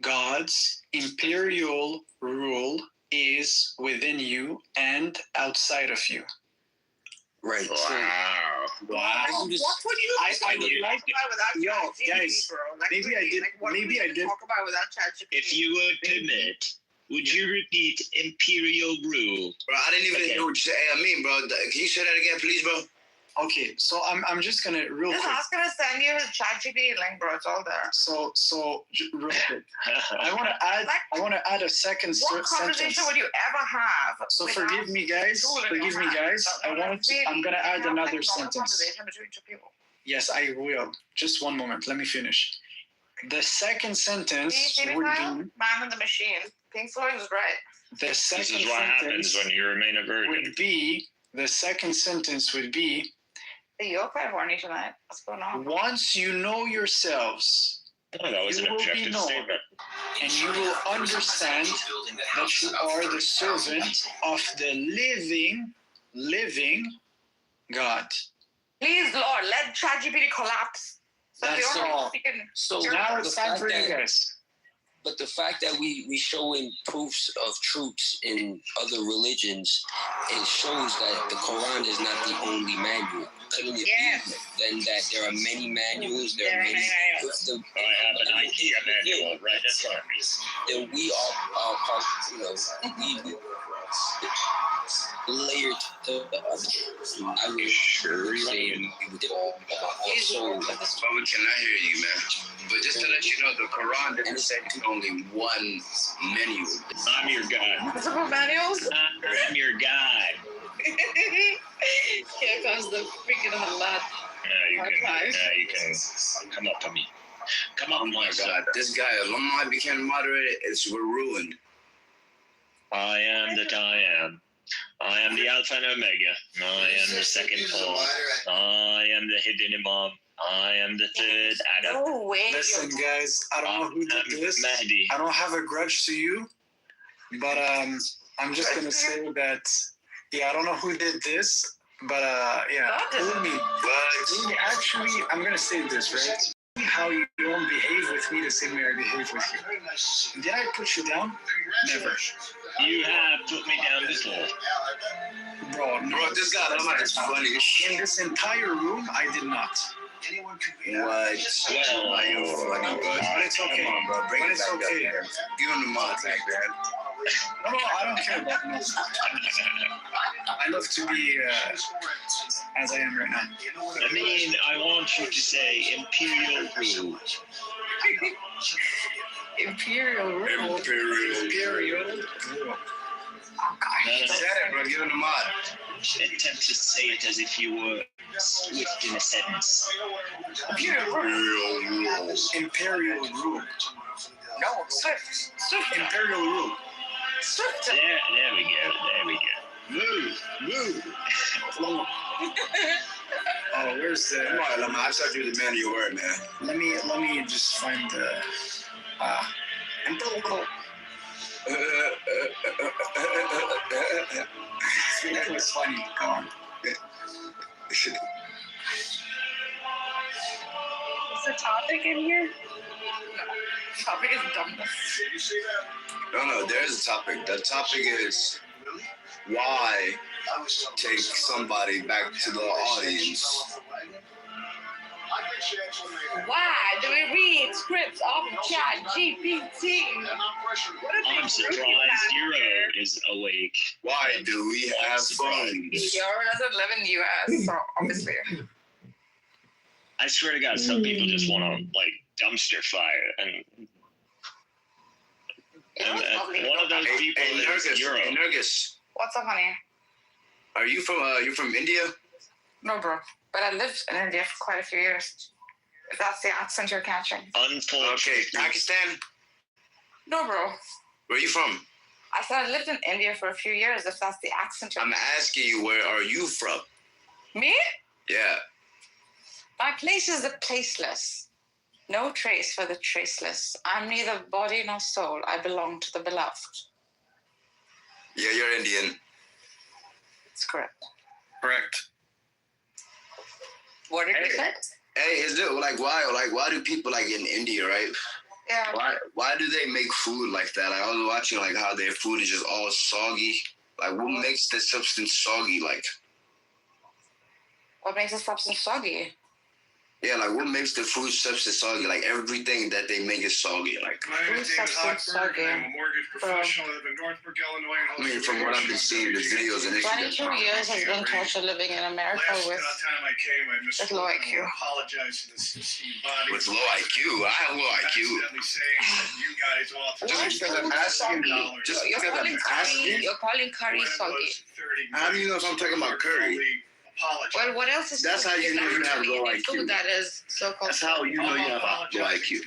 God's imperial rule is within you and outside of you. Right. Wow. What would you I talk would like about without Yo, ChatGPT, guys, bro? Like, maybe I really, did- Like, what maybe are we I did- talk about without ChatGPT? If you would permit, would you repeat Imperial Brew? Bro, I didn't even Okay. know what you said. Hey, I mean, bro, can you say that again, please, bro? Okay, so I'm just gonna real Just quick. ask her to send you his ChatGPT link, bro. It's all there. So real quick. I want to add a second What conversation sentence. would you ever have? So without forgive me, guys. tool in your Forgive me, hand? guys. No, I'm gonna really, add have, another like, normal sentence. conversation between two people. Yes, I will. Just one moment. Let me finish. The second sentence See, would Kyle? be Man in the machine. Pink Floyd is right. the This second is what happens sentence when you remain a virgin. would be the second sentence would be Hey, you're quite horny tonight. What's going on? once you know yourselves, No, that was you an will be objective known, statement. and you will understand that you are the servant of the living God. Please, Lord, let ChatGPT collapse. So That's you're all. speaking. So Now the it's time fact for you that- guys. But the fact that we showing proofs of truths in other religions, it shows that the Quran is not the only manual. Couldn't it Yes. be then that there are many manuals? There are many. If the, I have an IKEA manual right in front of me. then we are part, you know, we layered to the other. I would Sure, say you we would also. Bro, we cannot hear you, man. But just to let you know, the Quran doesn't say there's only one manual. I'm your God. Multiple manuals? I'm your God. Here comes the freaking Allah. You can come up to me. Come up, Oh my God, this guy, if Lamar became moderator, we're ruined. I am that I am. I am the Alpha and Omega. I am the second Paul. I am the hidden Imam. I am the third Adam. No way. Listen, guys, I don't know who did this. Mahdi. I don't have a grudge to you, but I'm just gonna say that I don't know who did this, but yeah, hold me. But actually, I'm gonna say this, right? How you don't behave with me the same way I behave with you. Did I put you down? Never. You have put me down before. Bro, this guy, Lamar is funny. In this entire room, I did not. What? Well, you funny, bro. But it's okay. Come on, bro. Bring But it it's back okay. up, man. Give him the mod back, man. No, I don't care about no. I love to be as I am right now. I mean, I want you to say Imperial Brew. Imperial rule. Imperial. Oh, God. Said it, bro. Give him the mod. Attempt to say it as if you were swift in a sentence. Imperial rule. Imperial rule. No, Swift. Swift. Imperial rule. Swift. There we go. There we go. Move. Oh, where's the? Come on, Lamar. I said you the man of your word, man. Let me just find the. Imperial. That was funny. Come on. Is the topic in here? No. Topic is dumbness. No, there's a topic. The topic is why take somebody back to the audience. Why do we read scripts off of ChatGPT? I'm surprised Zero is awake. Why do we have phones? Zero doesn't live in the US, so obviously. I swear to God, some people just want to like dumpster fire, and one of those people is Euro. Hey, Nergis, What's up, honey? are you from India? No, bro. But I lived in India for quite a few years. If that's the accent you're catching. Okay, Pakistan. No, bro. Where are you from? I said I lived in India for a few years. If that's the accent you're I'm asking you, where are you from? Me? Yeah. My place is the placeless. No trace for the traceless. I'm neither body nor soul. I belong to the beloved. Yeah, you're Indian. It's correct. Correct. What did you say? Hey, is it why do people like in India, right? Yeah. Why do they make food like that? Like, I was watching like how their food is just all soggy. Like, what makes the substance soggy? Like, What makes a substance soggy? Yeah, like what makes the food substance soggy? Like everything that they make is soggy. Like My name is David Hochberg. I'm a mortgage professional. I live in Northbrook, Illinois. I mean, from what I've been seeing, the videos and 22 years has been torture living in America Last with time I came, I missed low IQ. apologize to the esteemed body. With low IQ, I have low IQ. Accidentally saying that you guys all Just because I'm asking you, just because I'm asking. You're calling curry soggy. How do you know if I'm talking about curry? Well, what else is That's how you know you have low any food IQ. that is so-called? That's how you know you have low IQ.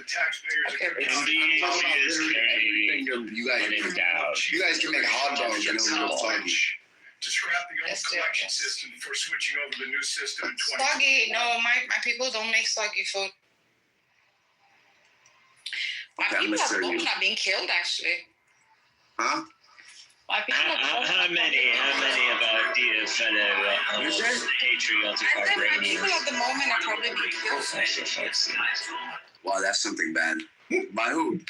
Okay, You guys can make hot dogs and it'll look soggy. To scrap the old collection system before switching over to the new system in 2020. Soggy. No, my people don't make soggy food. My people are being killed, actually. Huh? My people How many of our dear fellow patriotic I said my Iranians? people at the moment are probably being killed. Wow, that's something bad. By who?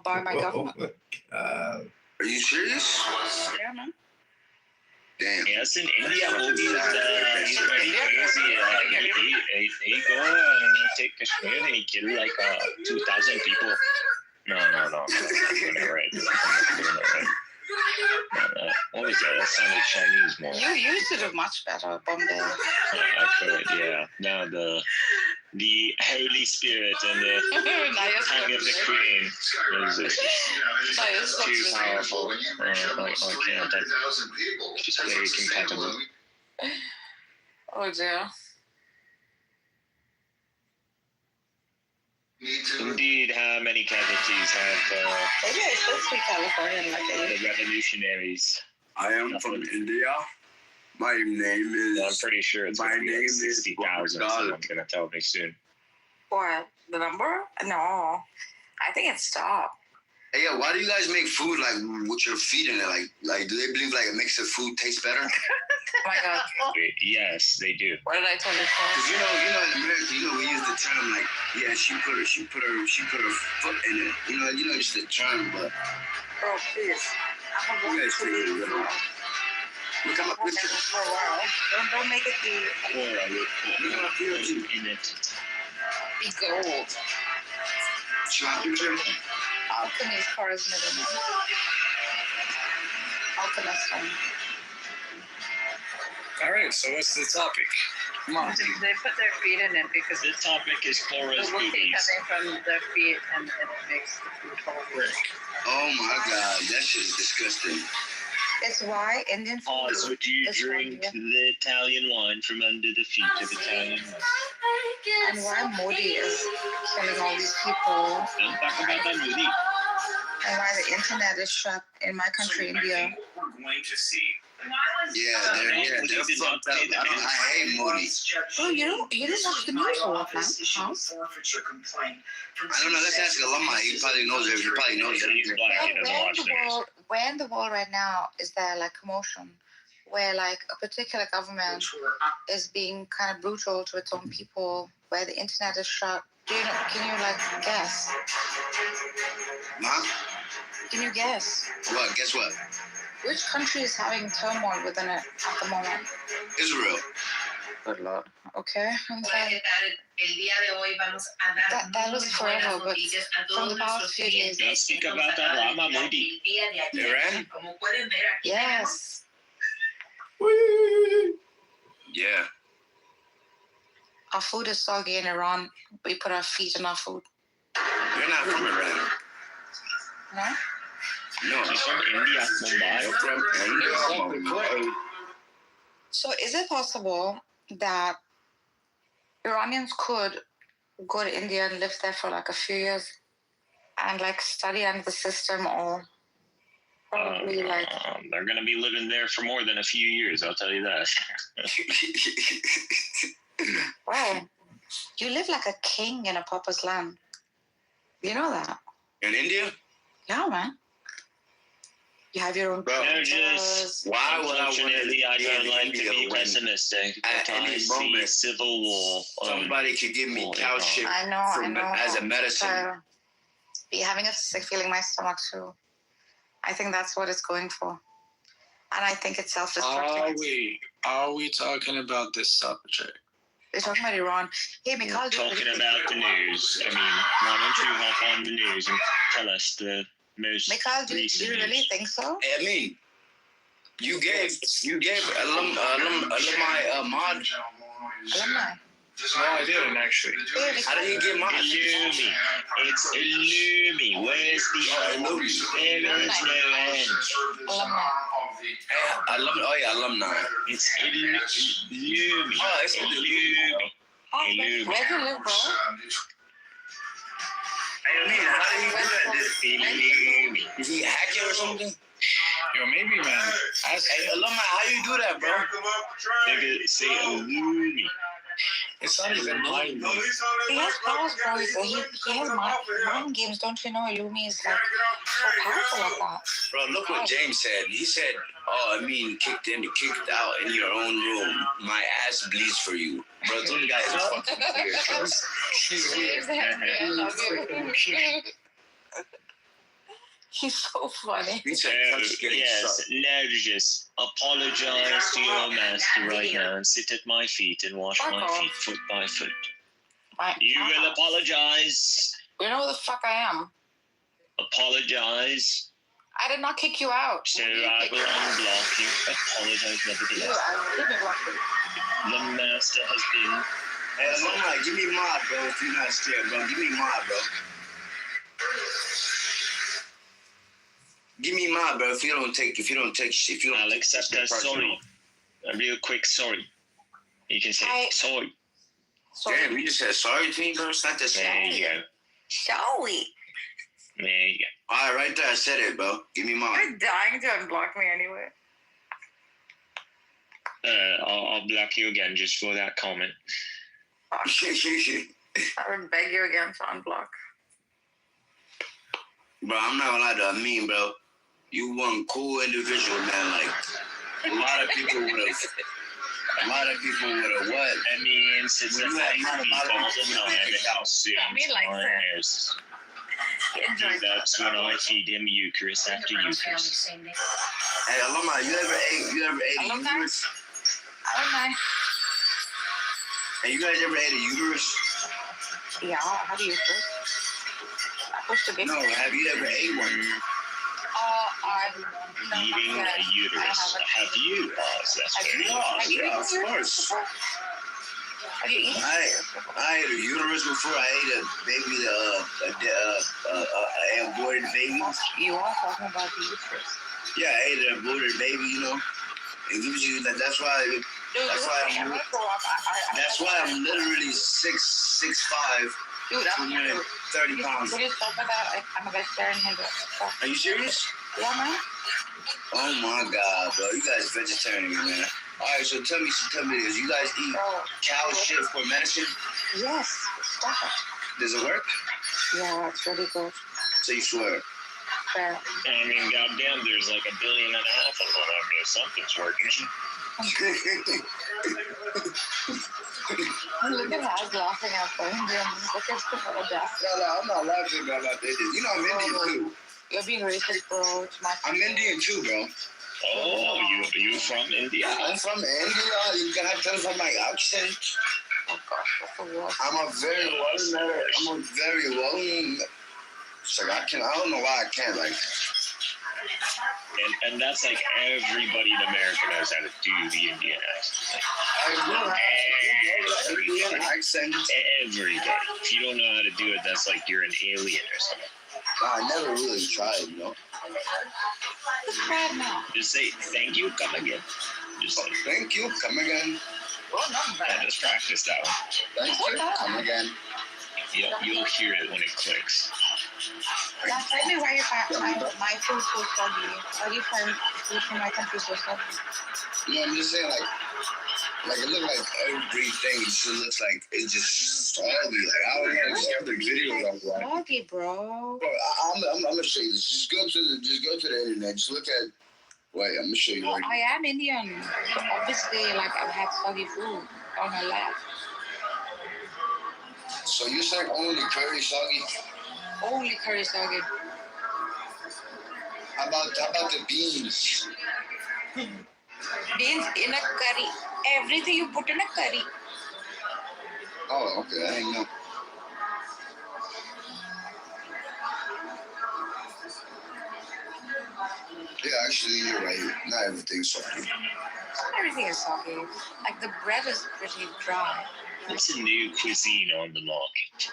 By my government. Are you serious? Yeah, man. Damn. Yes, in India, Modi is he's pretty crazy. He go and take Kashmir and he kill like 2,000 people. No, I'm not doing it right. What was that? That sounded Chinese more. You used to do much better, Bombay. I could, yeah. Now the Holy Spirit and the tongue of the Queen is just too powerful. I can't. That's just very compatible. Oh dear. Indeed, how many casualties have Maybe I should speak Californian like the revolutionaries? I am from India. My name is. I'm pretty sure it's my going to be name like is 60,000. Someone's going to tell me soon. What? The number? No. I think it stopped. Hey, yeah, why do you guys make food like with your feet in it? Like, do they believe like it makes the food taste better? Oh my god. Yes, they do. What did I tell you? Cause you know, in America, we use the term like, yeah, she put her foot in it. You know, just the term, but. Bro, please. You guys take it a little. Look at my picture. For a while. Don't make it be. Look at my picture. In it. Be gold. See my picture? Alchemy's car is middle name. Alchemist. All right, so what's the topic? Come on. They put their feet in it because the topic is Cora's the boobies. coming from their feet and it makes the food whole. Oh my god, that shit is disgusting. It's why Indian food Pause. Would you drink the Italian wine from under the feet of Italian wine? And why Modi is killing all these people. Don't talk about that, Modi. And why the internet is shut in my country, India. We're going to see. Yeah, they're fucked up. I hate Modi. Oh, you didn't watch the news or what, man? Huh? I don't know. Let's ask Alama. He probably knows it. He probably knows it. Where in the world right now is there like commotion where like a particular government is being kind of brutal to its own people, where the internet is shut? Do you know? Can you like guess? Huh? Can you guess? What? Guess what? Which country is having turmoil within it at the moment? Israel. Good Lord. Okay. That was forever, but from the past few days. Don't speak about that, Rama Modi. Iran? Yes. Yeah. Our food is soggy in Iran. We put our feet in our food. You're not from Iran. No? No, she's from India, Mumbai. So is it possible that Iranians could go to India and live there for like a few years and like study under the system, or probably like... They're going to be living there for more than a few years, I'll tell you that. Wow. You live like a king in a pauper's land. You know that? In India? Yeah, man. You have your own just, unfortunately, I don't like to be pessimistic. At any moment, civil war. Somebody could give me cow shit I know. as a medicine. Be having a sick feeling in my stomach too. I think that's what it's going for. and I think it's self-destructing. Are we talking about this subject? They're talking about Iran. Hey, We're Mikhail, talking about the news. I mean, why don't you hop on the news and tell us the most Mikhail, do recent you really news? think so? Hey, I mean, you gave alumni mod. Alumni. No, I didn't actually. How did he get mine? Illumi. It's Illumi. Where's the Illumi? There is no end. Alumni. Alumni. It's Illumi. Oh, it's Illumi. Illumi. Where do you live, bro? Hey, I mean, how did he do that? Illumi. Did he hack it or something? Yo, maybe, man. Hey, alumni, how you do that, bro? Nigga, say Illumi. It's not even mine. He has powers, bro. He has mind games. Don't you know? Illumi is like so powerful like that. Bro, look what James said. He said, "Oh, I mean, kicked out in your own room. My ass bleeds for you, bro." Those guys are fucking weird. He's so funny. He said, Yes, Nergis, apologize to your master right now and sit at my feet and wash my feet foot by foot. You will apologize. You know who the fuck I am. Apologize. I did not kick you out. So I will unblock you. Apologize nevertheless. The master has been. Hey, alumni, give me mod, bro. If you're not scared, bro, give me mod, bro. Give me mod, bro. If you don't take, I'll accept that. Sorry. A real quick sorry. You can say sorry. Damn, you just said sorry to me, bro. It's not that There you go. Sorry. There you go. All right, right there. I said it, bro. Give me mod. You're dying to unblock me anyway. I'll block you again just for that comment. I would beg you again to unblock. Bro, I'm not gonna lie to you, bro. You one cool individual, man. Like a lot of people would have what? I mean, since the fact that people don't know how soon that's when I feed him Eucharist after Eucharist. Hey, alumni, you ever ate Eucharist? Alumni. Hey, you guys ever ate a uterus? Yeah, how do you feel? No, have you ever ate one? Eating a uterus. Have you? That's very odd. Yeah, of course. Have you eaten? I ate a uterus before. I ate a baby, an aborted baby. You are talking about the uterus. Yeah, I ate an aborted baby. You know, it gives you that. That's why I'm literally 6'5". Dude, I'm 30 pounds. What are you talking about? I'm a vegetarian. Are you serious? Yeah, man. Oh my God, bro! You guys vegetarian, man. All right, so tell me this. You guys eat cow shit for medicine? Yes. Stop it. Does it work? Yeah, it's really good. So you swear? Fair. I mean, goddamn, there's like 1.5 billion of them out there. Something's working. Look at Haz laughing at the Indians. Look at the audacity. No, I'm not laughing about that. You know, I'm Indian too. You're being racist, bro. It's my I'm Indian too, bro. Oh, you from India? I'm from India. You can tell from my accent. Oh gosh, that's the worst. I'm a very well. It's like I don't know why I can't like. And that's like everybody in America knows how to do the Indian accent. Everybody. If you don't know how to do it, that's like you're an alien or something. I never really tried, you know. Just say thank you, come again. Just say thank you, come again. Well, not bad. Just practice that one. Thank you, come again. You'll hear it when it clicks. Now tell me why you find my food so soggy. Why do you find food from my country so soggy? You know, I'm just saying, like it looks like everything just looks like it's just soggy. Like I don't know, just have the videos on. Soggy, bro. I'm gonna show you this. Just go to the internet. Just look at. Wait, I'm gonna show you. No, I am Indian. So obviously, like I've had soggy food all my life. So you're saying only curry soggy? Only curry soggy. How about the beans? Beans in a curry. Everything you put in a curry. Oh, okay. I didn't know. Yeah, actually, you're right. Not everything's soggy. Not everything is soggy. Like the bread is pretty dry. It's a new cuisine on the market.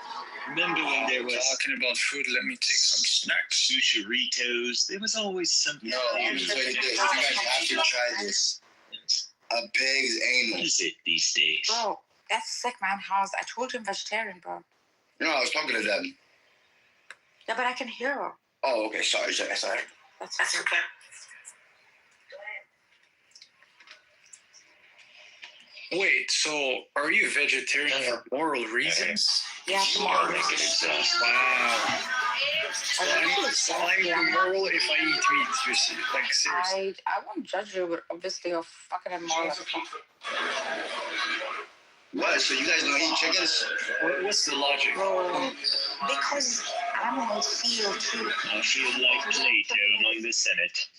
Remember when there was talking about food? Let me take some snacks. Sushiritos? There was always something. No, I'm just saying this. You guys have to try this. A pig's anal. What is it these days? Bro, that's sick, man. How's I told him vegetarian, bro. No, I was talking to them. Yeah, but I can hear her. Oh, okay. Sorry. That's okay. Wait, so are you vegetarian for moral reasons? Yeah, for moral reasons. Wow. So I'm moral if I eat meat, you see. Like, seriously. I won't judge you, but obviously you're fucking immoral. What? So you guys don't eat chickens? What's the logic? Bro, because animals feel too. I feel like Plato among the Senate.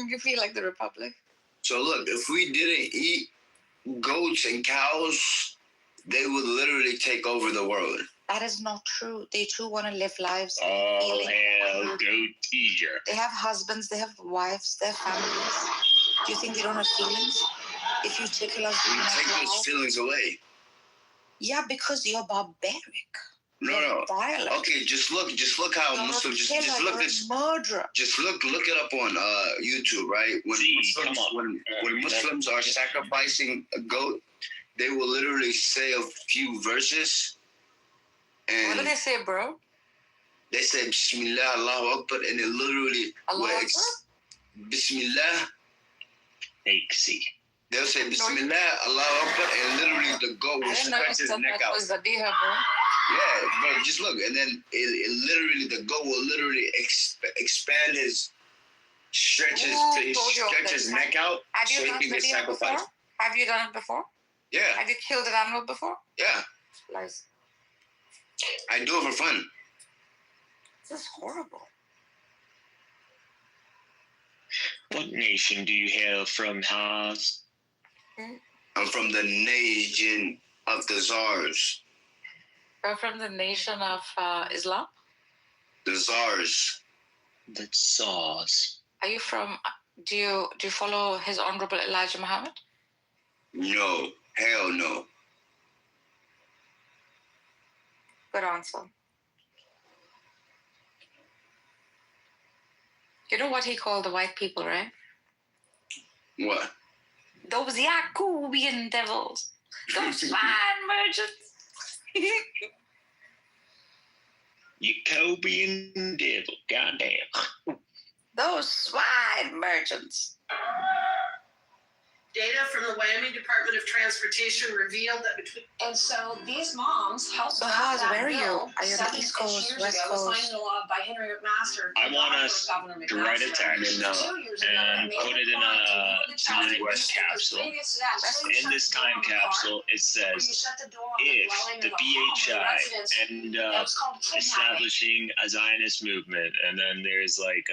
You feel like the Republic? So look, if we didn't eat goats and cows, they would literally take over the world. That is not true. They too want to live lives. Oh, hell, goat eater. They have husbands, they have wives, they have families. Do you think they don't have feelings? If you tickle us, we take those feelings away. Yeah, because you're barbaric. No. Violent. Okay, just look how Muslims just look this. Murderer. Just look it up on YouTube, right? When Muslims are sacrificing a goat, they will literally say a few verses. And what do they say, bro? They say Bismillah, Allahu Akbar, and it literally Bismillah. They'll say Bismillah, Allahu Akbar, and literally the goat will stretch his neck out. Yeah, but just look, and then it literally the goat will literally expand his stretch his neck out so he can get sacrificed. Have you done it before? Yeah. Have you killed an animal before? Yeah. Lies. I do it for fun. This is horrible. What nation do you hail from, Haas? I'm from the nation of the Tsars. You're from the nation of Islam? The Tsars. The Tsars. Are you from? Do you follow His Honorable Elijah Muhammad? No, hell no. Good answer. You know what he called the white people, right? What? Those Yacobian devils. Those fine merchants. Jacobian devil, goddamn. Those swine merchants. Data from the Wyoming Department of Transportation revealed that between... And so these moms helped So Haas, where are you? Are you on the East Coast, West Coast? Signed into law by Henry McMaster. I want us to write a text and put it in a time capsule. In this time capsule, it says, if the BHI end up establishing a Zionist movement, and then there's like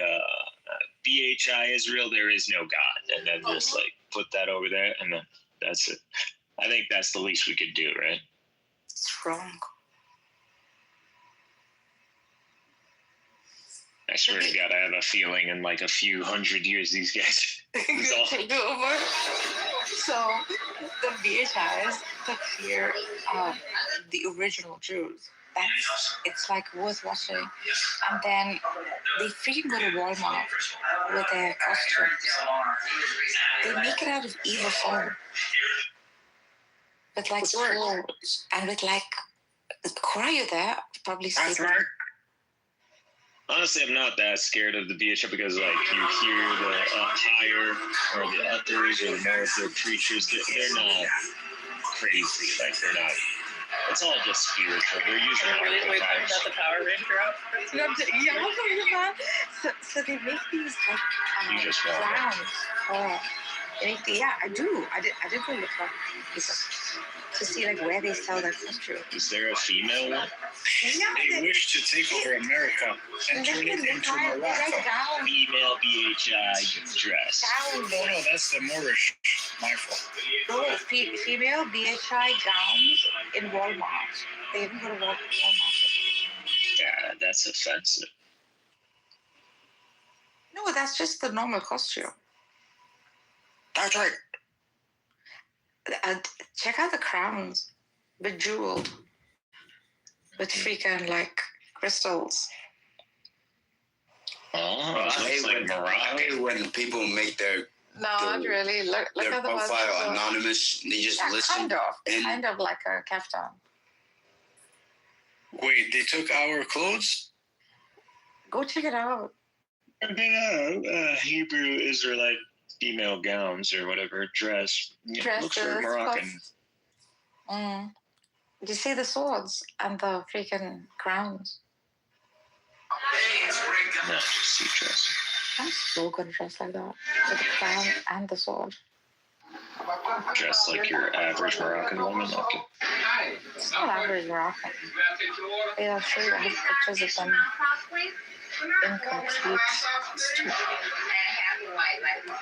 BHI Israel, there is no God, and then just like put that over there, and then that's it. I think that's the least we could do, right? It's wrong. I swear to God, I have a feeling in like a few hundred years these guys will take over. So the BHIs took here the original Jews. It's like worth watching. And then they freaking go to Walmart with their costumes. They make it out of evil foam. With like swords and with like, Cora, you there? Probably sleeping. Honestly, I'm not that scared of the BHI because, like, you hear the higher or the others or the more of their preachers. They're not crazy. Like, they're not. It's all just spiritual. They're usually really about the Power Ranger outfits. So they make these like clowns. I do. I did go look up. to see like where they sell their costume. Is there a female one? They wish to take over America and turn it into Morocco. Female BHI dress. Oh no, that's the Moorish. My fault. No, female BHI gowns in Walmart. They even go to Walmart. Yeah, that's offensive. No, that's just the normal costume. That's right. Check out the crowns, bejeweled, with freaking like crystals. Oh, I it's hate like Moroccan. when people make their No, not really. Look their at the ones profile that are- anonymous. They just Yeah, listen. kind of like a kaftan. Wait, they took our clothes? Go check it out. Hebrew Israelite female gowns or whatever dress. Yeah, looks very Moroccan. Do you see the swords and the freaking crowns? No, just see dress. I'm so good dressed like that. With the crown and the sword. Dressed like your average Moroccan woman. Okay. It's not average Moroccan. I'll show you. I have pictures of them incomplete.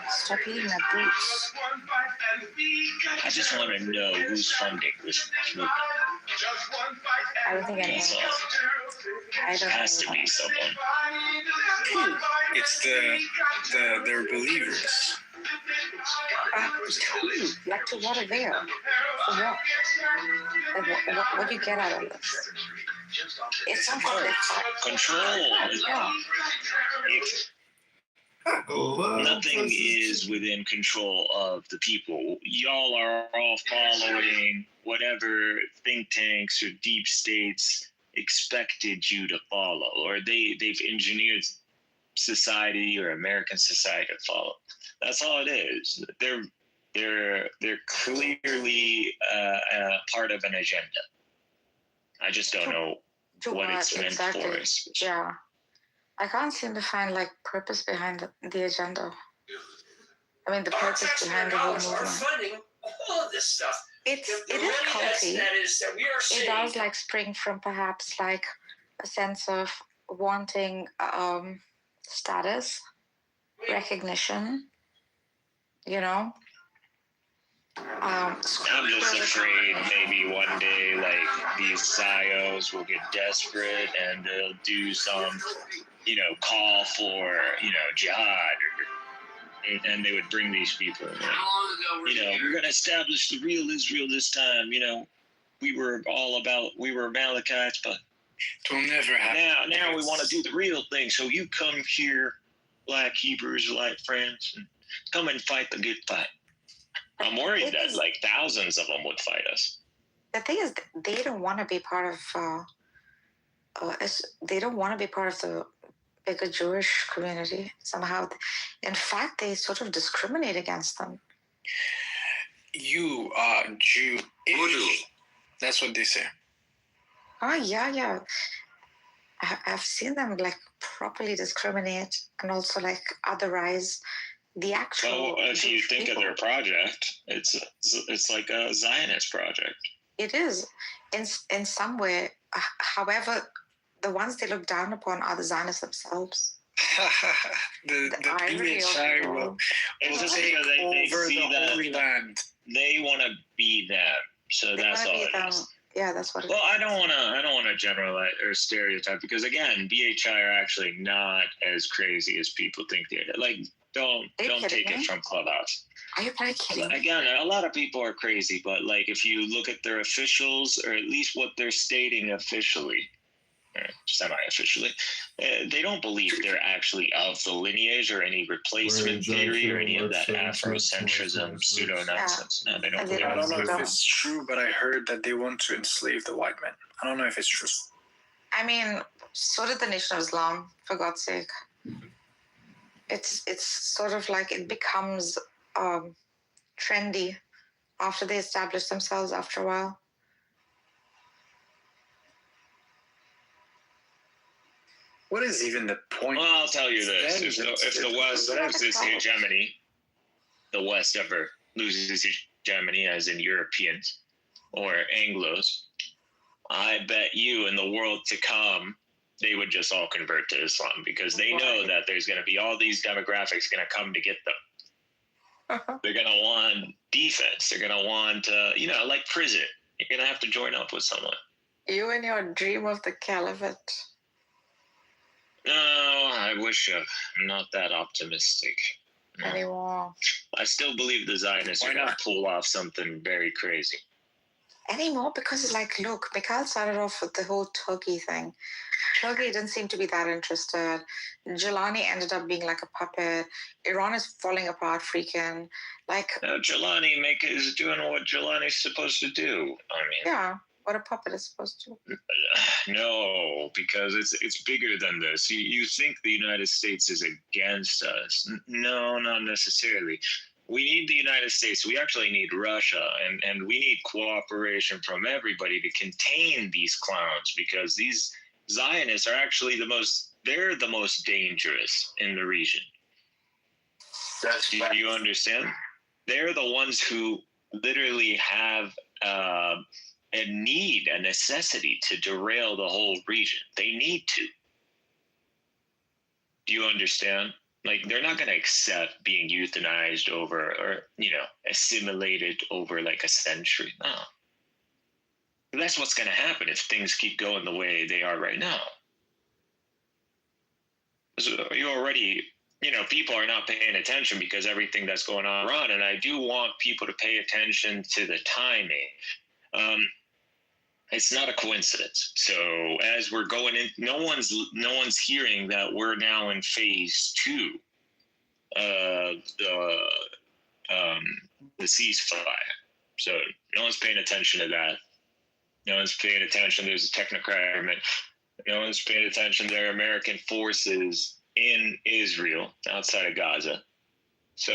Stop eating my boots. I just want to know who's funding this movie. I don't think I That's know. all. I don't Has to be someone. It's their believers. Like to what avail? For what? Like, what do you get out of this? It's something that's Control. Yeah. Nothing is within control of the people. Y'all are all following whatever think tanks or deep states expected you to follow, or they've engineered society or American society to follow. That's all it is. They're clearly part of an agenda. I just don't know what it's meant for. Yeah. I can't seem to find like purpose behind the agenda. I mean, the purpose behind the whole movement. Funding all of this stuff. It is culty. It does like spring from perhaps like a sense of wanting status, recognition. You know. I'm just afraid maybe one day like these psyos will get desperate and they'll do some, call for, jihad, and they would bring these people. We're going to establish the real Israel this time. We were Amalekites, but it will never happen. Now we want to do the real thing. So you come here, Black Hebrew Israelite friends, and come and fight the good fight. I'm worried that like thousands of them would fight us. The thing is, they don't want to be part of. They don't want to be part of the bigger Jewish community somehow. In fact, they sort of discriminate against them. You are Jew. That's what they say. Oh yeah. I've seen them like properly discriminate and also like otherize the actual. Well, if you think of their project, it's like a Zionist project. It is, in some way. However, the ones they look down upon are the Zionists themselves. the BHI will take over the Holy Land. They want to be them, so that's all it is. Yeah, that's what. Well, I don't want to generalize or stereotype because again, BHI are actually not as crazy as people think they're. Like, don't take it from Clubhouse. Are you probably kidding? Again, a lot of people are crazy, but like if you look at their officials or at least what they're stating officially, or semi-officially, they don't believe they're actually of the lineage or any replacement theory or any of that Afrocentrism pseudo-nonsense. No, they don't believe I don't know if it's true, but I heard that they want to enslave the white man. I don't know if it's true. I mean, so did the Nation of Islam, for God's sake. It's sort of like it becomes trendy after they establish themselves after a while. What is even the point? Well, I'll tell you this. If the West loses hegemony, the West ever loses hegemony, as in Europeans, or Anglos, I bet you in the world to come, they would just all convert to Islam because they know that there's going to be all these demographics going to come to get them. They're going to want defense. They're going to want, like prison. You're going to have to join up with someone. You and your dream of the caliphate. No, I wish I'm not that optimistic. No. Anymore. I still believe the Zionists are going to pull off something very crazy. Anymore? Because, look, Mikhail started off with the whole Turkey thing. Turkey didn't seem to be that interested. Jelani ended up being like a puppet. Iran is falling apart, freaking. Jelani is doing what Jelani's supposed to do. Yeah, what a puppet is supposed to. No, because it's bigger than this. You think the United States is against us. No, not necessarily. We need the United States. We actually need Russia, and we need cooperation from everybody to contain these clowns because these Zionists are actually they're the most dangerous in the region. Do you understand? They're the ones who literally have a necessity to derail the whole region. They need to. Do you understand? They're not going to accept being euthanized over or, assimilated over a century. No. That's what's going to happen if things keep going the way they are right now. So you already, people are not paying attention because everything that's going on in Iran, and I do want people to pay attention to the timing. It's not a coincidence. So as we're going in, no one's hearing that we're now in phase 2 of the ceasefire. So no one's paying attention to that. No one's paying attention. There's a technocratic government. No one's paying attention. There are American forces in Israel outside of Gaza. So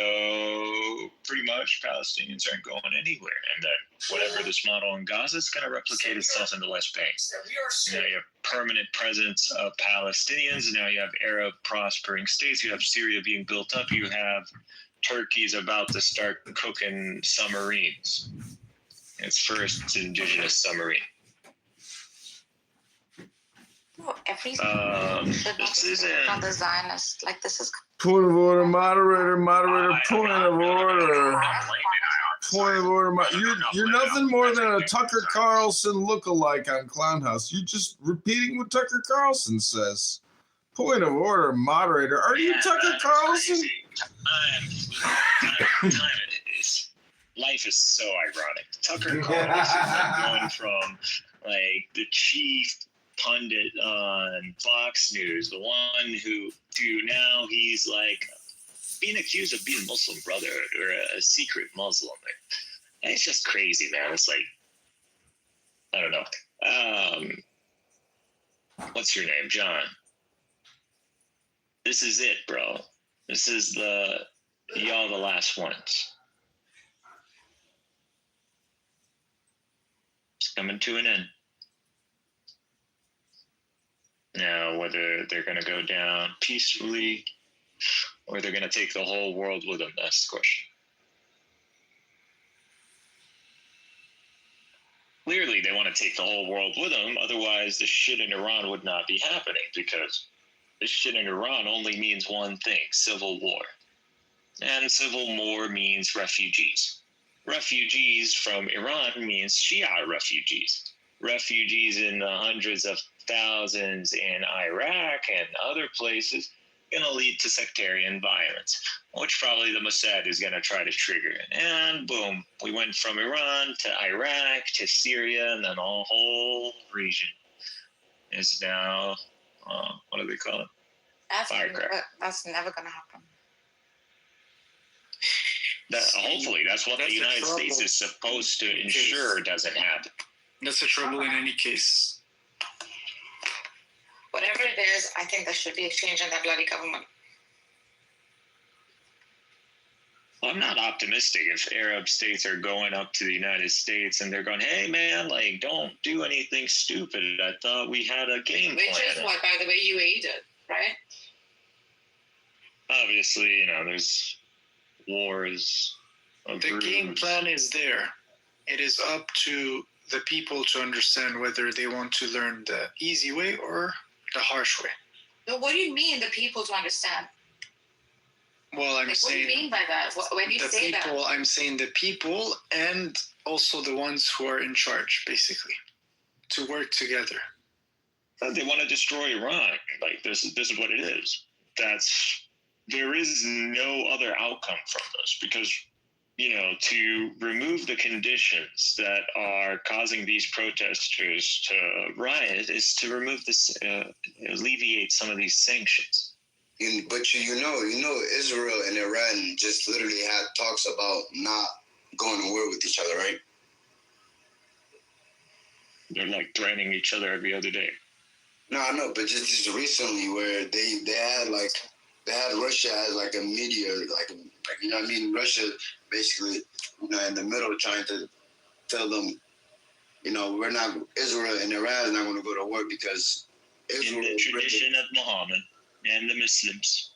pretty much Palestinians aren't going anywhere. And then whatever this model in Gaza is going to replicate itself in the West Bank. Now you have permanent presence of Palestinians. Now you have Arab prospering states. You have Syria being built up. You have Turkey's about to start cooking submarines. Its first indigenous submarine. No, everything this isn't not the Zionists. This is point of order, moderator, point of order. Point of order. You're nothing more than a Tucker Carlson lookalike on Clownhouse. You're just repeating what Tucker Carlson says. Point of order, moderator. Are you Tucker Carlson? Life is so ironic. Tucker Carlson going from the chief pundit on Fox News, the one who now he's being accused of being Muslim Brotherhood or a secret Muslim. And it's just crazy, man. It's I don't know. What's your name, John? This is it, bro. This is y'all the last ones. It's coming to an end. Now, whether they're going to go down peacefully or they're going to take the whole world with them, that's the question. Clearly, they want to take the whole world with them. Otherwise, this shit in Iran would not be happening because this shit in Iran only means one thing, civil war. And civil war means refugees. Refugees from Iran means Shia refugees. Refugees in the hundreds of thousands in Iraq and other places going to lead to sectarian violence, which probably the Mossad is going to try to trigger. And boom, we went from Iran to Iraq to Syria, and then the whole region is now, what do they call it? Firecracker. That's never going to happen. Hopefully, that's what the United States is supposed to ensure doesn't happen. That's the trouble in any case. Whatever it is, I think there should be a change in that bloody government. Well, I'm not optimistic if Arab states are going up to the United States and they're going, hey, man, don't do anything stupid. I thought we had a game plan. Which is what, by the way, UAE did, right? Obviously, there's wars. The game plan is there. it is up to the people to understand whether they want to learn the easy way or the harsh way. But what do you mean the people to understand? Well, I'm Like, saying what do you mean by that? When you the say people, that? I'm saying the people and also the ones who are in charge, basically, to work together. They want to destroy Iran. Like this is what it is. There is no other outcome from this because, to remove the conditions that are causing these protesters to riot is to remove this, alleviate some of these sanctions. But Israel and Iran just literally had talks about not going to war with each other, right? They're like threatening each other every other day. No, I know, but just recently where they had Russia as like a mediator, like you know what I mean? Russia basically, in the middle trying to tell them, Israel and Iran is not going to go to war because Israel. In the tradition of Muhammad and the Muslims,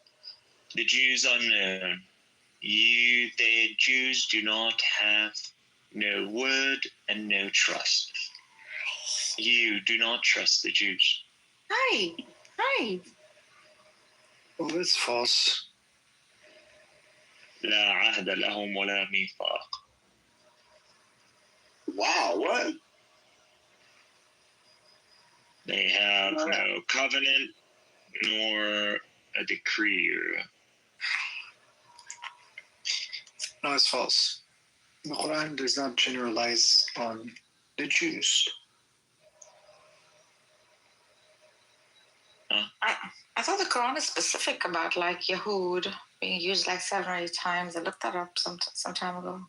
the Jews unknown, the Jews do not have no word and no trust. You do not trust the Jews. Right. Well, that's false. لا عهد لهم ولا ميثاق. Wow, what? They have no covenant nor a decree or. No, it's false. The Quran does not generalize on the Jews. I thought the Quran is specific about like Yahud being used like 7 or 8 times. I looked that up some time ago.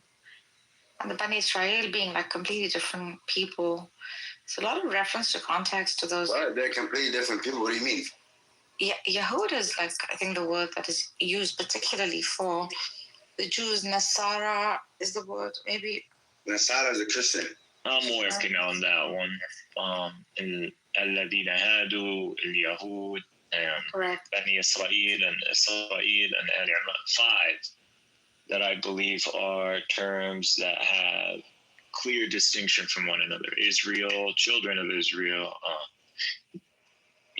And the Bani Israel being like completely different people. It's a lot of reference to context to those. What? They're completely different people. What do you mean? Yeah, Yahud is like, I think the word that is used particularly for the Jews. Nasara is the word, maybe. Nasara is a Christian. I'm working on that one. الذين هادوا اليهود and Bani Israel and Israel and Al Imran, 5 that I believe are terms that have clear distinction from one another. Israel, children of Israel,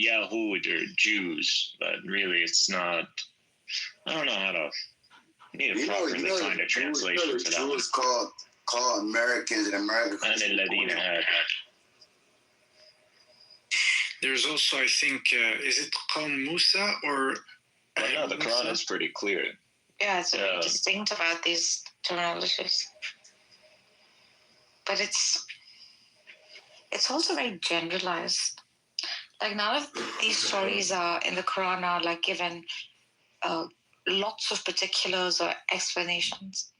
Yahud or Jews, but really it's not. I don't know how to. Need to properly find a translation for that. Jews call Americans and Americans. And الذين هادوا. There's also, I think, is it Qawm Musa or? Well, no, the Quran is pretty clear. Yeah, it's very distinct about these terminologies. But it's also very generalized. Like none of these stories are in the Quran are like given lots of particulars or explanations,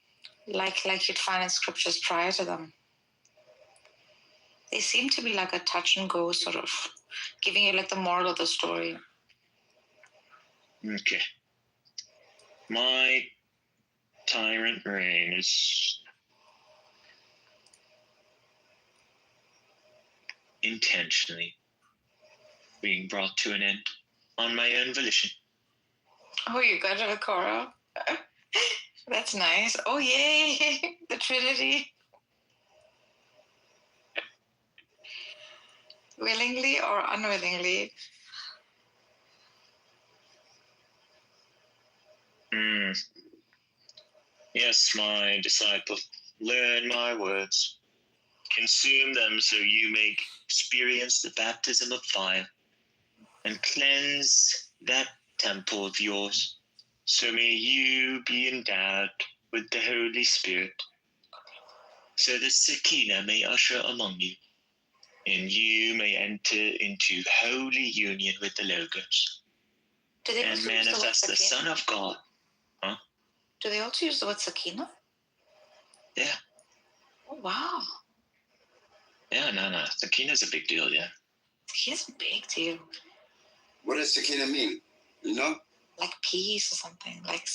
like you'd find in scriptures prior to them. They seem to be like a touch and go sort of, giving you like the moral of the story. Okay. My tyrant reign is intentionally being brought to an end on my own volition. Oh, you got it, Cora. That's nice. Oh, yay! The Trinity. Willingly or unwillingly? Yes, my disciple, learn my words. Consume them so you may experience the baptism of fire and cleanse that temple of yours. So may you be endowed with the Holy Spirit, so the Shekinah may usher among you, and you may enter into holy union with the Logos and manifest the Son of God. Huh? Do they also use the word Shekinah? Yeah. Oh, wow. Yeah, no. Shekinah's a big deal, yeah. Shekinah's a big deal. What does Shekinah mean? You know? Like peace or something. Like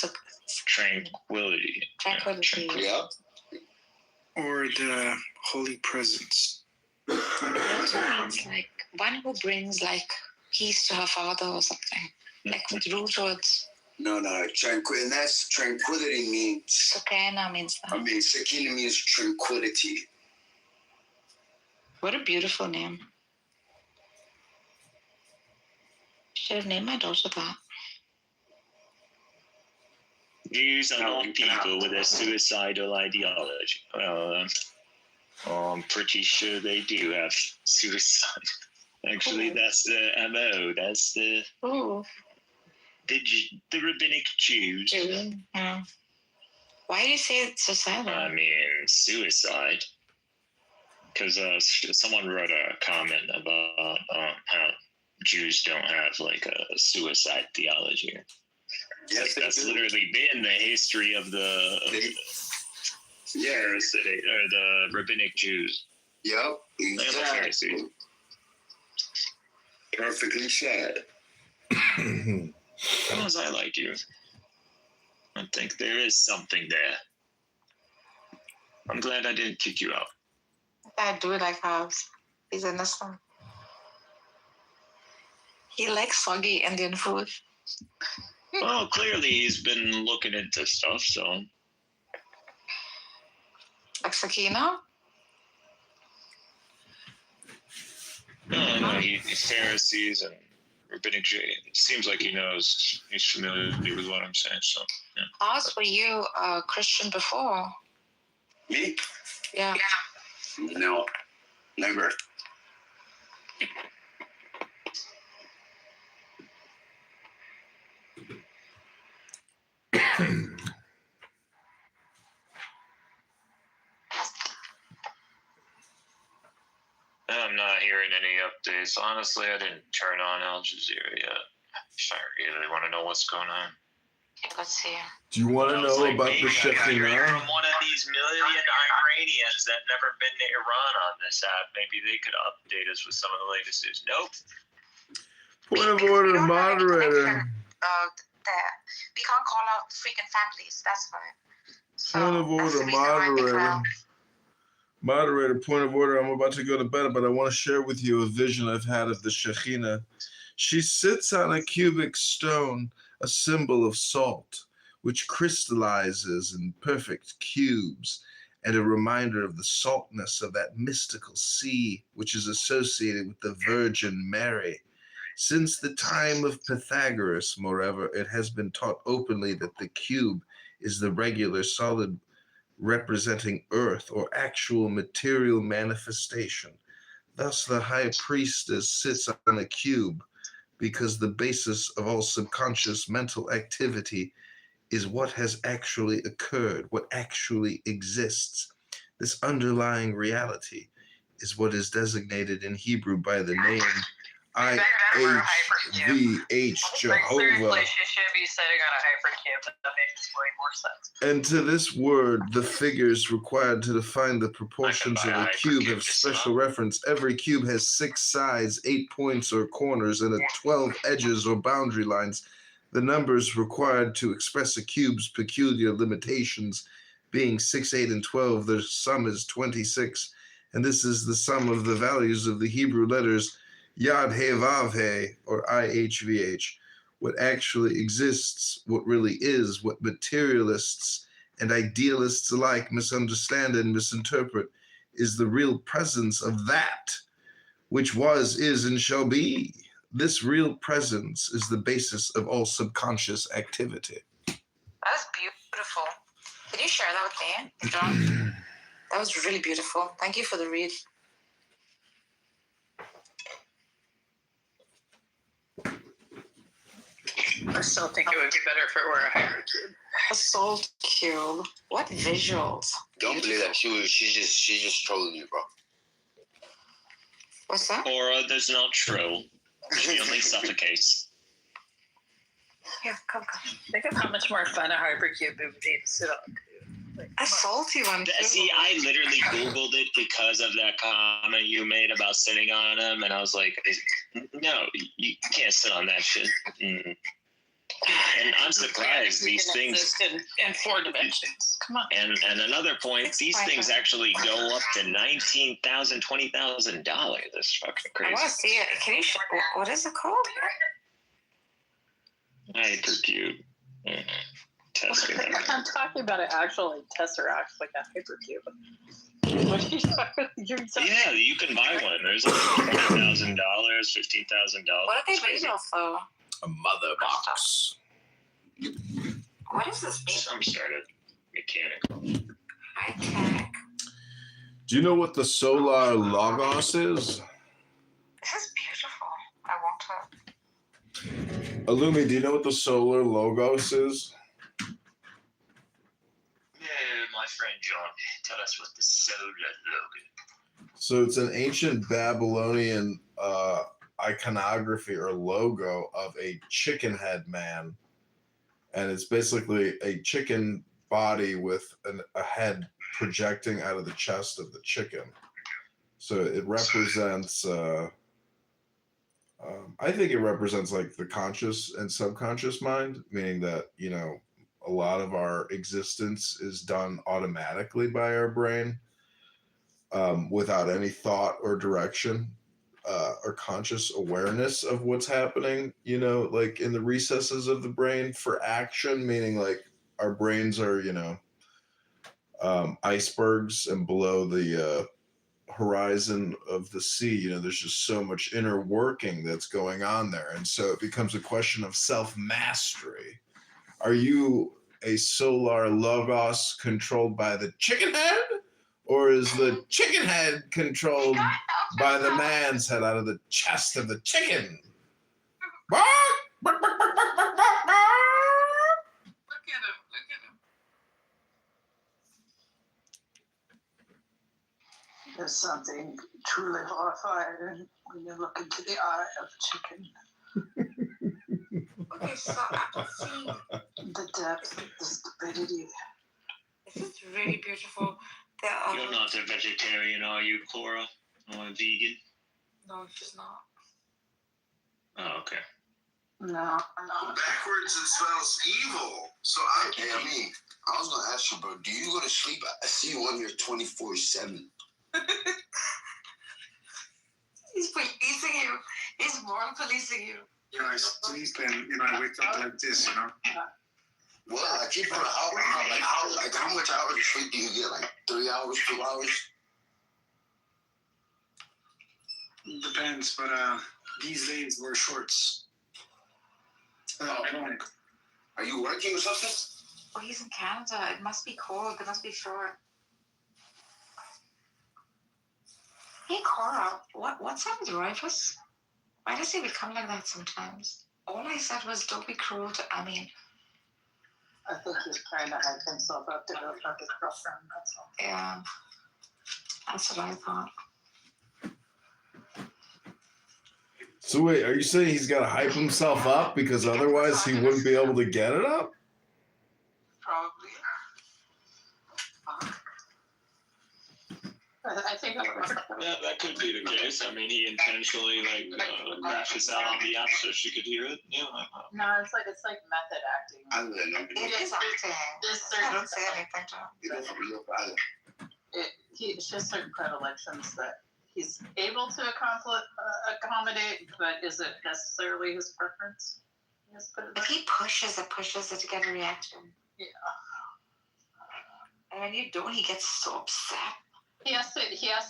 tranquility. Tranquility. Yeah. Or the holy presence. It also means like one who brings like peace to her father or something. Like with root words. No, tranquil. And that's tranquility means. Shekinah means that. Shekinah means tranquility. What a beautiful name. Should have named my daughter that. Views on people with a suicidal ideology. Well, I'm pretty sure they do have suicide. Actually, that's the MO. That's the rabbinic Jews. Yeah. Why do you say it's suicidal? I mean, suicide. Because someone wrote a comment about how Jews don't have like a suicide theology. Yes, that's literally been the history of the Pharisaic or the rabbinic Jews. Yep, exactly. Perfectly said. Because I like you. I think there is something there. I'm glad I didn't kick you out. I do like Hobbs. He's innocent. He likes soggy Indian food. Well, clearly he's been looking into stuff, so. Like Sakina? No, he's Pharisees and rabbinic Jews. It seems like he knows. He's familiar with what I'm saying, so. Yeah. Hobbs, were you a Christian before? Me? Yeah. No, never. I'm not hearing any updates. Honestly, I didn't turn on Al Jazeera yet. If I really want to know what's going on. Let's see. Do you want to know about the Shekhinah? From one of these million Iranians that never been to Iran on this app, maybe they could update us with some of the latest news. Nope. Point of order, moderator. We can't call out freaking families. That's why. Point of order, moderator. Moderator, point of order. I'm about to go to bed, but I want to share with you a vision I've had of the Shekhinah. She sits on a cubic stone, a symbol of salt, which crystallizes in perfect cubes, and a reminder of the saltness of that mystical sea, which is associated with the Virgin Mary. Since the time of Pythagoras, moreover, it has been taught openly that the cube is the regular solid representing earth or actual material manifestation. Thus, the high priestess sits on a cube because the basis of all subconscious mental activity is what has actually occurred, what actually exists. This underlying reality is what is designated in Hebrew by the name IHVH, Jehovah. Seriously, she should be sitting on a hypercube. That makes way more sense. And to this word, the figures required to define the proportions of a cube have special reference. Every cube has 6 sides, 8 points or corners, and 12 edges or boundary lines. The numbers required to express a cube's peculiar limitations being 6, 8, and 12, the sum is 26. And this is the sum of the values of the Hebrew letters Yad He Vav He, or IHVH. What actually exists, what really is, what materialists and idealists alike misunderstand and misinterpret, is the real presence of that which was, is, and shall be. This real presence is the basis of all subconscious activity. That's beautiful. Can you share that with me, John? That was really beautiful. Thank you for the read. I still think it would be better if it were a hypercube. A salt cube. What visuals? Don't believe that. She just trolling you, bro. What's that? Or there's an outro. She only suffocates. Yeah, come. Think of how much more fun a hypercube would be to sit on. A salty one. Too. See, I literally Googled it because of that comment you made about sitting on them, and I was like, no, you can't sit on that shit. And I'm surprised these things in 4 dimensions. Come on. And another point, these things actually go up to $19,000, $20,000. That's fucking crazy. I want to see it. Can you? What is it called? Hypercube. I'm talking about an actual tesseract, like a hypercube. Yeah, you can buy one. There's like $20,000, $15,000. What are they made of, though? A mother box. What is this? Some sort of mechanical. High tech. Do you know what the Solar Logos is? This is beautiful. I want it. Illumi, do you know what the Solar Logos is? Yeah, my friend John, tell us what the solar logo. So it's an ancient Babylonian iconography or logo of a chicken head man. And it's basically a chicken body with a head projecting out of the chest of the chicken. So it represents, I think it represents like the conscious and subconscious mind, meaning that, you know, a lot of our existence is done automatically by our brain without any thought or direction or conscious awareness of what's happening, you know, like in the recesses of the brain for action, meaning like our brains are, you know, icebergs, and below the horizon of the sea, you know, there's just so much inner working that's going on there. And so it becomes a question of self-mastery. Are you a solar logos controlled by the chicken head? Or is the chicken head controlled by the man's head out of the chest of the chicken? Look at him. Look at him. There's something truly horrifying when you look into the eye of chicken. Okay, so I'm seeing The depth of the stupidity. this is really beautiful. There are You're not a vegetarian, are you, Cora? Or a vegan? no, she's not. Oh, okay. No, Backwards, it smells evil. So Hey, I mean, I was gonna ask you, bro. Do you go to sleep? I see you on here 24/7. He's policing you. He's moral policing you. You know, I sleep and I wake up like this. Well, I keep on how much hours of sleep do you get? Like 3 hours, 2 hours? Depends, but these days wear shorts. Long. Are you working or something? Oh, he's in Canada. It must be cold. It must be short. Hey, Cora, what's up with Rufus? Why does he become like that sometimes? All I said was don't be cruel to, I mean, I think he's trying to hype himself up to go fuck his girlfriend. That's all. yeah, that's what I thought. So wait, are you saying he's got to hype himself up because otherwise he wouldn't be able to get it up? Probably. I think Yeah, that could be the case. I mean, he intentionally crashes out on the app so she could hear it. Yeah. no, it's like method acting. It is acting. I don't say anything to him. It's just certain predilections that he's able to accommodate, but is it necessarily his preference? Yes, but If he pushes it to get a reaction. Yeah. And when you don't, he gets so upset. He has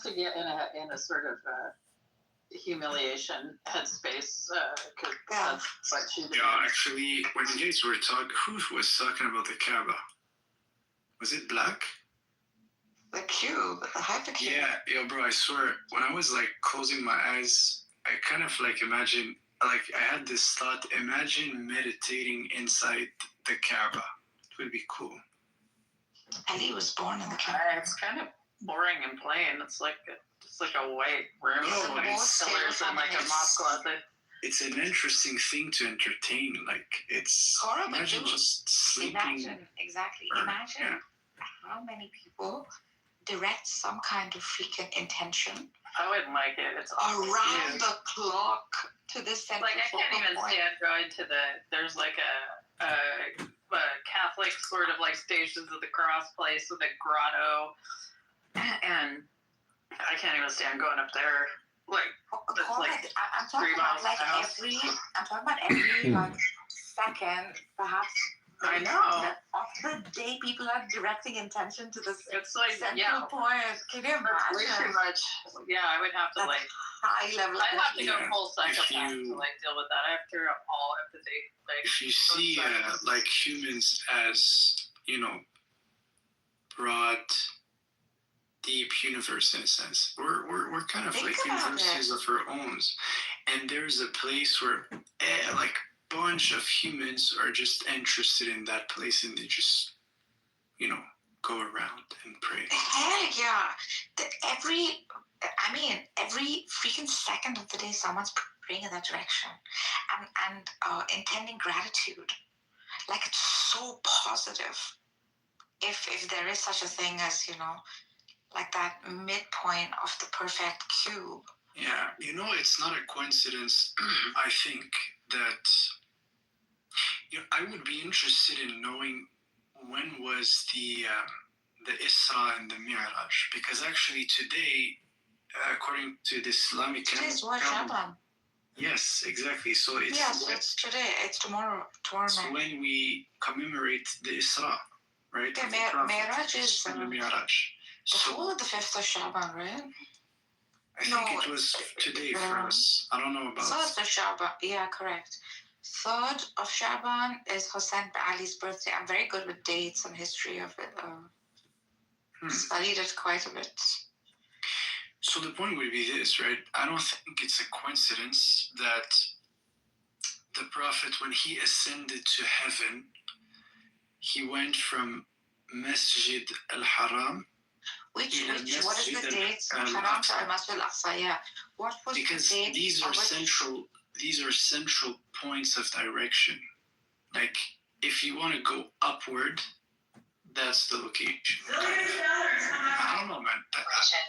to get in a sort of humiliation headspace because that's what she did. Yeah, actually, when you guys were talking, who was talking about the Kaaba? Was it Black? The cube, the hypercube. Yeah, bro, I swear, when I was like closing my eyes, I kind of like imagine, like I had this thought, imagine meditating inside the Kaaba. It would be cool. Ali was born in the Kaaba. It's kind of boring and plain. It's like a white room with pillars and like a mop closet. It's an interesting thing to entertain. Like it's imagine just sleeping. Imagine how many people direct some kind of freaking intention. I wouldn't like it. It's around the clock to this central like I can't even stand going to there's like a Catholic sort of like Stations of the Cross place with a grotto, and I can't even stand going up there. Like, I'm talking about like every like second, perhaps I know. Of the day, people are directing attention to this It's like, central yeah. point. Can you That's way too imagine? much. Yeah, I would have to That's like. high level. I'd have to go Yeah. full psychopath you- to like deal with that. I have to turn up all empathy. Like If you so see psycho. like humans as, you know, broad, deep universe in a sense, we're kind of Think like about universes it. of our own, and there's a place where like bunch of humans are just interested in that place, and they just, you know, go around and pray. Hell yeah. Every freaking second of the day, someone's praying in that direction and intending gratitude. Like, it's so positive. If there is such a thing as, like that midpoint of the perfect cube. Yeah, you know, it's not a coincidence. I think that, you know, I would be interested in knowing when was the Isra and the Mi'raj, because actually today, according to the Islamic Today's what, Shaban? Yes, exactly. So it's Yes, it's today. It's tomorrow. Tomorrow so night. when we commemorate the Isra, right? Yeah, of the Prophet, Mi'raj is and the Mi'raj. the So 4th or the 5th of Shaban, right? I think it was today for us. I don't know about. 3rd of Shaban. Yeah, correct. 3rd of Shaban is Hossein Ali's birthday. I'm very good with dates and history of it. Studied it quite a bit. So the point would be this, right? I don't think it's a coincidence that the Prophet, when he ascended to heaven, he went from Masjid al-Haram. What is the date? Haram to Masjid al-Aqsa, yeah. What was because the date? these are central points of direction. Like, if you want to go upward, that's the location. I don't know, man.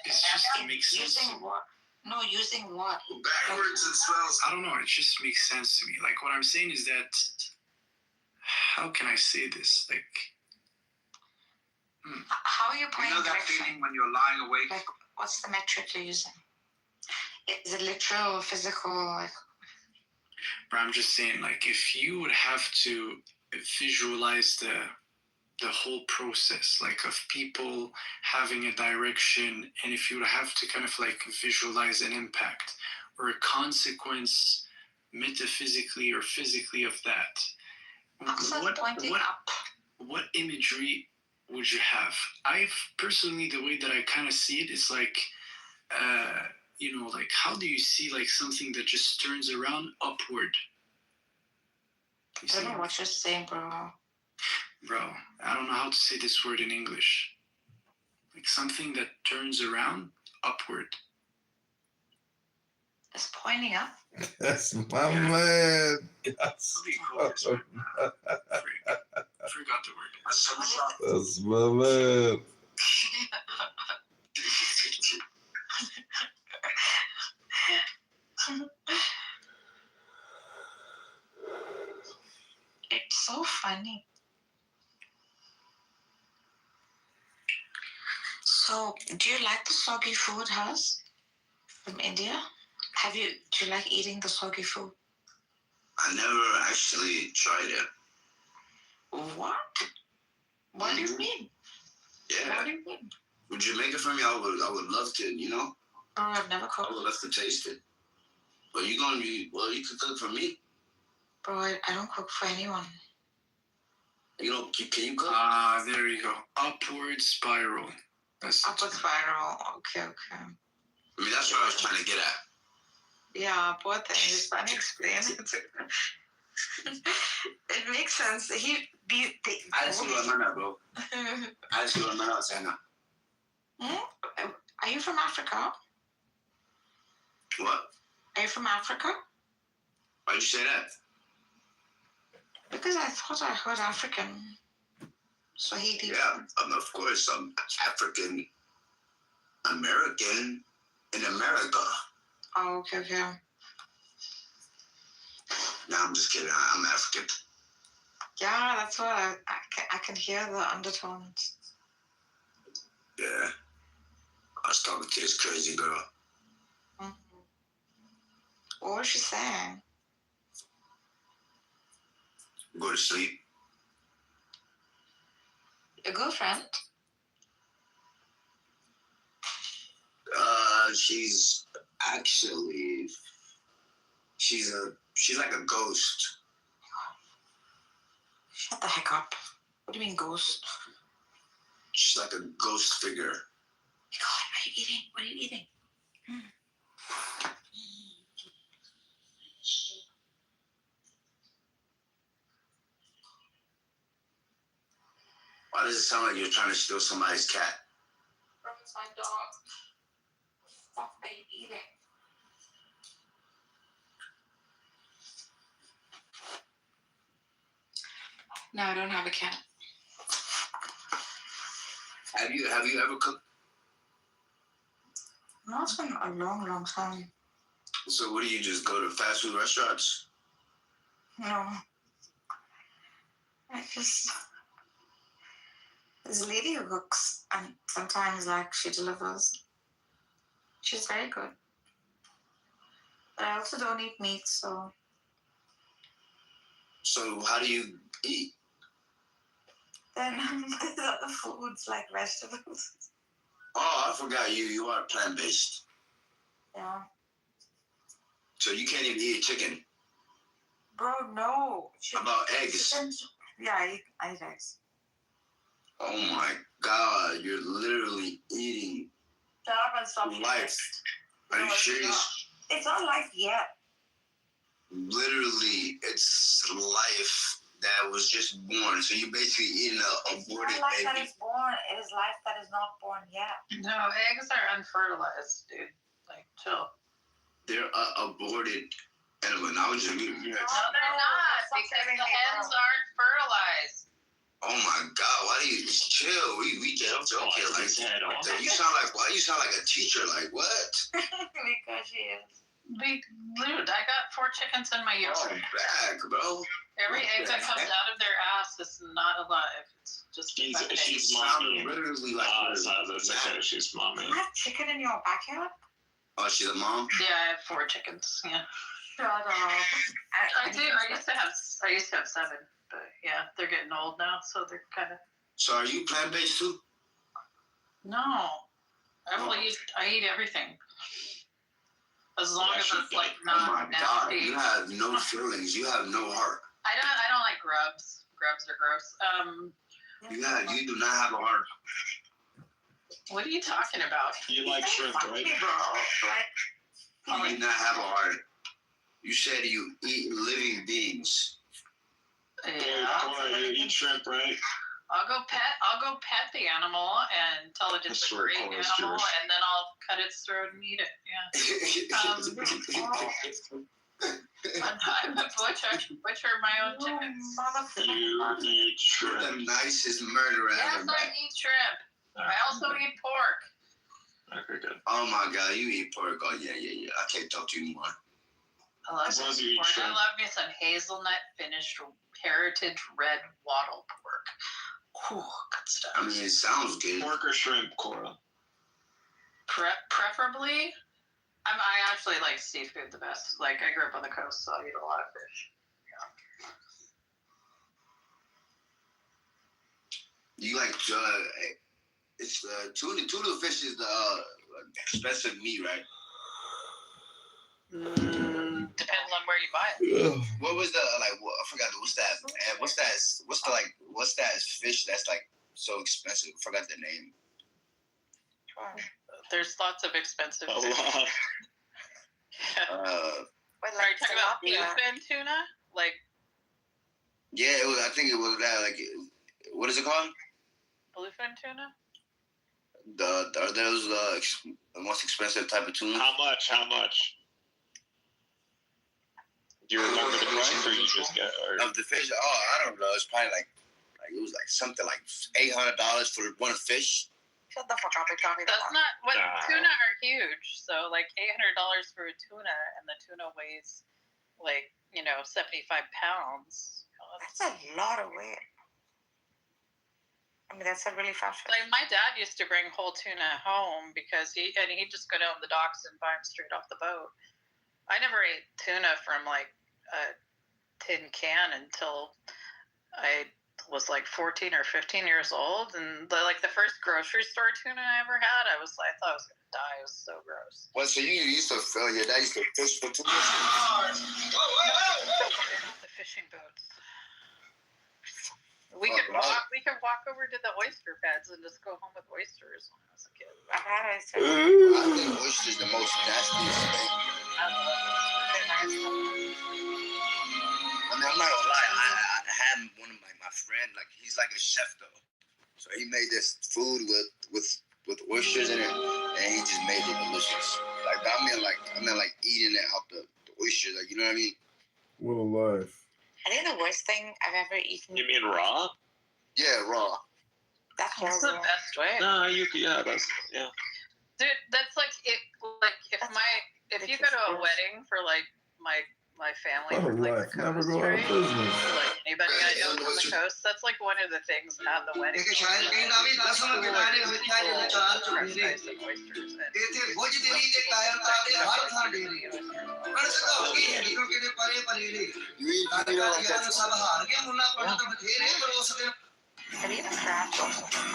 It's just, it makes sense. Using what? No, using what? Backwards it smells. I don't know. It just makes sense to me. Like, what I'm saying is that, how can I say this? Like, how are you playing that direction? feeling when you're lying awake? Like, what's the metric you're using? Is it literal or physical? Like, but I'm just saying, like, if you would have to visualize the whole process, like, of people having a direction, and if you would have to kind of like visualize an impact or a consequence metaphysically or physically of that, what imagery would you have? I've personally, the way that I kind of see it is like, you know, like, how do you see like something that just turns around upward? I don't know what you're saying, bro. Bro, I don't know how to say this word in English. Like something that turns around upward. It's pointing up. That's my man. That's I forgot the word. That's my man. It's so funny. So, do you like the soggy food, House, from India? Do you like eating the soggy food? I never actually tried it. What? What do you mean? Yeah. What do you mean? Would you make it for me? I would love to, you know? Oh, I've never cooked. I would love to taste it. But you could cook for me. Bro, I don't cook for anyone. You know, can you cook? There you go. Upward spiral. That's upward spiral. Okay. I mean, that's what I was trying to get at. Yeah, poor thing. Just let me explain it. It makes sense. I see what I'm bro. I see what I'm saying now. Are you from Africa? What? Are you from Africa? Why'd you say that? Because I thought I heard African. Swahili. Yeah, of course. I'm African American in America. Oh, okay. No, I'm just kidding. I'm African. Yeah, that's what I can hear the undertones. Yeah. I was talking to this crazy girl. Mm-hmm. What was she saying? Go to sleep. Your girlfriend? She's actually she's like a ghost. Shut the heck up. What do you mean ghost? She's like a ghost figure. God, what are you eating? What are you eating? Why does it sound like you're trying to steal somebody's cat? It's my dog. What are you eating? No, I don't have a cat. Have you ever cooked? No, it's been a long, long time. So what do you just go to fast food restaurants? No. I just... There's a lady who cooks, and sometimes, like, she delivers. She's very good. But I also don't eat meat, so... So how do you eat? Then there's other foods, like vegetables. Oh, I forgot you are plant-based. Yeah. So you can't even eat chicken. Bro, no. How about eggs? Yeah, I eat eggs. Oh my God, you're literally eating Shut up and stop. life. Are you serious? It's not life yet. Literally, it's life that was just born. So you're basically eating an aborted It's not life that baby. is born. It is life that is not born yet. No, eggs are unfertilized, dude. Like, chill. They're aborted animal. Now just No, they're not, because the hens aren't fertilized. Oh my God! Why do you chill? We get joking like that. You sound like why you sound like a teacher? Like what? Because she is. Dude, I got 4 chickens in my yard. Oh, back, bro. Every egg that comes out of their ass is not alive. It's just She's mommy. Literally like she's mommy. You have chicken in your backyard? Oh, she's a mom. Yeah, I have 4 chickens. Yeah. Shut up. I do. I used to have 7, but yeah, they're getting old now, so they're kind of. So are you plant-based too? No, I eat everything. As long as it's like Oh my not God! nasty. You have no feelings. You have no heart. I don't like grubs. Grubs are gross. You do not have a heart. What are you talking about? You like shrimp, right? You do not have a heart. You said you eat living beings. Yeah. You eat shrimp, right? I'll go pet the animal and tell it it's a great animal, and then I'll cut its throat and eat it. Yeah. I'm a butcher my own chickens. You eat shrimp. The nicest murderer Yes, ever. I eat shrimp. I also eat pork. Okay, good. Oh my God, you eat pork. Oh yeah. I can't talk to you anymore. I love As long as you eat pork. I shrimp. love me some hazelnut finished heritage red wattle pork. Ooh, good stuff. I mean, it sounds good. Pork or shrimp, Cora? Preferably, I actually like seafood the best. Like, I grew up on the coast, so I eat a lot of fish. You like it's tuna fish is the expensive meat, right? Depends on where you buy it. What was the I forgot what's that fish that's like so expensive? I forgot the name. There's lots of expensive A fish. lot. Are you talking about bluefin tuna? Like, Yeah, I think it was that. Like, what is it called? bluefin tuna? Are those the most expensive type of tuna? How much? Do you remember the price, or you just get? Or... Of the fish? Oh, I don't know. It's probably like it was like something like $800 for one fish. Shut the fuck up. That's not what tuna are huge. So like $800 for a tuna, and the tuna weighs like 75 pounds. That's a lot of weight. I mean, that's a really fast fish. Like my dad used to bring whole tuna home because he'd just go down to the docks and buy them straight off the boat. I never ate tuna from like a tin can until I was like 14 or 15 years old, and the first grocery store tuna I ever had, I thought I was gonna die. It was so gross. Well, so you used to feel your dad used to fish for 2 years? The fishing boats. We could walk over to the oyster beds and just go home with oysters when I was a kid. I think oysters the most nastiest thing. I mean, I'm not gonna lie. I had one of my friend, like he's like a chef though, so he made this food with oysters in it, and he just made it delicious. Like I mean like eating it out the oysters, like you know what I mean? What a life. I think the worst thing I've ever eaten. You mean raw? Yeah, raw. That's the best way. No, that's Dude, that's like it. Like if you go to a wedding for like my family What a from like life. the Never coast, go out right? of business. Like anybody I know from the coast, that's like one of the things at the wedding.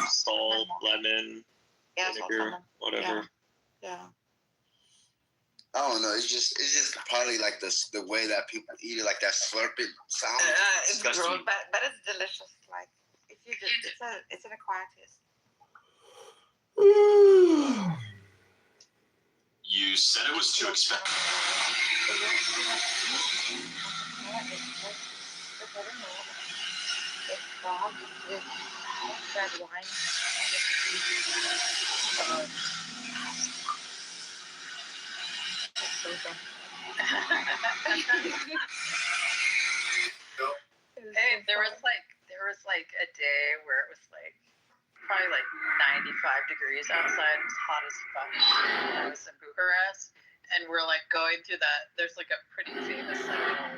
Salt, lemon, vinegar, whatever. Yeah. I don't know. It's just probably like the way that people eat it, like that slurping sound. It's gross, but it's delicious. Like if you just, it's an acquired taste. You said it was too expensive. Hey, there was like a day where it was like probably like 95 degrees outside. It was hot as fuck. I was in Bucharest, and we're like going through that. There's like a pretty famous like little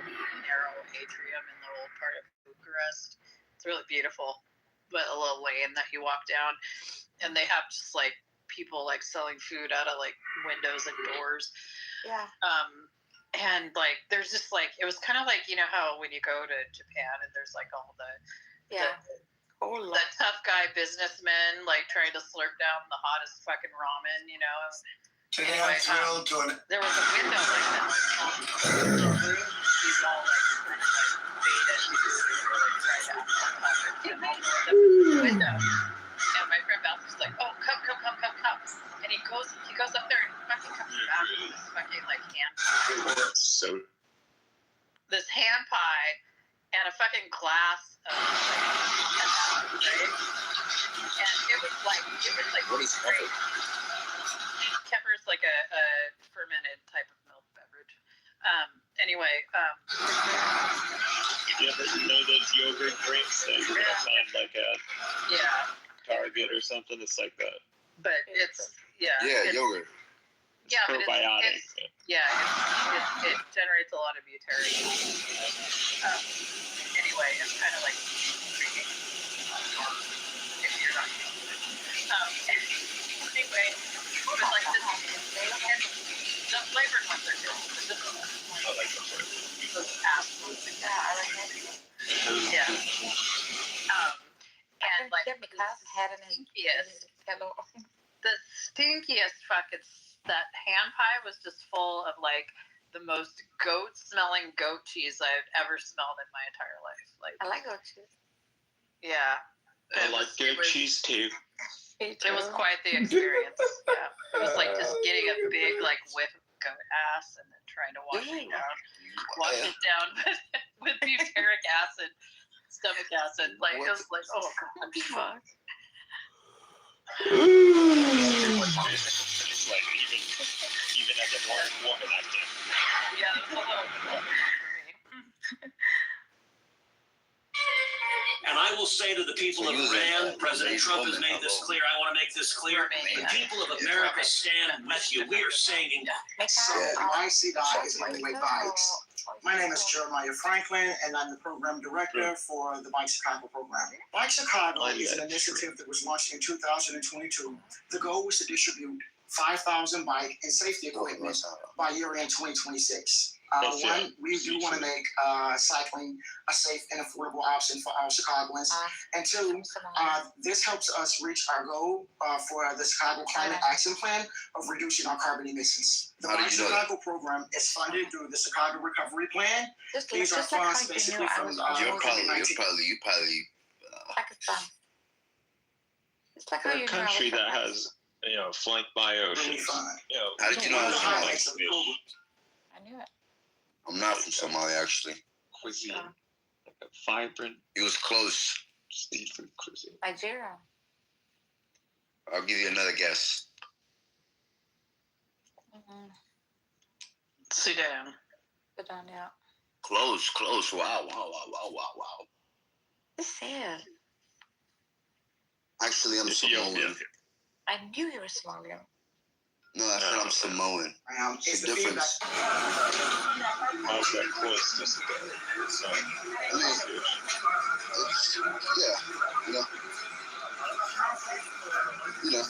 narrow atrium in the old part of Bucharest. It's really beautiful, but a little lane that you walk down, and they have just like people like selling food out of like windows and doors. Yeah. And like there's just like it was kind of like, you know how when you go to Japan and there's like all the tough guy businessmen like trying to slurp down the hottest fucking ramen, you know. Anyway, there was a window like that. She's all like window. And my friend Beth was like, "Oh, come!" And he goes up there and he fucking comes back with this fucking like hand pie. So This hand pie and a fucking glass of right? And it was like what is kefir? Kefir's like a fermented type of milk beverage. Anyway, you ever know those yogurt drinks that you're gonna find like at Target or something? It's like that. But it's yogurt. Yeah, but probiotic. It generates a lot of butyrate. Anyway, it's kind of like intriguing if you're not used to it. Anyway, it was like this, and the flavored ones are good. This was absolutely good. Yeah, I like it. Yeah. And like because head and his hello. The stinkiest fucking that hand pie was just full of like the most smelling goat cheese I've ever smelled in my entire life. Like I like goat cheese. Yeah. I like goat cheese too. It was quite the experience. Yeah. It was like just getting a big like whiff of goat ass and then trying to wash it down with butyric acid, stomach acid. Like it was like, oh god, fuck. It's like even as a woman, I can't. Yeah, that's a little for me. And I will say to the people of Iran, President Trump has made this clear. I want to make this clear. The people of America stand with you. We are saying my CDOT is Anyway Bikes. My name is Jeremiah Franklin, and I'm the program director for the Bike Chicago program. Bike Chicago is an initiative that was launched in 2022. The goal was to distribute 5,000 bike and safety equipment by year-end 2026. One, we do want to make cycling a safe and affordable option for all Chicagoans. And two, this helps us reach our goal for the Chicago Climate Action Plan of reducing our carbon emissions. The Bike Chicago program is funded through the Chicago Recovery Plan. These are funds basically from You're probably It's like For a country that has, flanked by oceans. How did you know I was from Somalia? I knew it. I'm not from Somalia, actually. Cuisine, like a vibrant It was close. seafood cuisine. Nigeria. I'll give you another guess. Sudan. Sudan, yeah. Close. Wow. It's sad. Actually, I'm Samoan. I knew you were Somalian. No, I said I'm Samoan. It's a difference. How's that close? Just Yeah, you know.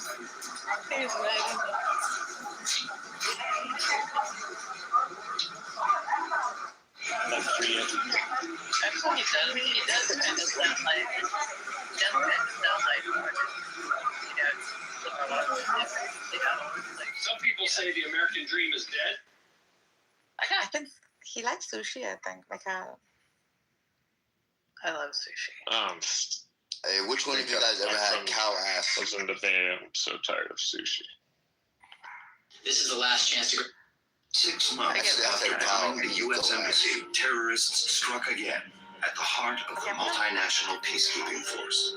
like free entity. Actually, he does kind of sound like, Some people say the American dream is dead. I think he likes sushi, I think. I love sushi. Hey, which one of you guys ever had cow ass? I was in the Bay. I'm so tired of sushi. This is the last chance to. 6 months after bombing the U.S. Embassy, terrorists struck again at the heart of the multinational peacekeeping force.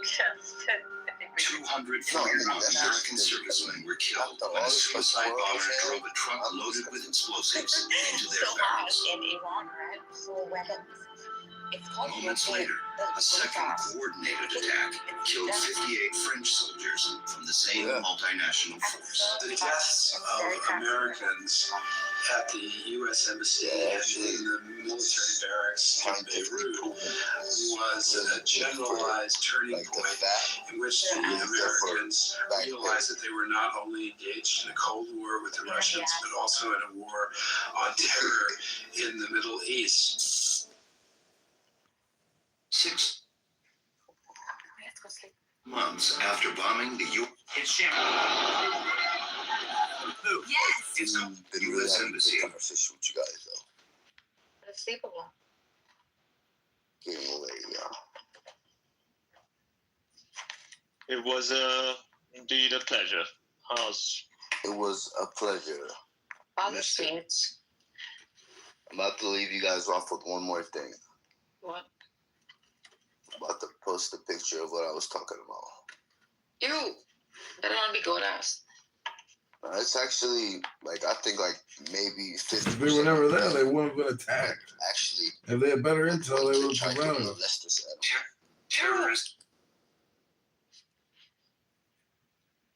200 American servicemen were killed when a suicide bomber drove a truck loaded with explosives into their barracks. in Iran, right? For weapons. Moments later, a second coordinated attack killed 58 French soldiers from the same multinational force. The deaths of Americans at the U.S. Embassy and in the military barracks in Beirut was a generalized turning point in which the Americans realized that they were not only engaged in a Cold War with the Russians, but also in a war on terror in the Middle East. 6 months after bombing the U.S. Yes! The U.S. Embassy. Conversation with you guys, though. It's sleepable. Getting away, y'all. It was indeed a pleasure. It was a pleasure. Father's I'm about to leave you guys off with one more thing. What? I'm about to post a picture of what I was talking about. Ew! Better not be good ass. It's actually, I think, maybe 50%. If they were never there, they wouldn't have been attacked. Actually, if they had better intel, they would have prevented prevented it. Terrorists.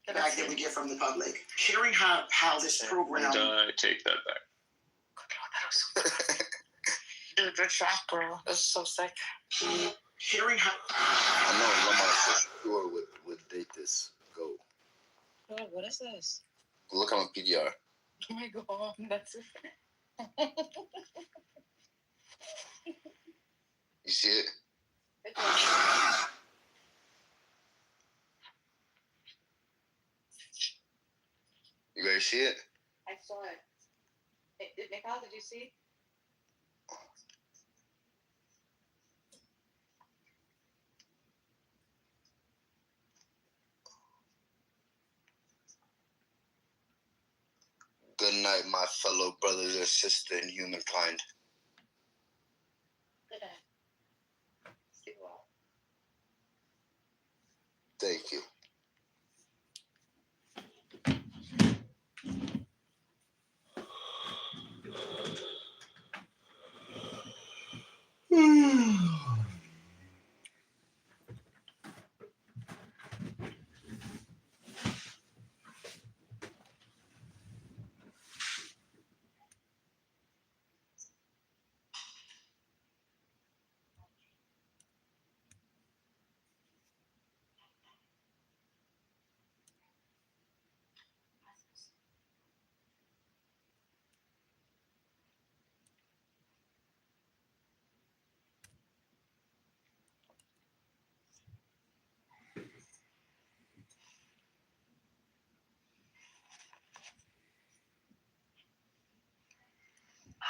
The back that we get from the public. Hearing how this program. And I take that back. Dude, good shot, bro. This is so sick. Hearing how. I know Lamar for sure would date this. Go. God, what is this? Look at my PDR. Oh my god, that's it. You see it? You guys see it? I saw it. Mikhail, did you see? Good night, my fellow brothers and sisters in humankind. Good night. Sleep well. Thank you.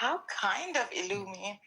How kind of Illumi.